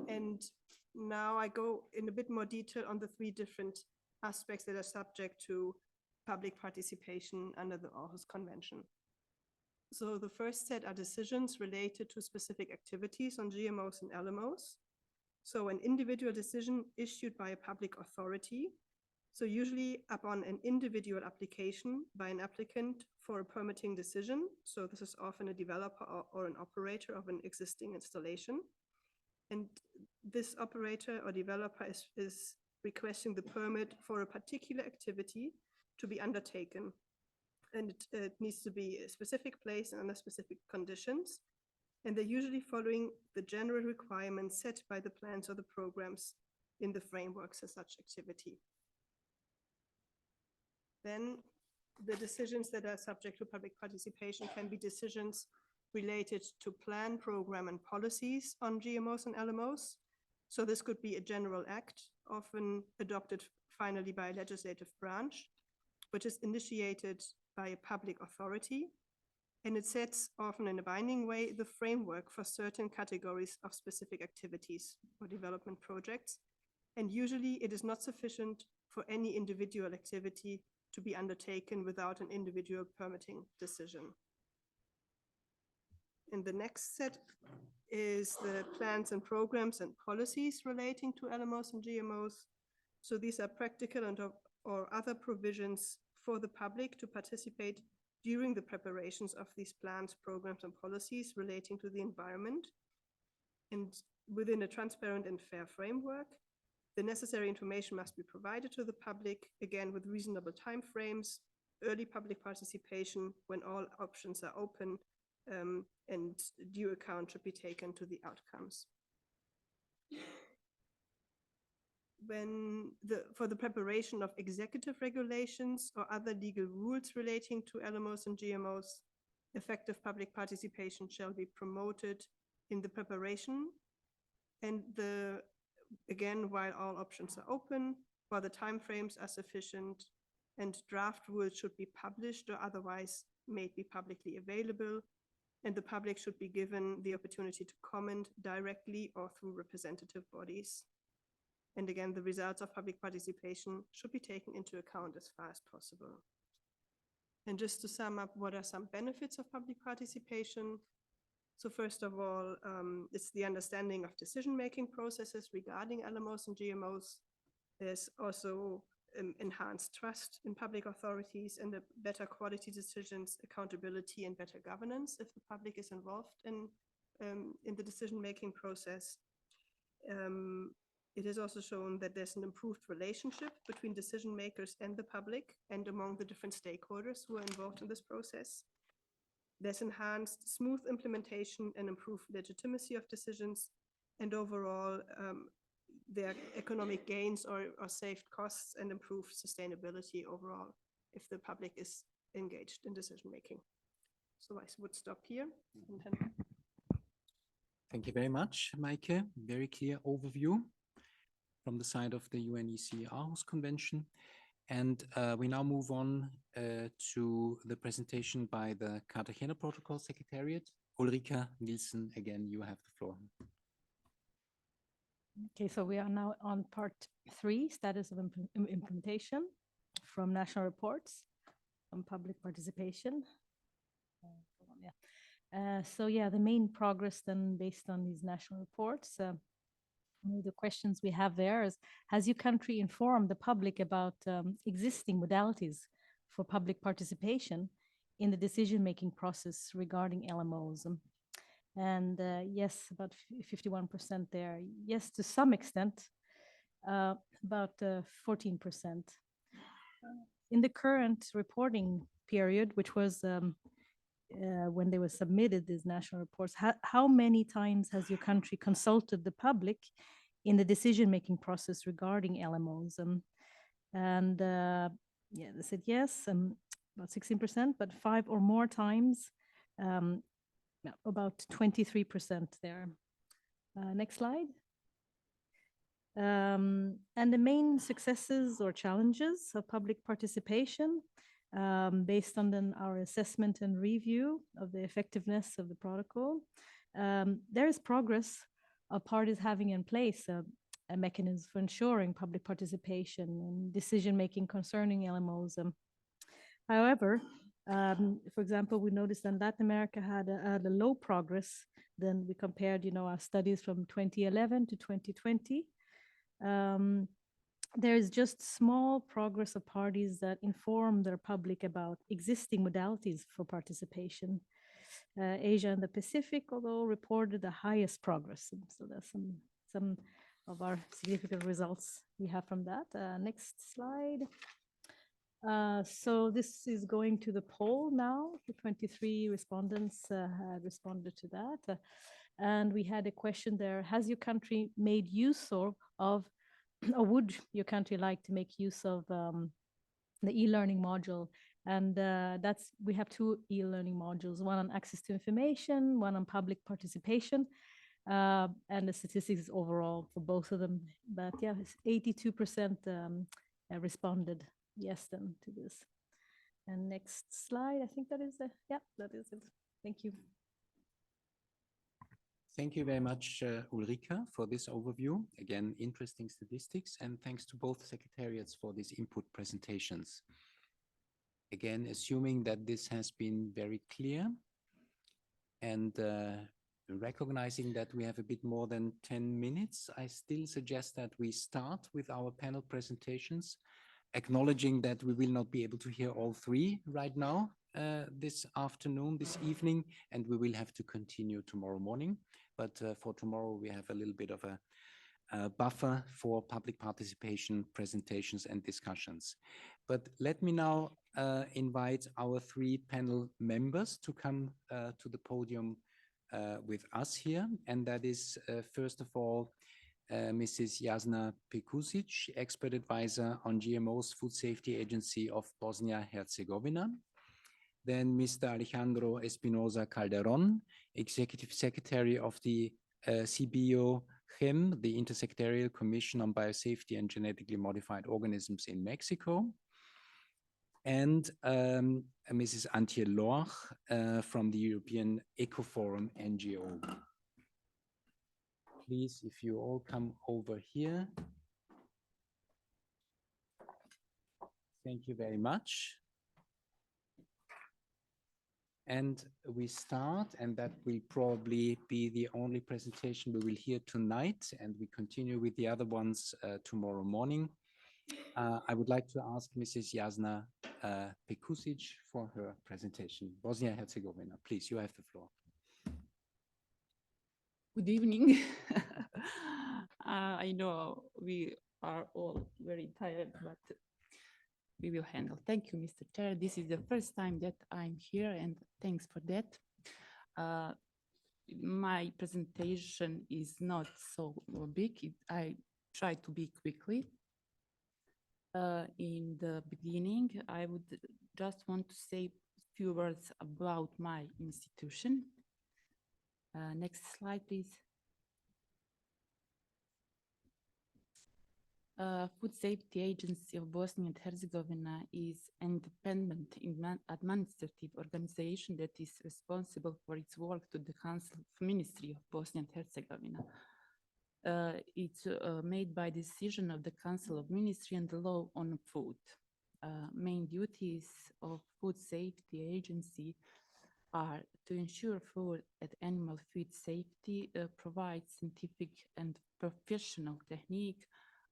Speaker 4: And now I go in a bit more detail on the three different aspects that are subject to public participation under the Aarhus Convention. So the first set are decisions related to specific activities on GMOs and LMOs. So an individual decision issued by a public authority. So usually upon an individual application by an applicant for a permitting decision. So this is often a developer or an operator of an existing installation. And this operator or developer is requesting the permit for a particular activity to be undertaken. And it needs to be a specific place and under specific conditions. And they're usually following the general requirements set by the plans or the programs in the frameworks of such activity. Then the decisions that are subject to public participation can be decisions related to plan, program, and policies on GMOs and LMOs. So this could be a general act, often adopted finally by a legislative branch, which is initiated by a public authority. And it sets, often in a binding way, the framework for certain categories of specific activities or development projects. And usually it is not sufficient for any individual activity to be undertaken without an individual permitting decision. And the next set is the plans and programs and policies relating to LMOs and GMOs. So these are practical and or other provisions for the public to participate during the preparations of these plans, programs, and policies relating to the environment. And within a transparent and fair framework, the necessary information must be provided to the public, again, with reasonable timeframes, early public participation when all options are open, and due account should be taken to the outcomes. For the preparation of executive regulations or other legal rules relating to LMOs and GMOs, effective public participation shall be promoted in the preparation. And again, while all options are open, while the timeframes are sufficient, and draft rules should be published or otherwise made be publicly available, and the public should be given the opportunity to comment directly or through representative bodies. And again, the results of public participation should be taken into account as far as possible. And just to sum up, what are some benefits of public participation? So first of all, it's the understanding of decision-making processes regarding LMOs and GMOs. There's also enhanced trust in public authorities and a better quality decisions, accountability, and better governance if the public is involved in the decision-making process. It has also shown that there's an improved relationship between decision makers and the public and among the different stakeholders who are involved in this process. There's enhanced smooth implementation and improved legitimacy of decisions, and overall there are economic gains or saved costs and improved sustainability overall if the public is engaged in decision making. So I would stop here. And then
Speaker 3: Thank you very much, Maike. Very clear overview from the side of the UNEC Aarhus Convention. And we now move on to the presentation by the Cartagena Protocol Secretariat. Ulrika Nielsen, again, you have the floor.
Speaker 2: Okay, so we are now on part 3, status of implementation from national reports on public participation. So yeah, the main progress then based on these national reports. One of the questions we have there is, has your country informed the public about existing modalities for public participation in the decision-making process regarding LMOs? And yes, about 51% there. Yes, to some extent, about 14%. In the current reporting period, which was when they were submitted, these national reports, how many times has your country consulted the public in the decision-making process regarding LMOs? Yeah, they said yes, about 16%, but 5 or more times, about 23% there. Next slide. And the main successes or challenges of public participation, based on then our assessment and review of the effectiveness of the protocol. There is progress of parties having in place a mechanism for ensuring public participation and decision-making concerning LMOs. However, for example, we noticed that Latin America had a low progress. Then we compared, our studies from 2011 to 2020. There is just small progress of parties that inform their public about existing modalities for participation. Asia and the Pacific, although, reported the highest progress. So there's some of our significant results we have from that. Next slide. So this is going to the poll now. The 23 respondents had responded to that. And we had a question there, has your country made use of, or would your country like to make use of the e-learning module? And we have 2 e-learning modules, one on access to information, one on public participation. And the statistics overall for both of them. But yeah, 82% responded yes then to this. And next slide, I think that is it. Yeah, that is it. Thank you.
Speaker 3: Thank you very much, Ulrika, for this overview. Again, interesting statistics, and thanks to both secretariats for these input presentations. Again, assuming that this has been very clear and recognizing that we have a bit more than 10 minutes, I still suggest that we start with our panel presentations, acknowledging that we will not be able to hear all 3 right now this afternoon, this evening, and we will have to continue tomorrow morning. But for tomorrow, we have a little bit of a buffer for public participation, presentations, and discussions. But let me now invite our 3 panel members to come to the podium with us here. And that is, first of all, Mrs. Jasna Pekusic, Expert Advisor on GMOs, Food Safety Agency of Bosnia-Herzegovina. Then Mr. Alejandro Espinosa Calderon, Executive Secretary of the CBIO-CHEM, the Intersecretarial Commission on Biosafety and Genetically Modified Organisms in Mexico. And Mrs. Antje Lorch from the European Ecoforum NGO. Please, if you all come over here. Thank you very much. And we start, and that will probably be the only presentation we will hear tonight, and we continue with the other ones tomorrow morning. I would like to ask Mrs. Jasna Pekusic for her presentation. Bosnia-Herzegovina, please, you have the floor.
Speaker 11: Good evening. I know we are all very tired, but we will handle. Thank you, Mr. Chair. This is the first time that I'm here, and thanks for that. My presentation is not so big. I try to be quickly. In the beginning, I would just want to say a few words about my institution. Next slide, please. Food Safety Agency of Bosnia and Herzegovina is an independent administrative organization that is responsible for its work to the Council of Ministry of Bosnia and Herzegovina. It's made by decision of the Council of Ministry and the Law on Food. Main duties of Food Safety Agency are to ensure food and animal feed safety, provide scientific and professional technique,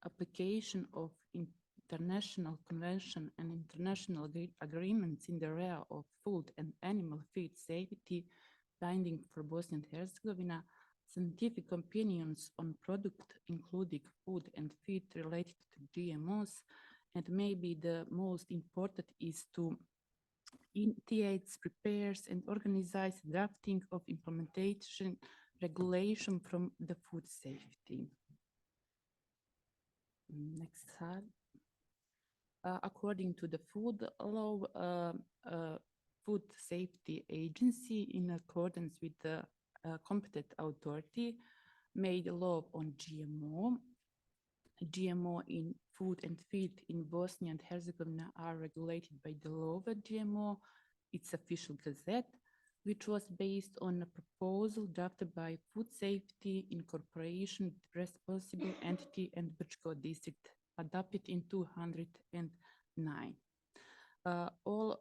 Speaker 11: application of international convention and international agreements in the area of food and animal feed safety, binding for Bosnia and Herzegovina, scientific opinions on product including food and feed related to GMOs, and maybe the most important is to initiate, prepares, and organize drafting of implementation regulation from the food safety. Next slide. According to the food law, Food Safety Agency, in accordance with the competent authority, made a law on GMO. GMO in food and feed in Bosnia and Herzegovina are regulated by the law of GMO, its official gazette, which was based on a proposal drafted by Food Safety in cooperation with responsible entity and Brčko district, adopted in 2009. All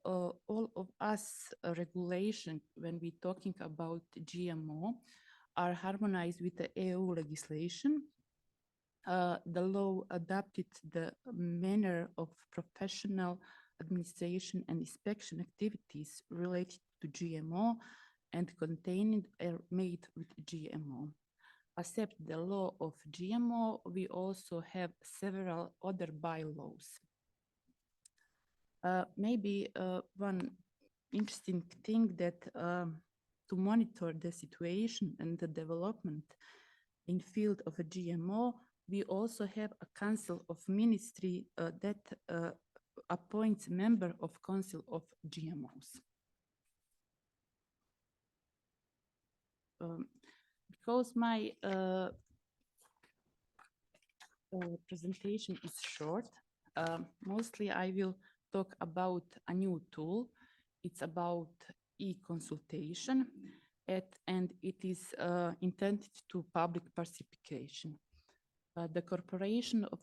Speaker 11: of us regulation, when we're talking about GMO, are harmonized with the EU legislation. The law adopted the manner of professional administration and inspection activities related to GMO and contained or made with GMO. Except the law of GMO, we also have several other bylaws. Maybe one interesting thing that to monitor the situation and the development in field of a GMO, we also have a Council of Ministry that appoints member of Council of GMOs. Because my presentation is short, mostly I will talk about a new tool. It's about e-consultation, and it is intended to public participation. The cooperation of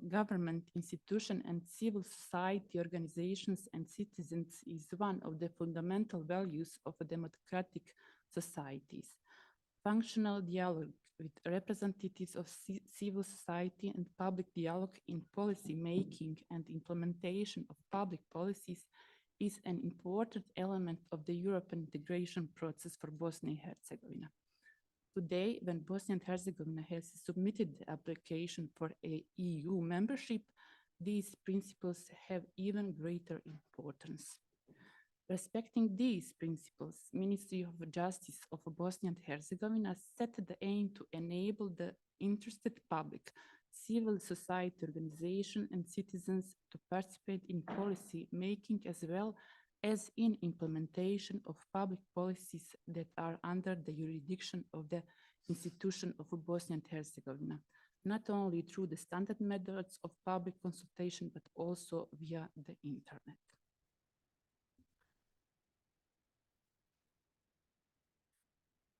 Speaker 11: government institution and civil society organizations and citizens is one of the fundamental values of democratic societies. Functional dialogue with representatives of civil society and public dialogue in policy making and implementation of public policies is an important element of the European integration process for Bosnia and Herzegovina. Today, when Bosnia and Herzegovina has submitted the application for a EU membership, these principles have even greater importance. Respecting these principles, Ministry of Justice of Bosnia and Herzegovina set the aim to enable the interested public, civil society organization and citizens to participate in policy making as well as in implementation of public policies that are under the jurisdiction of the institution of Bosnia and Herzegovina, not only through the standard methods of public consultation, but also via the internet.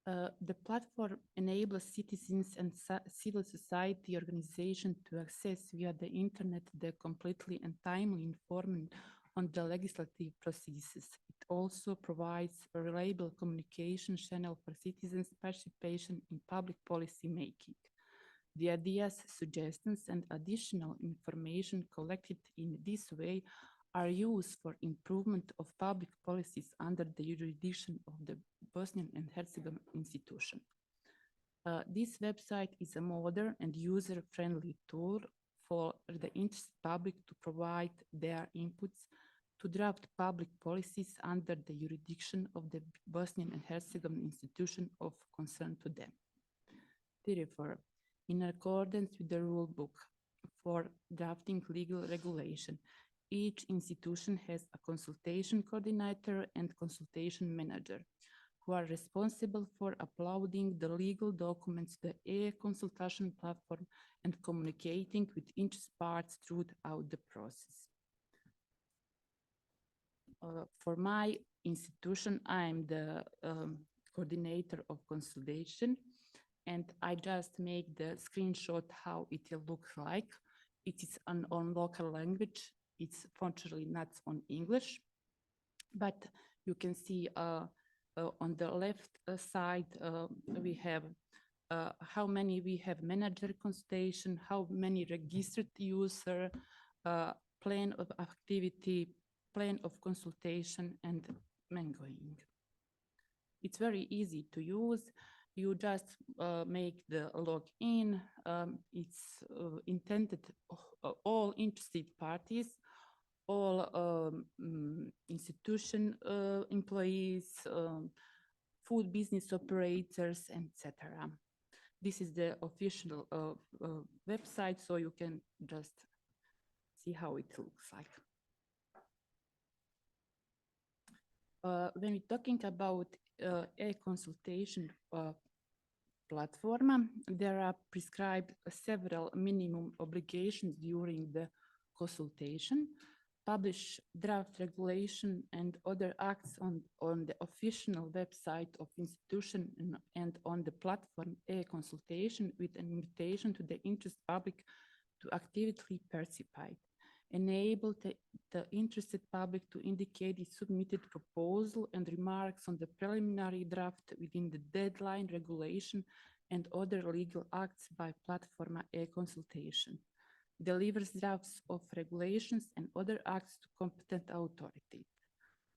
Speaker 11: The platform enables citizens and civil society organizations to access via the internet the completely and timely information on the legislative processes. It also provides a reliable communication channel for citizens' participation in public policy making. The ideas, suggestions, and additional information collected in this way are used for improvement of public policies under the jurisdiction of the Bosnian and Herzegovina institution. This website is a modern and user-friendly tool for the interested public to provide their inputs to draft public policies under the jurisdiction of the Bosnian and Herzegovina institution of concern to them. Therefore, in accordance with the rule book for drafting legal regulation, each institution has a consultation coordinator and consultation manager who are responsible for uploading the legal documents to the e-consultation platform and communicating with interested parties throughout the process. For my institution, I'm the coordinator of consultation, and I just make the screenshot how it will look like. It is on local language. It's fortunately not on English, but you can see on the left side, we have how many we have manager consultation, how many registered user, plan of activity, plan of consultation, and mangoing. It's very easy to use. You just make the login. It's intended all interested parties, all institution employees, food business operators, etc. This is the official website, so you can just see how it looks like. When we're talking about a consultation platform, there are prescribed several minimum obligations during the consultation. Publish draft regulation and other acts on the official website of institution and on the platform e-consultation with an invitation to the interested public to actively participate. Enable the interested public to indicate its submitted proposal and remarks on the preliminary draft within the deadline regulation and other legal acts by platform e-consultation. Delivers drafts of regulations and other acts to competent authority.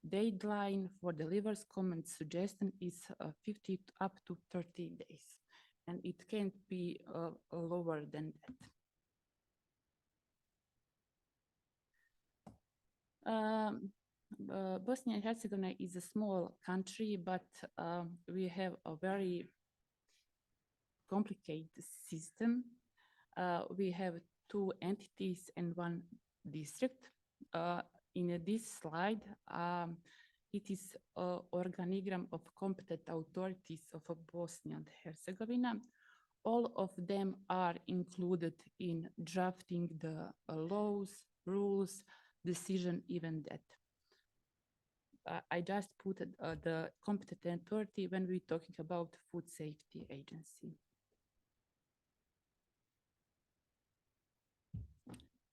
Speaker 11: Deadline for delivers comments suggestion is 50 up to 30 days, and it can't be lower than that. Bosnia and Herzegovina is a small country, but we have a very complicated system. We have 2 entities and 1 district. In this slide, it is an organigram of competent authorities of Bosnia and Herzegovina. All of them are included in drafting the laws, rules, decision, even that. I just put the competent authority when we're talking about Food Safety Agency.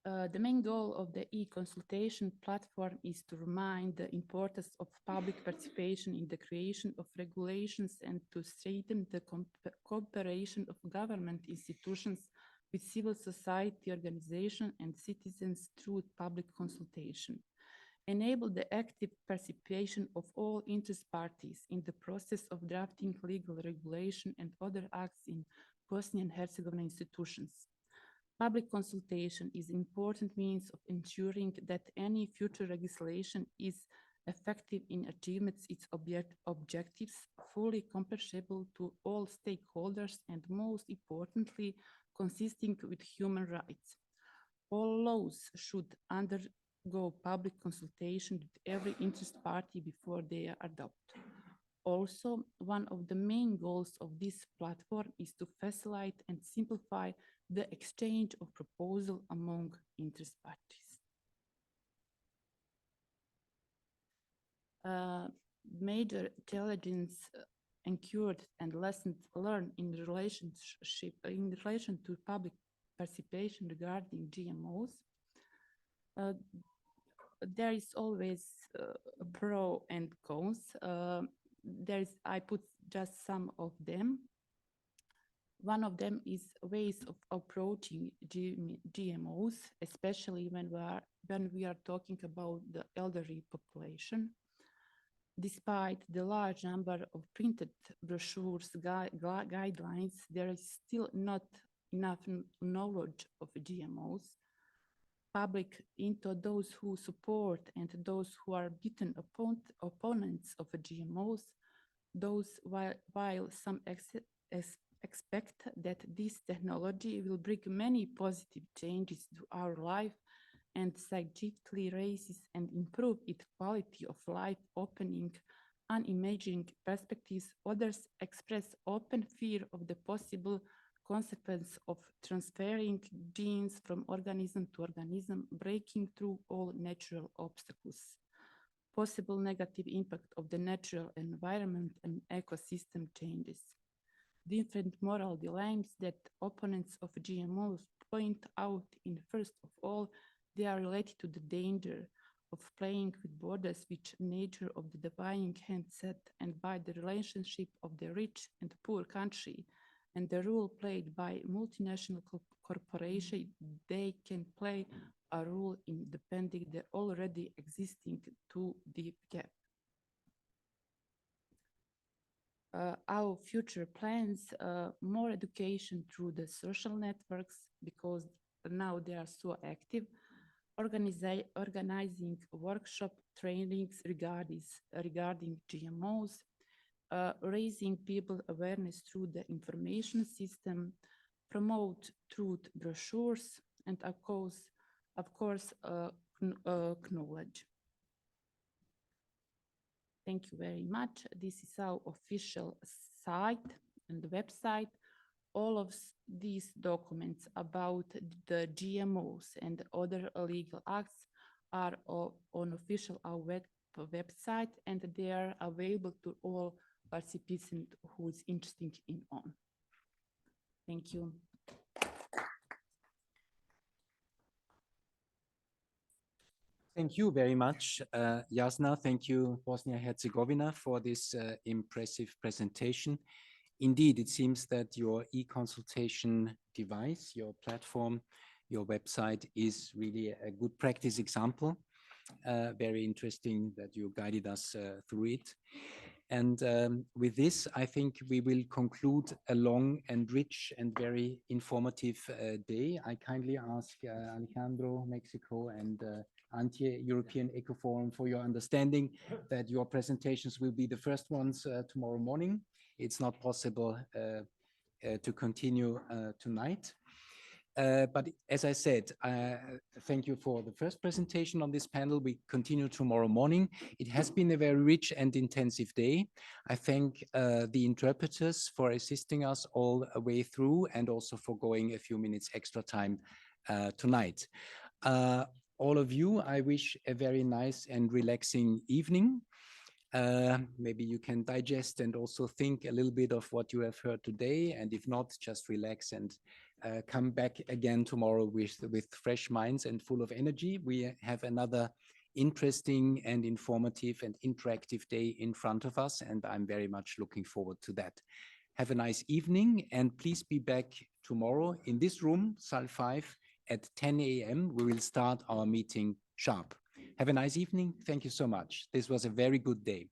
Speaker 11: The main goal of the e-consultation platform is to remind the importance of public participation in the creation of regulations and to strengthen the cooperation of government institutions with civil society organizations and citizens through public consultation. Enable the active participation of all interested parties in the process of drafting legal regulation and other acts in Bosnian and Herzegovina institutions. Public consultation is an important means of ensuring that any future legislation is effective in achieving its objectives, fully comparable to all stakeholders, and most importantly, consistent with human rights. All laws should undergo public consultation with every interested party before they are adopted. Also, one of the main goals of this platform is to facilitate and simplify the exchange of proposals among interested parties. Major challenges incurred and lessons learned in relation to public participation regarding GMOs. There is always pro and cons. I put just some of them. One of them is ways of approaching GMOs, especially when we are talking about the elderly population. Despite the large number of printed brochures, guidelines, there is still not enough knowledge of GMOs. Public, into those who support and those who are beaten opponents of GMOs, those while some expect that this technology will bring many positive changes to our life and significantly raises and improve its quality of life, opening unimagined perspectives. Others express open fear of the possible consequence of transferring genes from organism to organism, breaking through all natural obstacles. Possible negative impact of the natural environment and ecosystem changes. Different moral dilemmas that opponents of GMOs point out in first of all, they are related to the danger of playing with borders which nature of the divine hand set and by the relationship of the rich and poor country and the role played by multinational corporations, they can play a role in defending the already existing too deep gap. Our future plans, more education through the social networks because now they are so active, organizing workshop trainings regarding GMOs, raising people awareness through the information system, promote truth brochures, and of course, knowledge. Thank you very much. This is our official site and website. All of these documents about the GMOs and other legal acts are on official our website, and they are available to all participants who is interested in on. Thank you.
Speaker 3: Thank you very much, Jasna. Thank you, Bosnia-Herzegovina, for this impressive presentation. Indeed, it seems that your e-consultation device, your platform, your website is really a good practice example. Very interesting that you guided us through it. And with this, I think we will conclude a long and rich and very informative day. I kindly ask Alejandro, Mexico, and Antje, European Ecoforum, for your understanding that your presentations will be the first ones tomorrow morning. It's not possible to continue tonight. But as I said, thank you for the first presentation on this panel. We continue tomorrow morning. It has been a very rich and intensive day. I thank the interpreters for assisting us all the way through and also for going a few minutes extra time tonight. All of you, I wish a very nice and relaxing evening. Maybe you can digest and also think a little bit of what you have heard today. And if not, just relax and come back again tomorrow with fresh minds and full of energy. We have another interesting and informative and interactive day in front of us, and I'm very much looking forward to that. Have a nice evening, and please be back tomorrow in this room, Saal 5, at 10 a.m. We will start our meeting sharp. Have a nice evening. Thank you so much. This was a very good day.